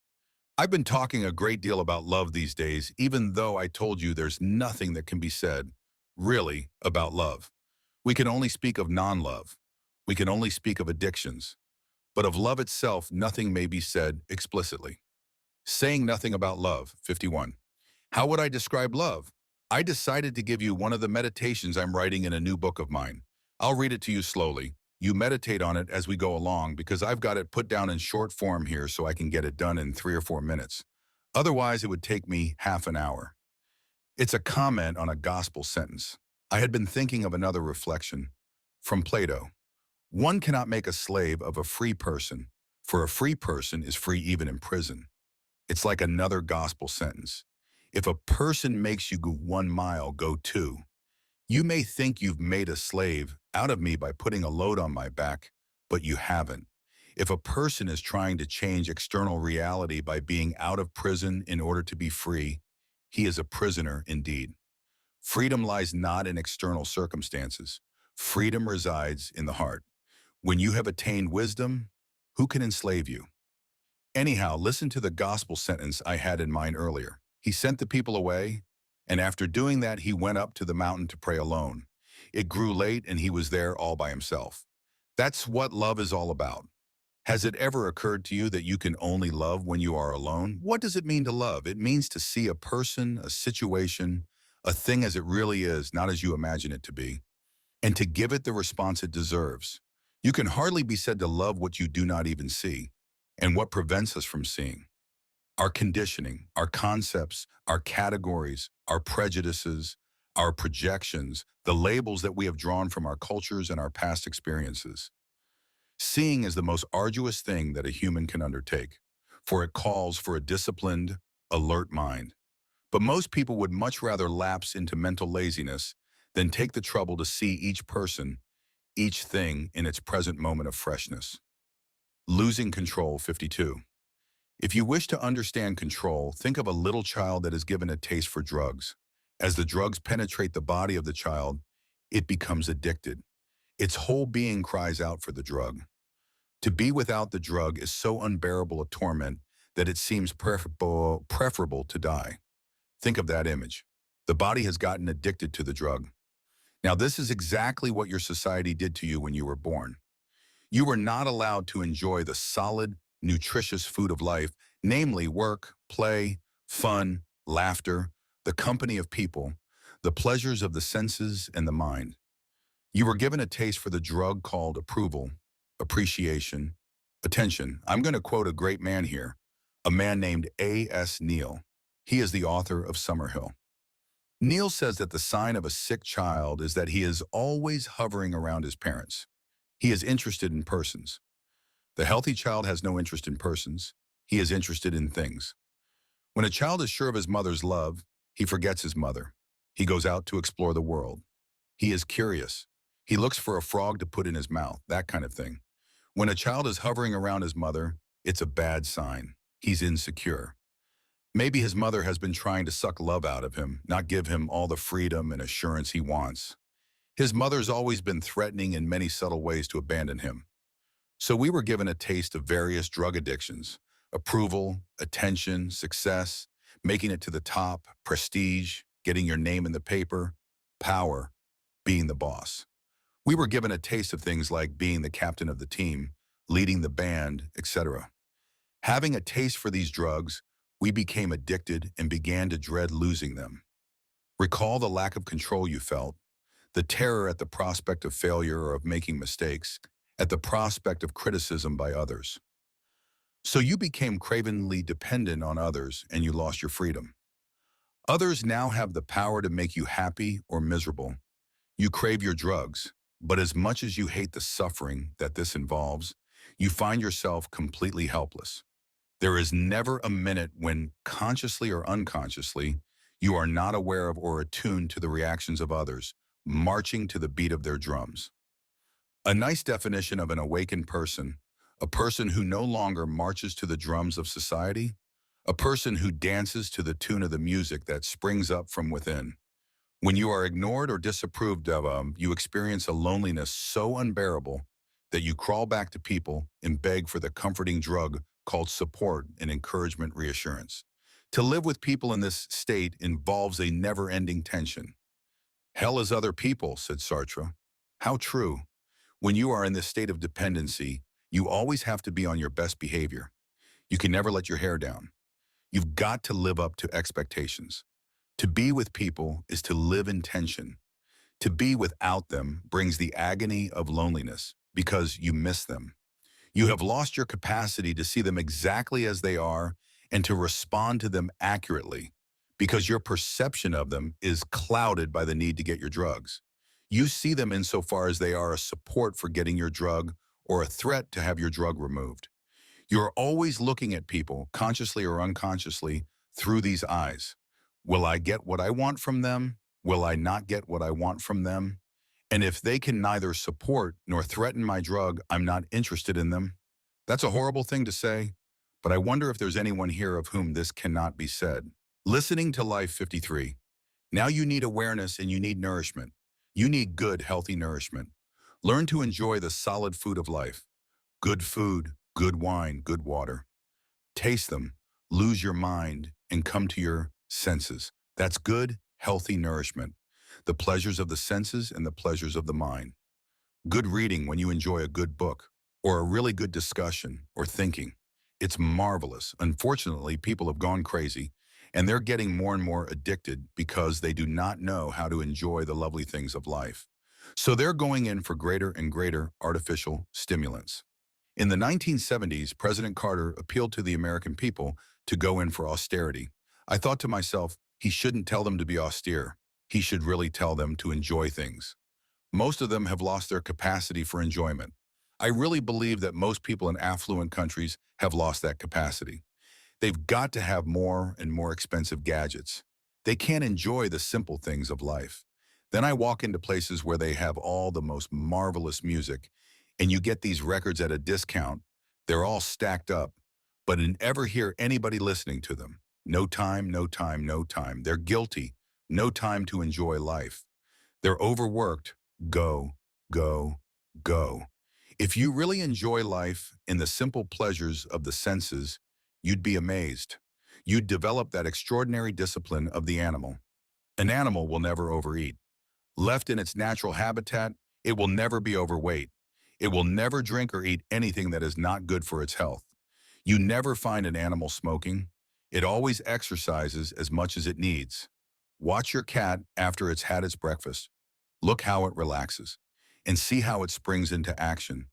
I've been talking a great deal about love these days, even though I told you there's nothing that can be said, really, about love. We can only speak of non-love. We can only speak of addictions. But of love itself, nothing may be said explicitly. Saying nothing about love, 51. How would I describe love? I decided to give you one of the meditations I'm writing in a new book of mine. I'll read it to you slowly. You meditate on it as we go along because I've got it put down in short form here so I can get it done in 3 or 4 minutes. Otherwise, it would take me half an hour. It's a comment on a gospel sentence. I had been thinking of another reflection from Plato. One cannot make a slave of a free person, for a free person is free even in prison. It's like another gospel sentence. If a person makes you go 1 mile, go 2. You may think you've made a slave out of me by putting a load on my back, but you haven't. If a person is trying to change external reality by being out of prison in order to be free, he is a prisoner indeed. Freedom lies not in external circumstances. Freedom resides in the heart. When you have attained wisdom, who can enslave you? Anyhow, listen to the gospel sentence I had in mind earlier. He sent the people away, And after doing that, he went up to the mountain to pray alone. It grew late and he was there all by himself. That's what love is all about. Has it ever occurred to you that you can only love when you are alone? What does it mean to love? It means to see a person, a situation, a thing as it really is, not as you imagine it to be, and to give it the response it deserves. You can hardly be said to love what you do not even see, and what prevents us from seeing. Our conditioning, our concepts, our categories, our prejudices, our projections, the labels that we have drawn from our cultures and our past experiences. Seeing is the most arduous thing that a human can undertake, for it calls for a disciplined, alert mind. But most people would much rather lapse into mental laziness than take the trouble to see each person, each thing in its present moment of freshness. Losing control 52. If you wish to understand control, think of a little child that is given a taste for drugs. As the drugs penetrate the body of the child, it becomes addicted. Its whole being cries out for the drug. To be without the drug is so unbearable a torment that it seems preferable to die. Think of that image. The body has gotten addicted to the drug. Now, this is exactly what your society did to you when you were born. You were not allowed to enjoy the solid, nutritious food of life, namely work, play, fun, laughter, the company of people, the pleasures of the senses and the mind. You were given a taste for the drug called approval, appreciation, attention. I'm going to quote a great man here, a man named A.S. Neal. He is the author of Summerhill. Neal says that the sign of a sick child is that he is always hovering around his parents. He is interested in persons. The healthy child has no interest in persons. He is interested in things. When a child is sure of his mother's love, he forgets his mother. He goes out to explore the world. He is curious. He looks for a frog to put in his mouth, that kind of thing. When a child is hovering around his mother, it's a bad sign. He's insecure. Maybe his mother has been trying to suck love out of him, not give him all the freedom and assurance he wants. His mother's always been threatening in many subtle ways to abandon him. So we were given a taste of various drug addictions: approval, attention, success, making it to the top, prestige, getting your name in the paper, power, being the boss. We were given a taste of things like being the captain of the team, leading the band, etc. Having a taste for these drugs, we became addicted and began to dread losing them. Recall the lack of control you felt, the terror at the prospect of failure or of making mistakes, at the prospect of criticism by others. So you became cravenly dependent on others and you lost your freedom. Others now have the power to make you happy or miserable. You crave your drugs, but as much as you hate the suffering that this involves, you find yourself completely helpless. There is never a minute when, consciously or unconsciously, you are not aware of or attuned to the reactions of others, marching to the beat of their drums. A nice definition of an awakened person: a person who no longer marches to the drums of society, a person who dances to the tune of the music that springs up from within. When you are ignored or disapproved of, you experience a loneliness so unbearable that you crawl back to people and beg for the comforting drug called support and encouragement reassurance. To live with people in this state involves a never-ending tension. Hell is other people, said Sartre. How true. When you are in this state of dependency, you always have to be on your best behavior. You can never let your hair down. You've got to live up to expectations. To be with people is to live in tension. To be without them brings the agony of loneliness because you miss them. You have lost your capacity to see them exactly as they are and to respond to them accurately because your perception of them is clouded by the need to get your drugs. You see them insofar as they are a support for getting your drug or a threat to have your drug removed. You're always looking at people, consciously or unconsciously, through these eyes. Will I get what I want from them? Will I not get what I want from them? And if they can neither support nor threaten my drug, I'm not interested in them. That's a horrible thing to say, but I wonder if there's anyone here of whom this cannot be said. Listening to Life 53. Now you need awareness and you need nourishment. You need good, healthy nourishment. Learn to enjoy the solid food of life. Good food, good wine, good water. Taste them, lose your mind, and come to your senses. That's good, healthy nourishment, the pleasures of the senses and the pleasures of the mind. Good reading when you enjoy a good book, or a really good discussion or thinking. It's marvelous. Unfortunately, people have gone crazy, and they're getting more and more addicted because they do not know how to enjoy the lovely things of life. So they're going in for greater and greater artificial stimulants. In the 1970s, President Carter appealed to the American people to go in for austerity. I thought to myself, he shouldn't tell them to be austere. He should really tell them to enjoy things. Most of them have lost their capacity for enjoyment. I really believe that most people in affluent countries have lost that capacity. They've got to have more and more expensive gadgets. They can't enjoy the simple things of life. Then I walk into places where they have all the most marvelous music, and you get these records at a discount. They're all stacked up, but I never hear anybody listening to them. No time, no time, no time. They're guilty. No time to enjoy life. They're overworked. Go, go, go. If you really enjoy life in the simple pleasures of the senses, you'd be amazed. You'd develop that extraordinary discipline of the animal. An animal will never overeat. Left in its natural habitat, it will never be overweight. It will never drink or eat anything that is not good for its health. You never find an animal smoking. It always exercises as much as it needs. Watch your cat after it's had its breakfast. Look how it relaxes, and see how it springs into action.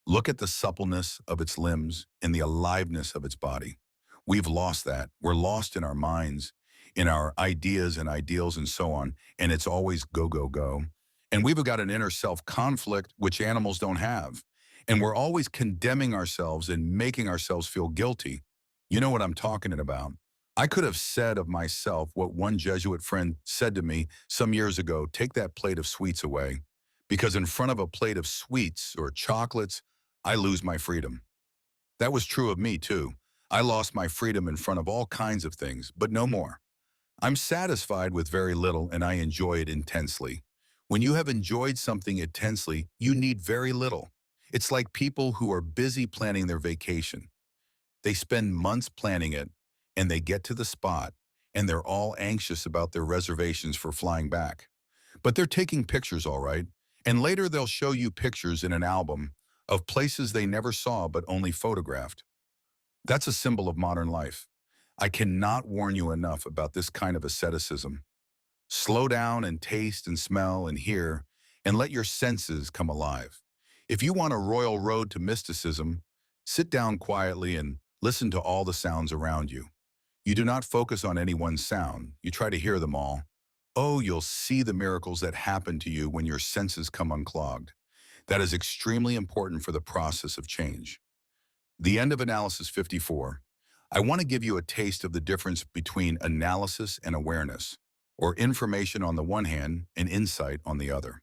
Look at the suppleness of its limbs and the aliveness of its body. We've lost that. We're lost in our minds, in our ideas and ideals and so on, and it's always go, go, go. And we've got an inner self conflict which animals don't have. And we're always condemning ourselves and making ourselves feel guilty. You know what I'm talking about. I could have said of myself what one Jesuit friend said to me some years ago: take that plate of sweets away, because in front of a plate of sweets or chocolates, I lose my freedom. That was true of me too. I lost my freedom in front of all kinds of things, but no more. I'm satisfied with very little and I enjoy it intensely. When you have enjoyed something intensely, you need very little. It's like people who are busy planning their vacation. They spend months planning it, and they get to the spot, and they're all anxious about their reservations for flying back. But they're taking pictures all right, and later they'll show you pictures in an album of places they never saw but only photographed. That's a symbol of modern life. I cannot warn you enough about this kind of asceticism. Slow down and taste and smell and hear, and let your senses come alive. If you want a royal road to mysticism, sit down quietly and listen to all the sounds around you. You do not focus on any one sound. You try to hear them all. Oh, you'll see the miracles that happen to you when your senses come unclogged. That is extremely important for the process of change. The end of analysis 54. I want to give you a taste of the difference between analysis and awareness, or information on the one hand and insight on the other.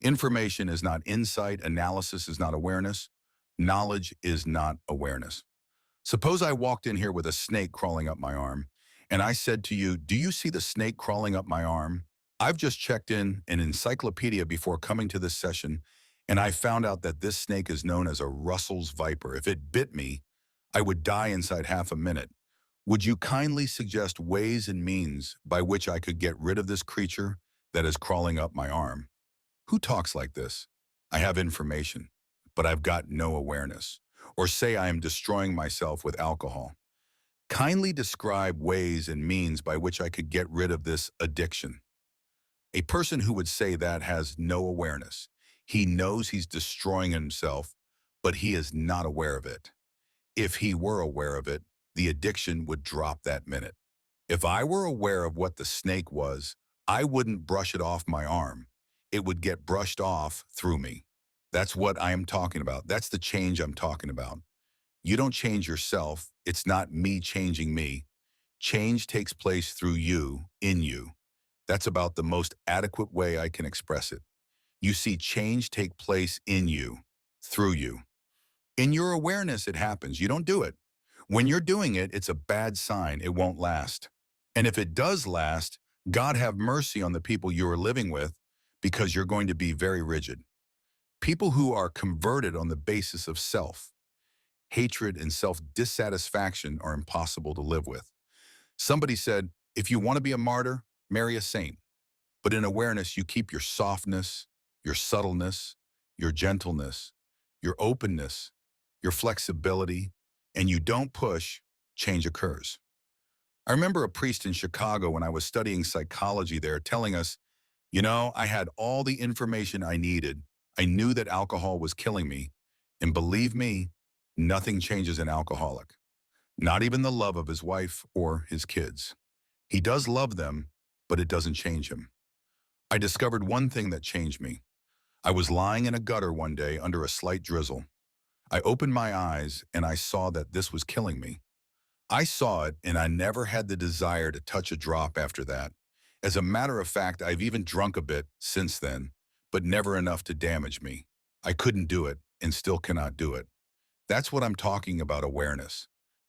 Information is not insight, analysis is not awareness, knowledge is not awareness. Suppose I walked in here with a snake crawling up my arm, and I said to you, do you see the snake crawling up my arm? I've just checked in an encyclopedia before coming to this session, and I found out that this snake is known as a Russell's viper. If it bit me, I would die inside half a minute. Would you kindly suggest ways and means by which I could get rid of this creature that is crawling up my arm? Who talks like this? I have information, but I've got no awareness. Or say I am destroying myself with alcohol. Kindly describe ways and means by which I could get rid of this addiction. A person who would say that has no awareness. He knows he's destroying himself, but he is not aware of it. If he were aware of it, the addiction would drop that minute. If I were aware of what the snake was, I wouldn't brush it off my arm. It would get brushed off through me. That's what I am talking about. That's the change I'm talking about. You don't change yourself. It's not me changing me. Change takes place through you, in you. That's about the most adequate way I can express it. You see change take place in you, through you. In your awareness, it happens. You don't do it. When you're doing it, it's a bad sign. It won't last. And if it does last, God have mercy on the people you are living with, because you're going to be very rigid. People who are converted on the basis of self, hatred and self-dissatisfaction are impossible to live with. Somebody said, if you want to be a martyr, marry a saint. But in awareness, you keep your softness, your subtleness, your gentleness, your openness, your flexibility, and you don't push, change occurs. I remember a priest in Chicago when I was studying psychology there telling us, I had all the information I needed. I knew that alcohol was killing me. And believe me, nothing changes an alcoholic, not even the love of his wife or his kids. He does love them, but it doesn't change him. I discovered one thing that changed me. I was lying in a gutter one day under a slight drizzle. I opened my eyes and I saw that this was killing me. I saw it and I never had the desire to touch a drop after that. As a matter of fact, I've even drunk a bit since then, but never enough to damage me. I couldn't do it and still cannot do it. That's what I'm talking about, awareness.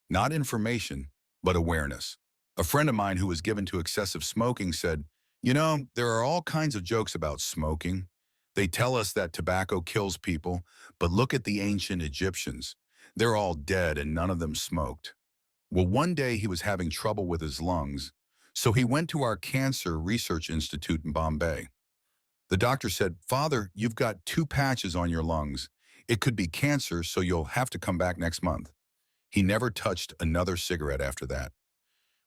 Not information, but awareness. A friend of mine who was given to excessive smoking said, there are all kinds of jokes about smoking. They tell us that tobacco kills people, but look at the ancient Egyptians. They're all dead and none of them smoked. Well, one day he was having trouble with his lungs, so he went to our Cancer Research Institute in Bombay. The doctor said, "Father, you've got 2 patches on your lungs. It could be cancer, so you'll have to come back next month." He never touched another cigarette after that.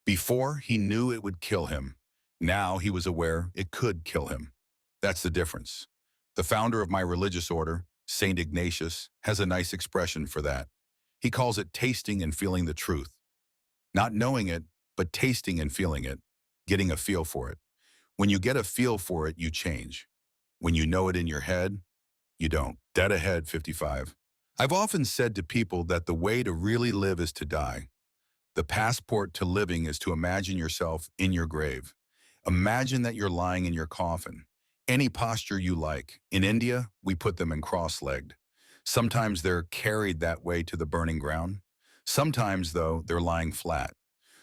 Before, he knew it would kill him. Now he was aware it could kill him. That's the difference. The founder of my religious order, St. Ignatius, has a nice expression for that. He calls it tasting and feeling the truth. Not knowing it, but tasting and feeling it, getting a feel for it. When you get a feel for it, you change. When you know it in your head, you don't. Dead ahead, 55. I've often said to people that the way to really live is to die. The passport to living is to imagine yourself in your grave. Imagine that you're lying in your coffin. Any posture you like. In India, we put them in cross-legged. Sometimes they're carried that way to the burning ground. Sometimes, though, they're lying flat.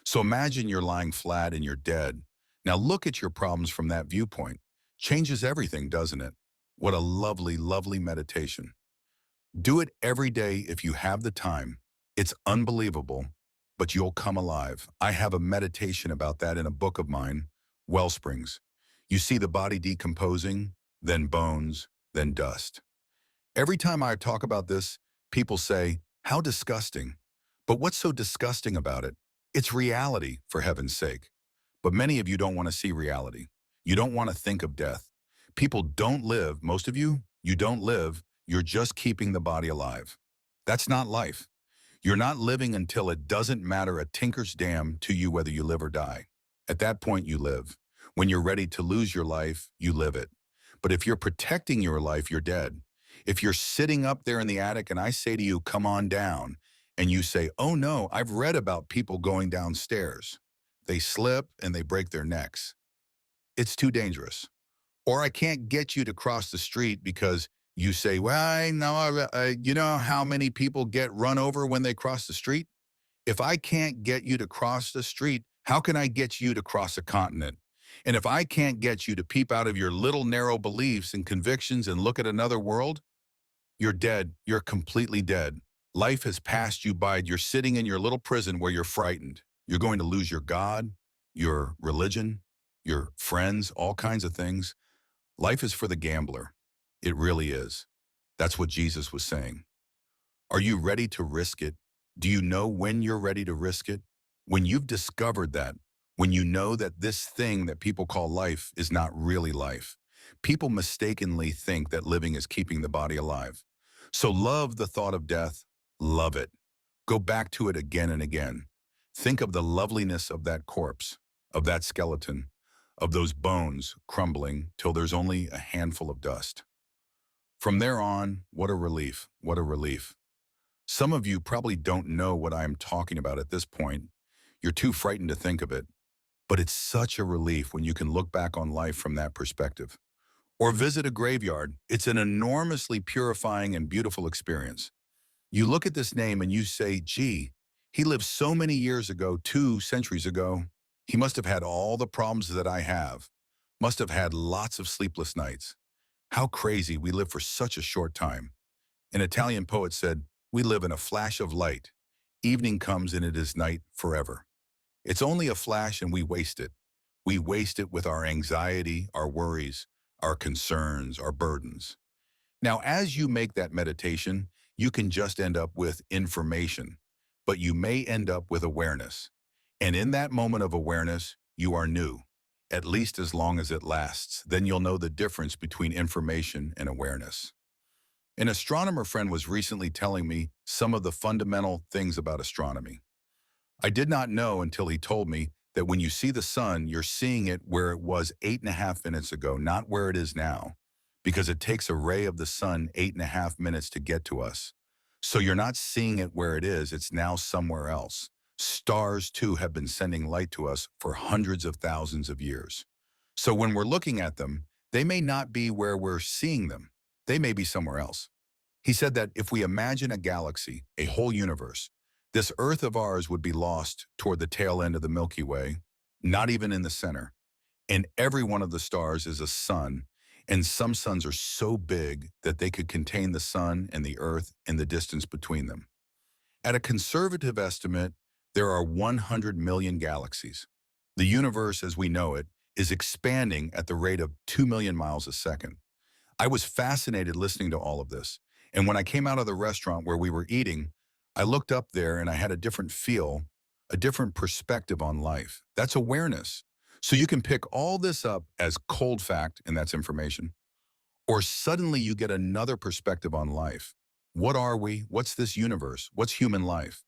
So imagine you're lying flat and you're dead. Now look at your problems from that viewpoint. Changes everything, doesn't it? What a lovely, lovely meditation. Do it every day if you have the time. It's unbelievable, but you'll come alive. I have a meditation about that in a book of mine, Wellsprings. You see the body decomposing, then bones, then dust. Every time I talk about this, people say, "How disgusting." But what's so disgusting about it? It's reality, for heaven's sake. But many of you don't want to see reality. You don't want to think of death. People don't live, most of you don't live, you're just keeping the body alive. That's not life. You're not living until it doesn't matter a tinker's damn to you whether you live or die. At that point, you live. When you're ready to lose your life, you live it. But if you're protecting your life, you're dead. If you're sitting up there in the attic and I say to you, "Come on down," and you say, "Oh no, I've read about people going downstairs. They slip and they break their necks. It's too dangerous." Or I can't get you to cross the street because you say, "Well, I know, you know how many people get run over when they cross the street?" If I can't get you to cross the street, how can I get you to cross a continent? And if I can't get you to peep out of your little narrow beliefs and convictions and look at another world, you're dead. You're completely dead. Life has passed you by. You're sitting in your little prison where you're frightened. You're going to lose your God, your religion, your friends, all kinds of things. Life is for the gambler. It really is. That's what Jesus was saying. Are you ready to risk it? Do you know when you're ready to risk it? When you've discovered that, when you know that this thing that people call life is not really life. People mistakenly think that living is keeping the body alive. So love the thought of death. Love it. Go back to it again and again. Think of the loveliness of that corpse, of that skeleton, of those bones crumbling till there's only a handful of dust. From there on, what a relief, what a relief. Some of you probably don't know what I am talking about at this point. You're too frightened to think of it. But it's such a relief when you can look back on life from that perspective. Or visit a graveyard. It's an enormously purifying and beautiful experience. You look at this name and you say, "Gee, he lived so many years ago, 2 centuries ago. He must have had all the problems that I have. Must have had lots of sleepless nights. How crazy we live for such a short time." An Italian poet said, "We live in a flash of light. Evening comes and it is night forever." It's only a flash and we waste it. We waste it with our anxiety, our worries, our concerns, our burdens. Now, as you make that meditation, you can just end up with information, but you may end up with awareness. And in that moment of awareness, you are new, at least as long as it lasts. Then you'll know the difference between information and awareness. An astronomer friend was recently telling me some of the fundamental things about astronomy. I did not know until he told me that when you see the sun, you're seeing it where it was 8.5 minutes ago, not where it is now, because it takes a ray of the sun 8.5 minutes to get to us. So you're not seeing it where it is, it's now somewhere else. Stars, too, have been sending light to us for hundreds of thousands of years. So when we're looking at them, they may not be where we're seeing them. They may be somewhere else. He said that if we imagine a galaxy, a whole universe, this Earth of ours would be lost toward the tail end of the Milky Way, not even in the center. And every one of the stars is a sun, and some suns are so big that they could contain the sun and the Earth and the distance between them. At a conservative estimate, there are 100 million galaxies. The universe as we know it is expanding at the rate of 2 million miles a second. I was fascinated listening to all of this. And when I came out of the restaurant where we were eating, I looked up there and I had a different feel, a different perspective on life. That's awareness. So you can pick all this up as cold fact, and that's information, or suddenly you get another perspective on life. What are we? What's this universe? What's human life?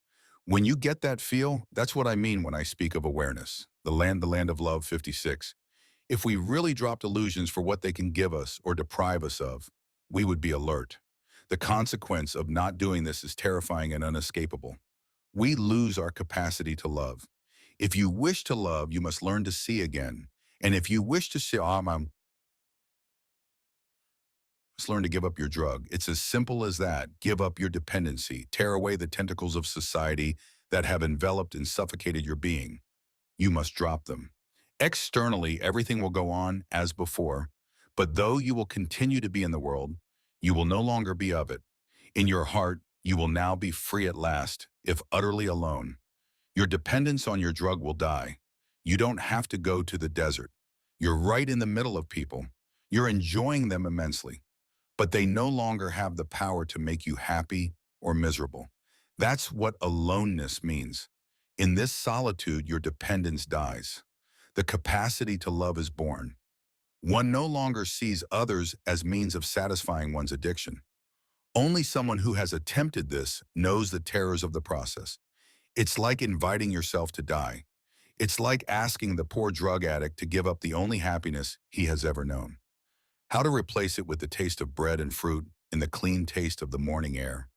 When you get that feel, that's what I mean when I speak of awareness. The land of love 56. If we really dropped illusions for what they can give us or deprive us of, we would be alert. The consequence of not doing this is terrifying and unescapable. We lose our capacity to love. If you wish to love, you must learn to see again. And if you wish to see, must learn to give up your drug. It's as simple as that. Give up your dependency. Tear away the tentacles of society that have enveloped and suffocated your being. You must drop them. Externally, everything will go on as before, but though you will continue to be in the world, you will no longer be of it. In your heart, you will now be free at last, if utterly alone. Your dependence on your drug will die. You don't have to go to the desert. You're right in the middle of people. You're enjoying them immensely, but they no longer have the power to make you happy or miserable. That's what aloneness means. In this solitude, your dependence dies. The capacity to love is born. One no longer sees others as means of satisfying one's addiction. Only someone who has attempted this knows the terrors of the process. It's like inviting yourself to die. It's like asking the poor drug addict to give up the only happiness he has ever known. How to replace it with the taste of bread and fruit and the clean taste of the morning air,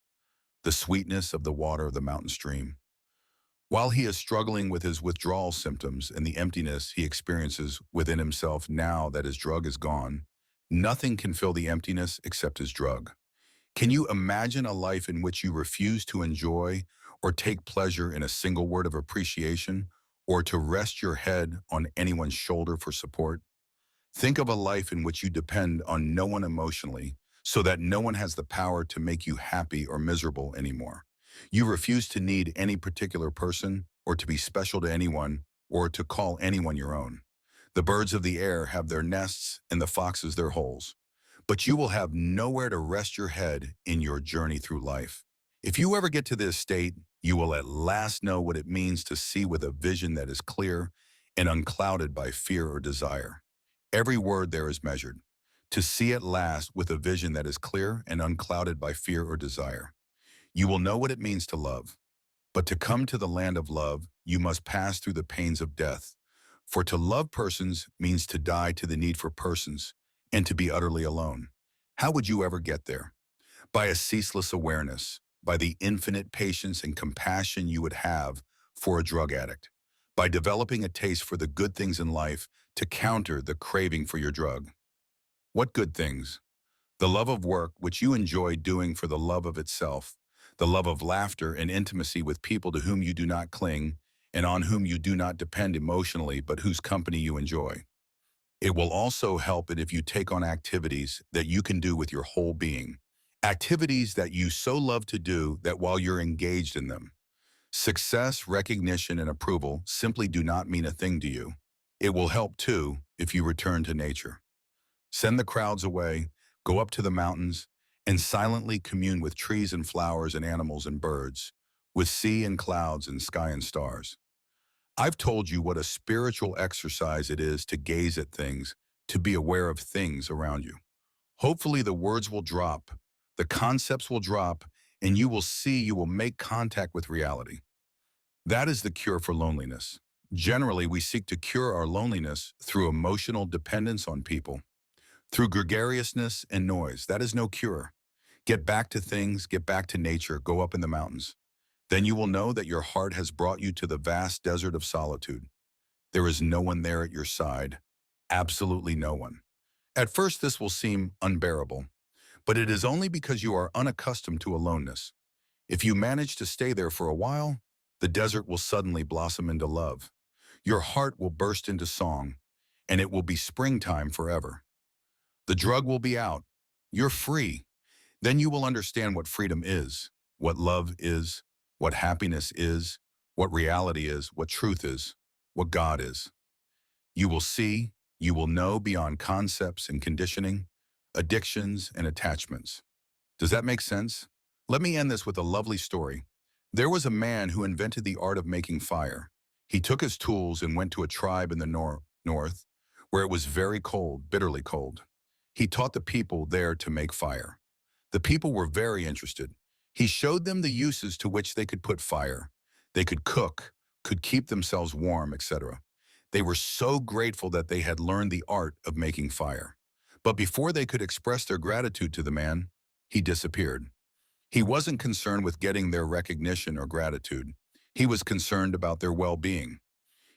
the sweetness of the water of the mountain stream. While he is struggling with his withdrawal symptoms and the emptiness he experiences within himself now that his drug is gone, nothing can fill the emptiness except his drug. Can you imagine a life in which you refuse to enjoy or take pleasure in a single word of appreciation, or to rest your head on anyone's shoulder for support? Think of a life in which you depend on no one emotionally, so that no one has the power to make you happy or miserable anymore. You refuse to need any particular person, or to be special to anyone, or to call anyone your own. The birds of the air have their nests and the foxes their holes. But you will have nowhere to rest your head in your journey through life. If you ever get to this state, you will at last know what it means to see with a vision that is clear and unclouded by fear or desire. Every word there is measured. To see at last with a vision that is clear and unclouded by fear or desire. You will know what it means to love. But to come to the land of love, you must pass through the pains of death. For to love persons means to die to the need for persons and to be utterly alone. How would you ever get there? By a ceaseless awareness, by the infinite patience and compassion you would have for a drug addict, by developing a taste for the good things in life to counter the craving for your drug. What good things? The love of work, which you enjoy doing for the love of itself, the love of laughter and intimacy with people to whom you do not cling and on whom you do not depend emotionally, but whose company you enjoy. It will also help it if you take on activities that you can do with your whole being. Activities that you so love to do that while you're engaged in them, success, recognition, and approval simply do not mean a thing to you. It will help too if you return to nature. Send the crowds away, go up to the mountains, and silently commune with trees and flowers and animals and birds, with sea and clouds and sky and stars. I've told you what a spiritual exercise it is to gaze at things, to be aware of things around you. Hopefully the words will drop, the concepts will drop, and you will make contact with reality. That is the cure for loneliness. Generally, we seek to cure our loneliness through emotional dependence on people, through gregariousness and noise. That is no cure. Get back to things, get back to nature, go up in the mountains. Then you will know that your heart has brought you to the vast desert of solitude. There is no one there at your side, absolutely no one. At first, this will seem unbearable, but it is only because you are unaccustomed to aloneness. If you manage to stay there for a while, the desert will suddenly blossom into love. Your heart will burst into song, and it will be springtime forever. The drug will be out. You're free. Then you will understand what freedom is, what love is, what happiness is, what reality is, what truth is, what God is. You will see, you will know beyond concepts and conditioning, addictions and attachments. Does that make sense? Let me end this with a lovely story. There was a man who invented the art of making fire. He took his tools and went to a tribe in the north, where it was very cold, bitterly cold. He taught the people there to make fire. The people were very interested. He showed them the uses to which they could put fire. They could cook, could keep themselves warm, etc. They were so grateful that they had learned the art of making fire. But before they could express their gratitude to the man, he disappeared. He wasn't concerned with getting their recognition or gratitude. He was concerned about their well-being.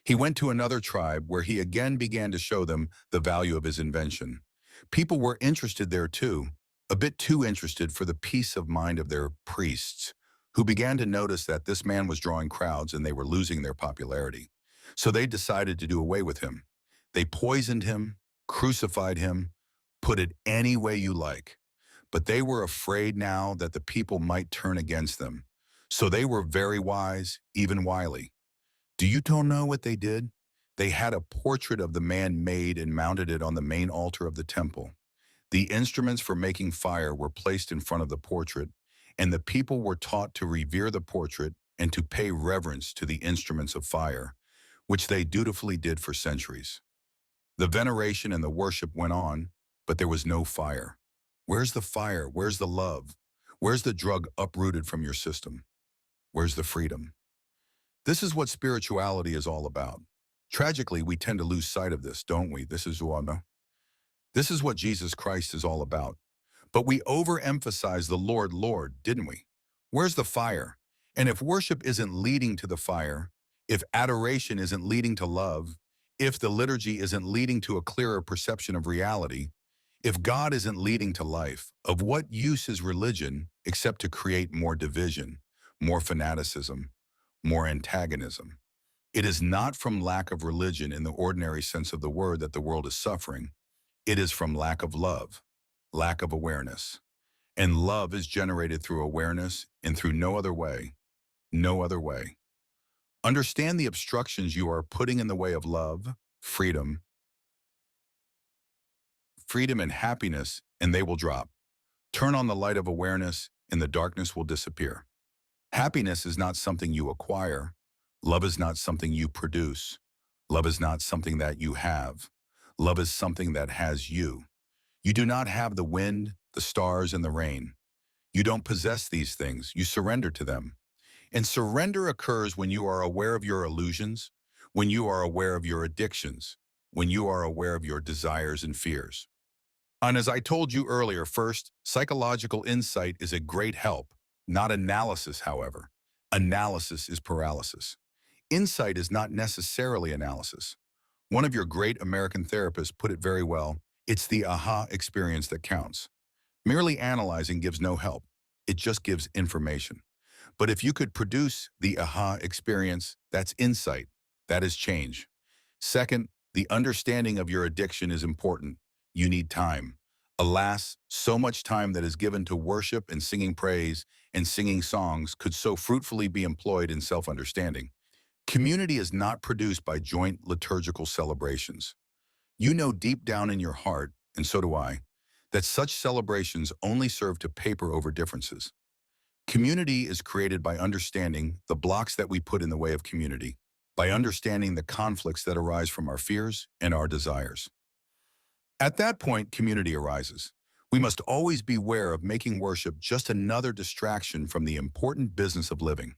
He went to another tribe where he again began to show them the value of his invention. People were interested there too, a bit too interested for the peace of mind of their priests, who began to notice that this man was drawing crowds and they were losing their popularity. So they decided to do away with him. They poisoned him, crucified him, put it any way you like. But they were afraid now that the people might turn against them. So they were very wise, even wily. Do you don't know what they did? They had a portrait of the man made and mounted it on the main altar of the temple. The instruments for making fire were placed in front of the portrait, and the people were taught to revere the portrait and to pay reverence to the instruments of fire, which they dutifully did for centuries. The veneration and the worship went on, but there was no fire. Where's the fire? Where's the love? Where's the drug uprooted from your system? Where's the freedom? This is what spirituality is all about. Tragically, we tend to lose sight of this, don't we? This is what Jesus Christ is all about. But we overemphasize the Lord, Lord, didn't we? Where's the fire? And if worship isn't leading to the fire, if adoration isn't leading to love, if the liturgy isn't leading to a clearer perception of reality, if God isn't leading to life, of what use is religion except to create more division, more fanaticism, more antagonism? It is not from lack of religion in the ordinary sense of the word that the world is suffering. It is from lack of love, lack of awareness. And love is generated through awareness and through no other way, no other way. Understand the obstructions you are putting in the way of love, freedom, and happiness, and they will drop. Turn on the light of awareness, and the darkness will disappear. Happiness is not something you acquire. Love is not something you produce. Love is not something that you have. Love is something that has you. You do not have the wind, the stars, and the rain. You don't possess these things. You surrender to them. And surrender occurs when you are aware of your illusions, when you are aware of your addictions, when you are aware of your desires and fears. And as I told you earlier, first, psychological insight is a great help, not analysis, however. Analysis is paralysis. Insight is not necessarily analysis. One of your great American therapists put it very well. It's the aha experience that counts. Merely analyzing gives no help. It just gives information. But if you could produce the aha experience, that's insight. That is change. Second, the understanding of your addiction is important. You need time. Alas, so much time that is given to worship and singing praise and singing songs could so fruitfully be employed in self-understanding. Community is not produced by joint liturgical celebrations. You know deep down in your heart, and so do I, that such celebrations only serve to paper over differences. Community is created by understanding the blocks that we put in the way of community, by understanding the conflicts that arise from our fears and our desires. At that point, community arises. We must always beware of making worship just another distraction from the important business of living.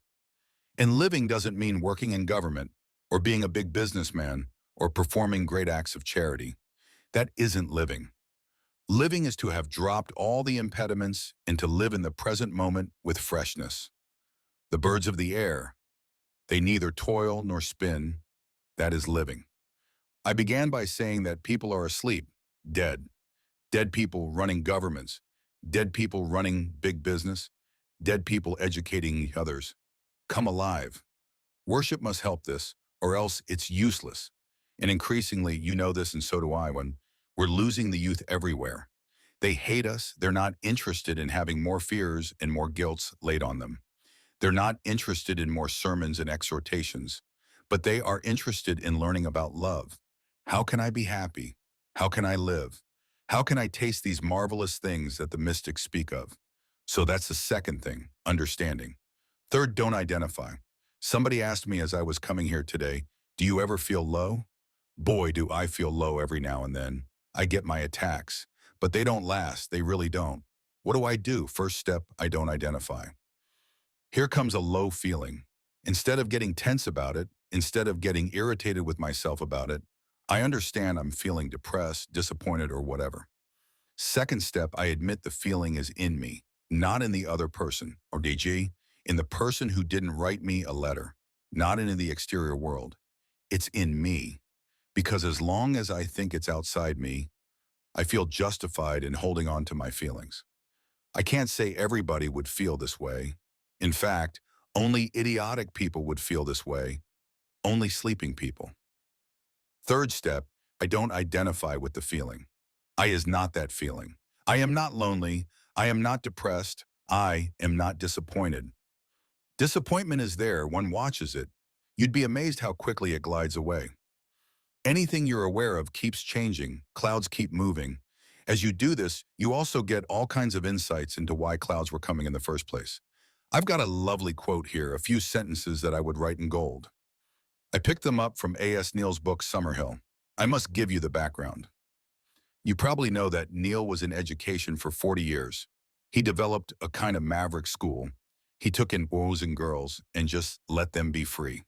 And living doesn't mean working in government, or being a big businessman, or performing great acts of charity. That isn't living. Living is to have dropped all the impediments and to live in the present moment with freshness. The birds of the air, they neither toil nor spin. That is living. I began by saying that people are asleep, dead. Dead people running governments, dead people running big business, dead people educating others. Come alive. Worship must help this, or else it's useless. And increasingly, you know this and so do I, when we're losing the youth everywhere. They hate us. They're not interested in having more fears and more guilts laid on them. They're not interested in more sermons and exhortations, but they are interested in learning about love. How can I be happy? How can I live? How can I taste these marvelous things that the mystics speak of? So that's the second thing, understanding. Third, don't identify. Somebody asked me as I was coming here today, do you ever feel low? Boy, do I feel low every now and then. I get my attacks, but they don't last. They really don't. What do I do? First step, I don't identify. Here comes a low feeling. Instead of getting tense about it, instead of getting irritated with myself about it, I understand I'm feeling depressed, disappointed, or whatever. Second step, I admit the feeling is in me, not in the other person, or DG, in the person who didn't write me a letter, not in the exterior world. It's in me. Because as long as I think it's outside me, I feel justified in holding on to my feelings. I can't say everybody would feel this way. In fact, only idiotic people would feel this way, only sleeping people. Third step, I don't identify with the feeling. I is not that feeling. I am not lonely. I am not depressed. I am not disappointed. Disappointment is there, one watches it. You'd be amazed how quickly it glides away. Anything you're aware of keeps changing, clouds keep moving. As you do this, you also get all kinds of insights into why clouds were coming in the first place. I've got a lovely quote here, a few sentences that I would write in gold. I picked them up from A.S. Neil's book, Summerhill. I must give you the background. You probably know that Neil was in education for 40 years. He developed a kind of maverick school. He took in boys and girls and just let them be free.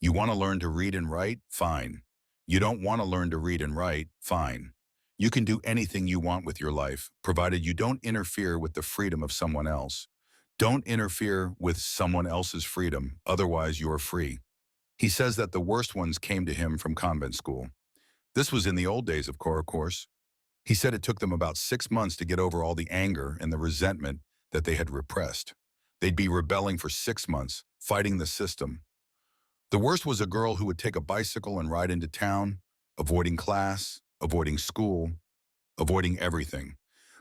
You want to learn to read and write? Fine. You don't want to learn to read and write? Fine. You can do anything you want with your life, provided you don't interfere with the freedom of someone else. Don't interfere with someone else's freedom, otherwise you're free. He says that the worst ones came to him from convent school. This was in the old days of course. He said it took them about 6 months to get over all the anger and the resentment that they had repressed. They'd be rebelling for 6 months, fighting the system. The worst was a girl who would take a bicycle and ride into town, avoiding class, avoiding school, avoiding everything.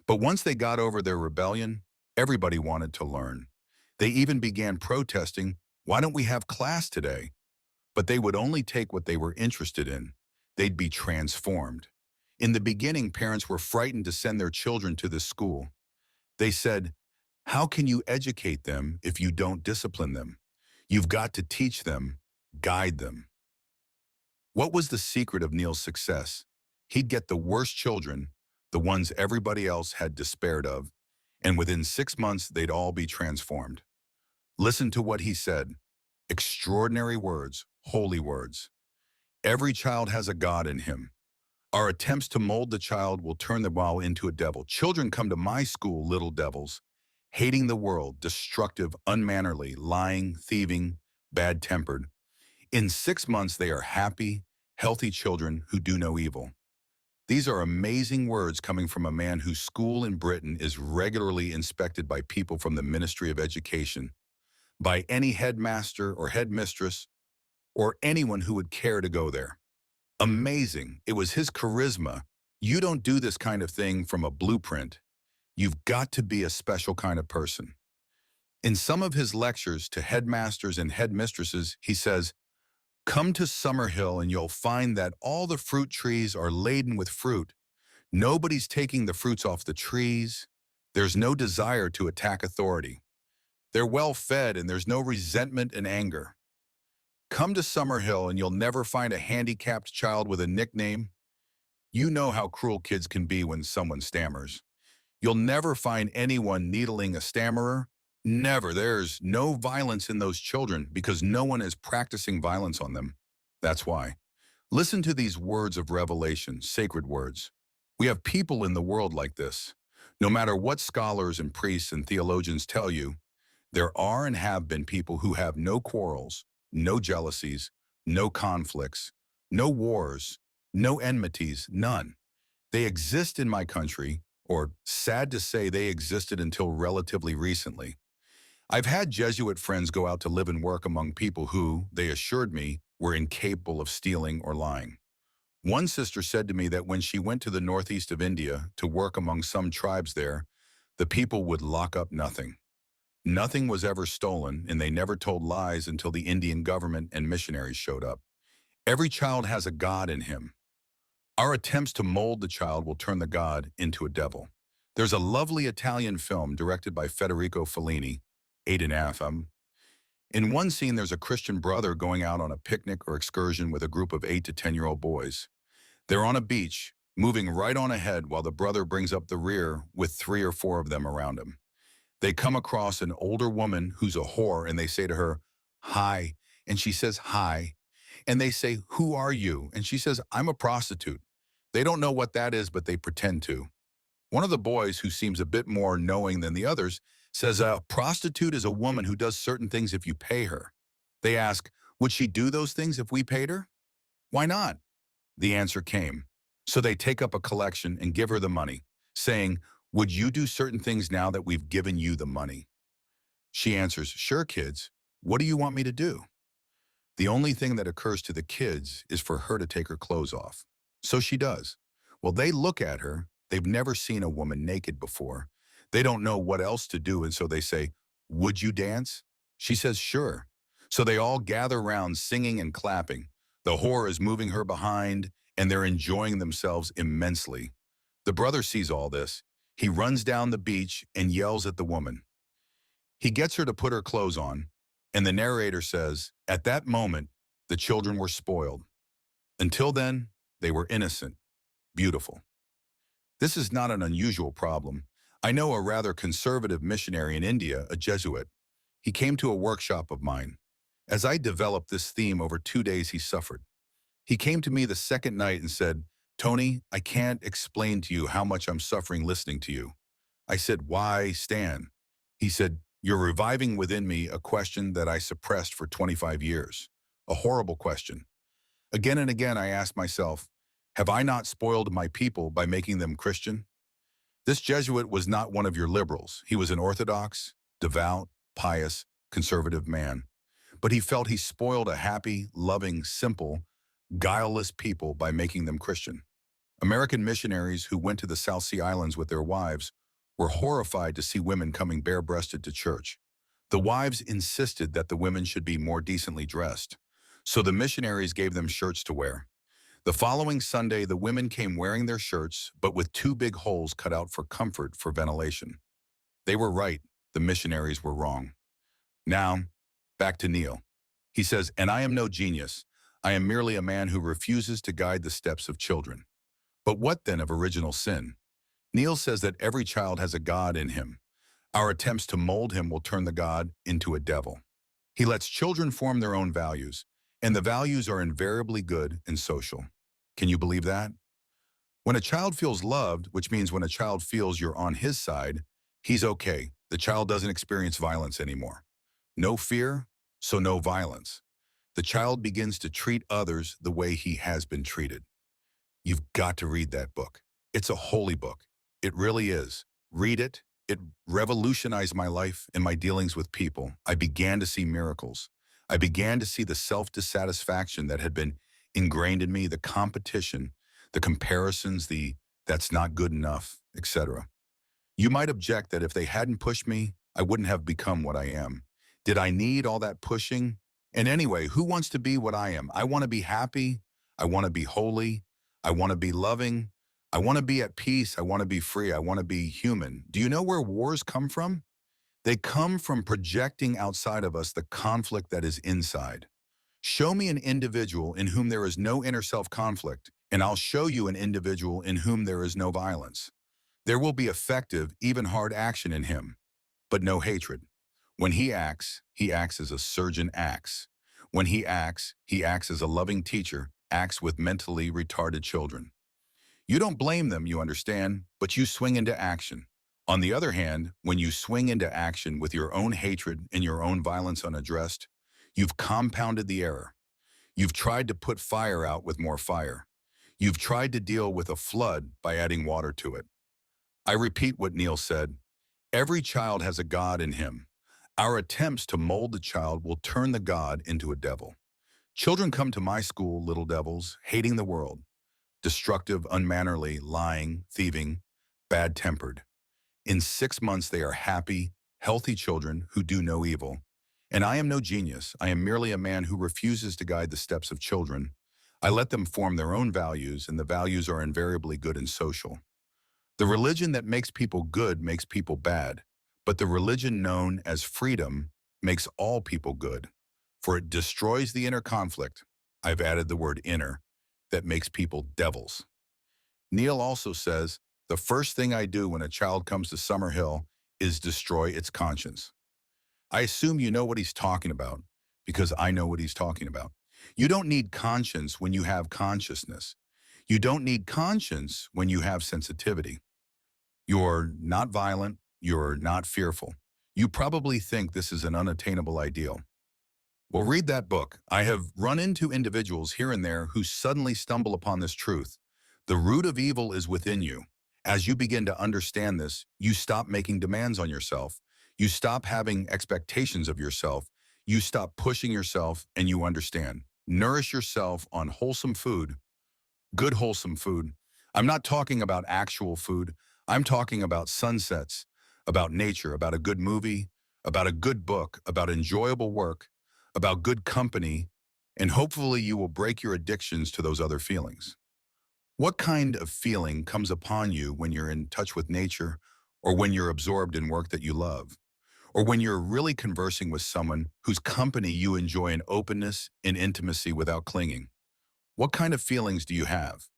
But once they got over their rebellion, everybody wanted to learn. They even began protesting, why don't we have class today? But they would only take what they were interested in. They'd be transformed. In the beginning, parents were frightened to send their children to this school. They said, how can you educate them if you don't discipline them? You've got to teach them, guide them. What was the secret of Neil's success? He'd get the worst children, the ones everybody else had despaired of, and within 6 months, they'd all be transformed. Listen to what he said. Extraordinary words, holy words. Every child has a God in him. Our attempts to mold the child will turn the child into a devil. Children come to my school, little devils, hating the world, destructive, unmannerly, lying, thieving, bad-tempered. In 6 months, they are happy, healthy children who do no evil. These are amazing words coming from a man whose school in Britain is regularly inspected by people from the Ministry of Education, by any headmaster or headmistress, or anyone who would care to go there. Amazing. It was his charisma. You don't do this kind of thing from a blueprint. You've got to be a special kind of person. In some of his lectures to headmasters and headmistresses, he says, Come to Summerhill and you'll find that all the fruit trees are laden with fruit. Nobody's taking the fruits off the trees. There's no desire to attack authority. They're well fed and there's no resentment and anger. Come to Summerhill and you'll never find a handicapped child with a nickname. You know how cruel kids can be when someone stammers. You'll never find anyone needling a stammerer. Never. There's no violence in those children because no one is practicing violence on them. That's why. Listen to these words of revelation, sacred words. We have people in the world like this. No matter what scholars and priests and theologians tell you, there are and have been people who have no quarrels, no jealousies, no conflicts, no wars, no enmities, none. They exist in my country, or sad to say they existed until relatively recently. I've had Jesuit friends go out to live and work among people who, they assured me, were incapable of stealing or lying. One sister said to me that when she went to the northeast of India to work among some tribes there, the people would lock up nothing. Nothing was ever stolen, and they never told lies until the Indian government and missionaries showed up. Every child has a God in him. Our attempts to mold the child will turn the God into a devil. There's a lovely Italian film directed by Federico Fellini, 8.5. In one scene, there's a Christian brother going out on a picnic or excursion with a group of 8 to 10-year-old boys. They're on a beach, moving right on ahead while the brother brings up the rear with 3 or 4 of them around him. They come across an older woman who's a whore and they say to her, "Hi," and she says, "Hi." And they say, "Who are you?" And she says, "I'm a prostitute." They don't know what that is, but they pretend to. One of the boys, who seems a bit more knowing than the others, says a prostitute is a woman who does certain things if you pay her. They ask, "Would she do those things if we paid her?" "Why not?" The answer came. So they take up a collection and give her the money, saying, "Would you do certain things now that we've given you the money?" She answers, "Sure, kids. What do you want me to do?" The only thing that occurs to the kids is for her to take her clothes off. So she does. Well, they look at her. They've never seen a woman naked before. They don't know what else to do, and so they say, "Would you dance?" She says, "Sure." So they all gather round singing and clapping. The whore is moving her behind, and they're enjoying themselves immensely. The brother sees all this. He runs down the beach and yells at the woman. He gets her to put her clothes on, and the narrator says, at that moment, the children were spoiled. Until then, they were innocent, beautiful. This is not an unusual problem. I know a rather conservative missionary in India, a Jesuit. He came to a workshop of mine. As I developed this theme over 2 days, he suffered. He came to me the second night and said, "Tony, I can't explain to you how much I'm suffering listening to you." I said, "Why, Stan?" He said, "You're reviving within me a question that I suppressed for 25 years. A horrible question. Again and again I asked myself, have I not spoiled my people by making them Christian?" This Jesuit was not one of your liberals. He was an orthodox, devout, pious, conservative man. But he felt he spoiled a happy, loving, simple, guileless people by making them Christian. American missionaries who went to the South Sea Islands with their wives were horrified to see women coming bare-breasted to church. The wives insisted that the women should be more decently dressed, so the missionaries gave them shirts to wear. The following Sunday, the women came wearing their shirts, but with 2 big holes cut out for comfort for ventilation. They were right. The missionaries were wrong. Now, back to Neil. He says, "And I am no genius. I am merely a man who refuses to guide the steps of children." But what then of original sin? Neil says that every child has a God in him. Our attempts to mold him will turn the God into a devil. He lets children form their own values, and the values are invariably good and social. Can you believe that? When a child feels loved, which means when a child feels you're on his side, he's okay. The child doesn't experience violence anymore. No fear, so no violence. The child begins to treat others the way he has been treated. You've got to read that book. It's a holy book. It really is. Read it. It revolutionized my life and my dealings with people. I began to see miracles. I began to see the self-dissatisfaction that had been ingrained in me, the competition, the comparisons, the "that's not good enough," etc. You might object that if they hadn't pushed me, I wouldn't have become what I am. Did I need all that pushing? And anyway, who wants to be what I am? I want to be happy. I want to be holy. I want to be loving. I want to be at peace. I want to be free. I want to be human. Do you know where wars come from? They come from projecting outside of us the conflict that is inside. Show me an individual in whom there is no inner self-conflict, and I'll show you an individual in whom there is no violence. There will be effective, even hard action in him, but no hatred. When he acts as a surgeon acts. When he acts as a loving teacher, acts with mentally retarded children. You don't blame them, you understand, but you swing into action. On the other hand, when you swing into action with your own hatred and your own violence unaddressed, you've compounded the error. You've tried to put fire out with more fire. You've tried to deal with a flood by adding water to it. I repeat what Neil said. Every child has a God in him. Our attempts to mold the child will turn the God into a devil. Children come to my school, little devils, hating the world, destructive, unmannerly, lying, thieving, bad-tempered. In 6 months, they are happy, healthy children who do no evil. And I am no genius. I am merely a man who refuses to guide the steps of children. I let them form their own values, and the values are invariably good and social. The religion that makes people good makes people bad, but the religion known as freedom makes all people good, for it destroys the inner conflict. I've added the word inner, that makes people devils. Neil also says, the first thing I do when a child comes to Summerhill is destroy its conscience. I assume you know what he's talking about, because I know what he's talking about. You don't need conscience when you have consciousness. You don't need conscience when you have sensitivity. You're not violent. You're not fearful. You probably think this is an unattainable ideal. Well, read that book. I have run into individuals here and there who suddenly stumble upon this truth. The root of evil is within you. As you begin to understand this, you stop making demands on yourself. You stop having expectations of yourself. You stop pushing yourself, and you understand. Nourish yourself on wholesome food, good wholesome food. I'm not talking about actual food. I'm talking about sunsets, about nature, about a good movie, about a good book, about enjoyable work, about good company, and hopefully you will break your addictions to those other feelings. What kind of feeling comes upon you when you're in touch with nature, or when you're absorbed in work that you love, or when you're really conversing with someone whose company you enjoy in openness and intimacy without clinging? What kind of feelings do you have?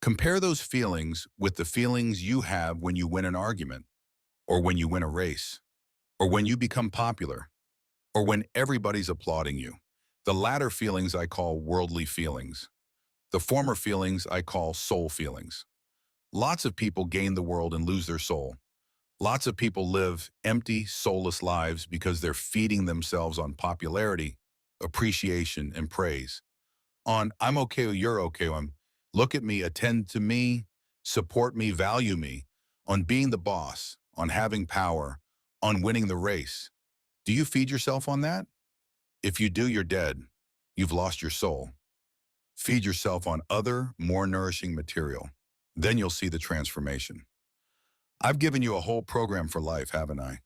Compare those feelings with the feelings you have when you win an argument, or when you win a race, or when you become popular, or when everybody's applauding you. The latter feelings I call worldly feelings. The former feelings I call soul feelings. Lots of people gain the world and lose their soul. Lots of people live empty, soulless lives because they're feeding themselves on popularity, appreciation, and praise. On I'm okay, you're okay, on look at me, attend to me, support me, value me, on being the boss, on having power, on winning the race. Do you feed yourself on that? If you do, you're dead. You've lost your soul. Feed yourself on other, more nourishing material. Then you'll see the transformation. I've given you a whole program for life, haven't I?